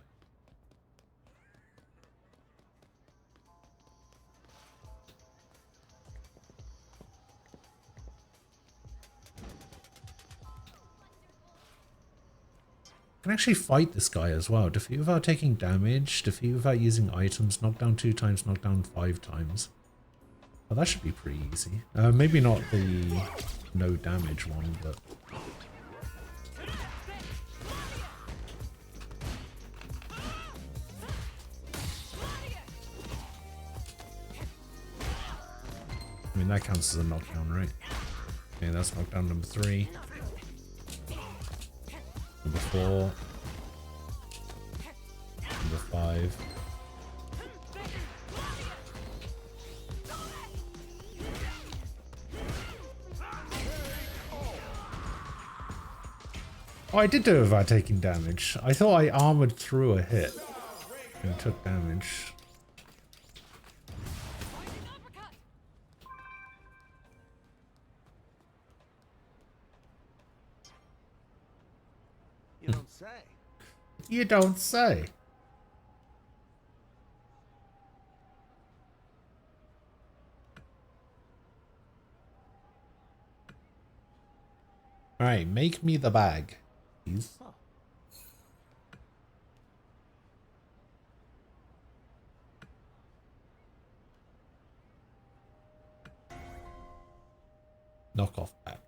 I can actually fight this guy as well. Defeat without taking damage, defeat without using items, knock down 2 times, knock down 5 times. Oh, that should be pretty easy. Maybe not the no damage one, but... I mean, that counts as a knockdown, right? Okay, that's knockdown number 3. Number 4. Number 5. Oh, I did do it without taking damage. I thought I armored through a hit and took damage. You don't say. You don't say. Alright, make me the bag, please. Knock off back.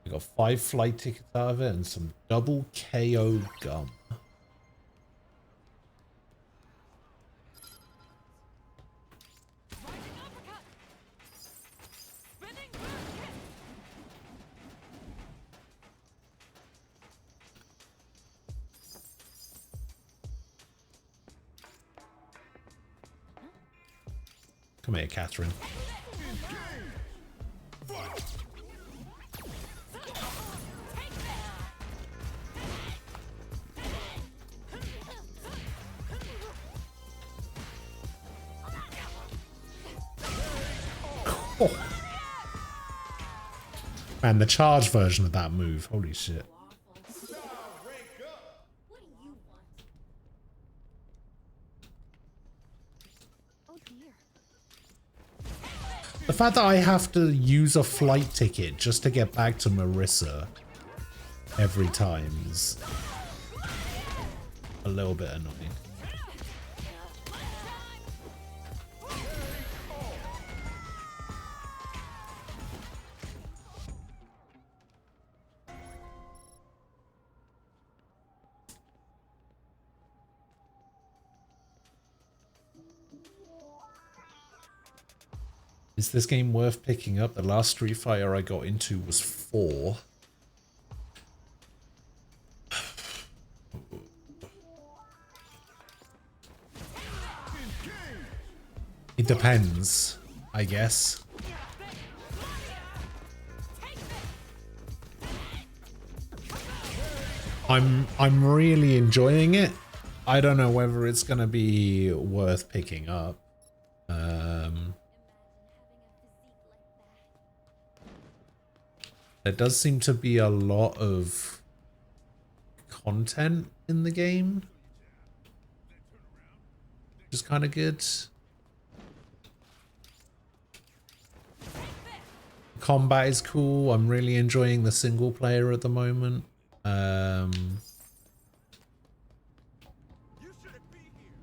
We got 5 flight tickets out of it and some double KO gum. Come here, Catherine. Oh. Man, the charge version of that move. Holy shit. The fact that I have to use a flight ticket just to get back to Marissa every time is a little bit annoying. Is this game worth picking up? The last Street Fighter I got into was 4. It depends, I guess. I'm really enjoying it. I don't know whether it's gonna be worth picking up. There does seem to be a lot of content in the game, which is kind of good. Combat is cool. I'm really enjoying the single player at the moment.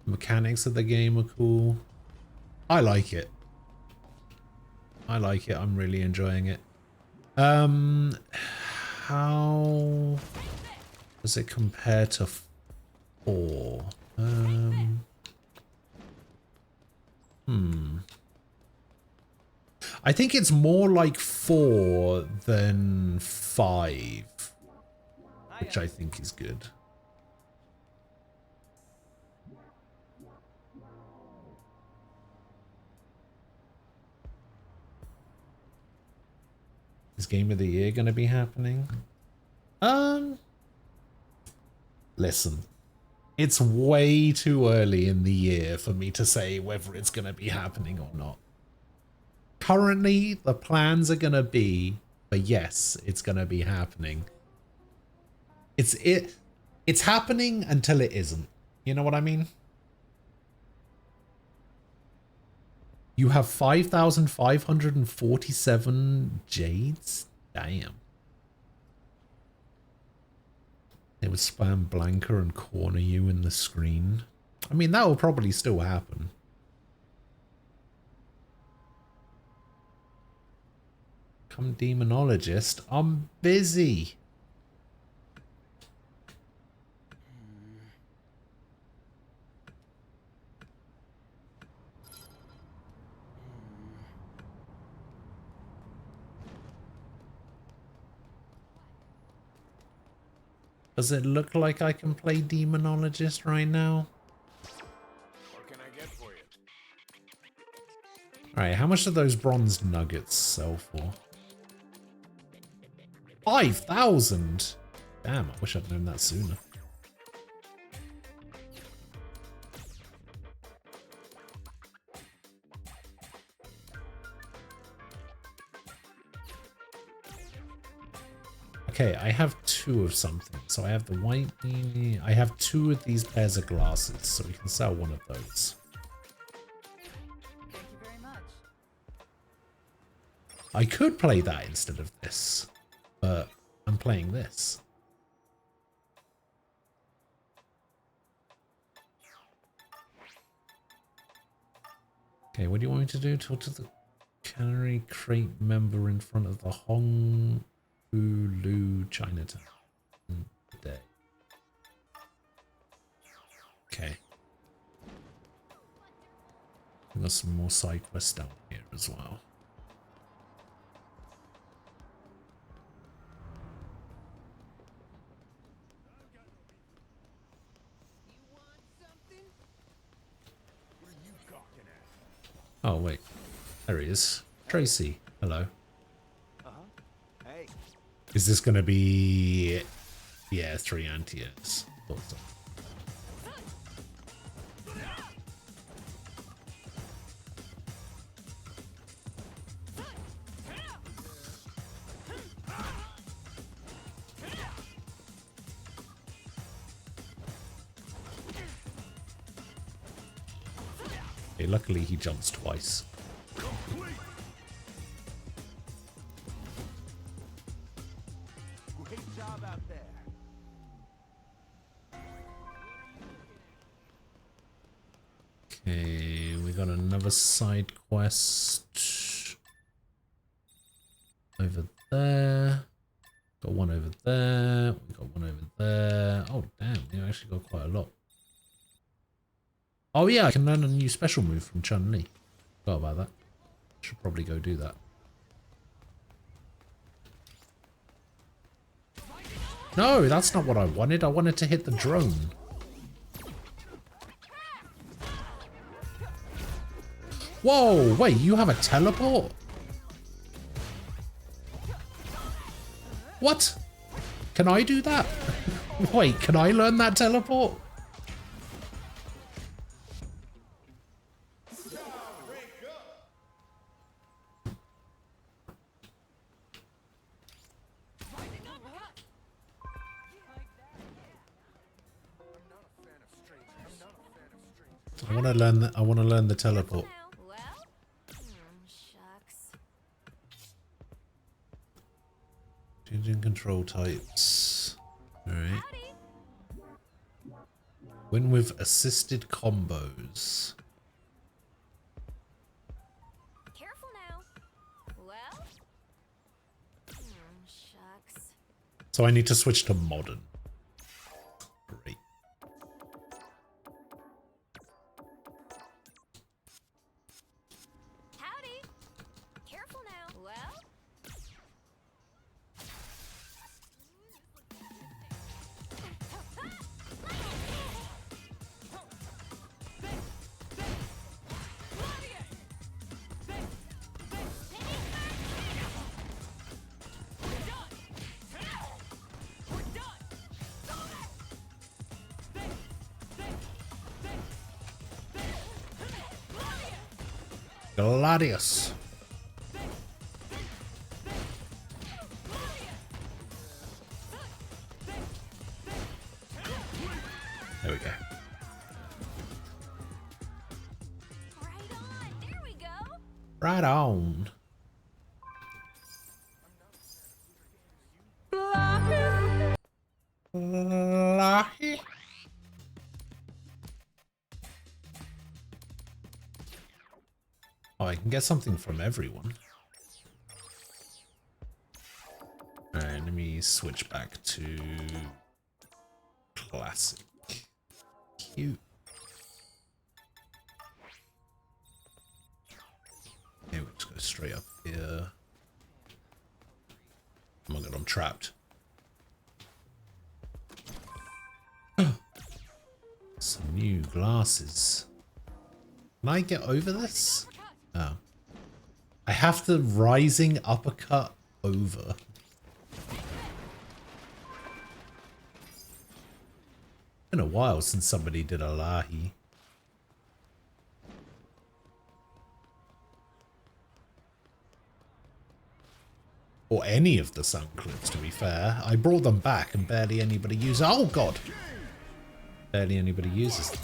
Mechanics of the game are cool. I like it. I like it. I'm really enjoying it. How does it compare to 4? I think it's more like 4 than 5, which I think is good. Is Game of the Year going to be happening? Listen, it's way too early in the year for me to say whether it's going to be happening or not. Currently, the plans are going to be, but yes, it's going to be happening. It's happening until it isn't. You know what I mean? You have 5,547 jades? Damn. They would spam Blanca and corner you in the screen. I mean, that will probably still happen. Come demonologist. I'm busy. Does it look like I can play demonologist right now? What can I get for you? Alright, how much do those bronze nuggets sell for? 5,000! Damn, I wish I'd known that sooner. Okay, I have 2 of something. So I have the white beanie. I have 2 of these pairs of glasses, so we can sell one of those. Thank you very much. I could play that instead of this, but I'm playing this. Okay, what do you want me to do? Talk to the Canary Crate member in front of the Hong Lu Chinatown today. Okay. We've got some more side quests down here as well. Oh wait, there he is. Tracy, hello. Hey. Is this gonna be... Yeah, 3 anti-airs. Thought so. Okay, luckily he jumps twice. Great job out there. Okay, we got another side quest over there. Got one over there. We got one over there. Oh damn, we actually got quite a lot. Oh yeah, I can learn a new special move from Chun-Li. Forgot about that. Should probably go do that. No, that's not what I wanted. I wanted to hit the drone. Whoa, wait, you have a teleport? What? Can I do that? Wait, can I learn that teleport? I want to learn that. I want to learn the teleport. Changing control types. Alright. Win with assisted combos. Careful now. Well, shucks. So I need to switch to modern. Great. Howdy. Careful now. Well. Gladius. There we go. Right on. There we go. Right on. Lahi. Oh, I can get something from everyone. Alright, let me switch back to classic. Cute. Yeah, we'll just go straight up here. Oh my god, I'm trapped. Some new glasses. Can I get over this? Oh. I have the rising uppercut over. Been a while since somebody did a Lahi. Or any of the sound clips, to be fair. I brought them back and barely anybody uses. Oh god! Barely anybody uses them.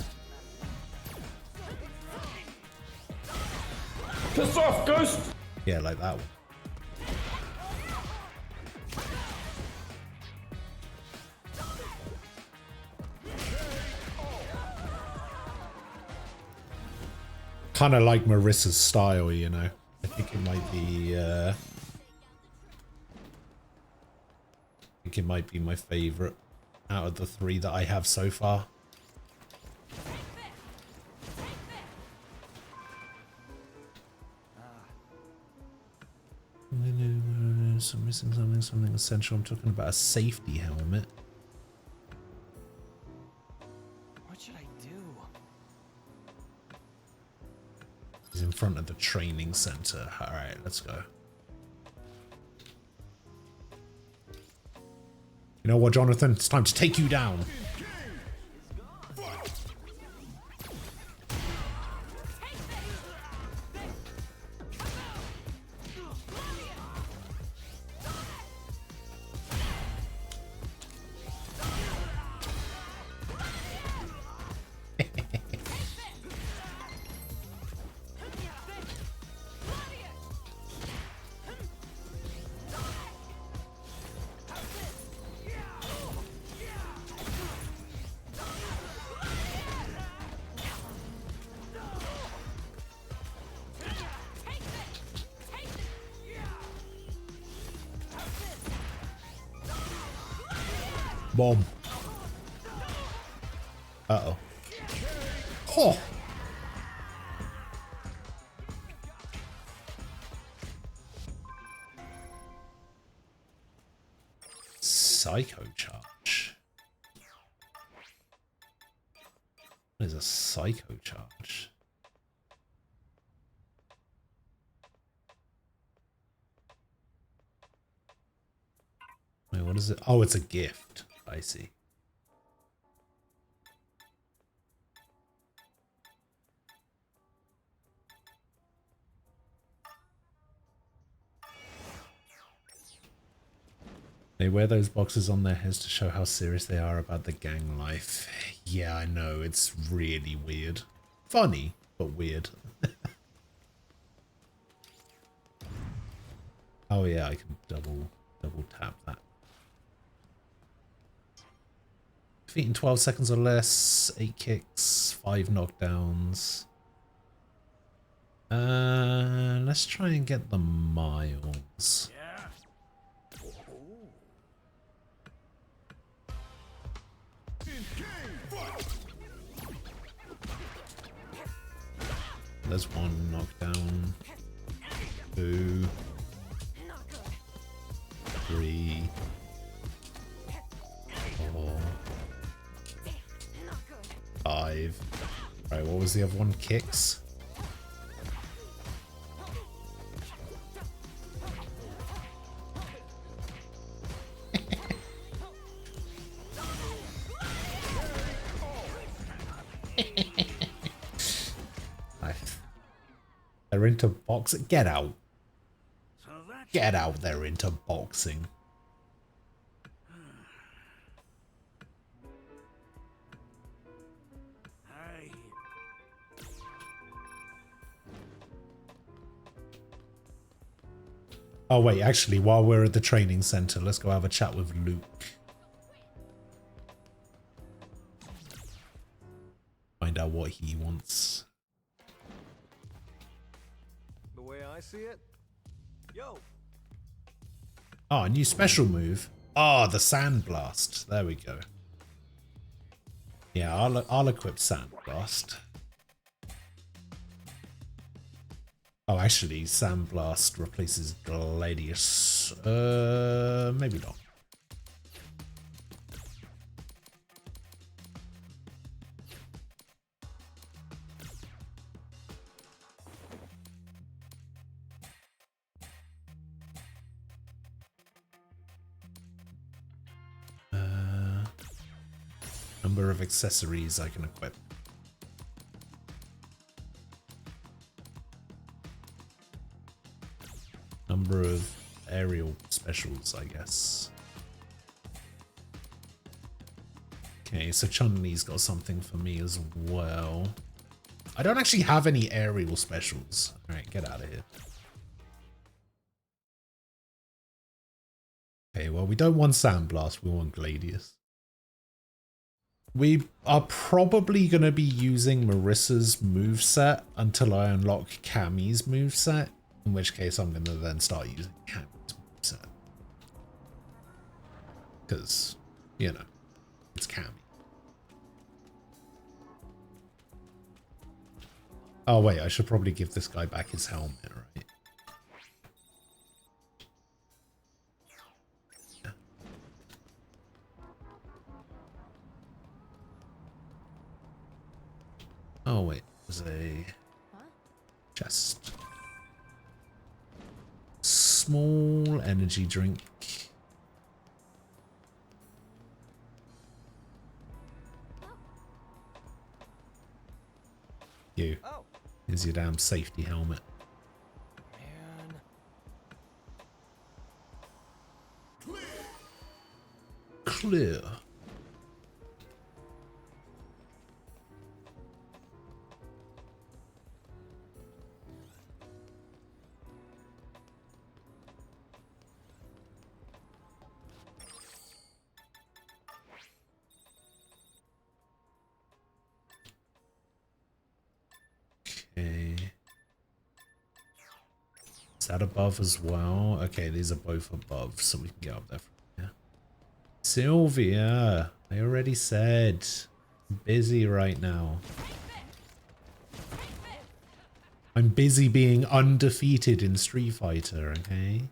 Piss off, Ghost! Yeah, like that one. Kind of like Marissa's style, you know. I think it might be, I think it might be my favorite out of the three that I have so far. So I'm missing something essential. I'm talking about a safety helmet. What should I do? He's in front of the training center. Alright, let's go. You know what, Jonathan? It's time to take you down. Bomb. Uh-oh. Oh! psycho charge? What is a psycho charge? Wait, what is it? Oh, it's a gift. I see. They wear those boxes on their heads to show how serious they are about the gang life. Yeah, I know, it's really weird. Funny, but weird. Oh yeah, I can double tap that. Defeat in 12 seconds or less, 8 kicks, 5 knockdowns. Let's try and get the miles. There's 1 knockdown. 2. 3. 4. 5. Right, what was the other one? Kicks? They're into boxing. Get out. Get out. They're into boxing. Oh wait, actually, while we're at the training center, let's go have a chat with Luke. Find out what he wants. The way I see it, yo. Oh, a new special move. Oh, the Sandblast. There we go. Yeah, I'll equip Sandblast. Oh, actually, Sandblast replaces Gladius. Maybe not. Number of accessories I can equip. Number of aerial specials, I guess. Okay, so Chun-Li's got something for me as well. I don't actually have any aerial specials. Alright, get out of here. Okay, well, we don't want Sandblast, we want Gladius. We are probably going to be using Marissa's moveset until I unlock Cammy's moveset, in which case I'm going to then start using Cammy's moveset. Because, you know, it's Cammy. Oh wait, I should probably give this guy back his helmet, right? Oh wait, there's a chest. Small energy drink. You. Here's your damn safety helmet. Clear. Clear. Okay. Is that above as well? Okay, these are both above, so we can get up there from here. Sylvia, I already said, I'm busy right now. I'm busy being undefeated in Street Fighter, okay?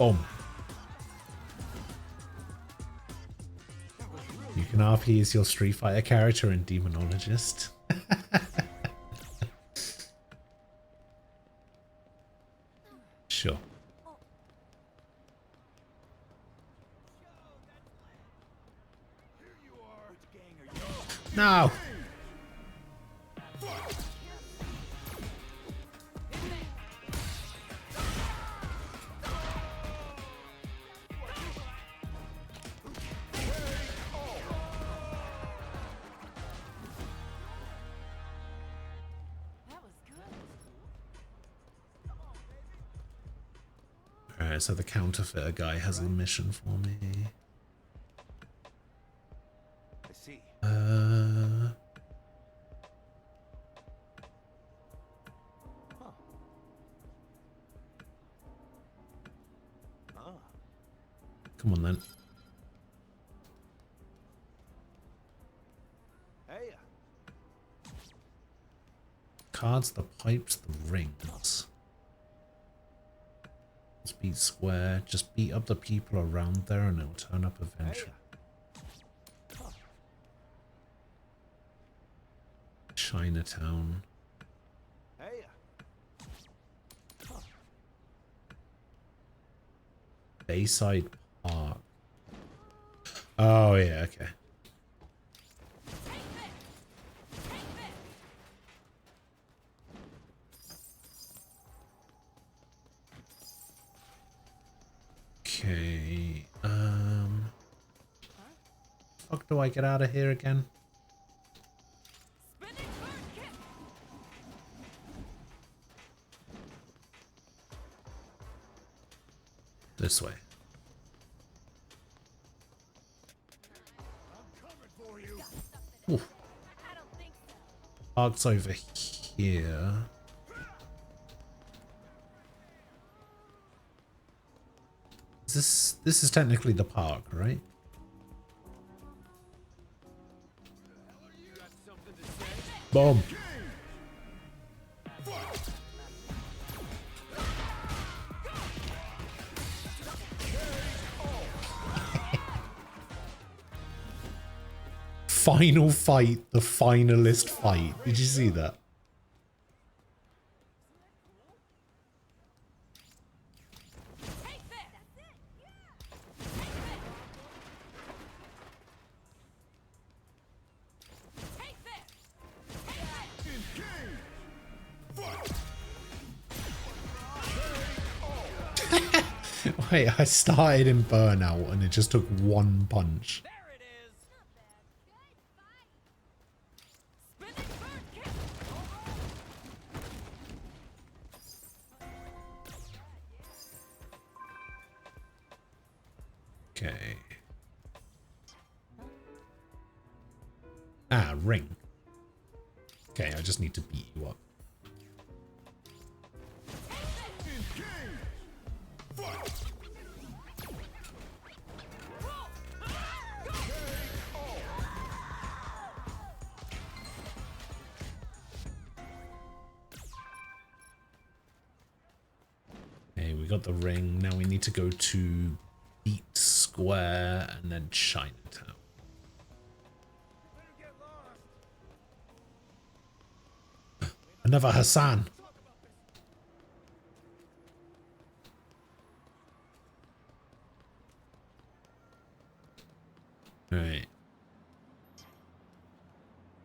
Boom. You can RP as your Street Fighter character in Demonologist. Sure. No! Alright, so the counterfeiter guy has a mission for me. I see. Come on then. Hey. Cards, the pipes, the rings. Let's beat square. Just beat up the people around there and it'll turn up eventually. Chinatown. Hey. Bayside Park. Oh yeah, okay. Okay, fuck do I get out of here again? This way. Ooh. Park's over here. This is technically the park, right? Boom. Final fight, the finalist fight. Did you see that? Wait, I started in Burnout and it just took one punch. Okay. Ah, ring. Okay, I just need to beat you up. Okay, we got the ring. Now we need to go to Beat Square and then Chinatown. Another Hassan. Right.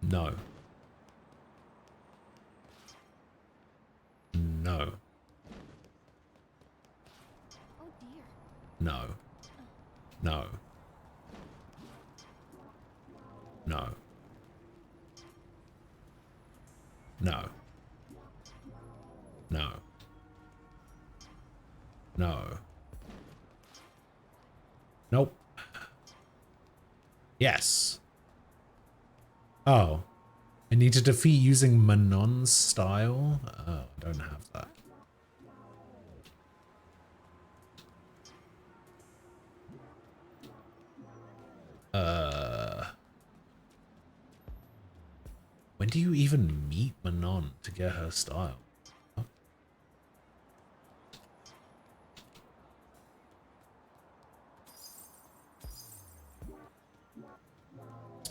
No. No. Oh dear. No. No. No. No. No. No. Nope. Yes. Oh. I need to defeat using Manon's style? Oh, I don't have that. When do you even meet Manon to get her style?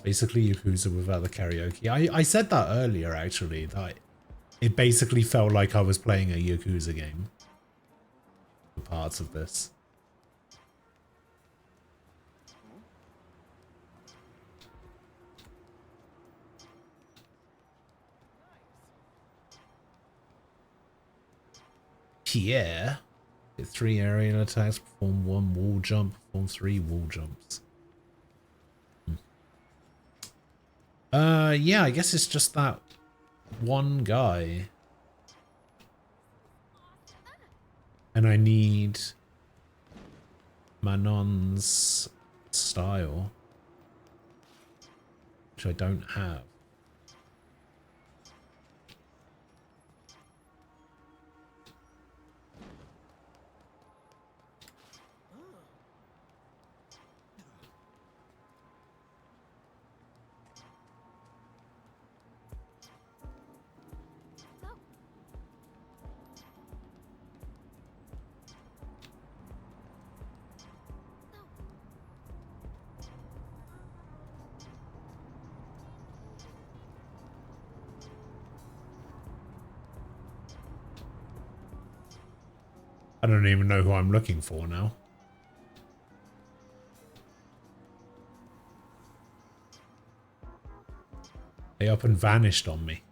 basically Yakuza without the karaoke. I said that earlier, actually, that it basically felt like I was playing a Yakuza game. The parts of this. Pierre. Hit 3 aerial attacks, perform 1 wall jump, perform 3 wall jumps. Yeah, I guess it's just that one guy. And I need Manon's style, which I don't have. I don't even know who I'm looking for now. They up and vanished on me.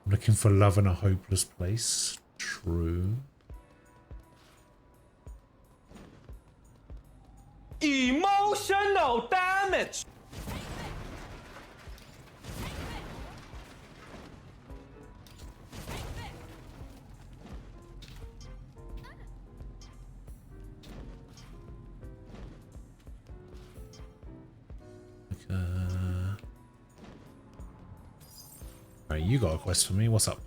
I'm looking for love in a hopeless place. True. Emotional damage. Alright, you got a quest for me. What's up?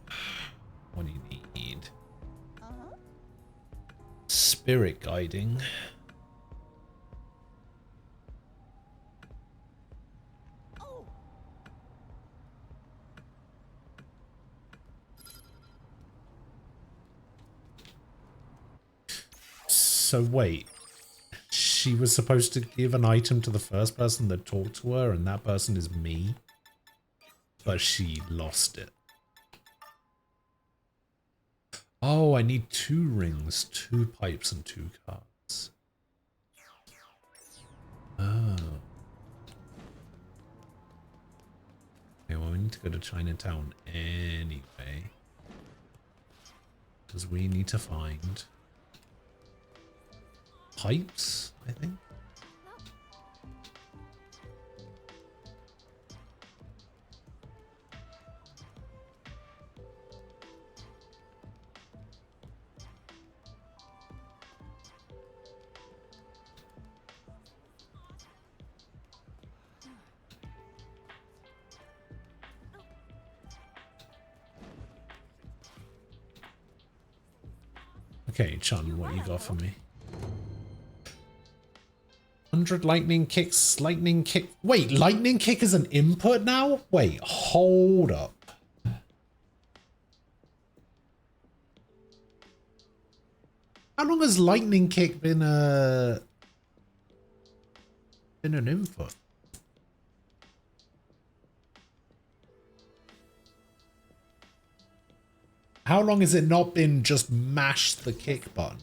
What do you need? Spirit guiding. So wait, she was supposed to give an item to the first person that talked to her, and that person is me, but she lost it. Oh, I need 2 rings, 2 pipes, and 2 cards. Oh. Okay, well, we need to go to Chinatown anyway, because we need to find pipes, I think. Okay, Chun, what you got for me? 100 lightning kicks, lightning kick. Wait, lightning kick is an input now? Wait, hold up. How long has lightning kick been an input? How long has it not been just mash the kick button?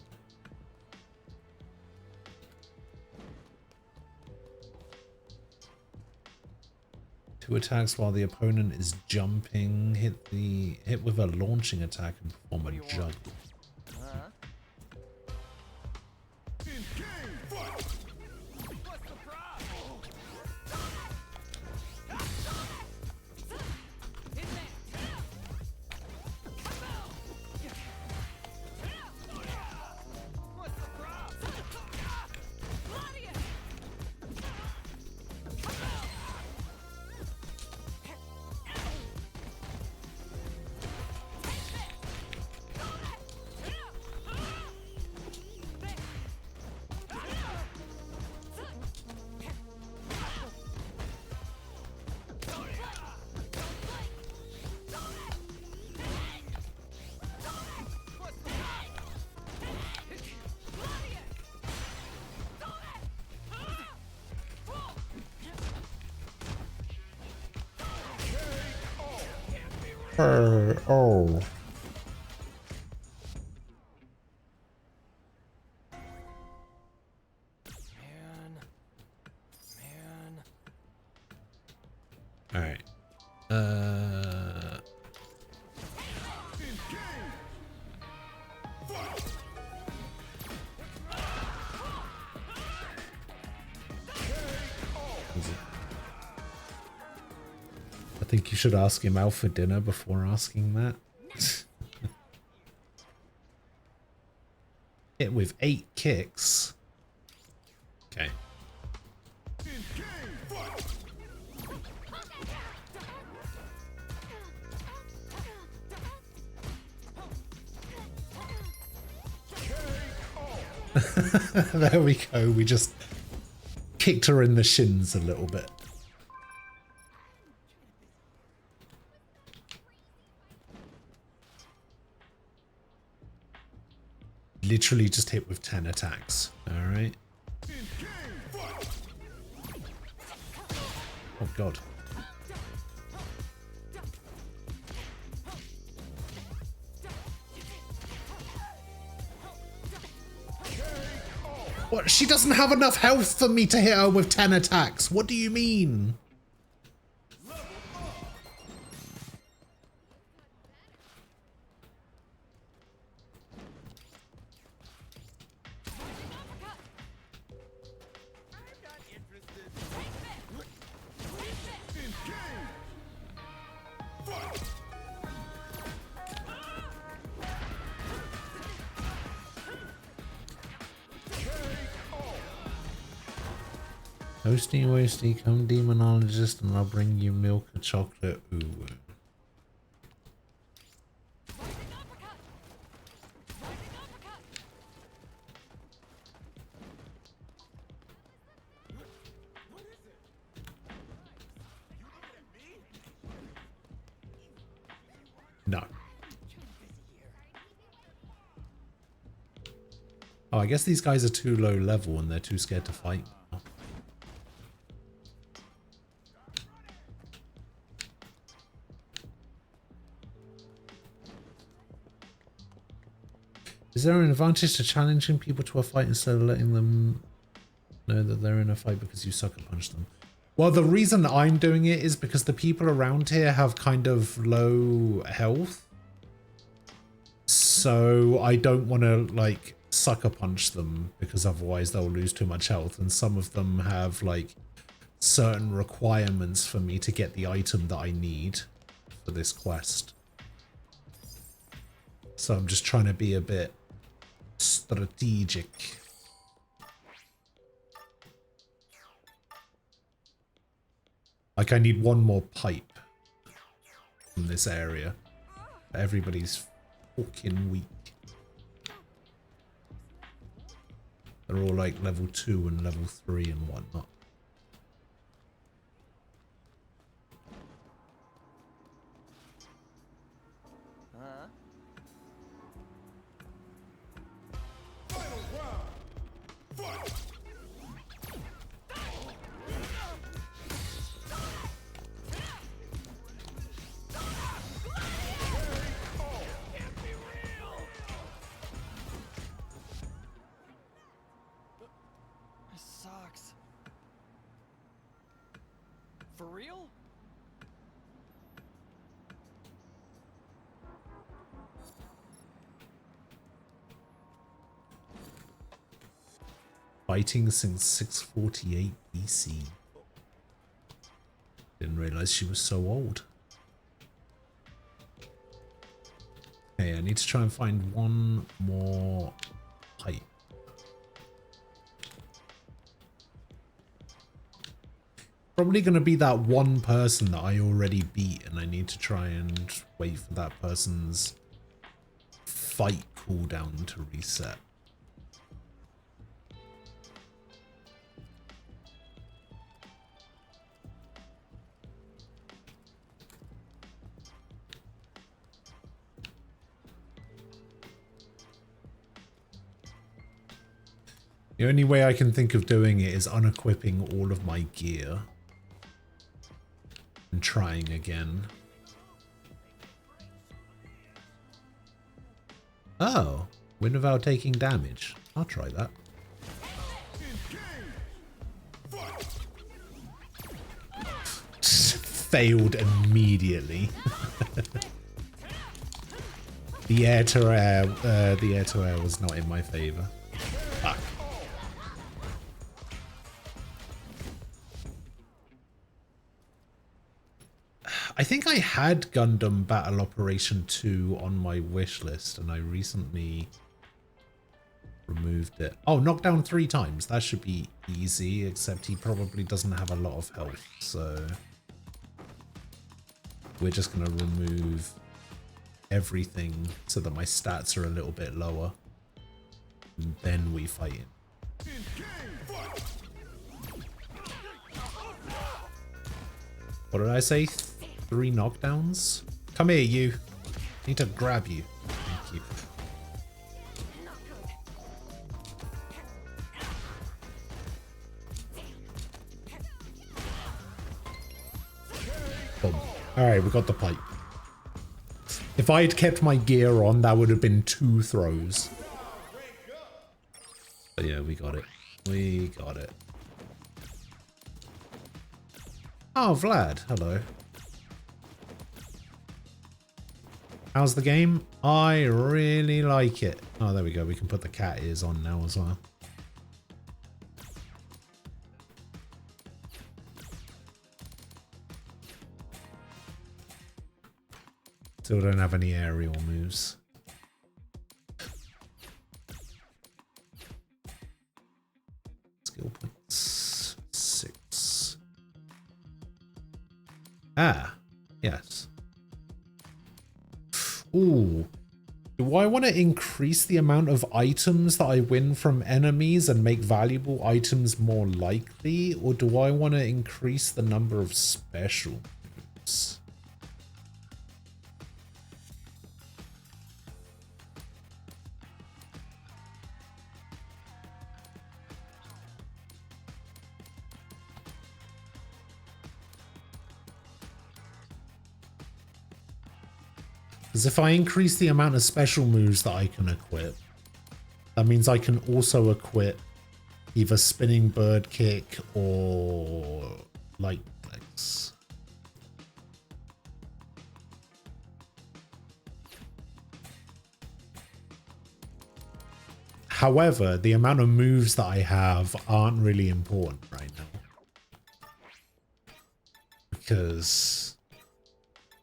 Two attacks while the opponent is jumping. Hit with a launching attack and perform a jump. Oh. All right. I think you should ask him out for dinner before asking that. Hit with 8 kicks. Okay. There we go. We just kicked her in the shins a little bit. Literally just hit with 10 attacks. All right. Oh God. What? She doesn't have enough health for me to hit her with 10 attacks. What do you mean? Toasty Wasty, come demonologist and I'll bring you milk or chocolate. Ooh. No. Oh, I guess these guys are too low level and they're too scared to fight. Is there an advantage to challenging people to a fight instead of letting them know that they're in a fight because you sucker punch them? Well, the reason I'm doing it is because the people around here have kind of low health. So I don't want to like sucker punch them because otherwise they'll lose too much health. And some of them have like certain requirements for me to get the item that I need for this quest. So I'm just trying to be a bit strategic. Like I need one more pipe from this area. Everybody's fucking weak. They're all like level 2 and level 3 and whatnot. For real? Fighting since 648 BC. Didn't realize she was so old. Okay, I need to try and find one more pipe. Probably going to be that one person that I already beat, and I need to try and wait for that person's fight cooldown to reset. The only way I can think of doing it is unequipping all of my gear and trying again. Oh, win without taking damage. I'll try that. Failed immediately. The air to air was not in my favor. Fuck. I think I had Gundam Battle Operation 2 on my wish list, and I recently removed it. Oh, knocked down 3 times. That should be easy, except he probably doesn't have a lot of health, so we're just going to remove everything so that my stats are a little bit lower. And then we fight him. What did I say? 3 knockdowns? Come here, you. I need to grab you. Thank you. Boom. Alright, we got the pipe. If I had kept my gear on, that would have been 2 throws. But yeah, we got it. We got it. Oh, Vlad. Hello. How's the game? I really like it. Oh, there we go. We can put the cat ears on now as well. Still don't have any aerial moves. Skill points 6. Ah, yes. Ooh. Do I want to increase the amount of items that I win from enemies and make valuable items more likely? Or do I want to increase the number of special moves? Because if I increase the amount of special moves that I can equip, that means I can also equip either spinning bird kick or light legs. However, the amount of moves that I have aren't really important right now. Because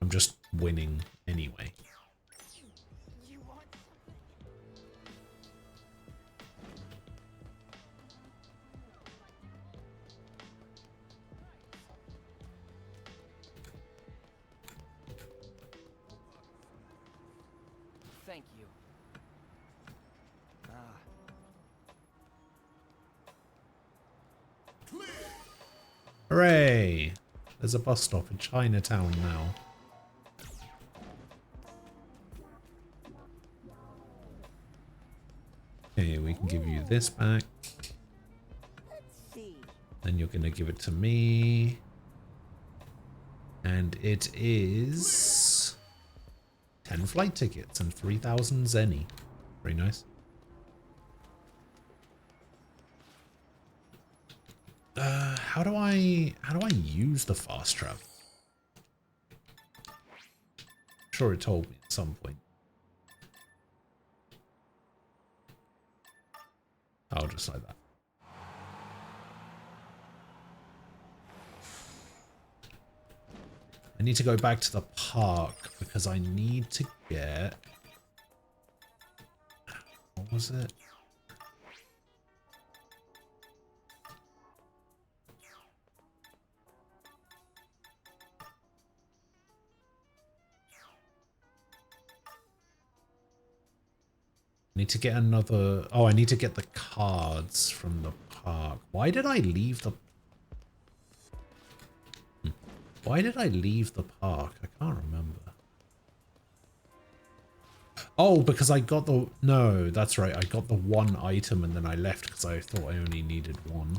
I'm just winning anyway. Thank you. Hooray! There's a bus stop in Chinatown now. Okay, we can give you this back. Then you're going to give it to me. And it is 10 flight tickets and 3,000 zenny. Very nice. How do I use the fast travel? I'm sure it told me at some point. Oh, just like that. I need to go back to the park because I need to get... What was it? I need to get another... Oh, I need to get the cards from the park. Why did I leave the... Why did I leave the park? I can't remember. Oh, because I got the... No, that's right. I got the one item and then I left because I thought I only needed one.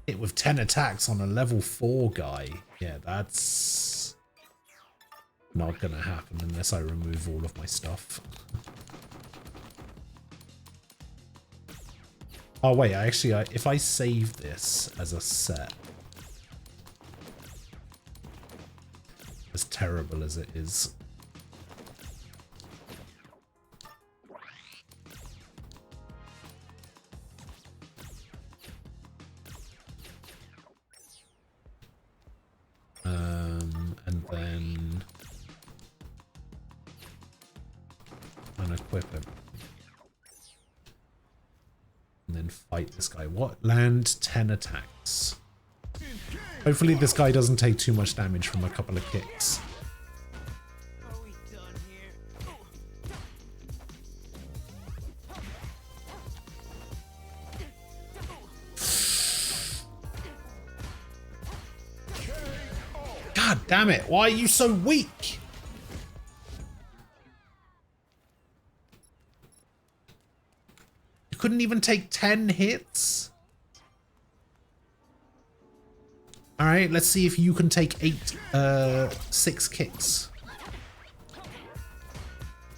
Hit with 10 attacks on a level 4 guy. Yeah, that's not gonna happen unless I remove all of my stuff. Oh wait, if I save this as a set, as terrible as it is, and then unequip him. And then fight this guy. What? Land 10 attacks. Hopefully this guy doesn't take too much damage from a couple of kicks. God damn it, why are you so weak? You couldn't even take 10 hits? Alright, let's see if you can take 6 kicks.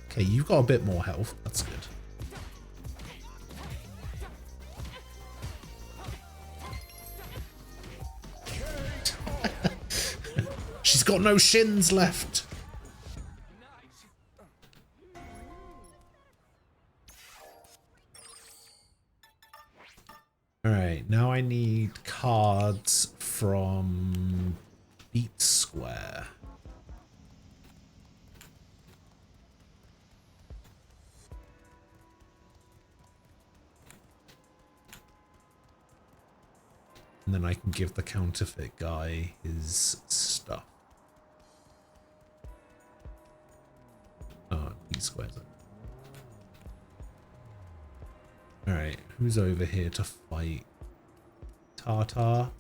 Okay, you've got a bit more health, that's good. She's got no shins left. Alright, now I need cards from Beat Square. And then I can give the counterfeit guy his stuff. Oh, Beat Square's up. Alright, who's over here to fight? Tartar?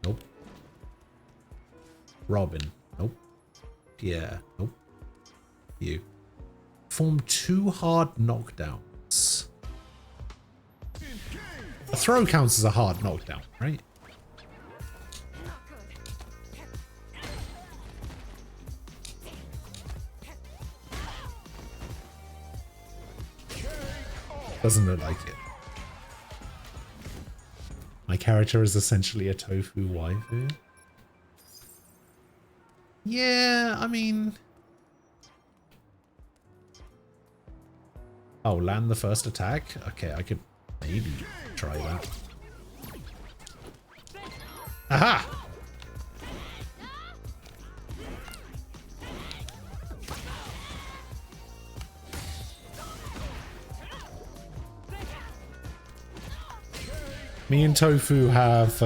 Nope. Robin? Nope. Pierre? Nope. You. Form 2 hard knockdowns. A throw counts as a hard knockdown, right? Doesn't look like it. My character is essentially a tofu waifu. Yeah, I mean... Oh, land the first attack? Okay, I could maybe try that. Aha! Me and Tofu have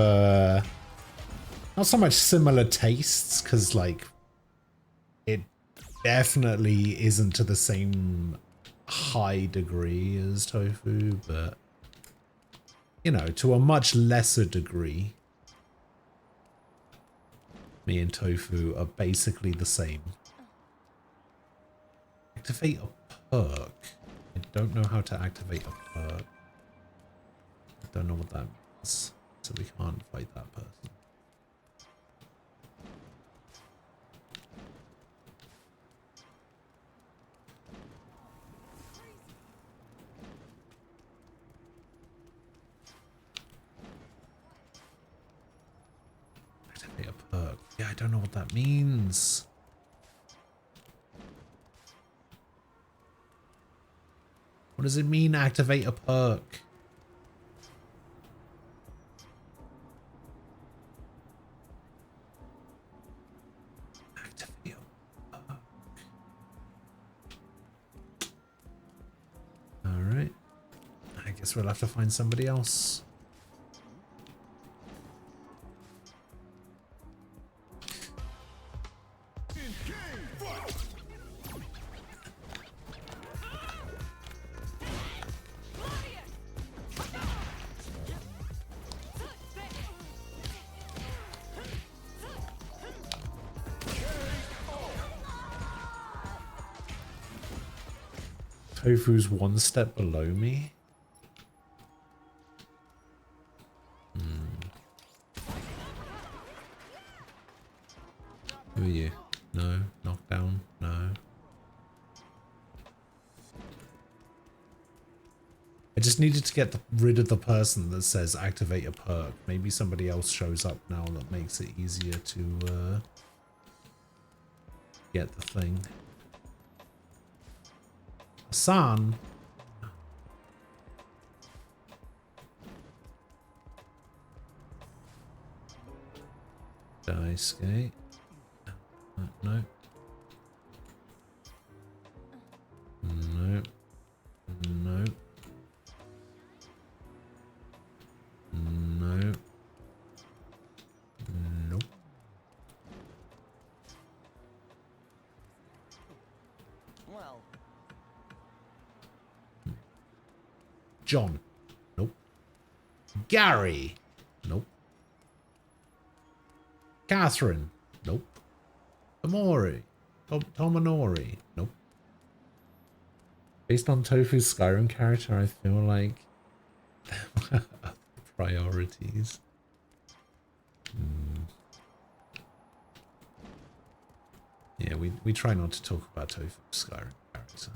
not so much similar tastes, because like it definitely isn't to the same high degree as Tofu, but you know, to a much lesser degree. Me and Tofu are basically the same. Activate a perk. I don't know how to activate a perk. I don't know what that means, so we can't fight that person. Activate a perk. Yeah, I don't know what that means. What does it mean, activate a perk? Alright. I guess we'll have to find somebody else. Tofu's one step below me. Who are you? No, knockdown. just needed to get rid of the person that says activate a perk. Maybe somebody else shows up now that makes it easier to get the thing. Hassan. Dice gate. No. No. No. No. Nope. Well. John. Nope. Gary. Nope. Catherine. Nope. Amori. Tomonori. Nope. Based on Tofu's Skyrim character, I feel like priorities. Yeah, we try not to talk about Tofu's Skyrim character.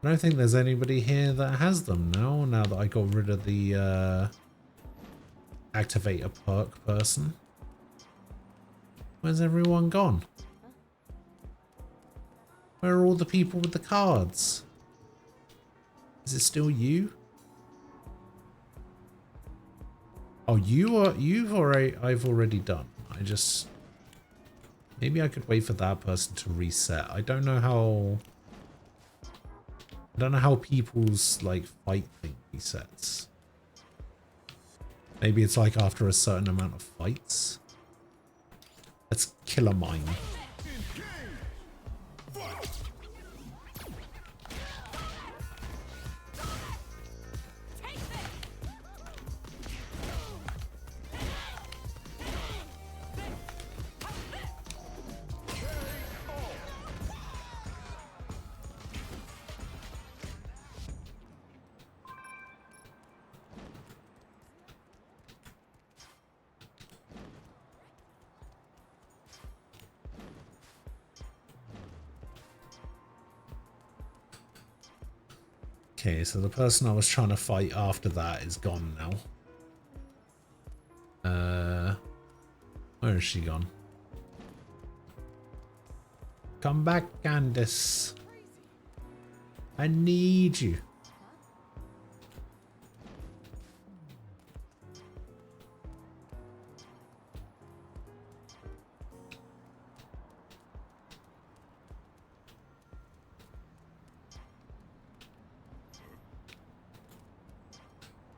I don't think there's anybody here that has them now that I got rid of the activate a perk person. Where's everyone gone? Where are all the people with the cards? Is it still you? Oh, I've already done. Maybe I could wait for that person to reset. I don't know how people's like fight thing resets. Maybe it's like after a certain amount of fights. Let's kill a mine. Okay, so the person I was trying to fight after that is gone now. Where is she gone? Come back, Candace. I need you.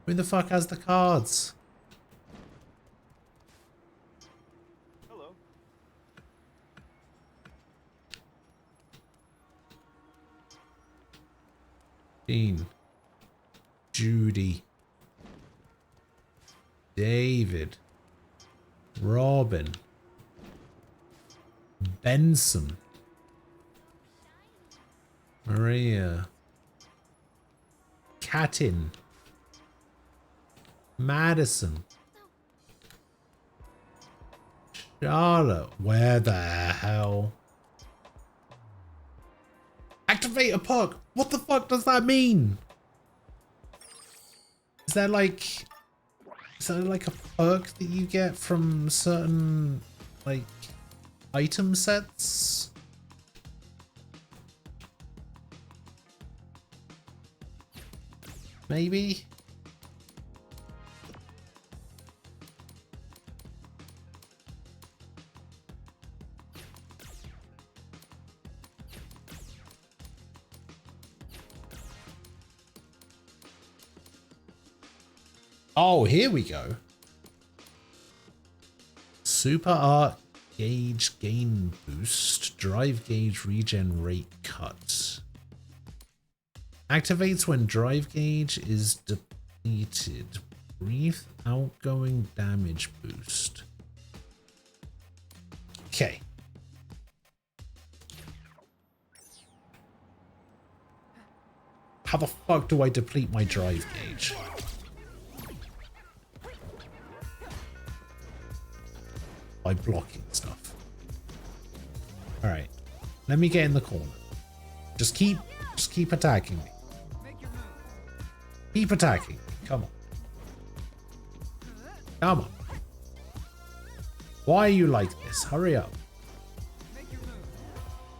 Who the fuck has the cards? Hello. Dean. Judy. David. Robin. Benson. Maria. Katin. Madison. Charlotte. Where the hell? Activate a perk. What the fuck does that mean? Is that like a perk that you get from certain like item sets? Maybe? Oh, here we go. Super Art Gauge Gain Boost. Drive Gauge Regen Rate Cut. Activates when Drive Gauge is depleted. Brief Outgoing Damage Boost. Okay. How the fuck do I deplete my drive gauge? By blocking stuff. Alright. Let me get in the corner. Just keep attacking me. Keep attacking me. Come on. Come on. Why are you like this? Hurry up.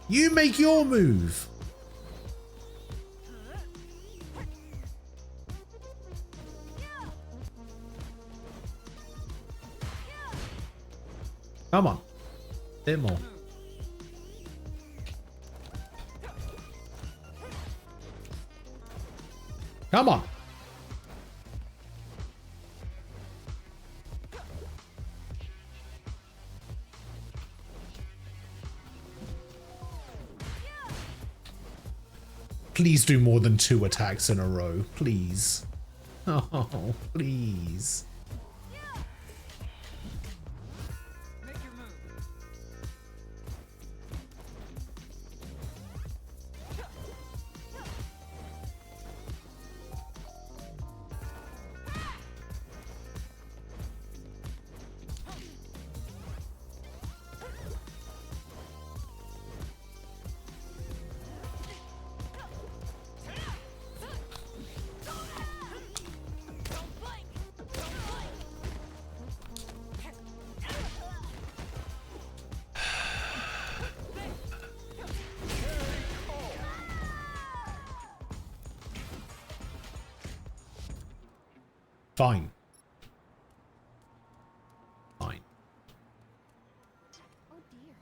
You make your move. Come on. Bit more. Come on. Please do more than 2 attacks in a row. Please. Oh, please. Fine. Fine. Oh dear.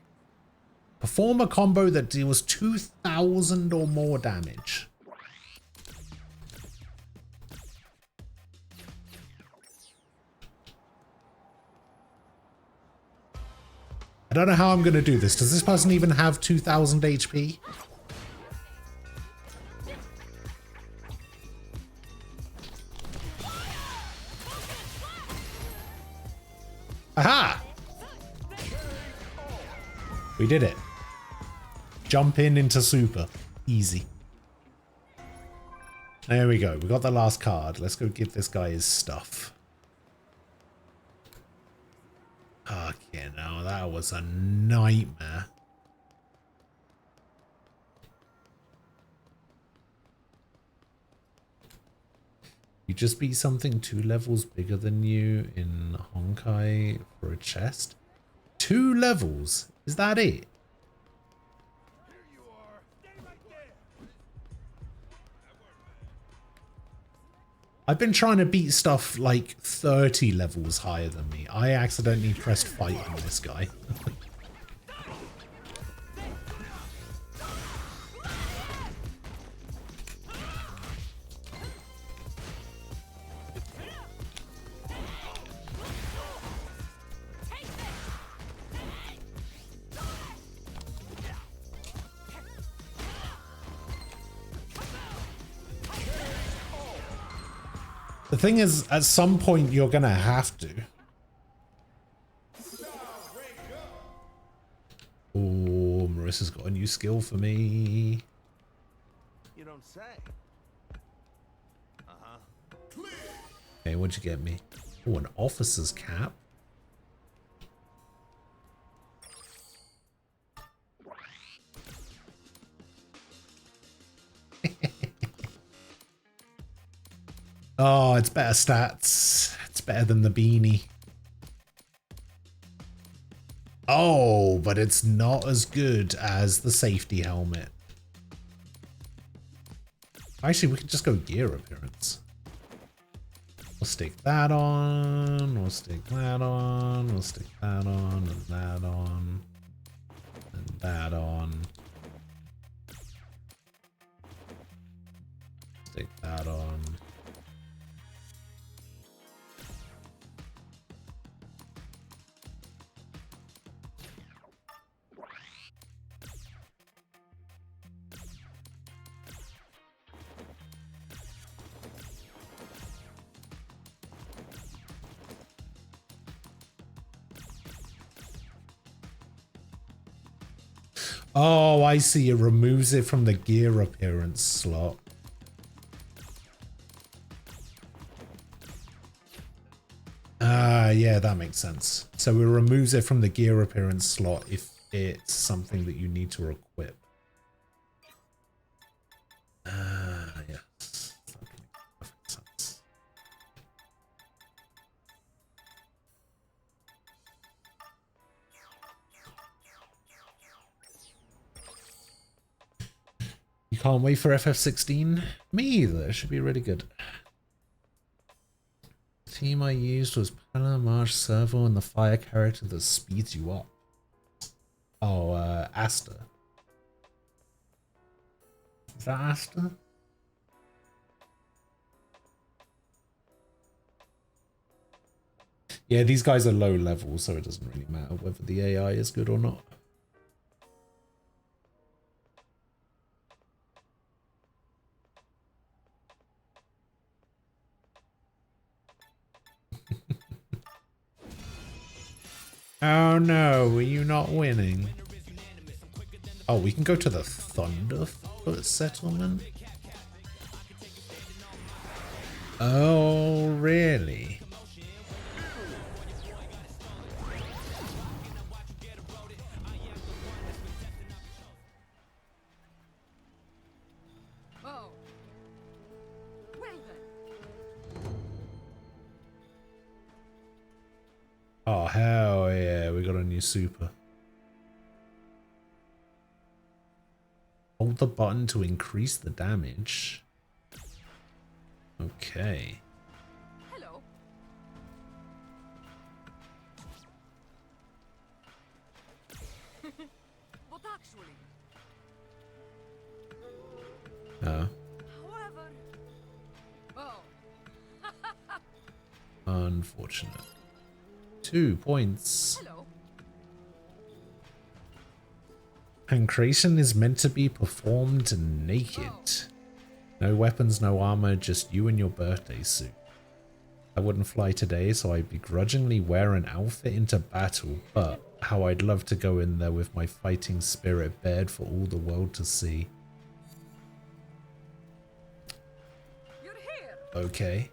Perform a combo that deals 2,000 or more damage. I don't know how I'm going to do this. Does this person even have 2,000 HP? Aha! We did it. Jump in into super. Easy. There we go. We got the last card. Let's go give this guy his stuff. Okay, now that was a nightmare. You just beat something 2 levels bigger than you in Honkai for a chest? 2 levels? Is that it? I've been trying to beat stuff like 30 levels higher than me. I accidentally pressed fight on this guy. The thing is, at some point, you're going to have to. Oh, Marissa's got a new skill for me. You don't say. Okay, what'd you get me? Oh, an officer's cap. Oh, it's better stats. It's better than the beanie. Oh, but it's not as good as the safety helmet. Actually, we could just go gear appearance. We'll stick that on. We'll stick that on. We'll stick that on. And that on. And that on. Stick that on. Oh, I see. It removes it from the gear appearance slot. Yeah, that makes sense. So it removes it from the gear appearance slot if it's something that you need to equip. Yes. That makes perfect sense. You can't wait for FF16? Me either. It should be really good. Team I used was Palamage Servo and the fire character that speeds you up. Oh, Asta. Is that Asta? Yeah, these guys are low level, so it doesn't really matter whether the AI is good or not. Oh no, were you not winning? Oh, we can go to the Thunderfoot settlement? Oh, really? Oh. Well then. Oh, hell yeah, we got a new super. Hold the button to increase the damage. Okay. Hello. But actually. Oh. However. Oh. Unfortunate. 2 points. Hello. Pancration is meant to be performed naked. No weapons, no armor, just you and your birthday suit. I wouldn't fly today, so I begrudgingly wear an outfit into battle, but how I'd love to go in there with my fighting spirit bared for all the world to see. You're here. Okay.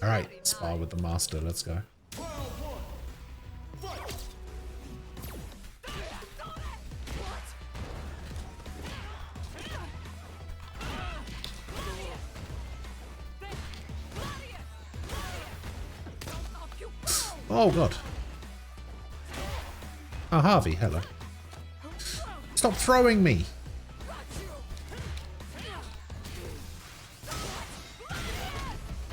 Alright, spar with the master, let's go. Oh god. Oh, Harvey, hello. Stop throwing me!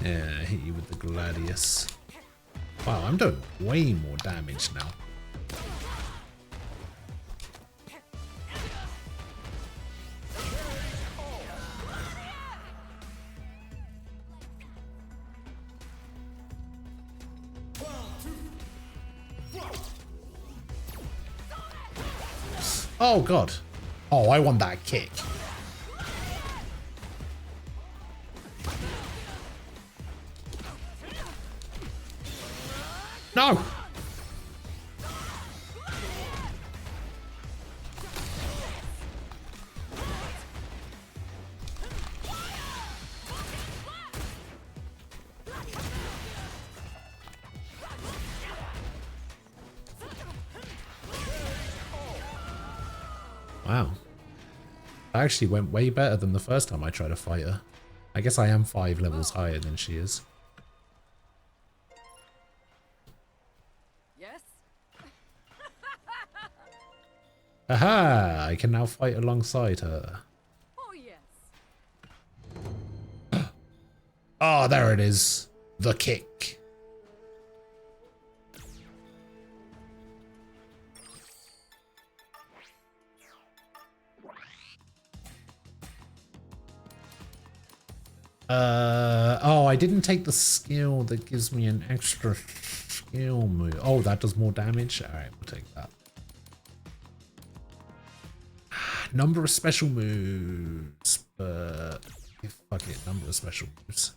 Yeah, I hit you with the Gladius. Wow, I'm doing way more damage now. Oh god. Oh, I want that kick. No! Wow. I actually went way better than the first time I tried to fight her. I guess I am 5 levels higher than she is. Yes. Aha! I can now fight alongside her. Oh yes. Oh, there it is. The kick. Oh, I didn't take the skill that gives me an extra skill move. Oh, that does more damage? Alright, we'll take that. Number of special moves, but fuck it, number of special moves.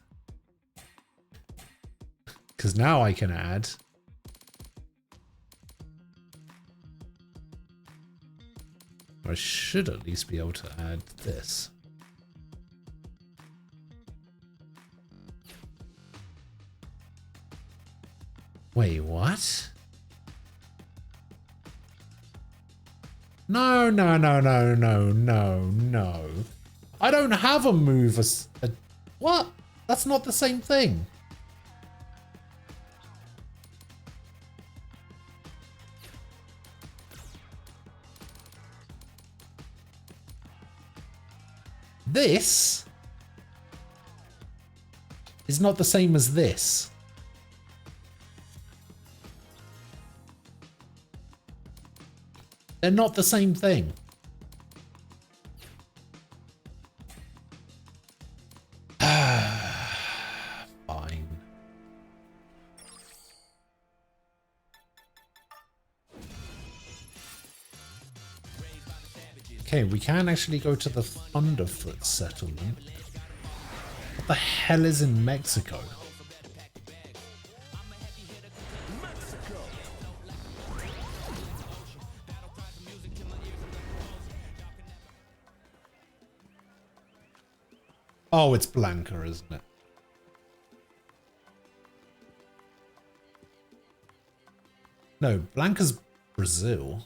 Because now I can add. I should at least be able to add this. Wait, what? No, no, no, no, no, no, no. I don't have a move. What? That's not the same thing. This is not the same as this. They're not the same thing. Fine. Okay, we can actually go to the Thunderfoot settlement. What the hell is in Mexico? Oh, it's Blanca, isn't it? No, Blanca's Brazil.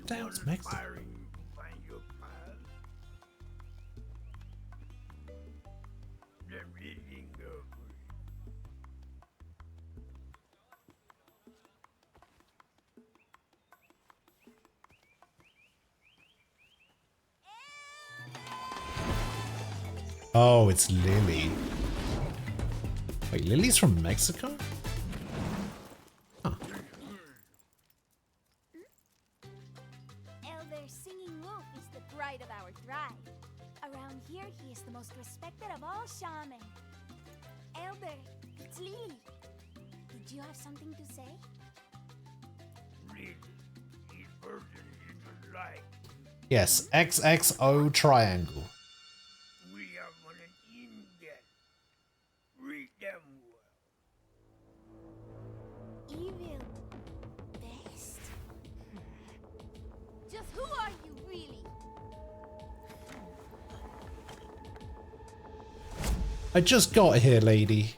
Damn, it's Mexico. Oh, it's Lily. Wait, Lily's from Mexico? Huh. Elder Singing Wolf is the pride of our tribe. Around here, he is the most respected of all shamans. Elder, it's Lily. Did you have something to say? Really? This person isn't like. Yes, XXO triangle. We are on an Indian. Read them well. Evil best? Just who are you, really? I just got here, lady.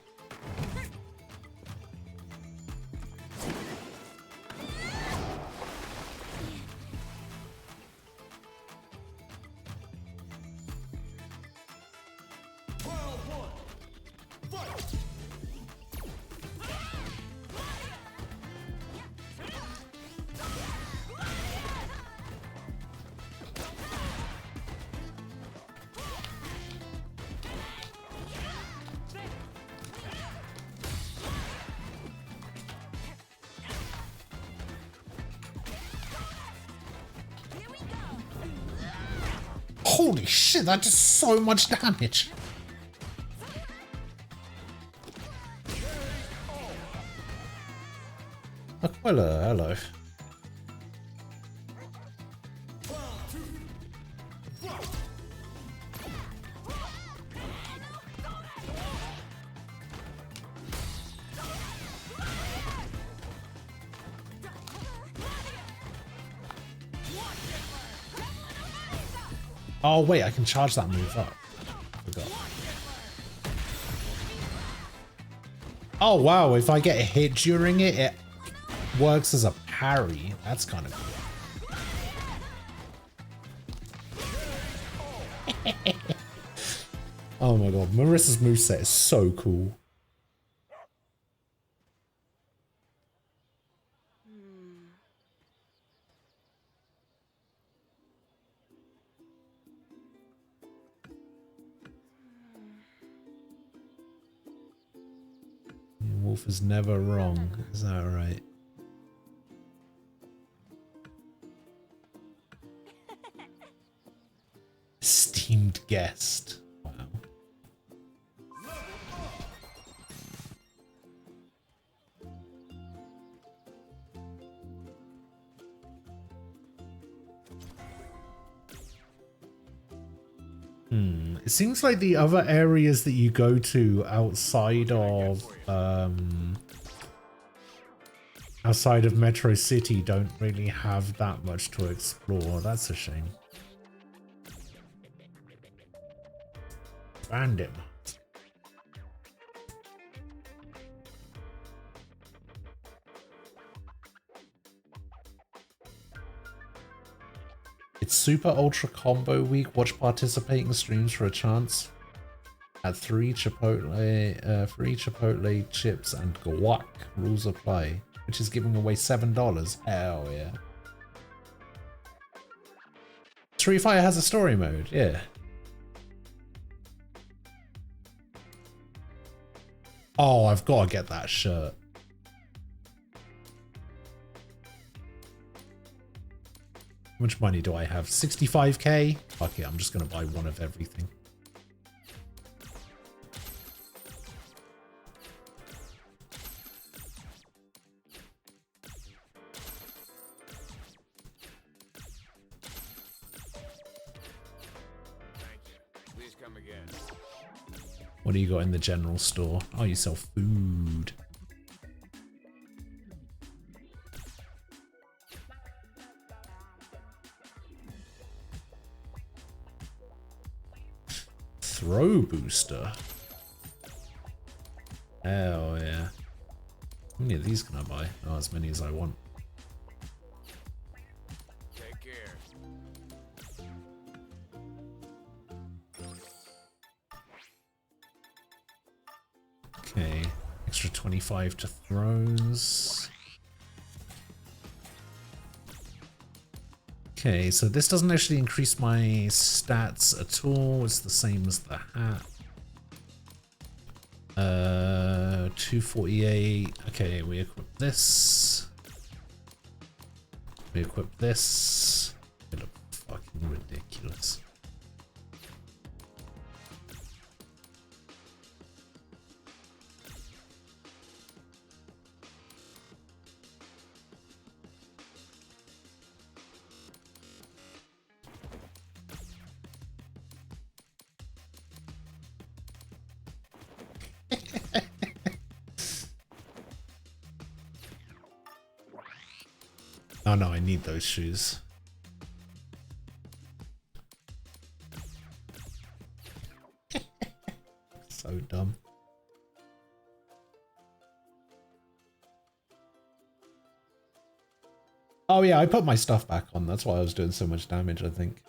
Holy shit, that does so much damage. Aquila, hello. Oh wait, I can charge that move up. Forgot. Oh wow, if I get hit during it, it works as a parry. That's kind of cool. Oh my god, Marissa's moveset is so cool. Wolf is never wrong, is that right? Esteemed guest. Wow. It seems like the other areas that you go to outside of Metro City don't really have that much to explore. That's a shame. Bandit. It's Super Ultra Combo Week. Watch participating streams for a chance at free Chipotle chips and guac. Rules apply. Which is giving away $7. Hell yeah. Street Fighter has a story mode, yeah. Oh, I've got to get that shirt. How much money do I have? 65k? Fuck it, I'm just going to buy one of everything. Please come again. What do you got in the general store? Oh, you sell food. Throw booster. Hell yeah. How many of these can I buy? Oh, as many as I want. Take care. Okay, extra 25 to throws. Okay, so this doesn't actually increase my stats at all. It's the same as the hat. 248. Okay, we equip this. We equip this. They look fucking ridiculous. Oh no, I need those shoes. So dumb. Oh yeah, I put my stuff back on. That's why I was doing so much damage, I think.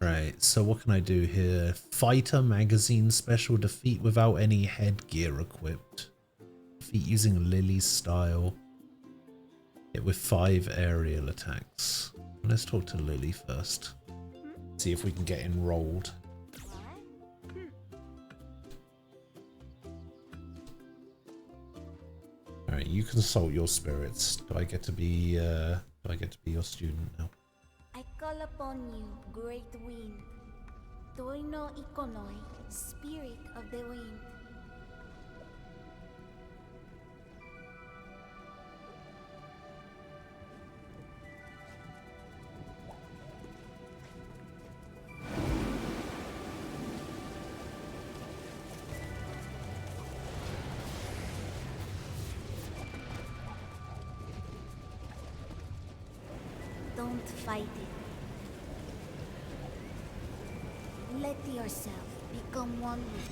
Right, so what can I do here? Fighter magazine special, defeat without any headgear equipped. Defeat using Lily's style. Hit with 5 aerial attacks. Let's talk to Lily first. See if we can get enrolled. Alright, you consult your spirits. Do I get to be your student now? I call upon you, great wind. Toino Ikonoi, spirit of the wind. Don't fight it. Let yourself become one with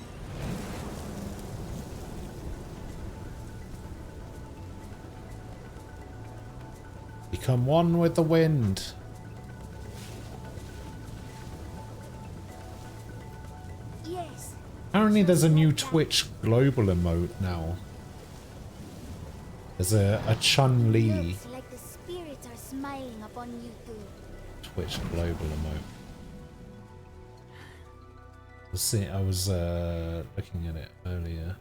it. Become one with the wind. Yes. Apparently there's a new Twitch global emote now. There's a Chun-Li Looks like the spirits are smiling upon you too. Twitch global emote. I was looking at it earlier.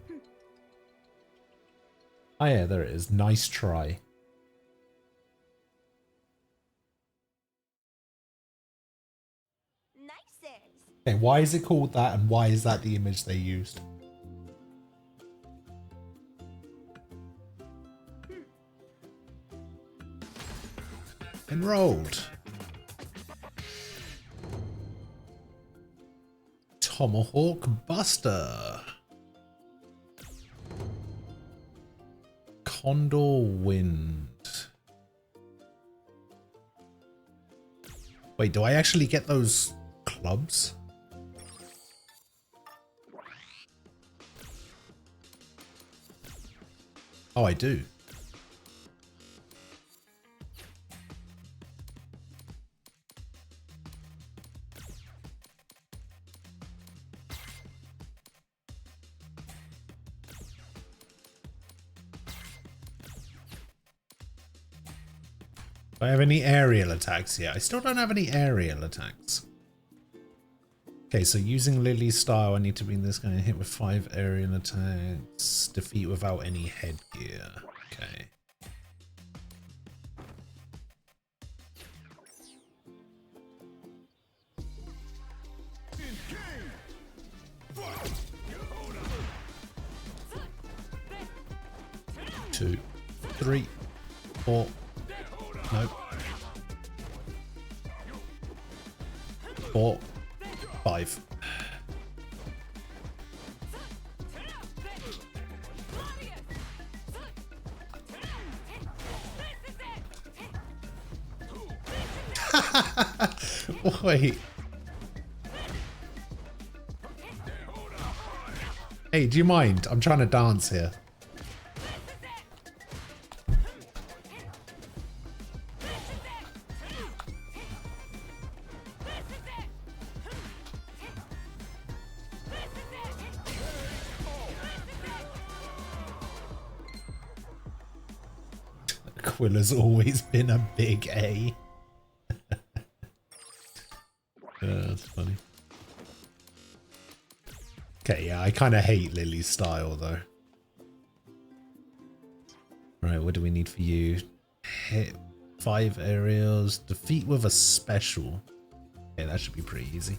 Oh yeah, there it is. Nice try. Okay, why is it called that and why is that the image they used? Enrolled. Tomahawk Buster. Condor Wind. Wait, do I actually get those clubs? Oh, I do. Do I have any aerial attacks yet? I still don't have any aerial attacks. Okay, so using Lily's style, I need to be this guy hit with 5 aerial attacks. Defeat without any headgear. Okay. Two, 3, 4. Nope. 4, 5. Wait. Hey, do you mind? I'm trying to dance here. Quilla's always been a big A. That's funny. Okay, yeah, I kind of hate Lily's style though. Right, what do we need for you? Hit 5 aerials, defeat with a special. Okay, that should be pretty easy.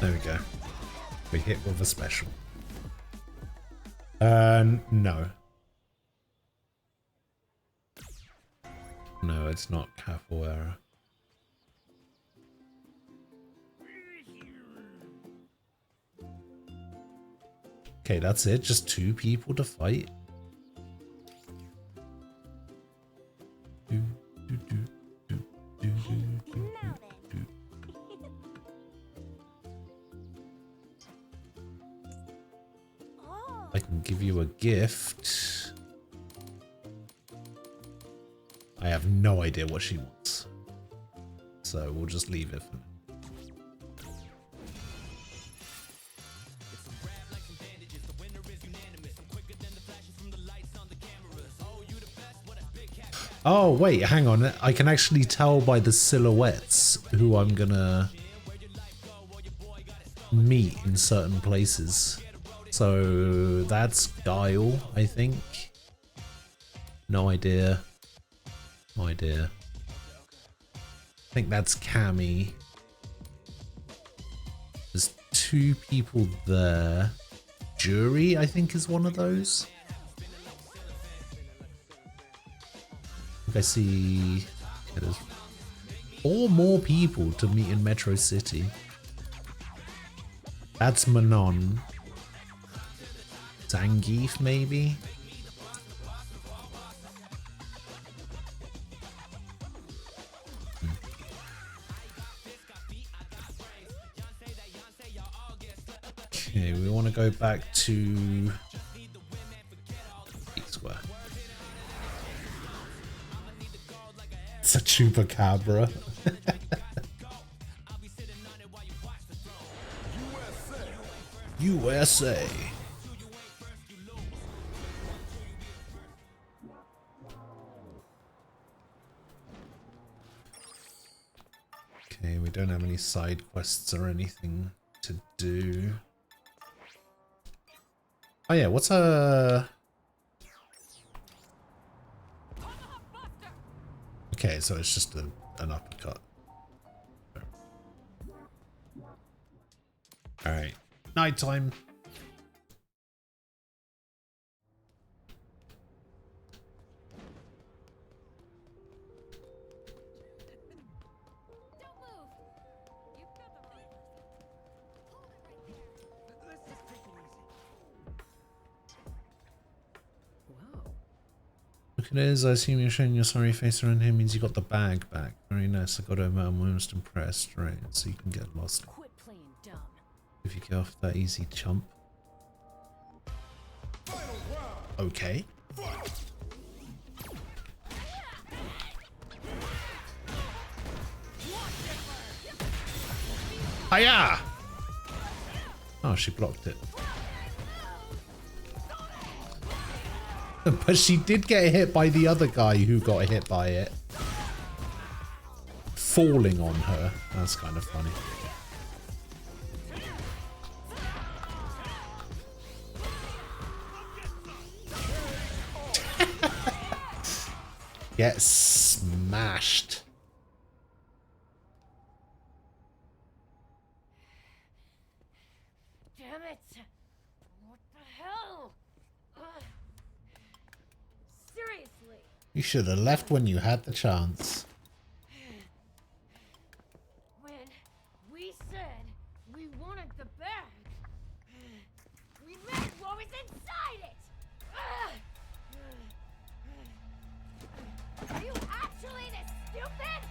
There we go. We hit with a special. No. No, it's not capoeira. Okay, that's it. Just 2 people to fight. I can give you a gift. I have no idea what she wants. So we'll just leave it for now. Oh, wait, hang on. I can actually tell by the silhouettes who I'm gonna meet in certain places. So that's Guile, I think. No idea. No idea. I think that's Cammy. There's 2 people there. Jury, I think, is one of those. I think I see... Okay, there's 4 more people to meet in Metro City. That's Manon. Zangief, maybe? Okay, we want to go back to Square. It's a chupacabra. USA. Okay, we don't have any side quests or anything to do. Oh yeah, what's a... Okay, so it's just an uppercut. Alright. Nighttime. Look at his. I assume you're showing your sorry face around here means you got the bag back. Very nice. I got over. I'm most impressed. Right, so you can get lost. Quit playing dumb. If you get off that easy chump. Okay. Hiya! Oh, she blocked it. But she did get hit by the other guy who got hit by it. Falling on her. That's kind of funny. Get smashed. Damn it! What the hell? Seriously? You should have left when you had the chance. When we said we wanted the bag, we meant what was inside it! Are you actually this stupid?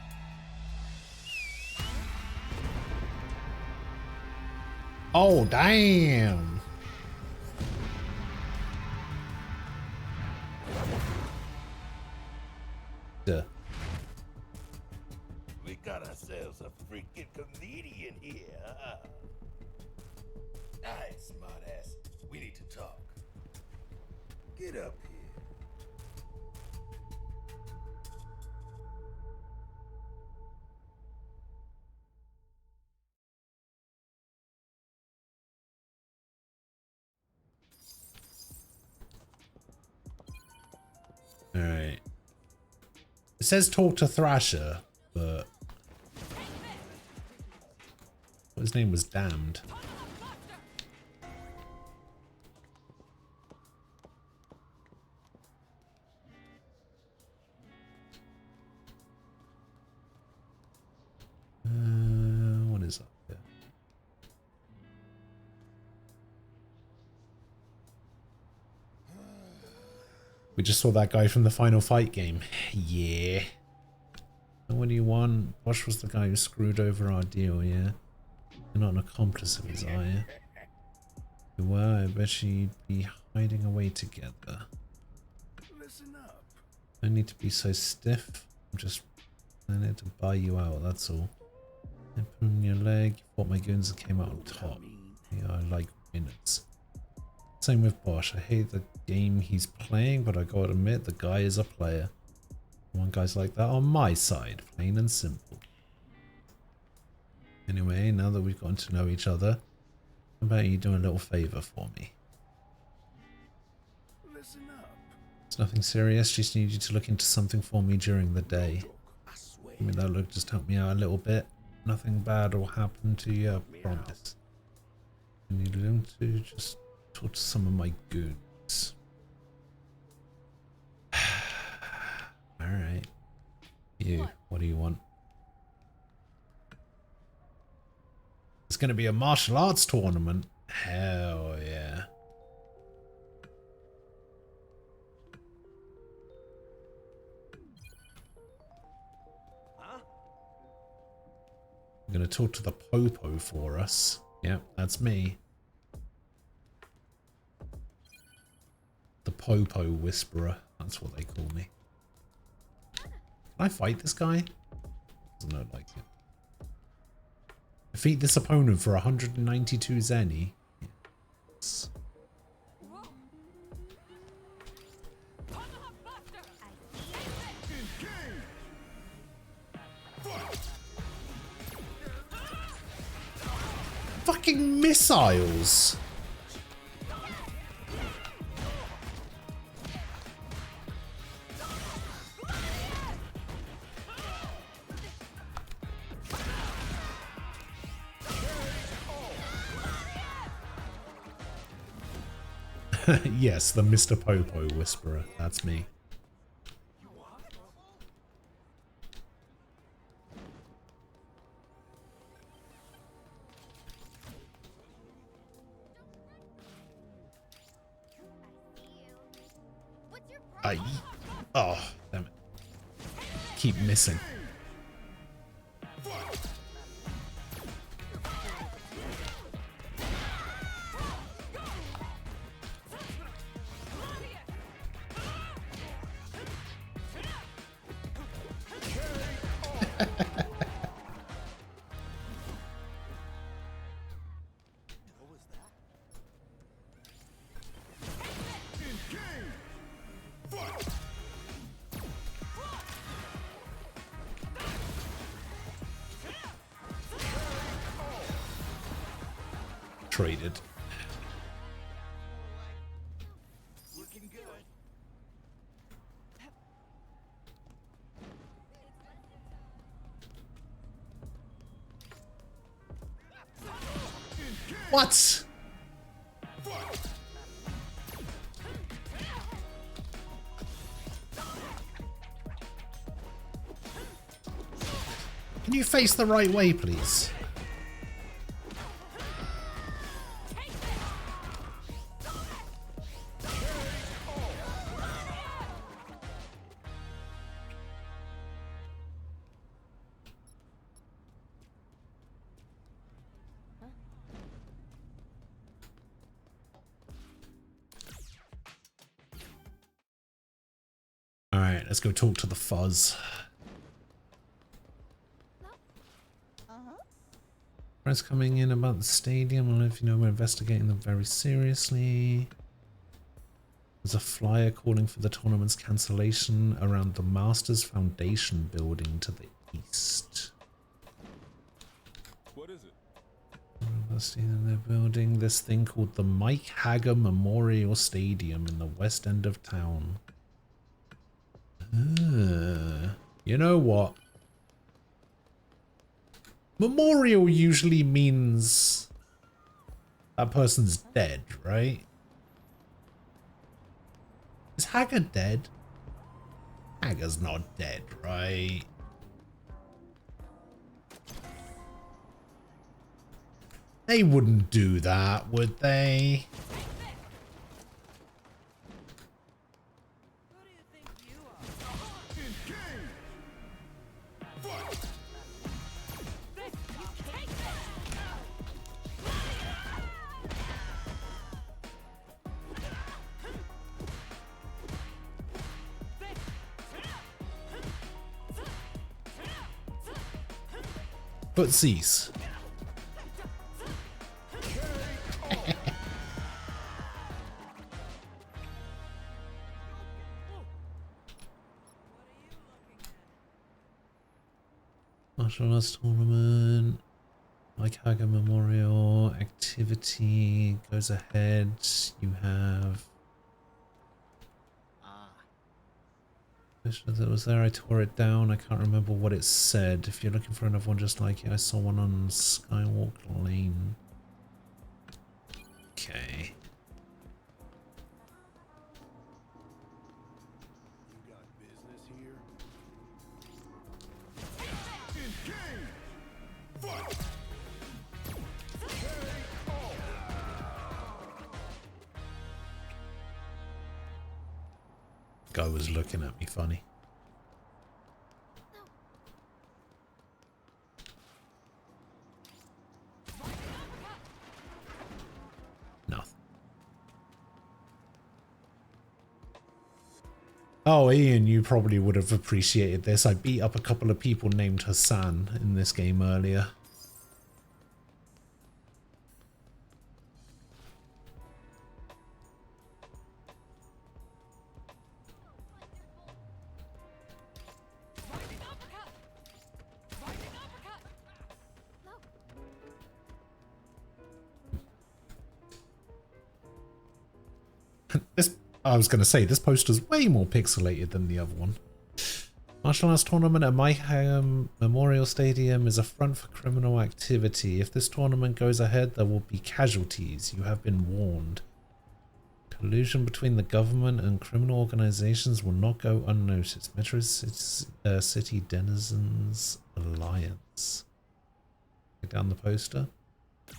Oh, damn. Duh. We got ourselves a freaking comedian here. Huh? Alright, smartass. We need to talk. Get up here. Alright. It says talk to Thrasher, but his name was Damned. What is up here? We just saw that guy from the Final Fight game. Yeah. And what do you want? Bosch was the guy who screwed over our deal, yeah? You're not an accomplice of his, are you? You were, I bet you'd be hiding away together. Listen up. No need to be so stiff. I'm just planning to buy you out, that's all. I put on your leg, you fought my goons and came out on top. Yeah, I like winners. Same with Bosch. I hate the game he's playing, but I gotta admit, the guy is a player. One guy's like that on my side, plain and simple. Anyway, now that we've gotten to know each other, how about you do a little favor for me? Listen up. It's nothing serious, just need you to look into something for me during the day. I mean, that look just help me out a little bit. Nothing bad will happen to you, I promise. I need him to just talk to some of my goons. Alright. You, what do you want? It's gonna be a martial arts tournament. Hell yeah. I'm gonna talk to the Popo for us. Yep, that's me. The Popo Whisperer. That's what they call me. Can I fight this guy? Doesn't look like it. Defeat this opponent for 192 Zenny. Yes. Fucking missiles! Yes, the Mr. Popo Whisperer. That's me. Oh, damn it. Keep missing. Traded. What? Can you face the right way, please? Alright, let's go talk to the fuzz. Press coming in about the stadium. I don't know if you know, we're investigating them very seriously. There's a flyer calling for the tournament's cancellation around the Masters Foundation building to the east. What is it? They're building this thing called the Mike Hager Memorial Stadium in the west end of town. You know what? Memorial usually means that person's dead, right? Is Hager dead? Hager's not dead, right? They wouldn't do that, would they? Footsies. Martial arts tournament. Mike Hager Memorial activity goes ahead. You have. That was there. I tore it down. I can't remember what it said. If you're looking for another one just like it, I saw one on Skywalk Lane. Okay. You got business here? Guy was looking at me funny. Nothing. Oh, Ian, you probably would have appreciated this. I beat up a couple of people named Hassan in this game earlier. I was going to say, this poster's way more pixelated than the other one. Martial arts tournament at Mike Hager Memorial Stadium is a front for criminal activity. If this tournament goes ahead, there will be casualties. You have been warned. Collusion between the government and criminal organizations will not go unnoticed. Metro City Denizens Alliance. Take down the poster.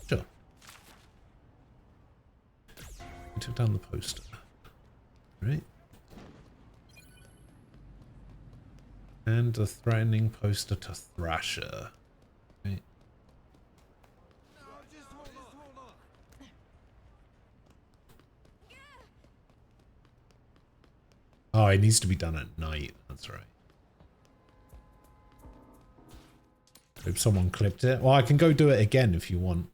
Sure. We took down the poster. Right. And a threatening poster to Thrasher. Right. Oh, it needs to be done at night. That's right. Hope someone clipped it. Well, I can go do it again if you want.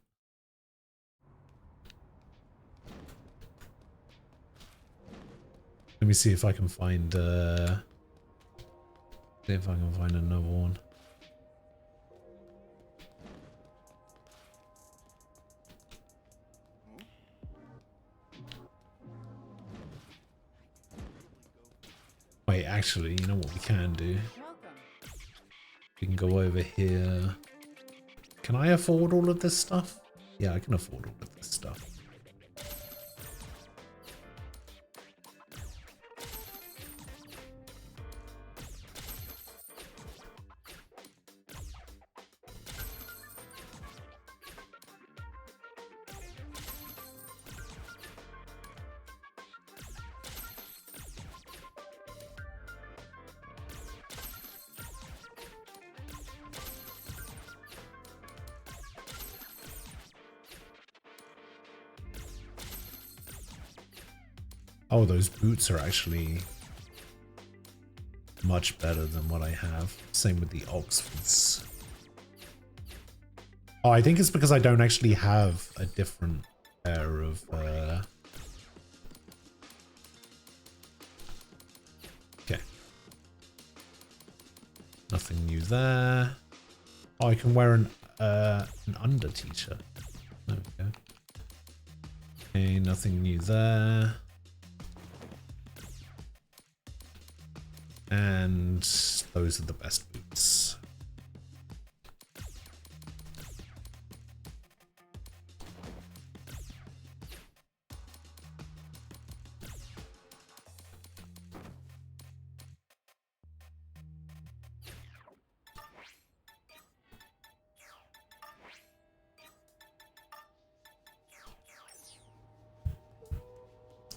Let me see if I can find another one. Wait, actually, you know what we can do? We can go over here. Can I afford all of this stuff? Yeah, I can afford all of this stuff. Oh, those boots are actually much better than what I have. Same with the Oxfords. Oh, I think it's because I don't actually have a different pair of... Okay. Nothing new there. Oh, I can wear an under t-shirt. There we go. Okay, nothing new there. And those are the best boots.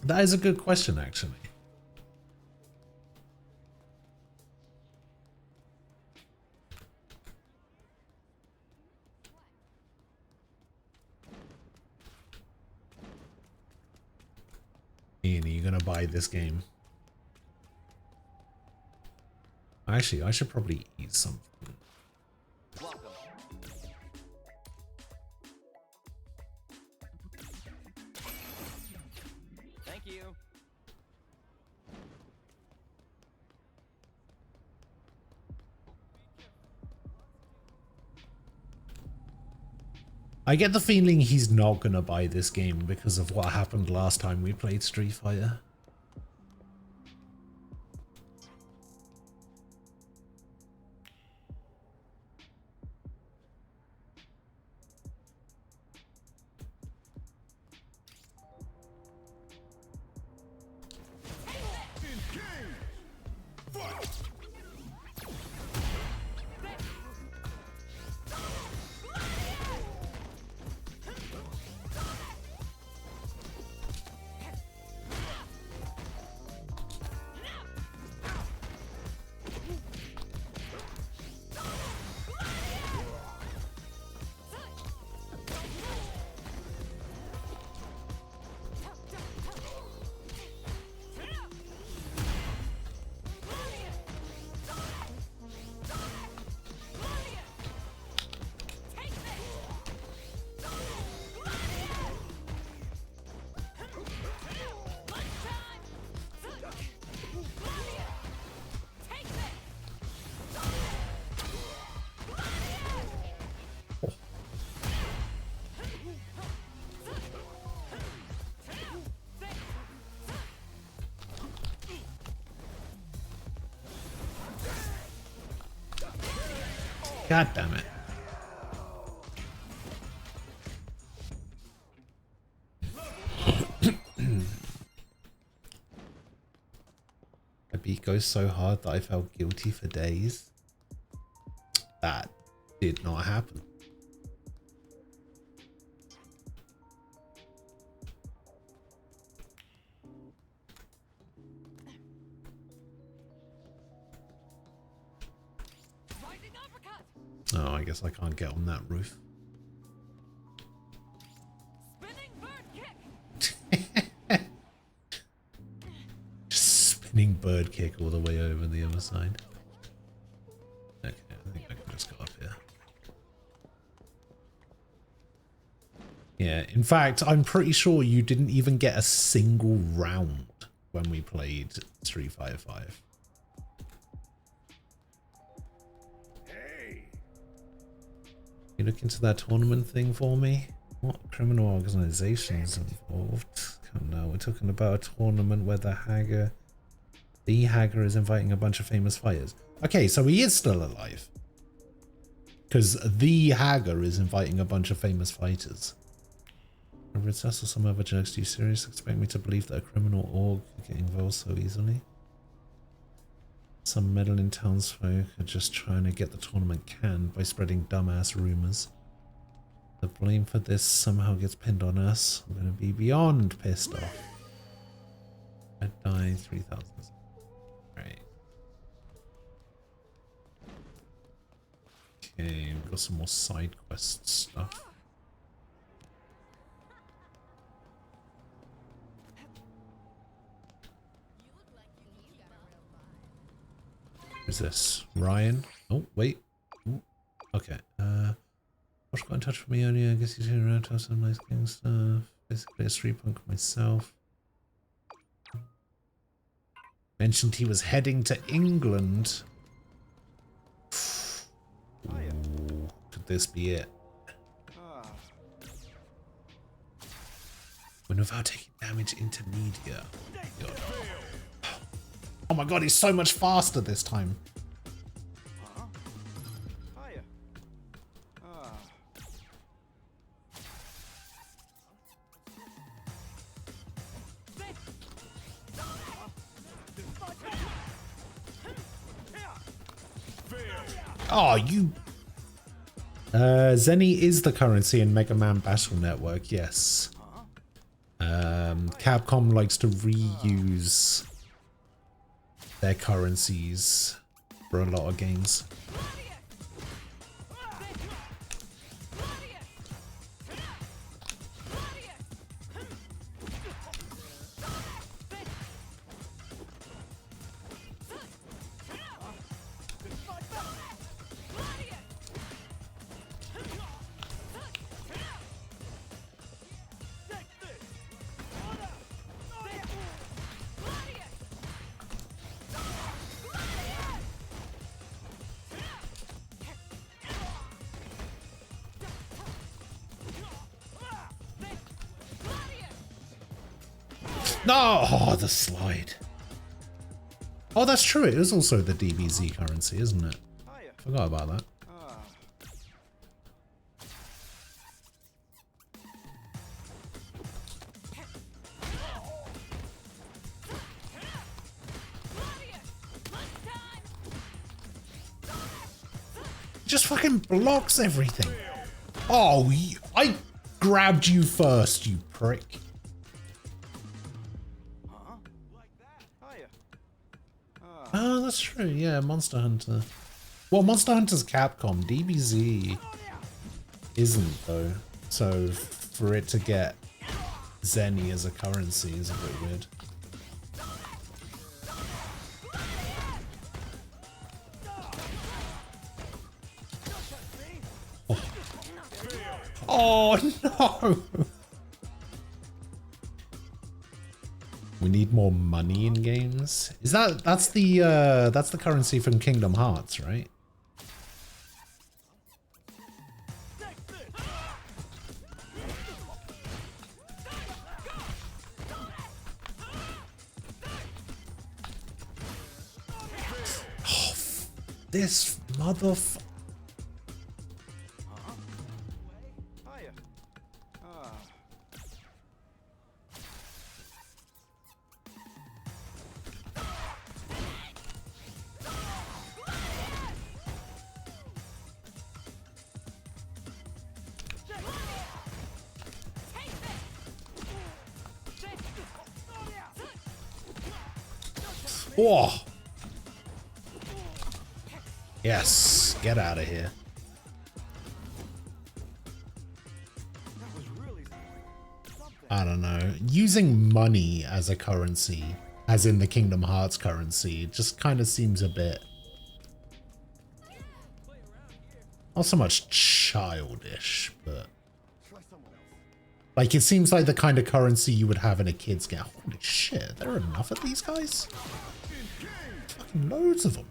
That is a good question, actually. Ian, are you gonna buy this game? Actually, I should probably eat something. Welcome. Thank you. I get the feeling he's not gonna buy this game because of what happened last time we played Street Fighter. God damn it. beat Ghost so hard that I felt guilty for days. That did not happen. Oh, I guess I can't get on that roof. Just spinning bird kick all the way over the other side. Okay, I think I can just go up here. Yeah, in fact, I'm pretty sure you didn't even get a single round when we played Street Fighter 5. You look into that tournament thing for me? What criminal organizations involved? No, we're talking about a tournament where the Hagger is inviting a bunch of famous fighters. Okay, so he is still alive. Because the Hagger is inviting a bunch of famous fighters. Whether it's us or some other jokes, do you seriously expect me to believe that a criminal org could get involved so easily? Some meddling townsfolk are just trying to get the tournament canned by spreading dumbass rumors. The blame for this somehow gets pinned on us. I'm gonna be beyond pissed off. I died 3,000. Right. Okay, we've got some more side quest stuff. Who's this? Ryan? Oh, wait. Ooh. Okay. Josh got in touch with me earlier. I guess he's here around to have some nice gang stuff. Basically a street punk myself. Mentioned he was heading to England. Ooh, could this be it? When without taking damage intermediate. God. Oh my god, he's so much faster this time. Oh, you... Zenny is the currency in Mega Man Battle Network, yes. Capcom likes to reuse their currencies for a lot of games. No, oh, the slide. Oh, that's true. It is also the DBZ currency, isn't it? Forgot about that. Just fucking blocks everything. Oh, I grabbed you first, you prick. Oh, that's true. Yeah, Monster Hunter. Well, Monster Hunter's Capcom. DBZ isn't, though. So, for it to get Zenny as a currency is a bit weird. Oh, no! We need more money in games. Is that's the currency from Kingdom Hearts, right? Oh, this motherfucker. Whoa! Yes, get out of here. I don't know. Using money as a currency, as in the Kingdom Hearts currency, just kind of seems a bit... not so much childish, but... like, it seems like the kind of currency you would have in a kid's game. Holy shit, there are enough of these guys? Fucking loads of them.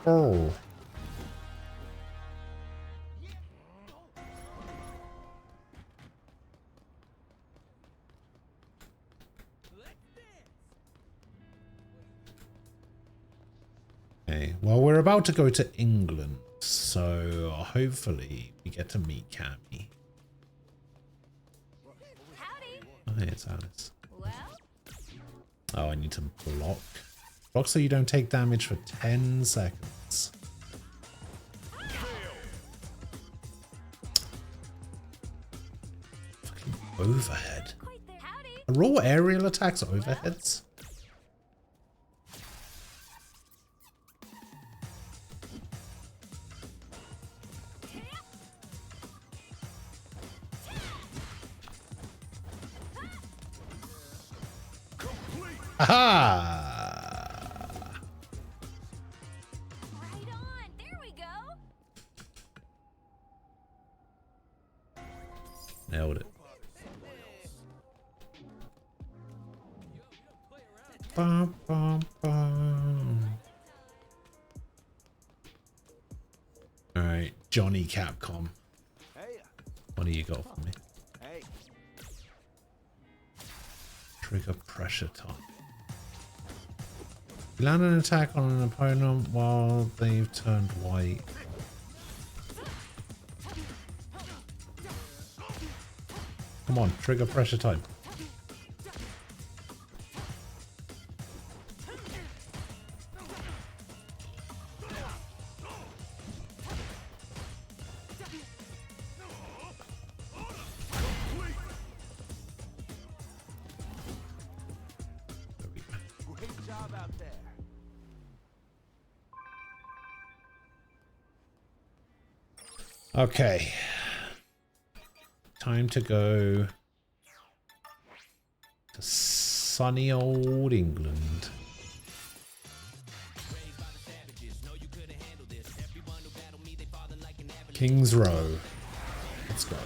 Oh. Okay, well, we're about to go to England, so hopefully we get to meet Cammy. Oh, hey, it's Alice. Oh, I need to block. Block so you don't take damage for 10 seconds. Fucking overhead. Are all aerial attacks overheads? Aha! Right on. There we go. Nailed it. Bum, bum, bum. All right, Johnny Capcom. What do you got for me? Trigger pressure time. You land an attack on an opponent while they've turned white. Come on, trigger pressure time. Great job out there. Okay. Time to go to sunny old England. King's Row. Let's go.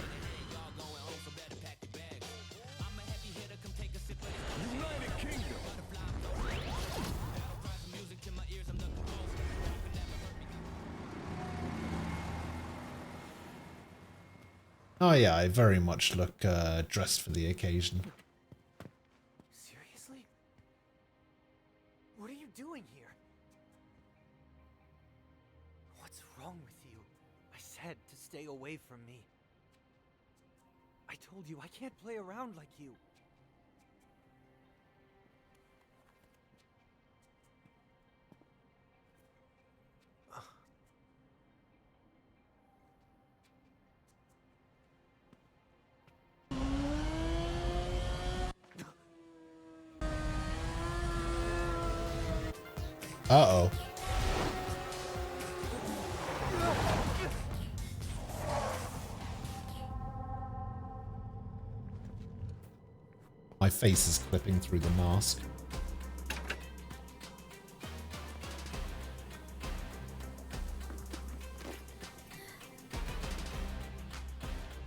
Oh yeah, I very much look dressed for the occasion. Seriously? What are you doing here? What's wrong with you? I said to stay away from me. I told you I can't play around like you. Uh-oh. My face is clipping through the mask.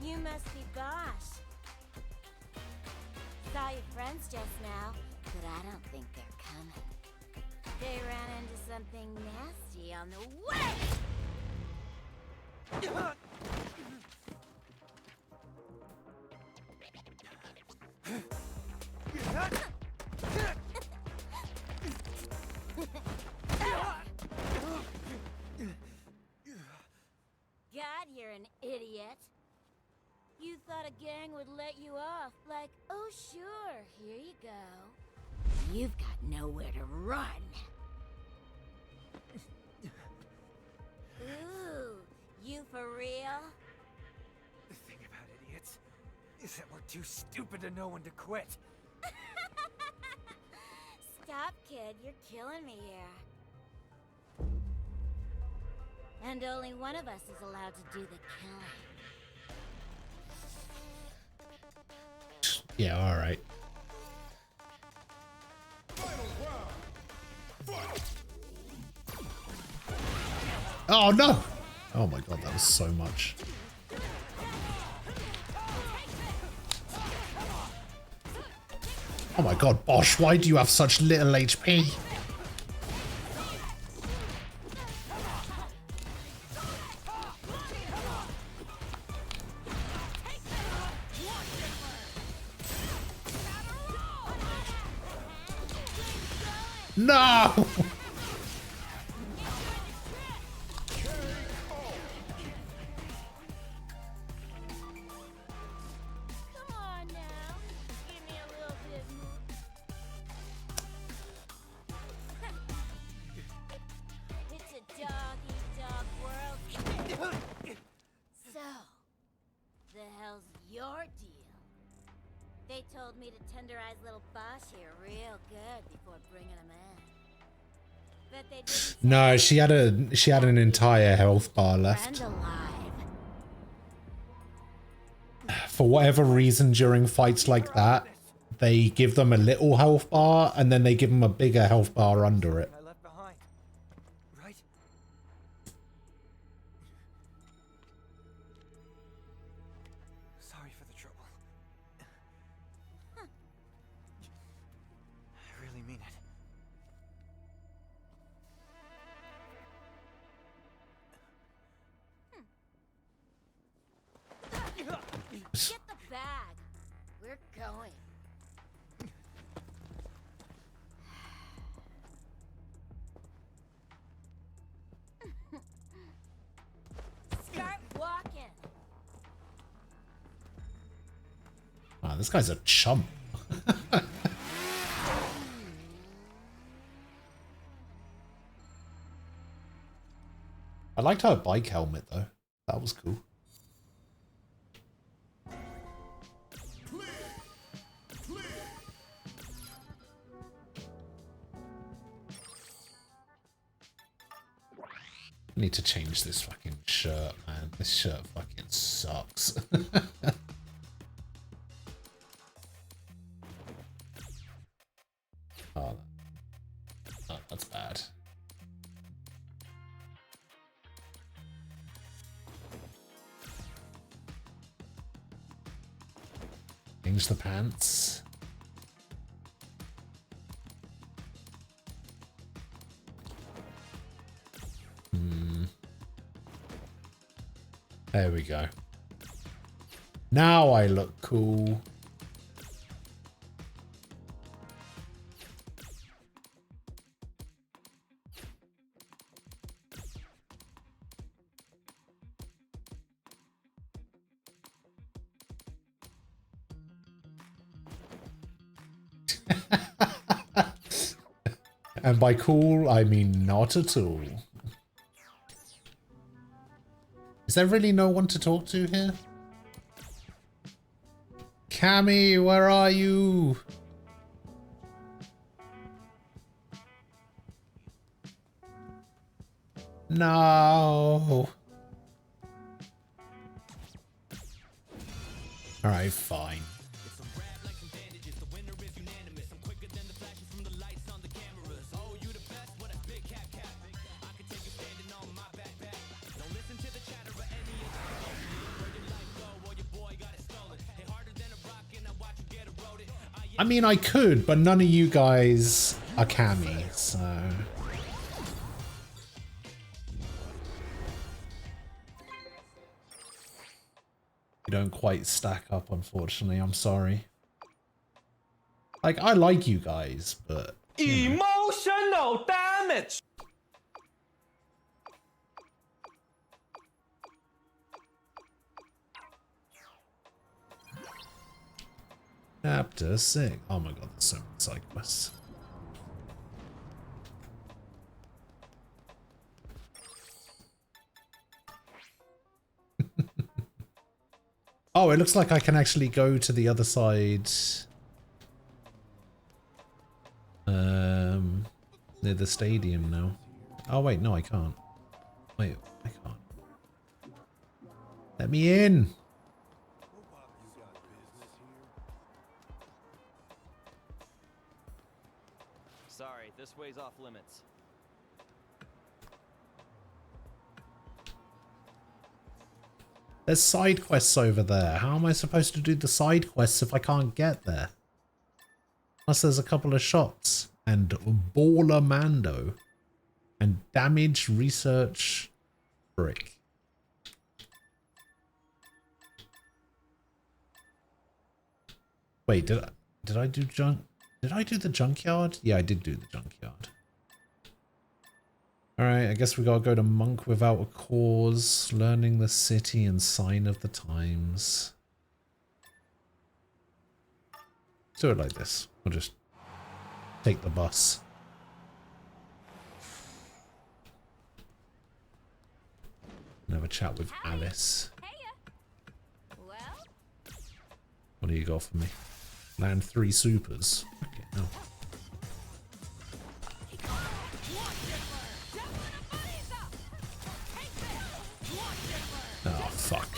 You must be Bosch. Saw your friends just now, but I don't think they're coming. They ran into something nasty on the way! thought a gang would let you off. Like, oh sure, here you go. You've got nowhere to run. Ooh, you for real? The thing about idiots is that we're too stupid to know when to quit. Stop, kid. You're killing me here. And only one of us is allowed to do the killing. Yeah, alright. Oh no! Oh my god, that was so much. Oh my god, Bosch, why do you have such little HP? No! Come on now. Give me a little bit more. It's a dog-eat-dog world. So, the hell's your deal? They told me to tenderize little Bosch here real good before bringing him in. But they didn't. No, she had an entire health bar left. Friend alive. For whatever reason during fights like that, they give them a little health bar and then they give them a bigger health bar under it. I left behind, right? Sorry for the trouble. I really mean it. Get the bag. We're going. Start walking. Wow, this guy's a chump. I liked her bike helmet though. That was cool. I need to change this fucking shirt, man. This shirt fucking sucks. Oh, that's bad. Change the pants. There we go. Now I look cool. And by cool, I mean not at all. Is there really no one to talk to here? Cammy, where are you? No. Alright, fine. I mean, I could, but none of you guys are Cammy, so... You don't quite stack up, unfortunately. I'm sorry. Like, I like you guys, but... Emotional damage! Chapter 6. Oh my god, there's so many side quests. Oh, it looks like I can actually go to the other side. Near the stadium now. Oh wait, no I can't. Wait, I can't. Let me in! Sorry, this way's off limits. There's side quests over there. How am I supposed to do the side quests if I can't get there? Plus there's a couple of shots. And Baller Mando. And Damage Research Brick. Wait, did I do the junkyard? Yeah, I did do the junkyard. Alright, I guess we gotta go to Monk Without a Cause, learning the city and sign of the times. Let's do it like this. We'll just take the bus. And have a chat with Alice. What do you got for me? Land 3 supers. Okay, no. Oh, fuck.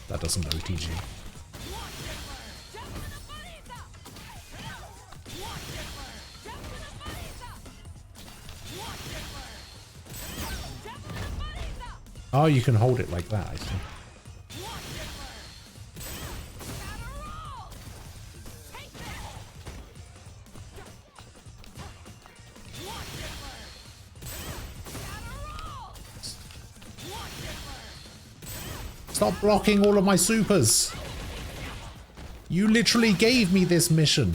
That doesn't OTG. Oh, you can hold it like that, I see. Stop blocking all of my supers. You literally gave me this mission.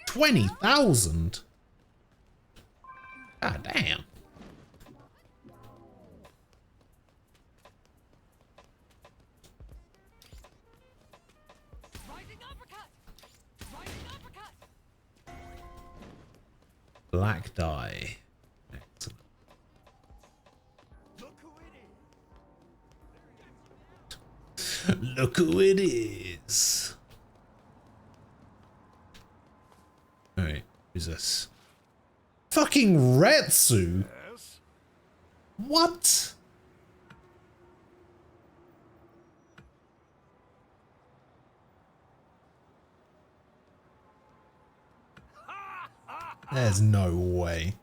$20,000? God damn. Black die. Excellent. Look who it is. Alright, who's this? Fucking Retsu! What? There's no way.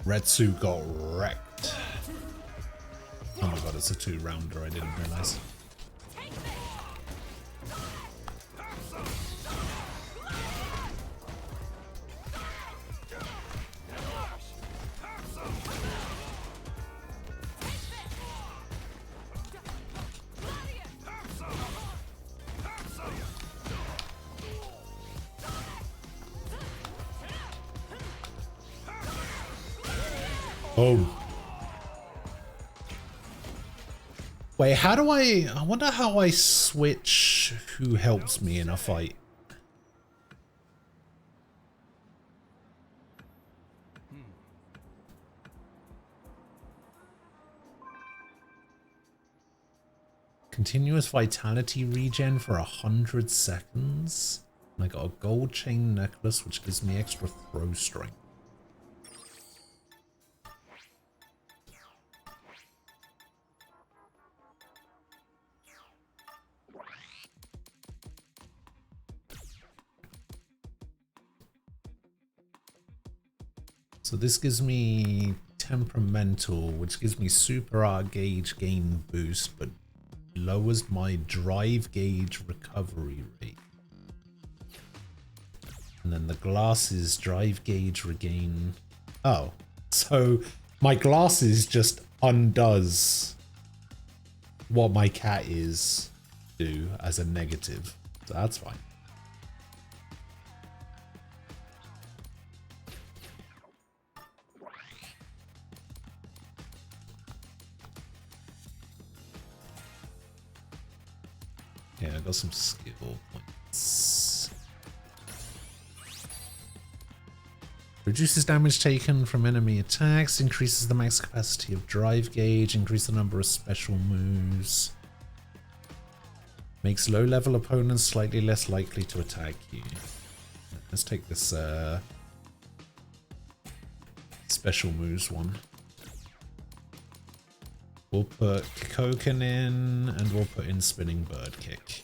Retsu got wrecked. Oh my god, it's a 2-rounder, I didn't realize. Oh. Wait, how do I wonder how I switch who helps me in a fight. Continuous vitality regen for 100 seconds. And I got a gold chain necklace which gives me extra throw strength. So this gives me temperamental, which gives me super art gauge gain boost, but lowers my drive gauge recovery rate. And then the glasses drive gauge regain. Oh, so my glasses just undoes what my cat is do as a negative. So that's fine. Yeah, I got some skill points. Reduces damage taken from enemy attacks, increases the max capacity of drive gauge, increase the number of special moves. Makes low level opponents slightly less likely to attack you. Let's take this special moves one. We'll put Koken in, and we'll put in Spinning Bird Kick.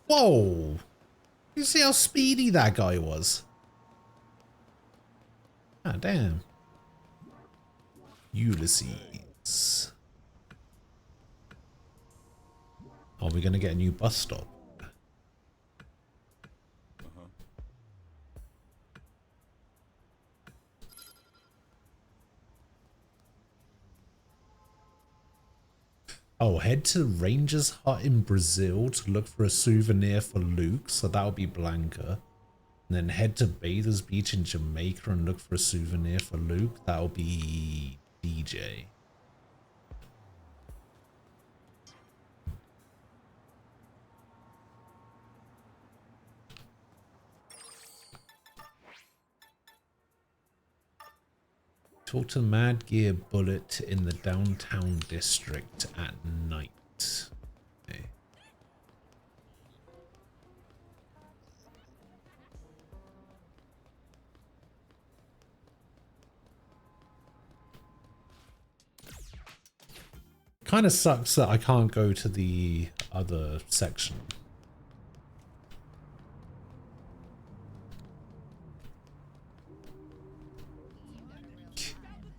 Whoa! You see how speedy that guy was? Ah, damn. Ulysses. Are we going to get a new bus stop? Oh, head to Ranger's Hut in Brazil to look for a souvenir for Luke, so that'll be Blanca. And then head to Bathers Beach in Jamaica and look for a souvenir for Luke, that'll be DJ. Talk to Mad Gear Bullet in the downtown district at night. Okay. Kind of sucks that I can't go to the other section.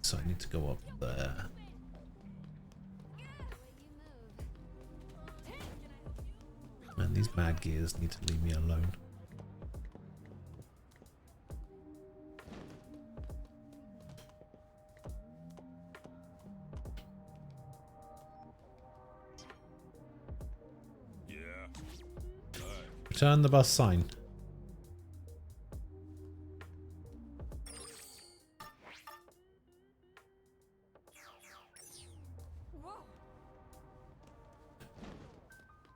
So I need to go up there. Man, these Mad Gears need to leave me alone. Return the bus sign.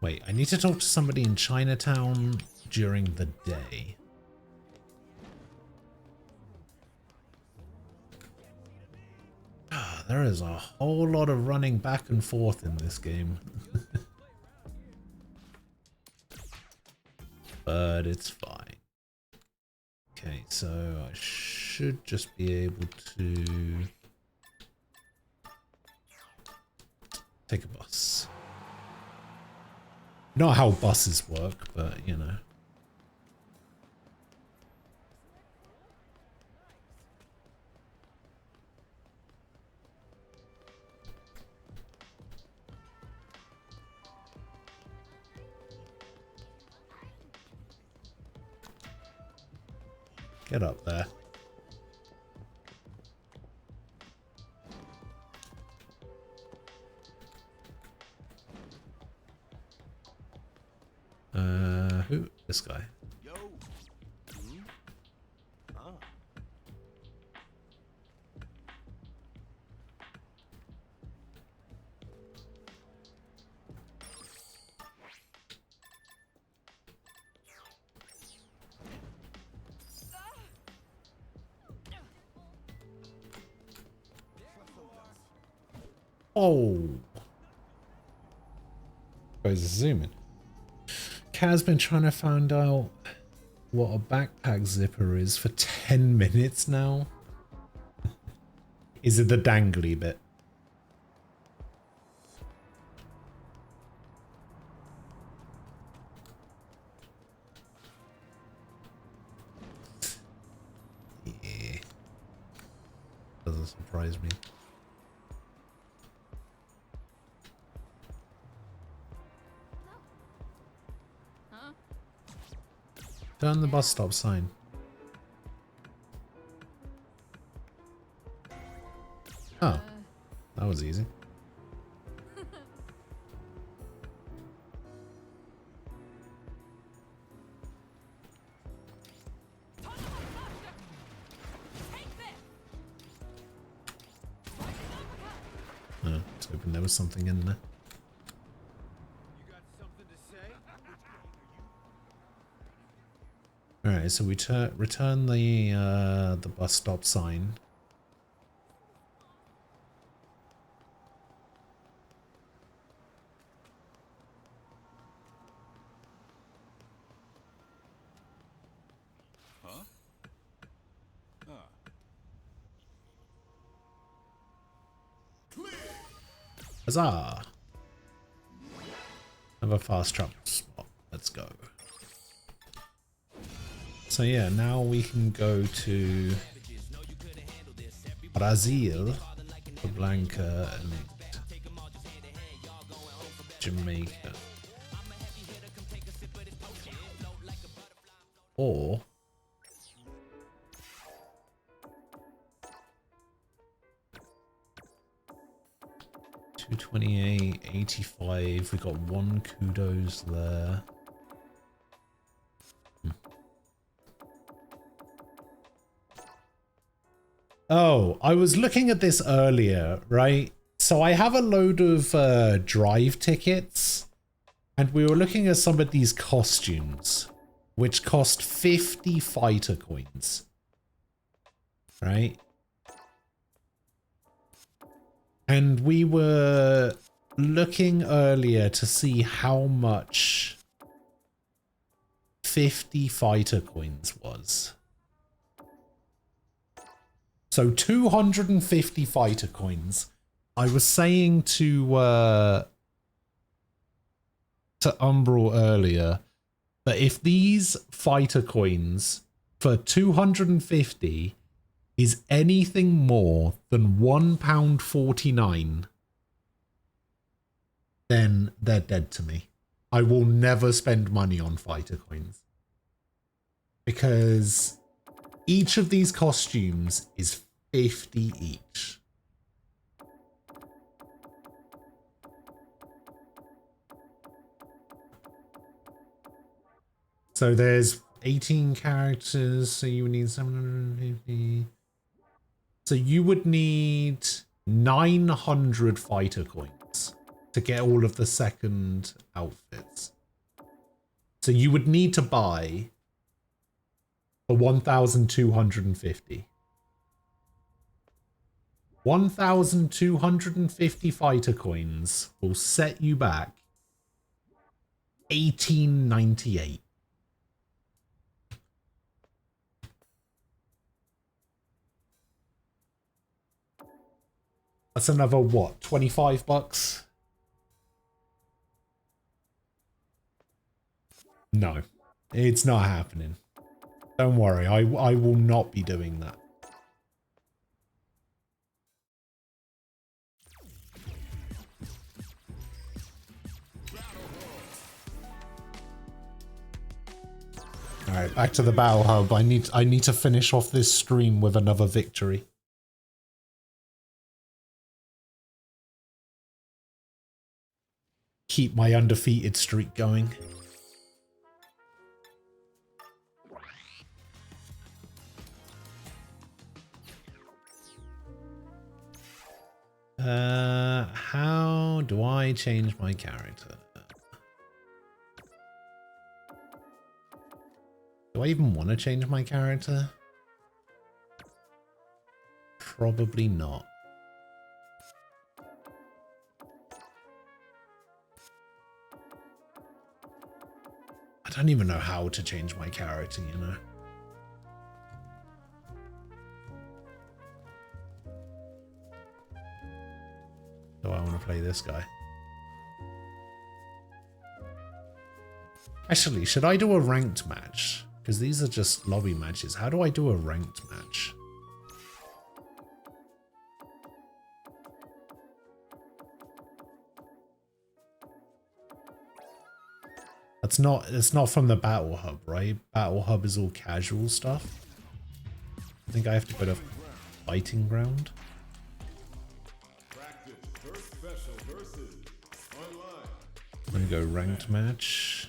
Wait, I need to talk to somebody in Chinatown during the day. There is a whole lot of running back and forth in this game. But it's fine. Okay, so I should just be able to take a bus. Not how buses work, but you know. Get up there. Who? This guy. Yo. Oh. Goes zooming. Kaz been trying to find out what a backpack zipper is for 10 minutes now. Is it the dangly bit? Yeah. Doesn't surprise me. Turn the bus stop sign. Oh, that was easy. Oh, I was hoping there was something in there. Alright, so we return the bus stop sign. Huh? Huzzah! Have a fast travel spot. Let's go. So yeah, now we can go to Brazil, Blanca, and Jamaica. Or $228.85. We got 1 kudos there. Oh, I was looking at this earlier, right? So I have a load of drive tickets, and we were looking at some of these costumes, which cost 50 fighter coins, right? And we were looking earlier to see how much 50 fighter coins was. So 250 fighter coins. I was saying to Umbral earlier that if these fighter coins for 250 is anything more than £1.49, then they're dead to me. I will never spend money on fighter coins. Because each of these costumes is 50 each. So there's 18 characters, so you would need 750. So you would need 900 fighter coins to get all of the second outfits. So you would need to buy for 1,250. 1,250 fighter coins will set you back 1898. That's another, what, 25 bucks? No, it's not happening. Don't worry, I will not be doing that. Alright, back to the Battle Hub. I need to finish off this stream with another victory. Keep my undefeated streak going. How do I change my character? Do I even want to change my character? Probably not. don't even know how to change my character, you know. Do I want to play this guy? Actually, should I do a ranked match? Because these are just lobby matches. How do I do a ranked match? It's not from the Battle Hub, right? Battle Hub is all casual stuff. I think I have to go to Fighting Ground. I'm gonna go ranked match.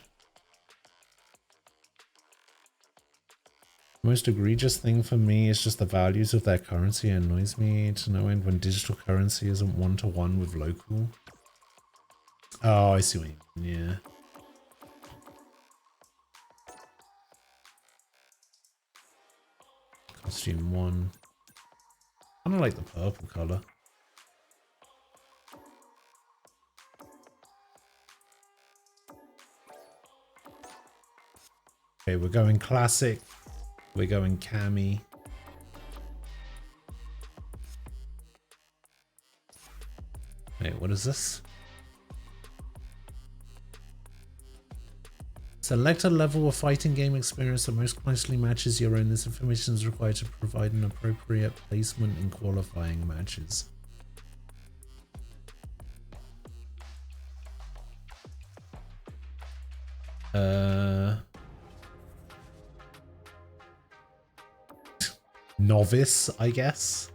The most egregious thing for me is just the values of their currency. It annoys me to no end when digital currency isn't one-to-one with local. Oh, I see what you mean, yeah. Costume 1. I don't like the purple color. Okay, we're going classic. We're going cami. Wait, what is this? Select a level of fighting game experience that most closely matches your own. This information is required to provide an appropriate placement in qualifying matches. Novice, I guess.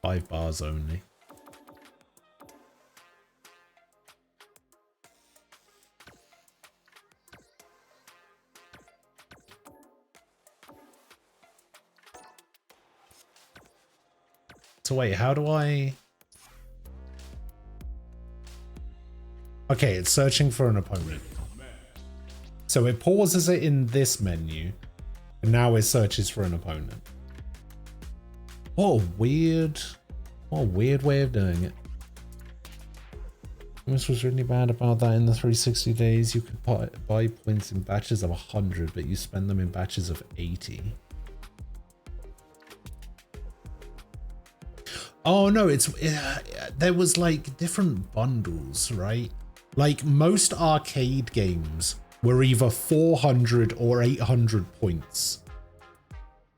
$5 bars only. So wait, how do I... Okay, it's searching for an opponent. So it pauses it in this menu, and now it searches for an opponent. What a weird way of doing it. This was really bad about that in the 360 days. You could buy points in batches of 100, but you spend them in batches of 80. Oh no, there was like different bundles, right? Like most arcade games were either 400 or 800 points.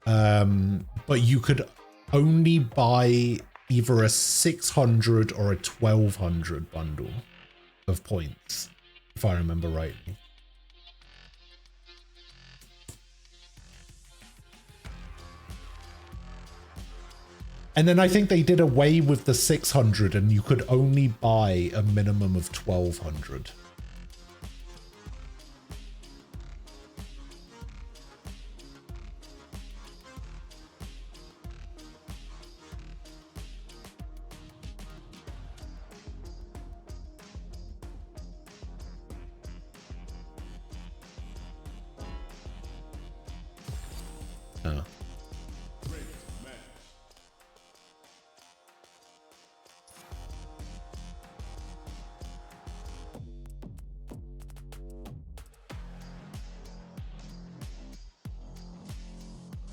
But you could only buy either a 600 or a 1200 bundle of points, if I remember rightly. And then I think they did away with the 600 and you could only buy a minimum of 1200. Oh.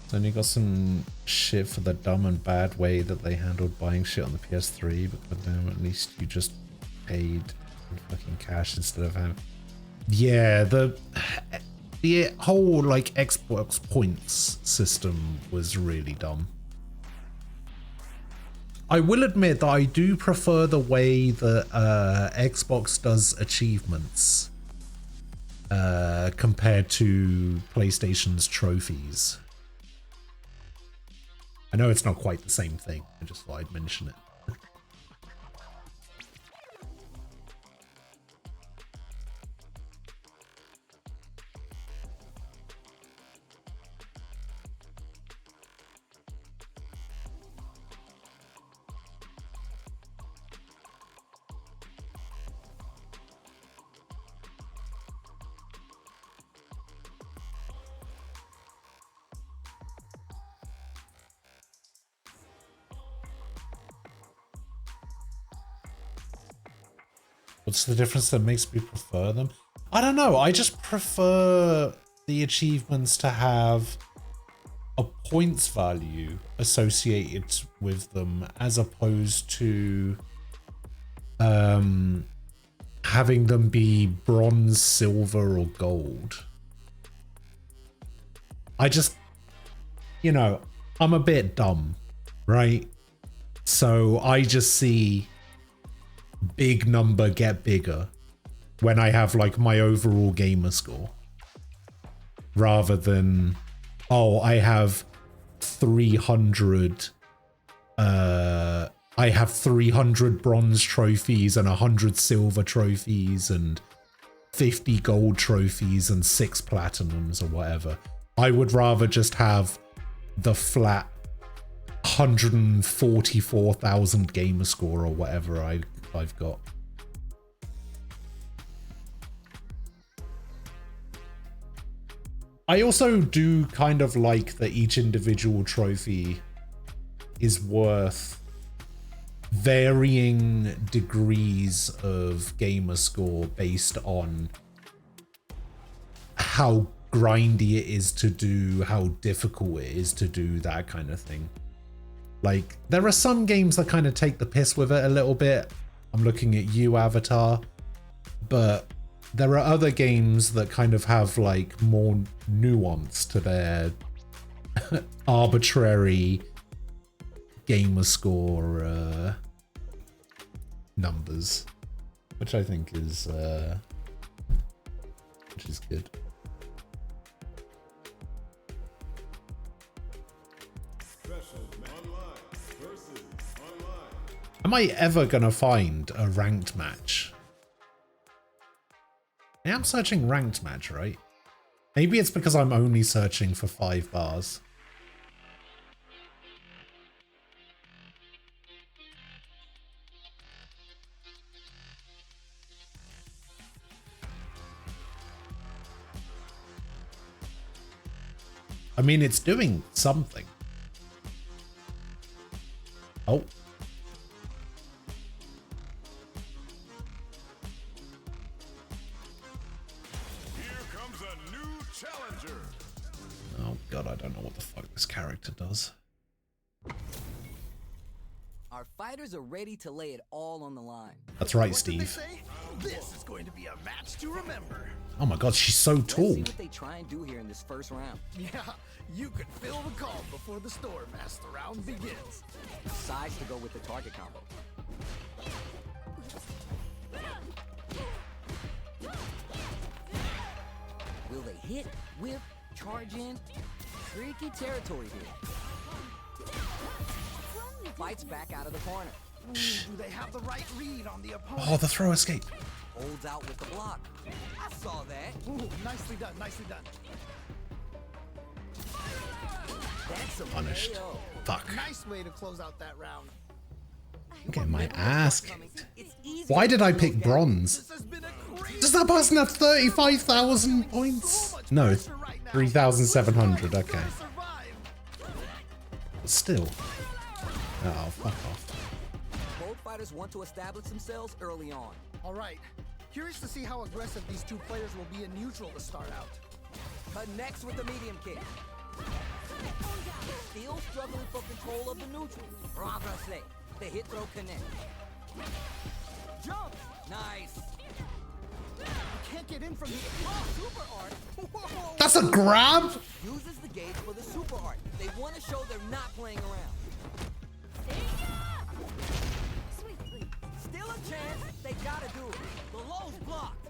Then you got some shit for the dumb and bad way that they handled buying shit on the PS3, but goddamn, at least you just paid in fucking cash instead of having... Yeah, the whole like Xbox points system was really dumb. I will admit that I do prefer the way that Xbox does achievements compared to PlayStation's trophies. I know it's not quite the same thing, I just thought I'd mention it. What's the difference that makes me prefer them? I don't know. I just prefer the achievements to have a points value associated with them as opposed to having them be bronze, silver, or gold. I just, you know, I'm a bit dumb, right? So I just see big number get bigger when I have like my overall gamer score, rather than, oh, I have 300 I have 300 bronze trophies and 100 silver trophies and 50 gold trophies and 6 platinums or whatever. I would rather just have the flat 144,000 gamer score or whatever I've got. I also do kind of like that each individual trophy is worth varying degrees of gamer score based on how grindy it is to do, how difficult it is to do, that kind of thing. Like, there are some games that kind of take the piss with it a little bit. I'm looking at you, Avatar. But there are other games that kind of have like more nuance to their arbitrary gamer score numbers, which I think is good. Am I ever gonna find a ranked match? I am searching ranked match, right? Maybe it's because I'm only searching for 5 bars. I mean, it's doing something. Oh. Oh god, I don't know what the fuck this character does. Our fighters are ready to lay it all on the line. That's right, Steve. This is going to be a match to remember. Oh my god, she's so tall. Let's see what they try and do here in this first round. Yeah, you can feel the calm before the storm as the round begins. Size to go with the target combo. Will they hit, whip, charge in? Tricky territory here. Fights back out of the corner. Do they have the right read on the opponent? Oh, the throw escape. Holds out with the block. I saw that. Ooh, nicely done, nicely done. That's a Punished. KO. Fuck. Nice way to close out that round. I'm getting my ass kicked. Why did I pick bronze? Does that person have 35,000 points? No, 3,700. Okay. Still. Oh, fuck off. Both fighters want to establish themselves early on. All right. Curious to see how aggressive these two players will be in neutral to start out. Connects with the medium kick. Still struggling for control of the neutral. Bravo, the hit throw connect. Jump! Nice. You can't get in from the super art. Whoa. That's a grab? Uses the gauge for the super art. They want to show they're not playing around. Still a chance. They gotta do it. The low's blocked.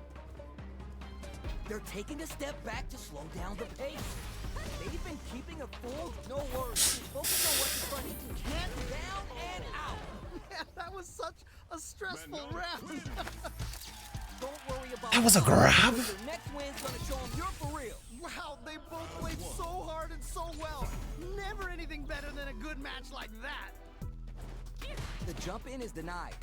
They're taking a step back to slow down the pace. They've been keeping a full, no worries. Focus on what's in front of you. Hands down and out. Man, that was such a stressful round. Don't worry about That was a grab? Your next win's gonna show them you're for real. Wow, they both played so hard and so well. Never anything better than a good match like that. The jump in is denied.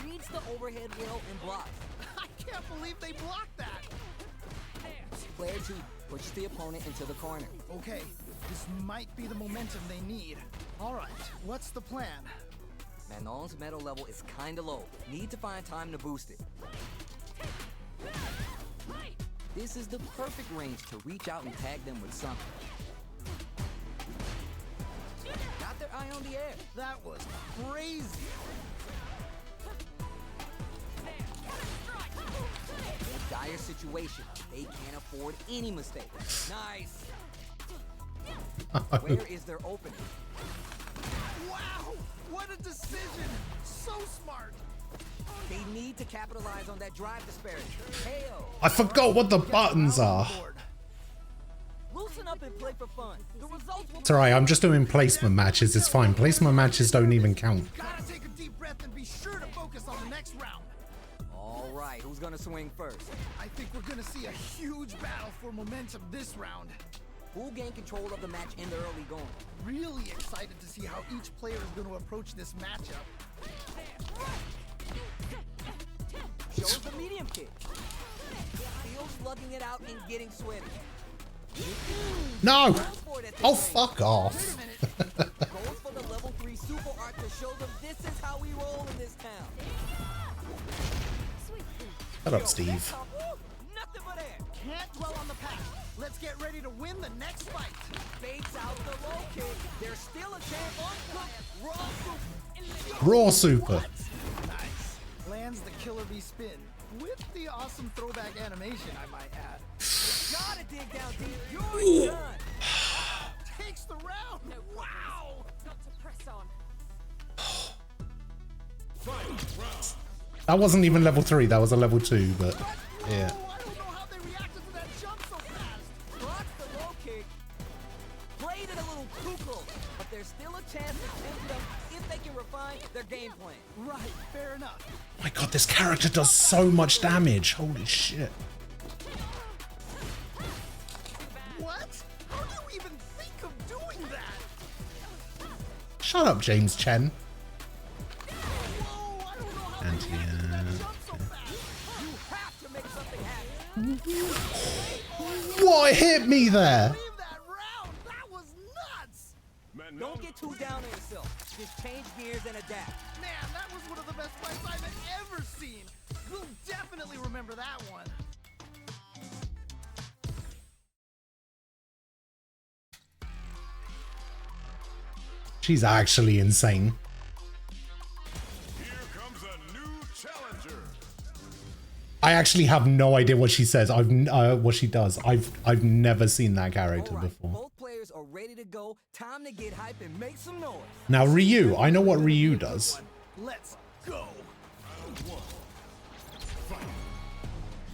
Reads the overhead well and blocks. I can't believe they blocked that. Player 2 pushes the opponent into the corner. Okay, this might be the momentum they need. All right, what's the plan? Manon's metal level is kinda low. Need to find time to boost it. This is the perfect range to reach out and tag them with something. Got their eye on the air. That was crazy. In a dire situation, they can't afford any mistakes. Nice. Where is their opening? Wow! What a decision! So smart! They need to capitalize on that drive disparity. KO. I forgot what the buttons are. Loosen up and play for fun. The results will... It's alright, I'm just doing placement matches. It's fine. Placement matches don't even count. Gotta take a deep breath and be sure to focus on the next round. All right, who's gonna swing first? I think we're gonna see a huge battle for momentum this round. Who'll gain control of the match in the early going? Really excited to see how each player is going to approach this matchup. Shows the medium kick. Feels slugging it out and getting sweaty. No! Oh, fuck off. Goes for the level 3 super art to show them this is how we roll in this town. Shut up, Steve. Nothing but air. Can't dwell on the past. Let's get ready to win the next fight. Fakes out the low kick. There's still a chance on raw super. Raw super. Nice. Lands the killer bee spin with the awesome throwback animation, I might add. Gotta dig down deep. You're done. Takes the round. No, wow. Not to press on. That wasn't even level 3. That was a level 2, but yeah. I don't know how they reacted to that jump so fast. Blocked the low kick. Played it a little cuckoo, but there's still a chance to change it up if they can refine their game plan. Right, fair enough. My god, this character does so much damage. Holy shit. What? How do you even think of doing that? Shut up, James Chen. Whoa, I don't know how And they reacted to that jump so fast. You have to make something happen. What hit me there? Leave that round. That was nuts. Don't get too down on yourself. Just change gears and adapt. Man, that was one of the best fights I've ever seen. We'll definitely remember that one. She's actually insane. Here comes a new challenger. I actually have no idea what she says. What she does. I've never seen that character All right, before. both players are ready to go. Time to get hype and make some noise. Now Ryu, I know what Ryu does. Let's go.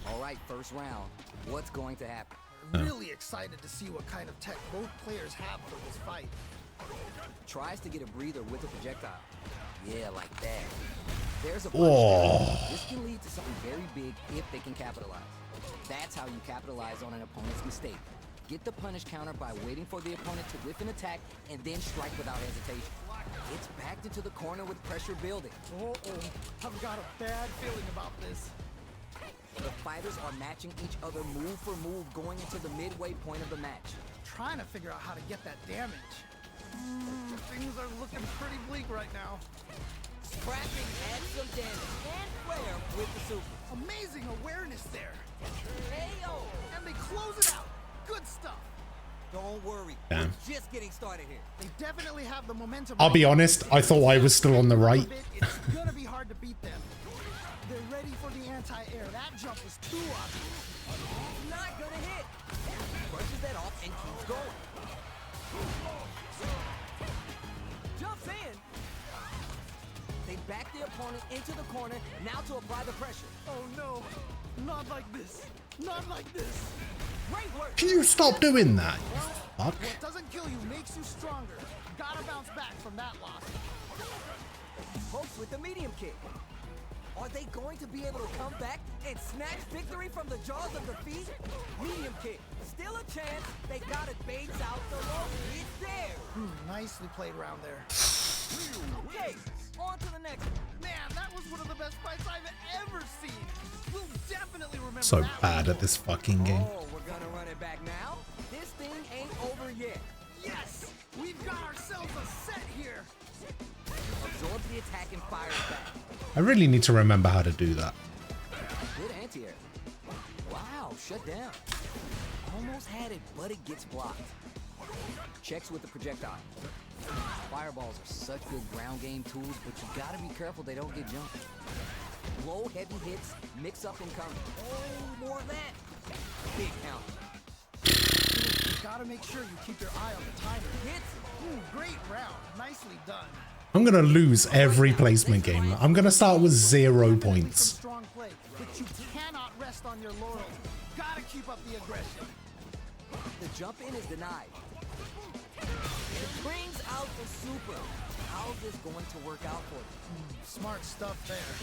All right, first round. What's going to happen? Really excited to see what kind of tech both players have for this fight. Tries to get a breather with a projectile. Yeah, like that. There's a Whoa. This can lead to something very big if they can capitalize. That's how you capitalize on an opponent's mistake. Get the punish counter by waiting for the opponent to whiff an attack and then strike without hesitation. It's backed into the corner with pressure building. I've got a bad feeling about this. The fighters are matching each other move for move going into the midway point of the match. Trying to figure out how to get that damage. Things are looking pretty bleak right now. Scrapping adds some damage and flair with the super. Amazing awareness there. KO! And they close it out. Good stuff. Don't worry. Damn. We're just getting started here. They definitely have the momentum. I'll be honest, I thought I was still on the right. It's gonna be hard to beat them. They're ready for the anti-air. That jump was too obvious. Not gonna hit. Brushes that off and keeps going. Jumps in. They back the opponent into the corner, now to apply the pressure. Oh no, not like this. Not like this. Great work. Can you stop doing that? You fuck. What doesn't kill you makes you stronger. Gotta bounce back from that loss. Hopes with the medium kick. Are they going to be able to come back and snatch victory from the jaws of defeat? Medium kick. Still a chance. They got it. Baits out the low. It's there. Nicely played round there. Okay, on to the next one. Man, that was one of the best fights I've ever seen. We'll definitely remember So that bad one. at this fucking game. Oh, we're gonna run it back now? This thing ain't over yet. Yes! We've got ourselves a set here. Absorbs the attack I really need to remember how to do that. Good anti-air. Wow, shut down. Almost had it, but it gets blocked. Checks with the projectile. Fireballs are such good ground game tools, but you gotta be careful they don't get jumped. Low, heavy hits, mix up and counter. Oh, more of that. Big count. You gotta make sure you keep your eye on the timer. Hits. Great round. Nicely done. I'm gonna lose every placement game. I'm gonna start with 0 points. Strong play, but you cannot rest on your laurels. Gotta keep up the aggression. The jump in is denied. It brings out the super. How's this going to work out for you? Smart stuff there.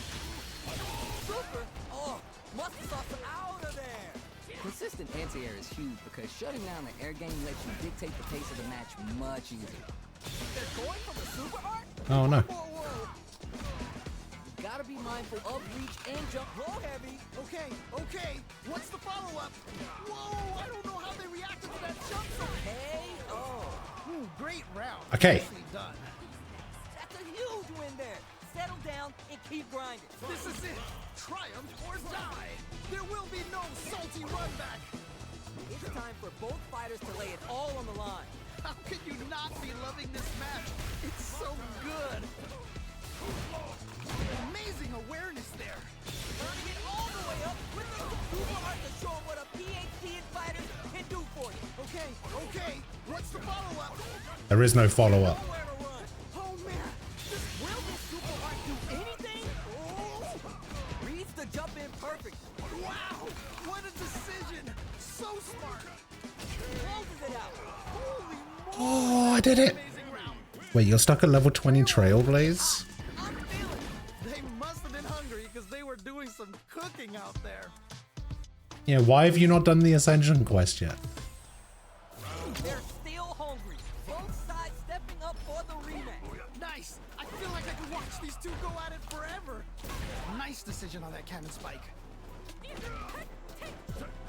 Super? Oh, muscle sauce out of there. Consistent anti-air is huge because shutting down the air game lets you dictate the pace of the match much easier. They're going for the super art? Oh no. You gotta be mindful of reach and jump. Low heavy. Okay. What's the follow-up? Whoa, I don't know how they reacted to that jump. Hey, oh. Great round. Okay. Nicely done. That's a huge win there. Settle down and keep grinding. This is it. Triumph or die. There will be no salty run back. It's time for both fighters to lay it all on the line. How can you not be loving this match? It's so good. Amazing awareness there. Turning it all the way up with the super art to show what a PhD in fighters can do for you. Okay. What's the follow-up? There is no follow-up. Oh man. Will this super art do anything? Oh. Reads the jump in perfect. Wow. What a decision. So smart. Closes it out. Holy moly. Oh, I did it. Wait, you're stuck at level 20 Trailblaze? They must have been hungry because they were doing some cooking out there. Yeah, why have you not done the Ascension quest yet? They're still hungry. Both sides stepping up for the rematch. Nice. I feel like I could watch these two go at it forever. Nice decision on that cannon spike.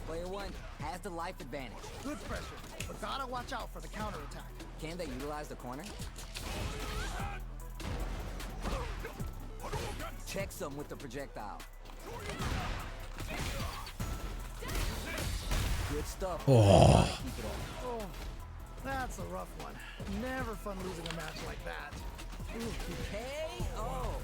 Player one has the life advantage. Good pressure, but gotta watch out for the counterattack. Can they utilize the corner? Checks them with the projectile. Good stuff. Oh. Keep it off. Oh, that's a rough one. Never fun losing a match like that. KO.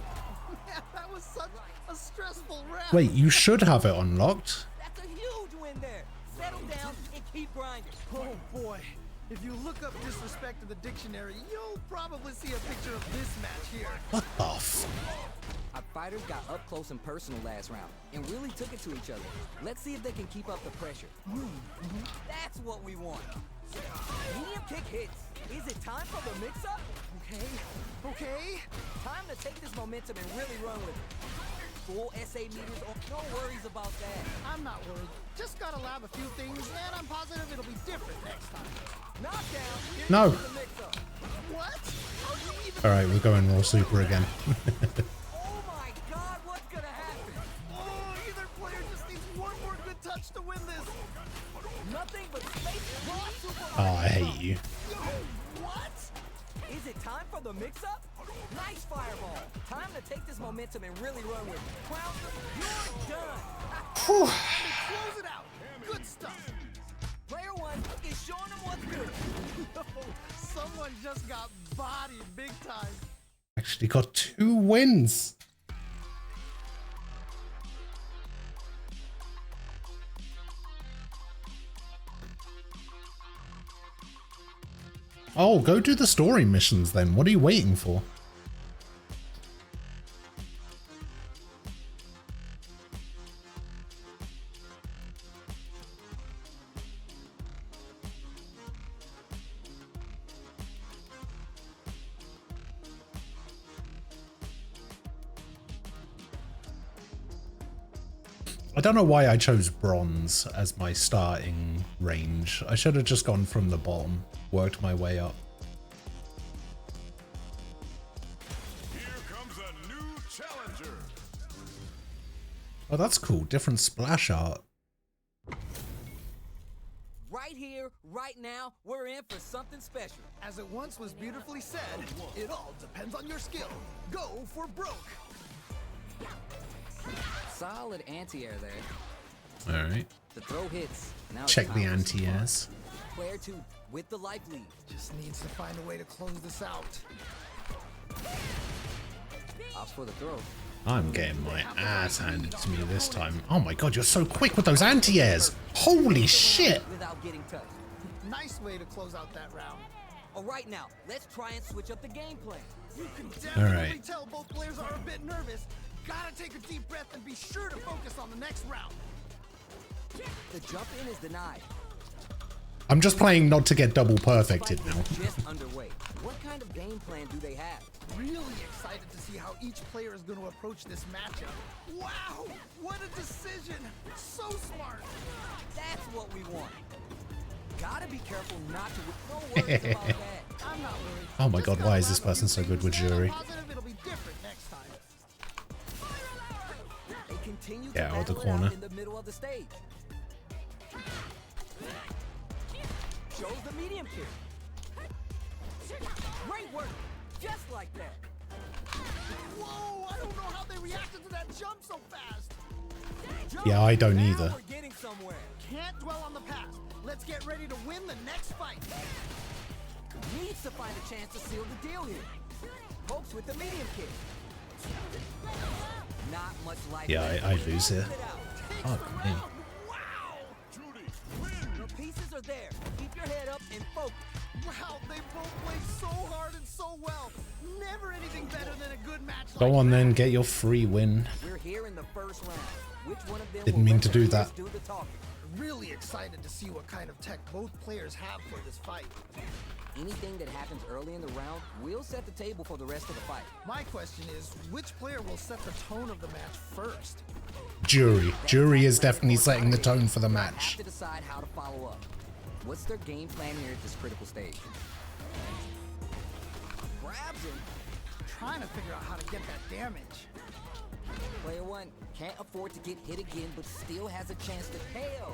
Man, that was such a stressful round. Wait, you should have it unlocked. That's a huge win there. Settle down and keep grinding. Oh boy. If you look up disrespect in the dictionary, you'll probably see a picture of this match here. What the f? Our fighters got up close and personal last round and really took it to each other. Let's see if they can keep up the pressure. That's what we want. Medium kick hits. Is it time for the mix-up? Okay. Time to take this momentum and really run with it. Full SA meters, no worries about that. I'm not worried. Just gotta lab a few things, and I'm positive it'll be different next time. Knockdown. No. What? Alright, we're going raw super again. Oh my god, what's gonna happen? Oh, either player just needs one more good touch to win this. Nothing but space raw super. Oh, I hate you. What? Is it time for the mix-up? Nice fireball. Time to take this momentum and really run with it. Crowns, you're done. Close it out. Good stuff. Player one is showing them what's good. Someone just got bodied big time. Actually got 2 wins. Oh, go do the story missions then. What are you waiting for? I don't know why I chose bronze as my starting range. I should have just gone from the bottom, worked my way up. Here comes a new challenger. Oh, that's cool. Different splash art. Right here, right now, we're in for something special. As it once was beautifully said, it all depends on your skill. Go for broke. Solid anti-air there. All right. The throw hits. Now it's Check time the for some fun. anti-airs. Player 2 with the life lead. Just needs to find a way to close this out. Ops for the throw. I'm getting my ass handed to me this time. Oh my god, you're so quick with those anti-airs. Holy shit. Without getting touched. Nice way to close out that round. All right, now let's try and switch up the game plan. You can All definitely right. tell both players are a bit nervous. Gotta take a deep breath and be sure to focus on the next round. The jump in is denied. I'm just playing not to get double perfected now. Just underway. What kind of game plan do they have? Really excited to see how each player is going to approach this matchup. Wow, what a decision! So smart. That's what we want. Gotta be careful not to. No worries about that. I'm not worried. Oh my god, why is this person so good with jury? Positive it'll be different next time. They continue Get to out of the battle it out corner. in the middle of the stage. Shows the medium kick. Great work. Just like that. Whoa, I don't know how they reacted to that jump so fast. Yeah, I don't Now either. we're getting somewhere. Can't dwell on the past. Let's get ready to win the next fight. Needs to find a chance to seal the deal here. Pokes with the medium kick. Not much life. Yeah, left. I lose here. Spit it out. Fuck me. The pieces are there. Keep your head up and focus. Wow, they both played so hard and so well. Never anything better than a good match. Go on then, get your free win. We're here in the first round. Which one of them Didn't will mean let to the do players that. Do the talking? Really excited to see what kind of tech both players have for this fight. Anything that happens early in the round will set the table for the rest of the fight. My question is, which player will set the tone of the match first? Jury. Jury is definitely setting the tone for the Have match. to decide how to follow up. What's their game plan here at this critical stage? Grabs him. Trying to figure out how to get that damage. Player 1 can't afford to get hit again, but still has a chance to KO.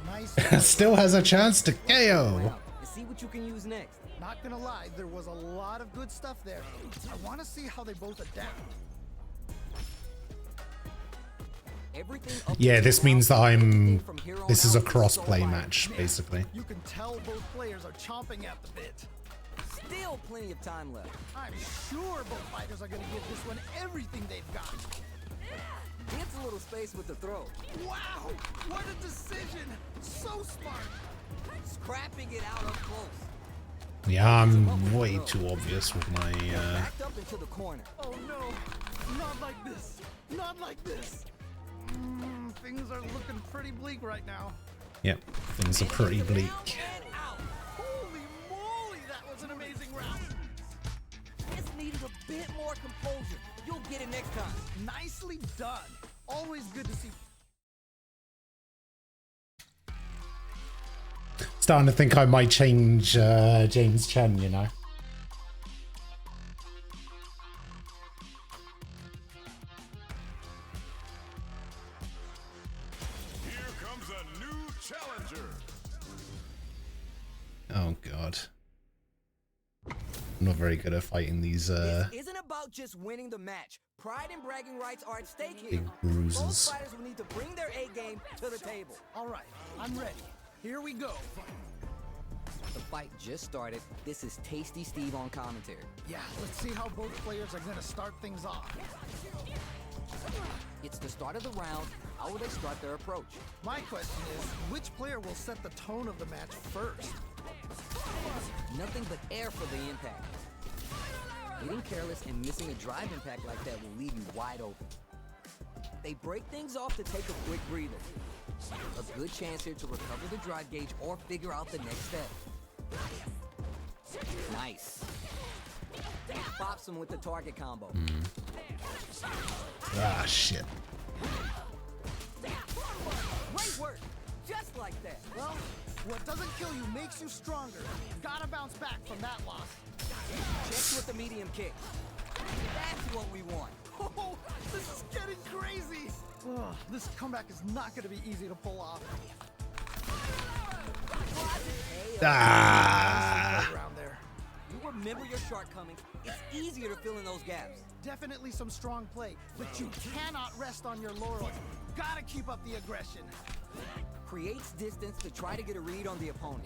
Nice. Still has a chance to KO. And see what you can use next. Not gonna lie, there was a lot of good stuff there. I want to see how they both adapt. Everything up Yeah, to this the means that round, from here on this is a out, cross-play so match, basically. You can tell both players are chomping at the bit. Still plenty of time left. I'm sure both fighters are gonna give this one everything they've got. Gets a little space with the throw. Wow, what a decision! So smart. Scrapping it out up close. Yeah, I'm way too obvious with my Backed up into the corner. Oh no, not like this. Not like this. Things are looking pretty bleak right now. Yep, things are pretty bleak. And out. Holy moly, that was an amazing round. Just needed a bit more composure. You'll get it next time. Nicely done. Always good to see. Starting to think I might change James Chen, you know. Here comes a new challenger. Oh god. I'm not very good at fighting these This isn't about just winning the match. Pride and bragging rights are at stake here. big bruises. Both fighters will need to bring their A game to the table. All right, I'm ready. Here we go. The fight just started. This is Tasty Steve on commentary. Yeah, let's see how both players are gonna start things off. It's the start of the round. How will they start their approach? My question is, which player will set the tone of the match first? Nothing but air for the impact. Getting careless and missing a drive impact like that will leave you wide open. They break things off to take a quick breather. A good chance here to recover the drive gauge or figure out the next step. Nice. Pops him with the target combo. Ah, shit. Great work. Just like that. Well, what doesn't kill you makes you stronger. Gotta bounce back from that loss. Checks with the medium kick. That's what we want. Oh, this is getting crazy. Ugh, this comeback is not gonna be easy to pull off. Ah. Around there. You were remember your shortcomings, it's easier to fill in those gaps. Definitely some strong play, but you cannot rest on your laurels. Gotta keep up the aggression. Creates distance to try to get a read on the opponent.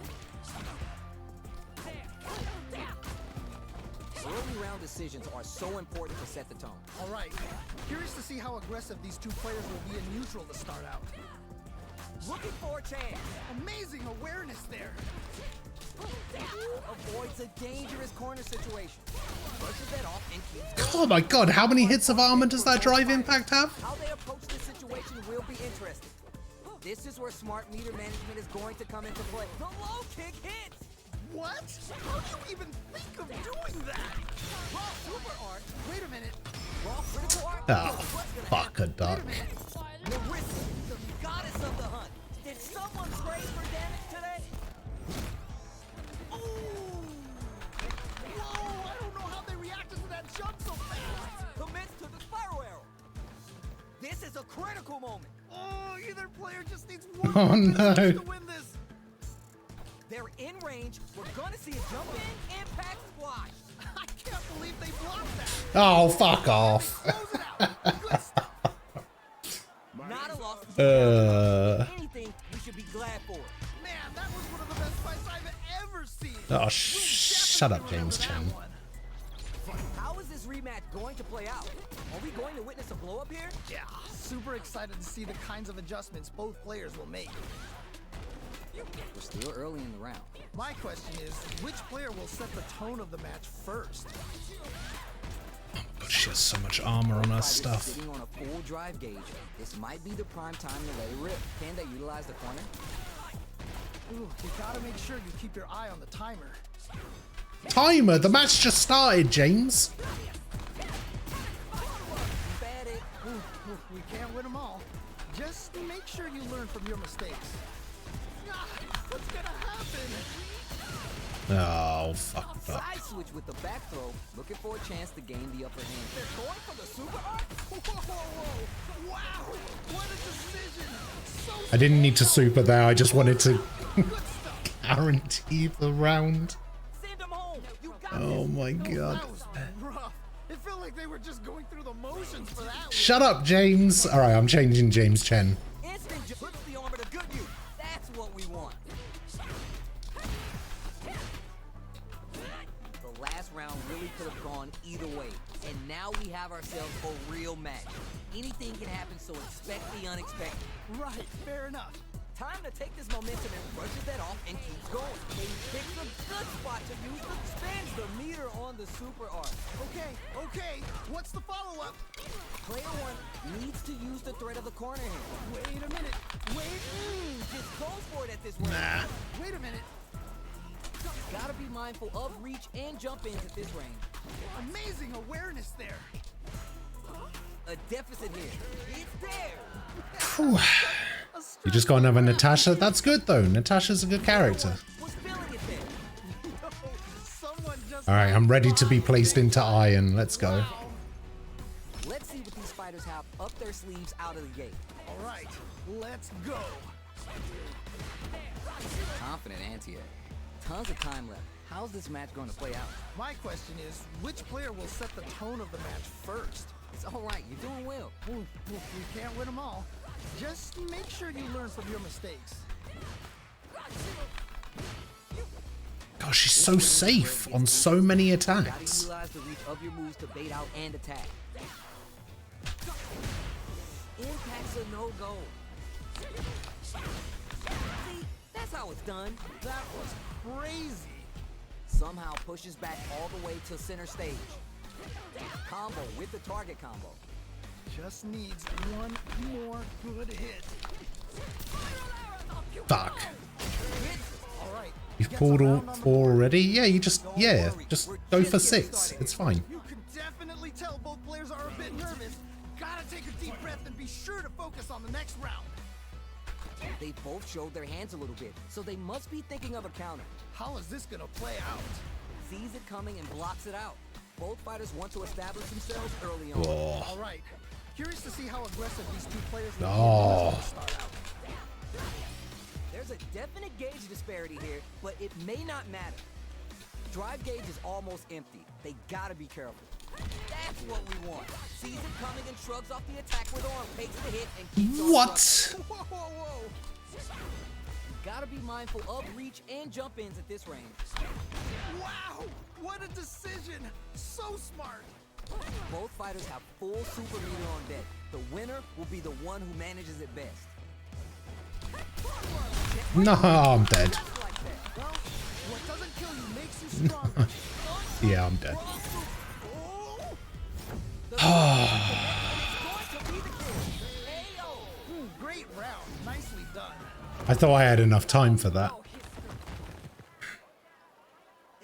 Early round decisions are so important to set the tone. All right, curious to see how aggressive these two players will be in neutral to start out. Looking for a chance. Amazing awareness there. Avoids a dangerous corner situation. Brushes that off and keeps Oh my god, how many hits of armor does that drive impact have? How they approach this situation will be interesting. This is where smart meter management is going to come into play. The low kick hits! What? How do you even think of doing that? Raw super art. Wait a minute. Raw critical art. Oh, fuck a duck. Nerissa, the goddess of the hunt. Did someone pray for damage today? Ooh! Whoa! I don't know how they reacted to that jump so fast. Commits to the spiral arrow. This is a critical moment. Oh, either player just needs one Oh no. to win this. They're in range. We're gonna see a jump in, impact, squash. I can't believe they blocked that. Oh, fuck off. Not a loss. Anything we should be glad for. Man, that was one of the best fights I've ever seen. Oh, shut up, James Chen. How is this rematch going to play out? Are we going to witness a blow up here? Yeah, super excited to see the kinds of adjustments both players will make. We're still early in the round. My question is, which player will set the tone of the match first? God, she has so much armor on her stuff. Sitting on a full drive gauge. This might be the prime time to let it rip. Can they utilize the corner? Ooh, you gotta make sure you keep your eye on the timer. Timer? The match just started, James. We can't win them all. Just make sure you learn from your mistakes. What's gonna happen? Oh, fuck. Side switch with the back throw, looking for a chance to gain the upper hand. They're going for the super art? Whoa! Wow! What a decision! So I didn't need to super there, I just wanted to guarantee the round. Send them home. You got Oh my god. That was rough. It felt like they were just going through the motions for that. Shut up, James. Alright, I'm changing James Chen. Instant puts the armor to good use. That's what we want. The last round really could have gone either way. And now we have ourselves a real match. Anything can happen, so expect the unexpected. Right, fair enough. Time to take this momentum and brushes that off and keeps going. He picks a good spot to use the spins the meter on the super art. Okay. What's the follow-up? Player one needs to use the threat of the corner hand. Wait a minute. Just goes for it at this range. Nah. Wait a minute. Gotta be mindful of reach and jump ins at this range. Amazing awareness there. A deficit here. It's there. Whew. You just got another Natasha? That's good though. Natasha's a good character. Alright, I'm ready to be placed into iron. Let's go. Let's see what these fighters have up their sleeves out of the gate. Alright, let's go. Confident anti-air. Tons of time left. How's this match going to play out? My question is, which player will set the tone of the match first? It's alright, you're doing well. We can't win them all. Just make sure you learn from your mistakes. Gosh, she's so safe on so many Gotta attacks. utilize the reach of your moves to bait out and attack. Impact's a no-go. See, that's how it's done. That was crazy. Somehow pushes back all the way to center stage. Combo with the target combo. Just needs one more good hit. Fuck. All right. You've pulled all 4 already? Yeah, just go for 6. It's fine. You can definitely tell both players are a bit nervous. Gotta take a deep breath and be sure to focus on the next round. They both showed their hands a little bit, so they must be thinking of a counter. How is this gonna play out? Sees it coming and blocks it out. Both fighters want to establish themselves early on. Whoa. All right. Curious to see how aggressive these two players will Oh. be to start out. There's a definite gauge disparity here, but it may not matter. Drive gauge is almost empty. They gotta be careful. That's what we want. Sees it coming and shrugs off the attack with arm, takes the hit, and keeps on What? running. Whoa, whoa, whoa. You gotta be mindful of reach and jump ins at this range. Wow! What a decision! So smart! Both fighters have full super meter on deck. The winner will be the one who manages it best. No, I'm dead. Well, what doesn't kill you makes you stronger. Yeah, I'm dead. Great round. Nicely done. I thought I had enough time for that.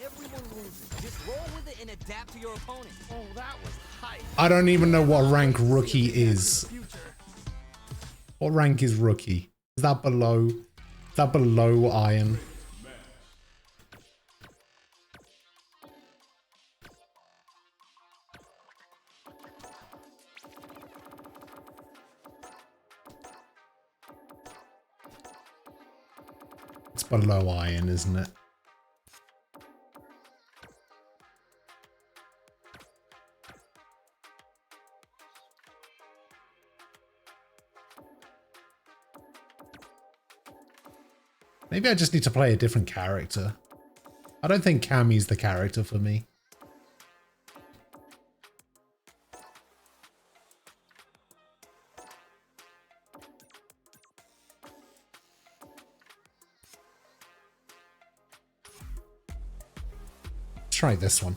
Everyone loses. Just roll with it and adapt to your opponent. Oh, that was hype. I don't even know what rank rookie is. What rank is rookie? Is that below? Is that below iron? It's below iron, isn't it? Maybe I just need to play a different character. I don't think Cammy's the character for me. Let's try this one.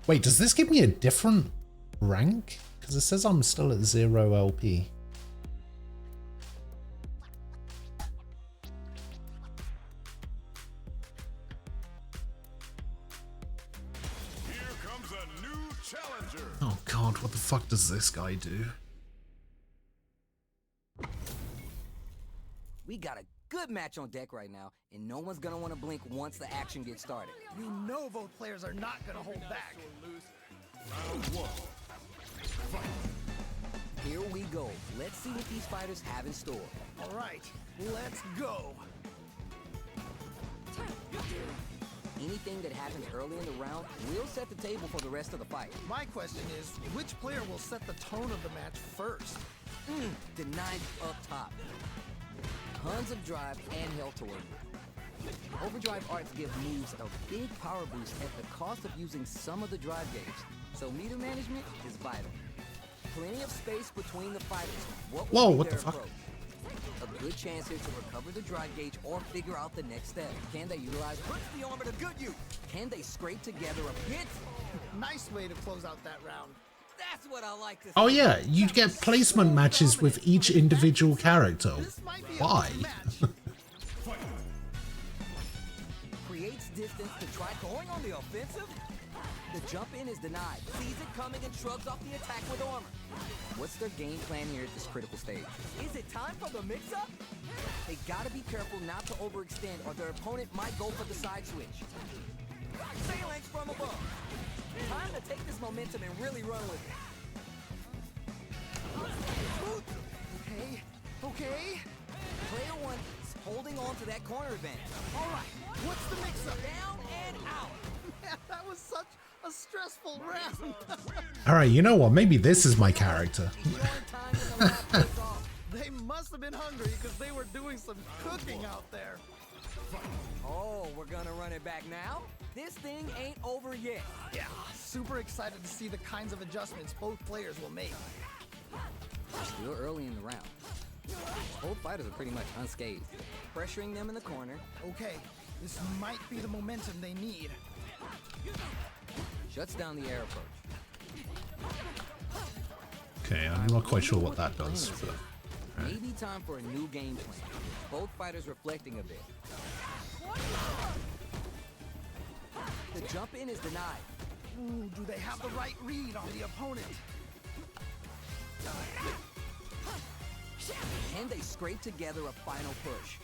Wait, does this give me a different rank? Because it says I'm still at 0 LP. Oh god, what the fuck does this guy do? We got a good match on deck right now, and no one's gonna want to blink once the action gets started. You know both players are not gonna hold back. Round one. Here we go. Let's see what these fighters have in store. All right, let's go. Anything that happens early in the round will set the table for the rest of the fight. My question is, which player will set the tone of the match first? Denied up top. Tons of drive and health to work with. Overdrive arts give moves a big power boost at the cost of using some of the drive gauge, so meter management is vital. Plenty of space between the fighters. Whoa, what the fuck? Approach? A good chance here to recover the drive gauge or figure out the next step. Can they utilize puts the armor to good use? Can they scrape together a hit? Nice way to close out that round. That's what I like to see. Oh yeah, you get placement matches with each individual character. Why? Creates distance to try going on the offensive. The jump in is denied. Sees it coming and shrugs off the attack with armor. What's their game plan here at this critical stage? Is it time for the mix-up? They gotta be careful not to overextend or their opponent might go for the side switch. Phalanx from above. Time to take this momentum and really run with it. Okay. Player one is holding on to that corner advantage. All right, what's the mix-up? Down and out. Man, that was such a stressful round. Alright, you know what? Maybe this is my character. They must have been hungry because they were doing some cooking out there. Oh, we're gonna run it back now? This thing ain't over yet. Yeah, super excited to see the kinds of adjustments both players will make. We're still early in the round. Both fighters are pretty much unscathed. Pressuring them in the corner. Okay, this might be the momentum they need. Shuts down the air approach. Okay, I'm not quite sure what that does. But, Maybe time for a new game plan. Both fighters reflecting a bit. The jump in is denied. Ooh, do they have the right read on the opponent? Can they scrape together a final push?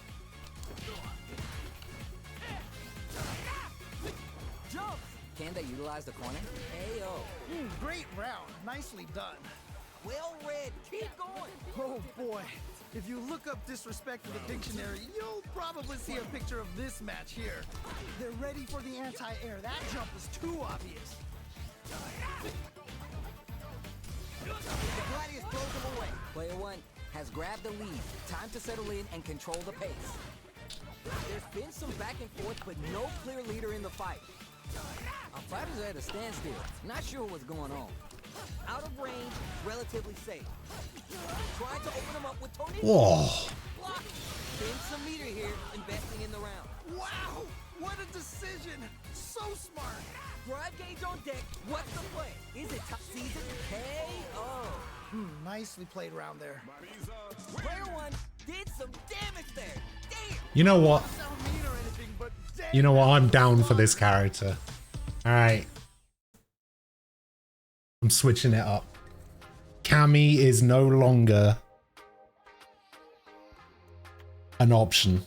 Jump! Can they utilize the corner? Ayo. Great round. Nicely done. Well read. Keep going. Oh boy. If you look up disrespect in the dictionary, you'll probably see a picture of this match here. They're ready for the anti-air. That jump was too obvious. Gladius blows him away. Player one has grabbed the lead. Time to settle in and control the pace. There's been some back and forth, but no clear leader in the fight. Our fighters are at a standstill. Not sure what's going on. Out of range, relatively safe. Trying to open him up with Tony. Whoa. Block. Spend some meter here, investing in the round. Wow! What a decision! So smart! Drive gauge on deck. What's the play? Is it top season? KO. Nicely played round there. Player one did some damage there. Damn. You know what? You know what? I'm down for this character. Alright. I'm switching it up. Cammy is no longer an option.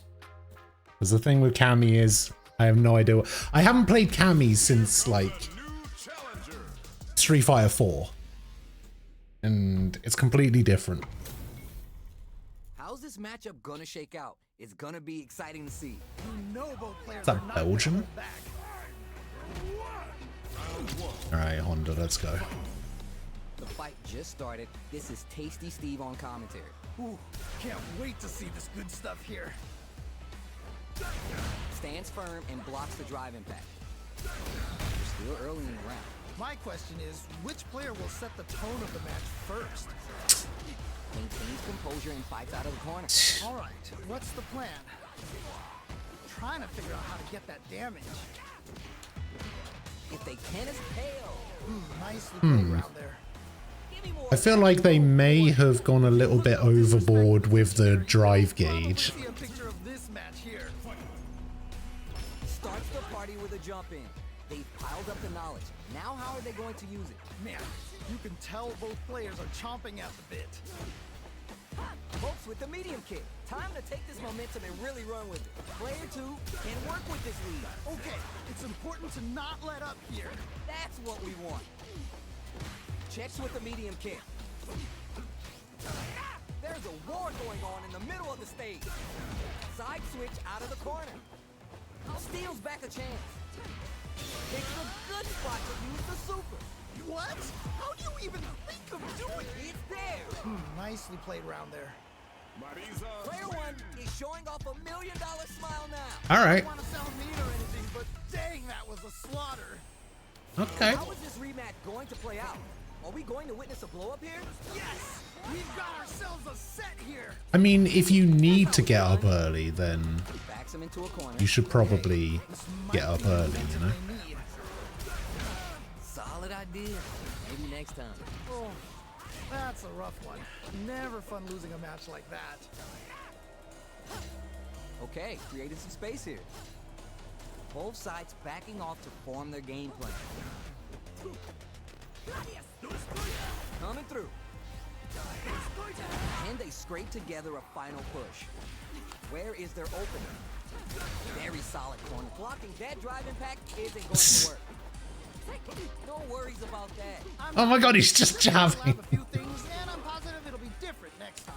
Because the thing with Cammy is, I have no idea. I haven't played Cammy since like Street Fighter 4. And it's completely different. How's this matchup gonna shake out? It's gonna be exciting to see. You know both players Is that Belgium? Alright, Honda, let's go. The fight just started. This is Tasty Steve on commentary. Ooh, can't wait to see this good stuff here. Stands firm and blocks the drive impact. We're still early in the round. My question is, which player will set the tone of the match first? Maintains composure and fights out of the corner. All right, what's the plan? Trying to figure out how to get that damage. If they can as KO. Nicely played round there. I feel like they may have gone a little bit overboard with the drive gauge. See a picture of this match here. Starts the party with a jump in. They've piled up the knowledge. Now how are they going to use it? Man, you can tell both players are chomping at the bit. Hopes with the medium kick. Time to take this momentum and really run with it. Player two can work with this lead. Okay, it's important to not let up here. That's what we want. Checks with the medium kick. There's a war going on in the middle of the stage. Side switch out of the corner. Steals back a chance. It's a good spot to use the super. What? How do you even think of doing it? It's there. Nicely played round there. Player one is showing off $1 million smile now. All right. I don't want to sound mean or anything, but dang, that was a slaughter. Okay. How is this rematch going to play out? Are we going to witness a blow up here? Yes! We've got ourselves a set here. I mean, if you need to get up early, then Backs him into a corner. you should probably get up early, you know? Solid idea. Maybe next time. Oh, that's a rough one. Never fun losing a match like that. Okay, created some space here. Both sides backing off to form their game plan. Coming through. And they scrape together a final push. Where is their opening? Very solid corner. Blocking that drive impact isn't going to work. No worries about that. Oh my god, he's just jabbing. A few things, and I'm positive it'll be different next time.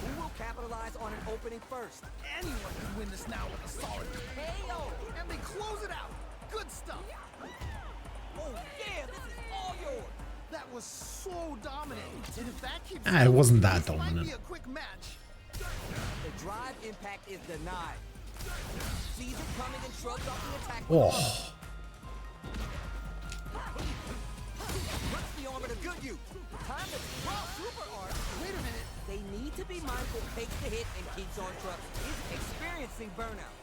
Who will capitalize on an opening first? Anyone can win this now with a solid KO. And they close it out. Good stuff. Oh yeah, this is all yours. That was so dominant. And if that keeps It wasn't that this might dominant. be a quick match. The drive impact is denied. Sees it coming and shrugs off the attack. Oh. Puts the armor to good use. Time to draw super art. Wait a minute. They need to be mindful. Takes the hit and keeps on trucks. Is experiencing burnout.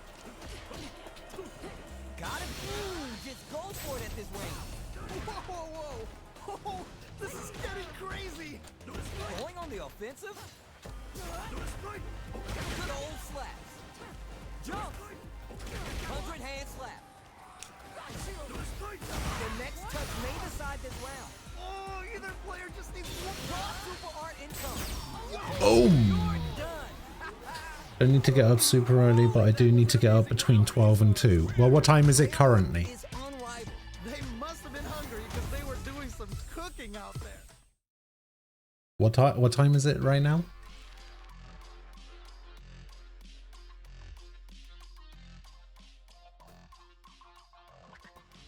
Got it. Just goes for it at this range. Whoa, whoa, whoa. Oh, this is getting crazy. Going on the offensive. Good old slaps. Jump. 100 hand slap. The next touch may decide this round. Oh, either player just needs one Draw super art income. Boom. I don't need to get up super early, but I do need to get up between 12 and 2. Well, what time is it currently? They must have been hungry because they were doing some cooking out there. What time is it right now?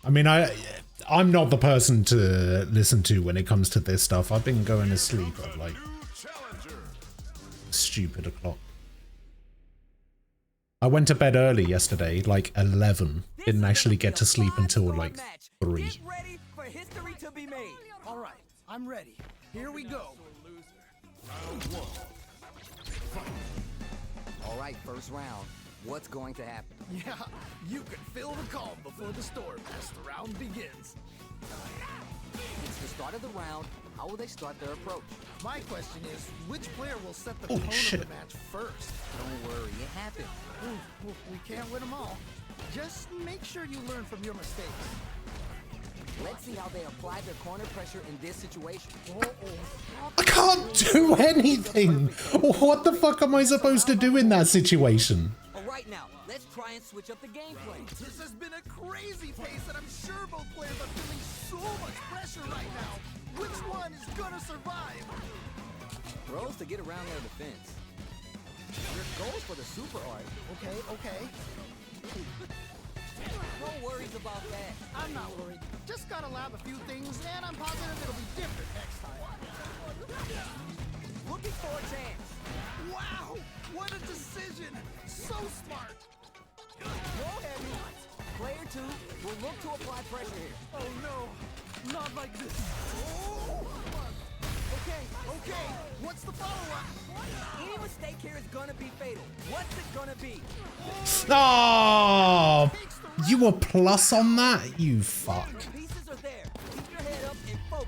I mean, I'm not the person to listen to when it comes to this stuff. I've been going to sleep at like stupid o'clock. I went to bed early yesterday, like 11. Didn't actually get to sleep until like 3. Get ready for history to be made. All right, I'm ready. Here we go. All right, first round. What's going to happen? Yeah, you can feel the calm before the storm as the round begins. It's the start of the round. How will they start their approach? My question is, which player will set the Holy tone shit. of the match first? Don't worry, it happens. Ooh, we can't win them all. Just make sure you learn from your mistakes. Let's see how they apply their corner pressure in this situation. I can't do anything! What the fuck am I supposed to do in that situation? All right, now, let's try and switch up the gameplay. This has been a crazy pace, and I'm sure both players are feeling so much pressure right now. Which one is gonna survive? Throws to get around their defense. Your goals for the super art. Okay. No worries about that. I'm not worried. Just gotta lab a few things, and I'm positive it'll be different next time. Looking for a chance. Wow! What a decision! So smart! Go heavy. Player 2 will look to apply pressure here. Oh no! Not like this! Oh! Okay. What's the follow-up? Any mistake here is gonna be fatal. What's it gonna be? Oh, you were plus on that? You fuck. The pieces are there. Keep your head up and focus.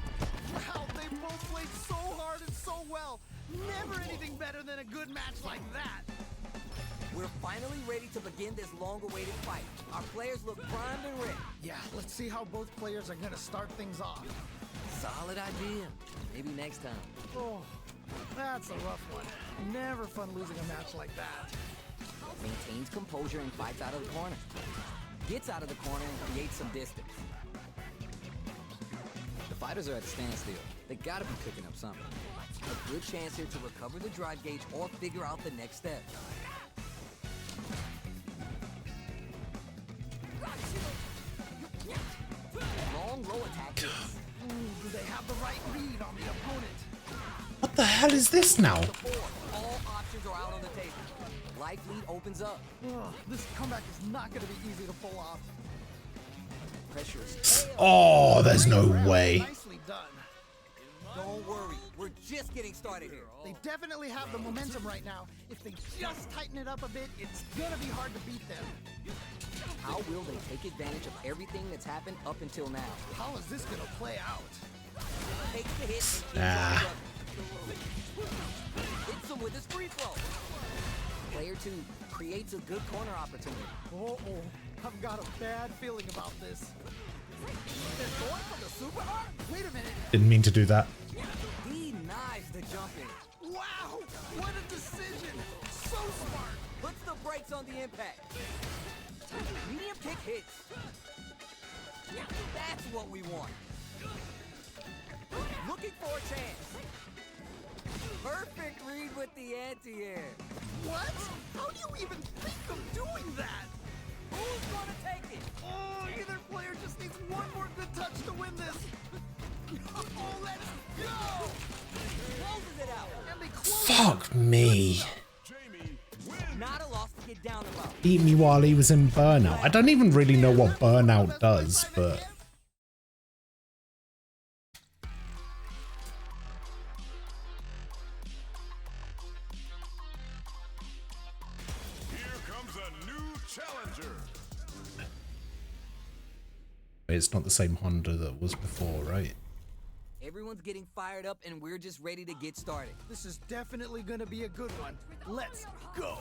Wow, they both played so hard and so well. Never anything better than a good match like that. We're finally ready to begin this long-awaited fight. Our players look primed and ready. Yeah, let's see how both players are gonna start things off. Solid idea. Maybe next time. Oh, that's a rough one. Never fun losing a match like that. Maintains composure and fights out of the corner. Gets out of the corner and creates some distance. The fighters are at a standstill. They gotta be cooking up something. A good chance here to recover the drive gauge or figure out the next step. Long low attack hits. Do they have the right read on the opponent? What the hell is this now? All options are out on the table. Life lead opens up. Ugh, this comeback is not going to be easy to pull off. Pressure is Oh, there's no way. Nicely done. Don't worry, we're just getting started here. They definitely have the momentum right now. If they just tighten it up a bit, it's going to be hard to beat them. How will they take advantage of everything that's happened up until now? How is this going to play out? Takes the hit and keeps on trucking. Hits him with his free throw. Player 2 creates a good corner opportunity. Oh, I've got a bad feeling about this. They're going for the super art? Wait a minute. Didn't mean to do that. Denies the jump in. Wow, what a decision. So smart. Puts the brakes on the impact. Medium kick hits. That's what we want. Looking for a chance. Perfect read with the anti-air. What? How do you even think of doing that? Who's gonna take it? Oh, either player just needs one more good touch to win this. Oh, let's go! Closes it out. And they close. Fuck me. Not a loss to get down about. Eat me while he was in burnout. I don't even really know what burnout does, but... Here comes a new challenger. It's not the same Honda that was before, right? Everyone's getting fired up and we're just ready to get started. This is definitely gonna be a good one. Let's go!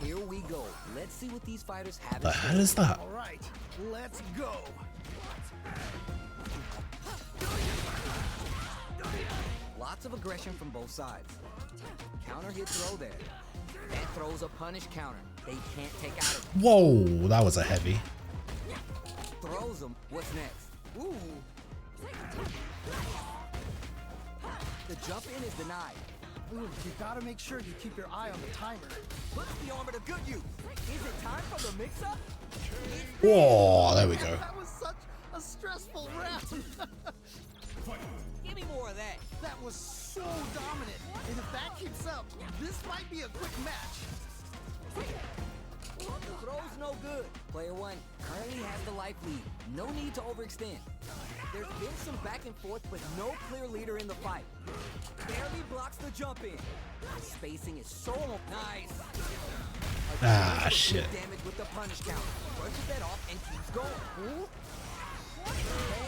Here we go. Let's see what these fighters have. The hell is that? All right, let's go. Lots of aggression from both sides. Counter hit throw there. That throws a punish counter. They can't take out of it. Whoa, that was a heavy. Throws them. What's next? Ooh. The jump in is denied. Ooh, you gotta make sure you keep your eye on the timer. Put the armor to good use. Is it time for the mix-up? Whoa, there we go. That was such a stressful round. Give me more of that. That was so dominant. And if that keeps up, this might be a quick match. The throw's no good. Player one currently has the life lead. No need to overextend. There's been some back and forth, but no clear leader in the fight. Barely blocks the jump in. Spacing is so nice. Ah, shit. Damage with the punish count. Brushes that off and keeps going.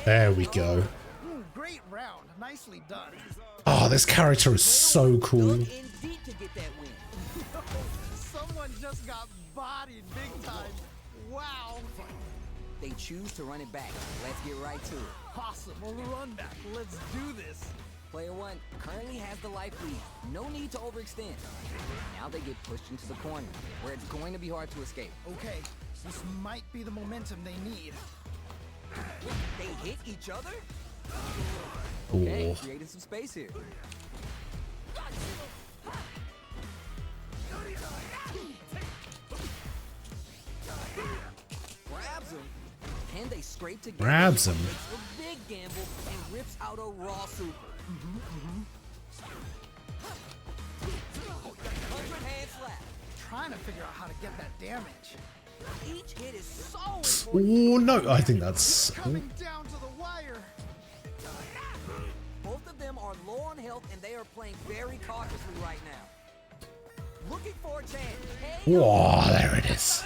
There we go. Great round. Nicely done. Oh, this character is so cool. Indeed to get that win. Someone just got bodied big time. Wow. They choose to run it back. Let's get right to it. Awesome. A run back. Let's do this. Player one currently has the life lead. No need to overextend. Now they get pushed into the corner, where it's going to be hard to escape. Okay, this might be the momentum they need. They hit each other? Ooh. Okay, creating some space here. Grabs him. Can they scrape together? Grabs him. Makes a big gamble and rips out a raw super. 100-hand slap. Trying to figure out how to get that damage. Each hit is so important. Oh no, I think that's. Coming down to the wire. Both of them are low on health and they are playing very cautiously right now. Looking for a chance. Hey, Whoa, there it is.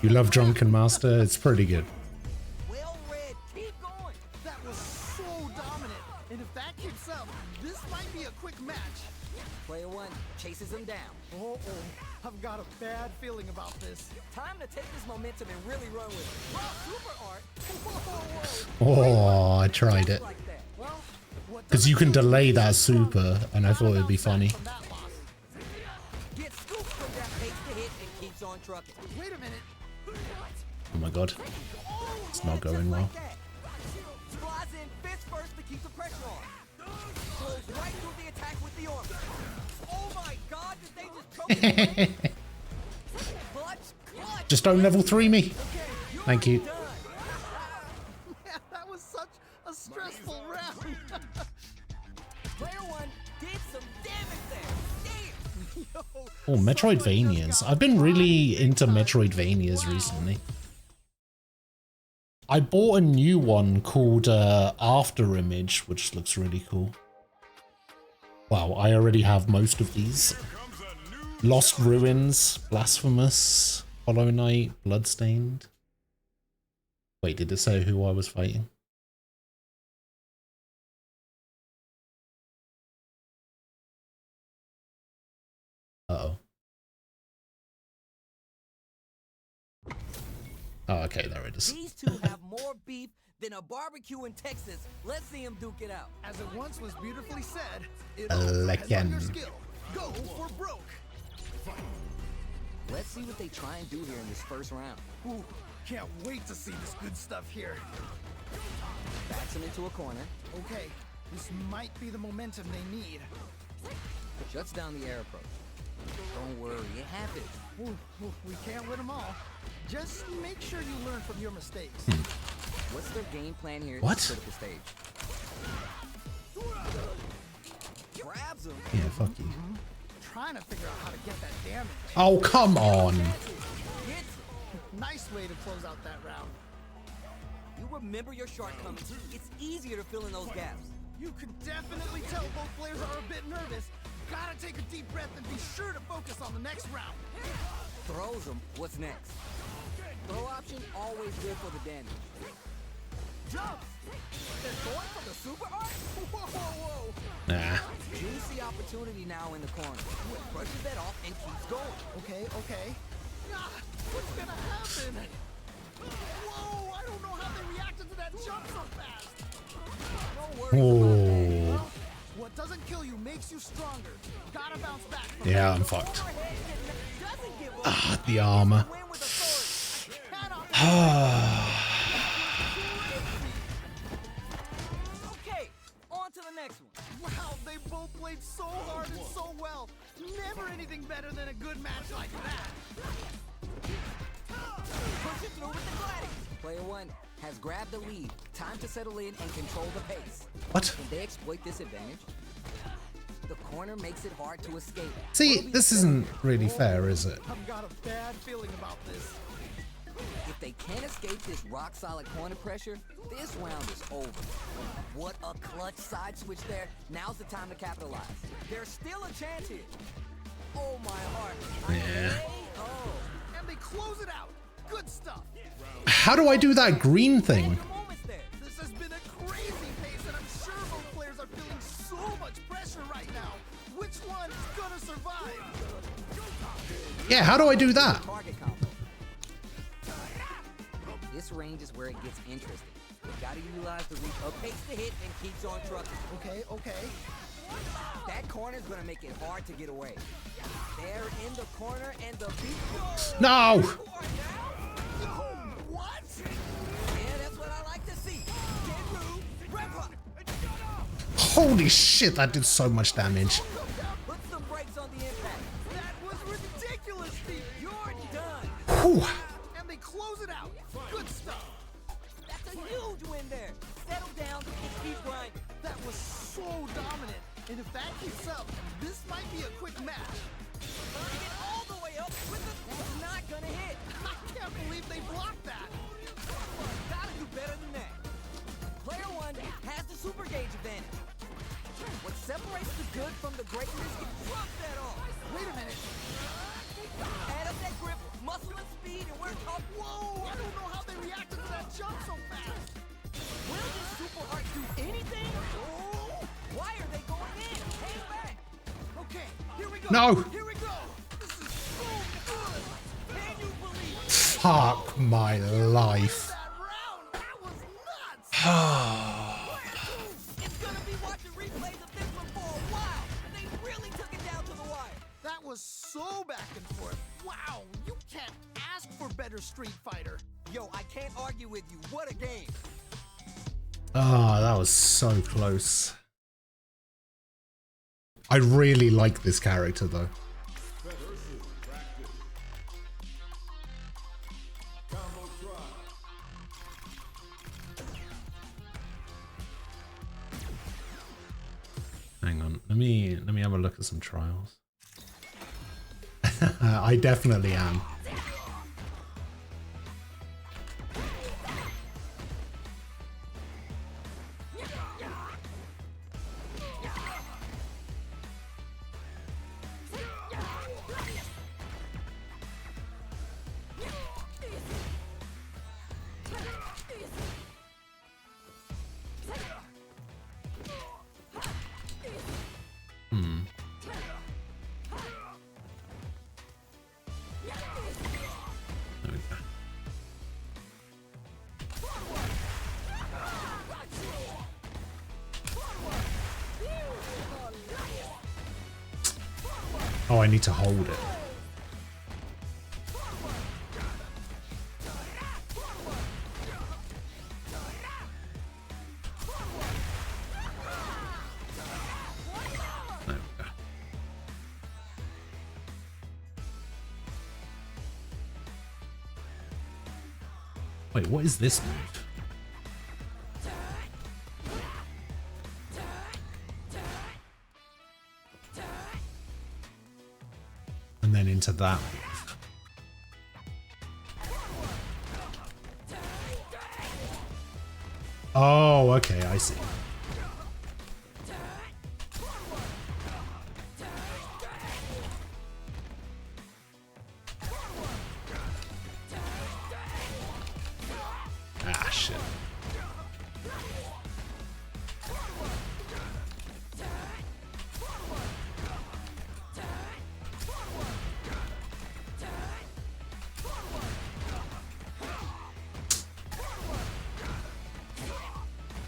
You love Drunken Master? It's pretty good. well read. Keep going. That was so dominant. And if that keeps up, this might be a quick match. Player one chases him down. Uh-oh. I've got a bad feeling about this. Time to take this momentum and really run with it. Wow, super art. Oh, I tried it. Like that. Well, Because you can delay that super, and I thought it'd be funny. gets scooped from that pace to hit and keeps on trucking. Wait a minute. Oh my god. It's not going well. Slides in fist first to keep the pressure on. Goes right through the attack with the arm. Oh my god, did they just choke? Just don't level 3 me. Thank you. Man, that was such a stressful round. Player one did some damage there. Damn. Oh, Metroidvanias. I've been really into Metroidvanias recently. I bought a new one called After Image, which looks really cool. Wow, I already have most of these. Lost Ruins, Blasphemous, Hollow Knight, Bloodstained. Wait, did it say who I was fighting? Uh-oh. Oh, okay, there it is. These two have more beef than a barbecue in Texas. Let's see them duke it out. As it once was beautifully said, it Legend. your skill. Go for broke. Let's see what they try and do here in this first round. Ooh, can't wait to see this good stuff here. Backs him into a corner. Okay, this might be the momentum they need. Shuts down the air approach. Don't worry, it happens. Ooh, we can't win them all. Just make sure you learn from your mistakes. What's their game plan here What? at this critical stage? Grabs him. Yeah, fuck you. Trying to figure out how to get that damage. Oh, come on. Nice way to close out that round. You remember your shortcomings. It's easier to fill in those gaps. You can definitely tell both players are a bit nervous. Gotta take a deep breath and be sure to focus on the next round. Throws him. What's next? Throw option always good for the damage. Jumps. They're going for the super art. Whoa, whoa, whoa. Nah. Juicy opportunity now in the corner. Brushes that off and keeps going. Okay. Ah, what's gonna happen? Whoa, I don't know how they reacted to that jump so fast. No worries. Oh. What doesn't kill you makes you stronger. Gotta bounce back. Yeah, I'm fucked. Ah, the armor. Okay, on to the next one. Wow, they They both played so hard and so well. Never anything better than a good match like that. Push it through with the gladiator. Player one has grabbed the lead. Time to settle in and control the pace. What? Can they exploit this advantage? The corner makes it hard to escape. See, this isn't really fair, is it? I've got a bad feeling about this. If they can't escape this rock-solid corner pressure, this round is over. What a clutch side switch there. Now's the time to capitalize. There's still a chance here. Oh, my heart. Yeah. Oh. And they close it out. Good stuff. How do I do that green thing? This has been a crazy pace, and I'm sure both players are feeling so much pressure right now. Which one's gonna survive? Yeah, how do I do that? This range is where it gets interesting. You gotta utilize the reach, pace the hit, and keeps on trucking. Okay. That corner's gonna make it hard to get away. They're in the corner, and the beat. No! What? Yeah, that's what I like to see. Genru, rev up. Holy shit, that did so much damage. Put some brakes on the impact. That was ridiculous, Steve. You're done. Whew. And they close it out. Good stuff. That's a huge win there. Settle down and keep grinding. That was so dominant. And if that keeps up, this might be a quick match. Burning it all the way up with the not gonna hit. I can't believe they blocked that. Gotta do better than that. Player one has the super gauge advantage. What separates the good from the great is you drop that off. Wait a minute. Add up that grip, muscle and speed, and we're top. Whoa! I don't know how they reacted to that jump so fast. Will this super heart do anything? Oh, why are they going in? Hang back. Okay, here we go. No. Here we go. This is so good. Can you believe it? Fuck my life. That round, that was nuts. It's gonna be watching replays of this one for a while. They really took it down to the wire. That was so back and forth. Wow, you can't ask for better Street Fighter. Yo, I can't argue with you. What a game. Ah, that was so close. I really like this character though. Hang on, let me have a look at some trials. I definitely am. Oh, I need to hold it. There we go. Wait, what is this move? And then into that move. Oh, okay, I see. Ah, shit.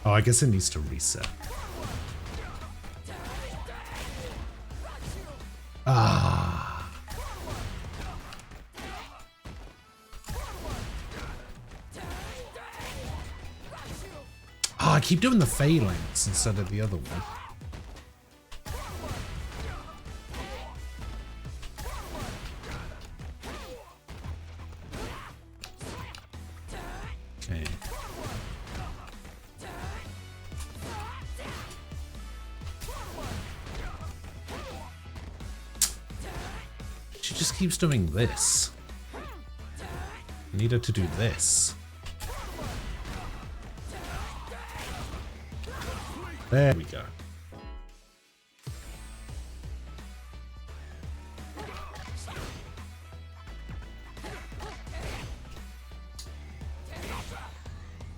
Oh, I guess it needs to reset. Ah. Oh, I keep doing the phalanx instead of the other one. She just keeps doing this. I need her to do this. There we go.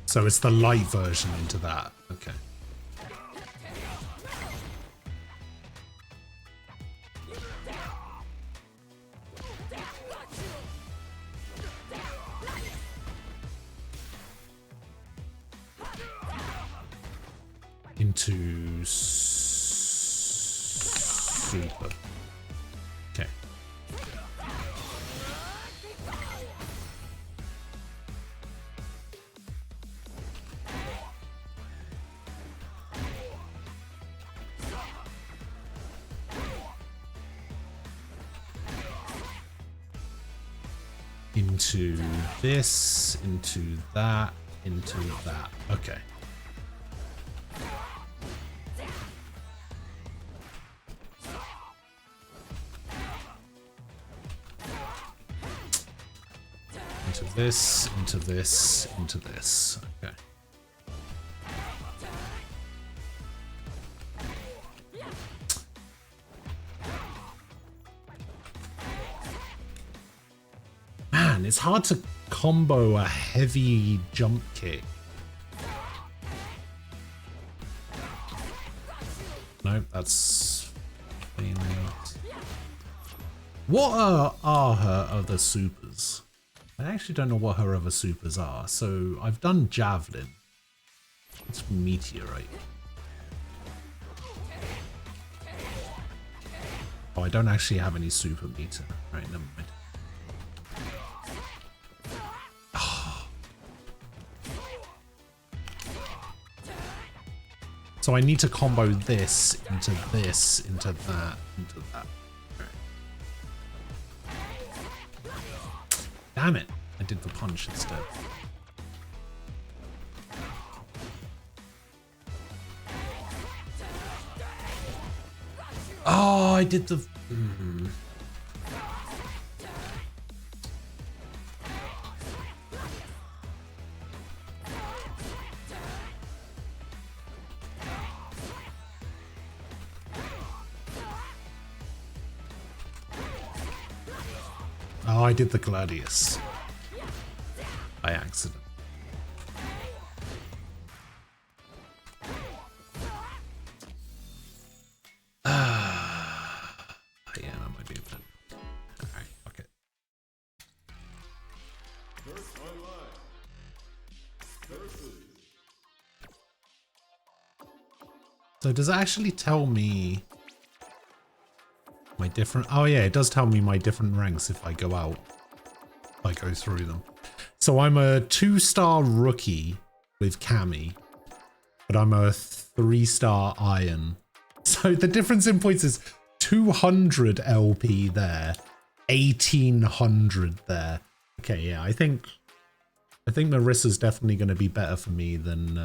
So it's the light version into that. Okay. Into super. Okay. Into this, into that, into that. Okay. Into this, into this, into this. Okay. Man, it's hard to combo a heavy jump kick. Nope, that's failing. What are her other supers? I actually don't know what her other supers are. So I've done Javelin. It's Meteorite. Oh, I don't actually have any super meter. Right, never mind. Oh. So I need to combo this, into that, into that. Damn it, I did the punch instead. Oh, I did the... Oh, I did the Gladius. By accident. Yeah, that might be a bit. Alright, fuck it. So does it actually tell me my different... Oh yeah, it does tell me my different ranks if I go out. If I go through them. So I'm a 2-star rookie with Cammy, but I'm a 3-star iron. So the difference in points is 200 LP there, 1800 there. Okay, yeah, I think Marissa's definitely going to be better for me than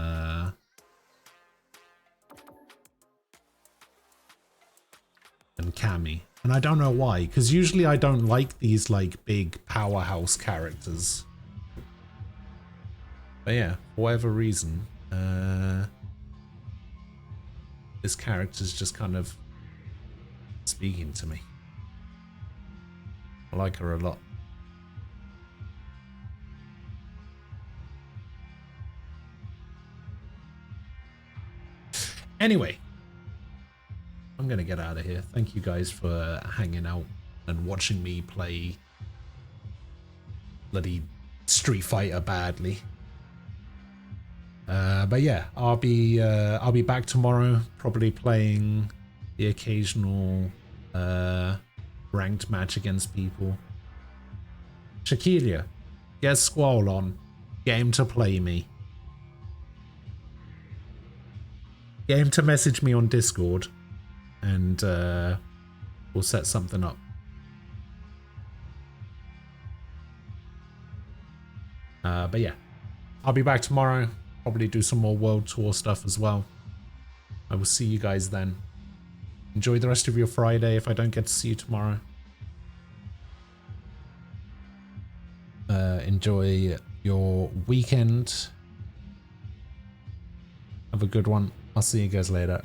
Cammy. And I don't know why, because usually I don't like these like big powerhouse characters. But yeah, for whatever reason, this character's just kind of speaking to me. I like her a lot. Anyway, I'm gonna get out of here. Thank you guys for hanging out and watching me play bloody Street Fighter badly. But yeah, I'll be back tomorrow, probably playing the occasional ranked match against people. Shaquilia, get Squall on. Get him to play me. Get him to message me on Discord, and we'll set something up. But yeah, I'll be back tomorrow. Probably do some more World Tour stuff as well. I will see you guys then. Enjoy the rest of your Friday if I don't get to see you tomorrow. Enjoy your weekend. Have a good one. I'll see you guys later.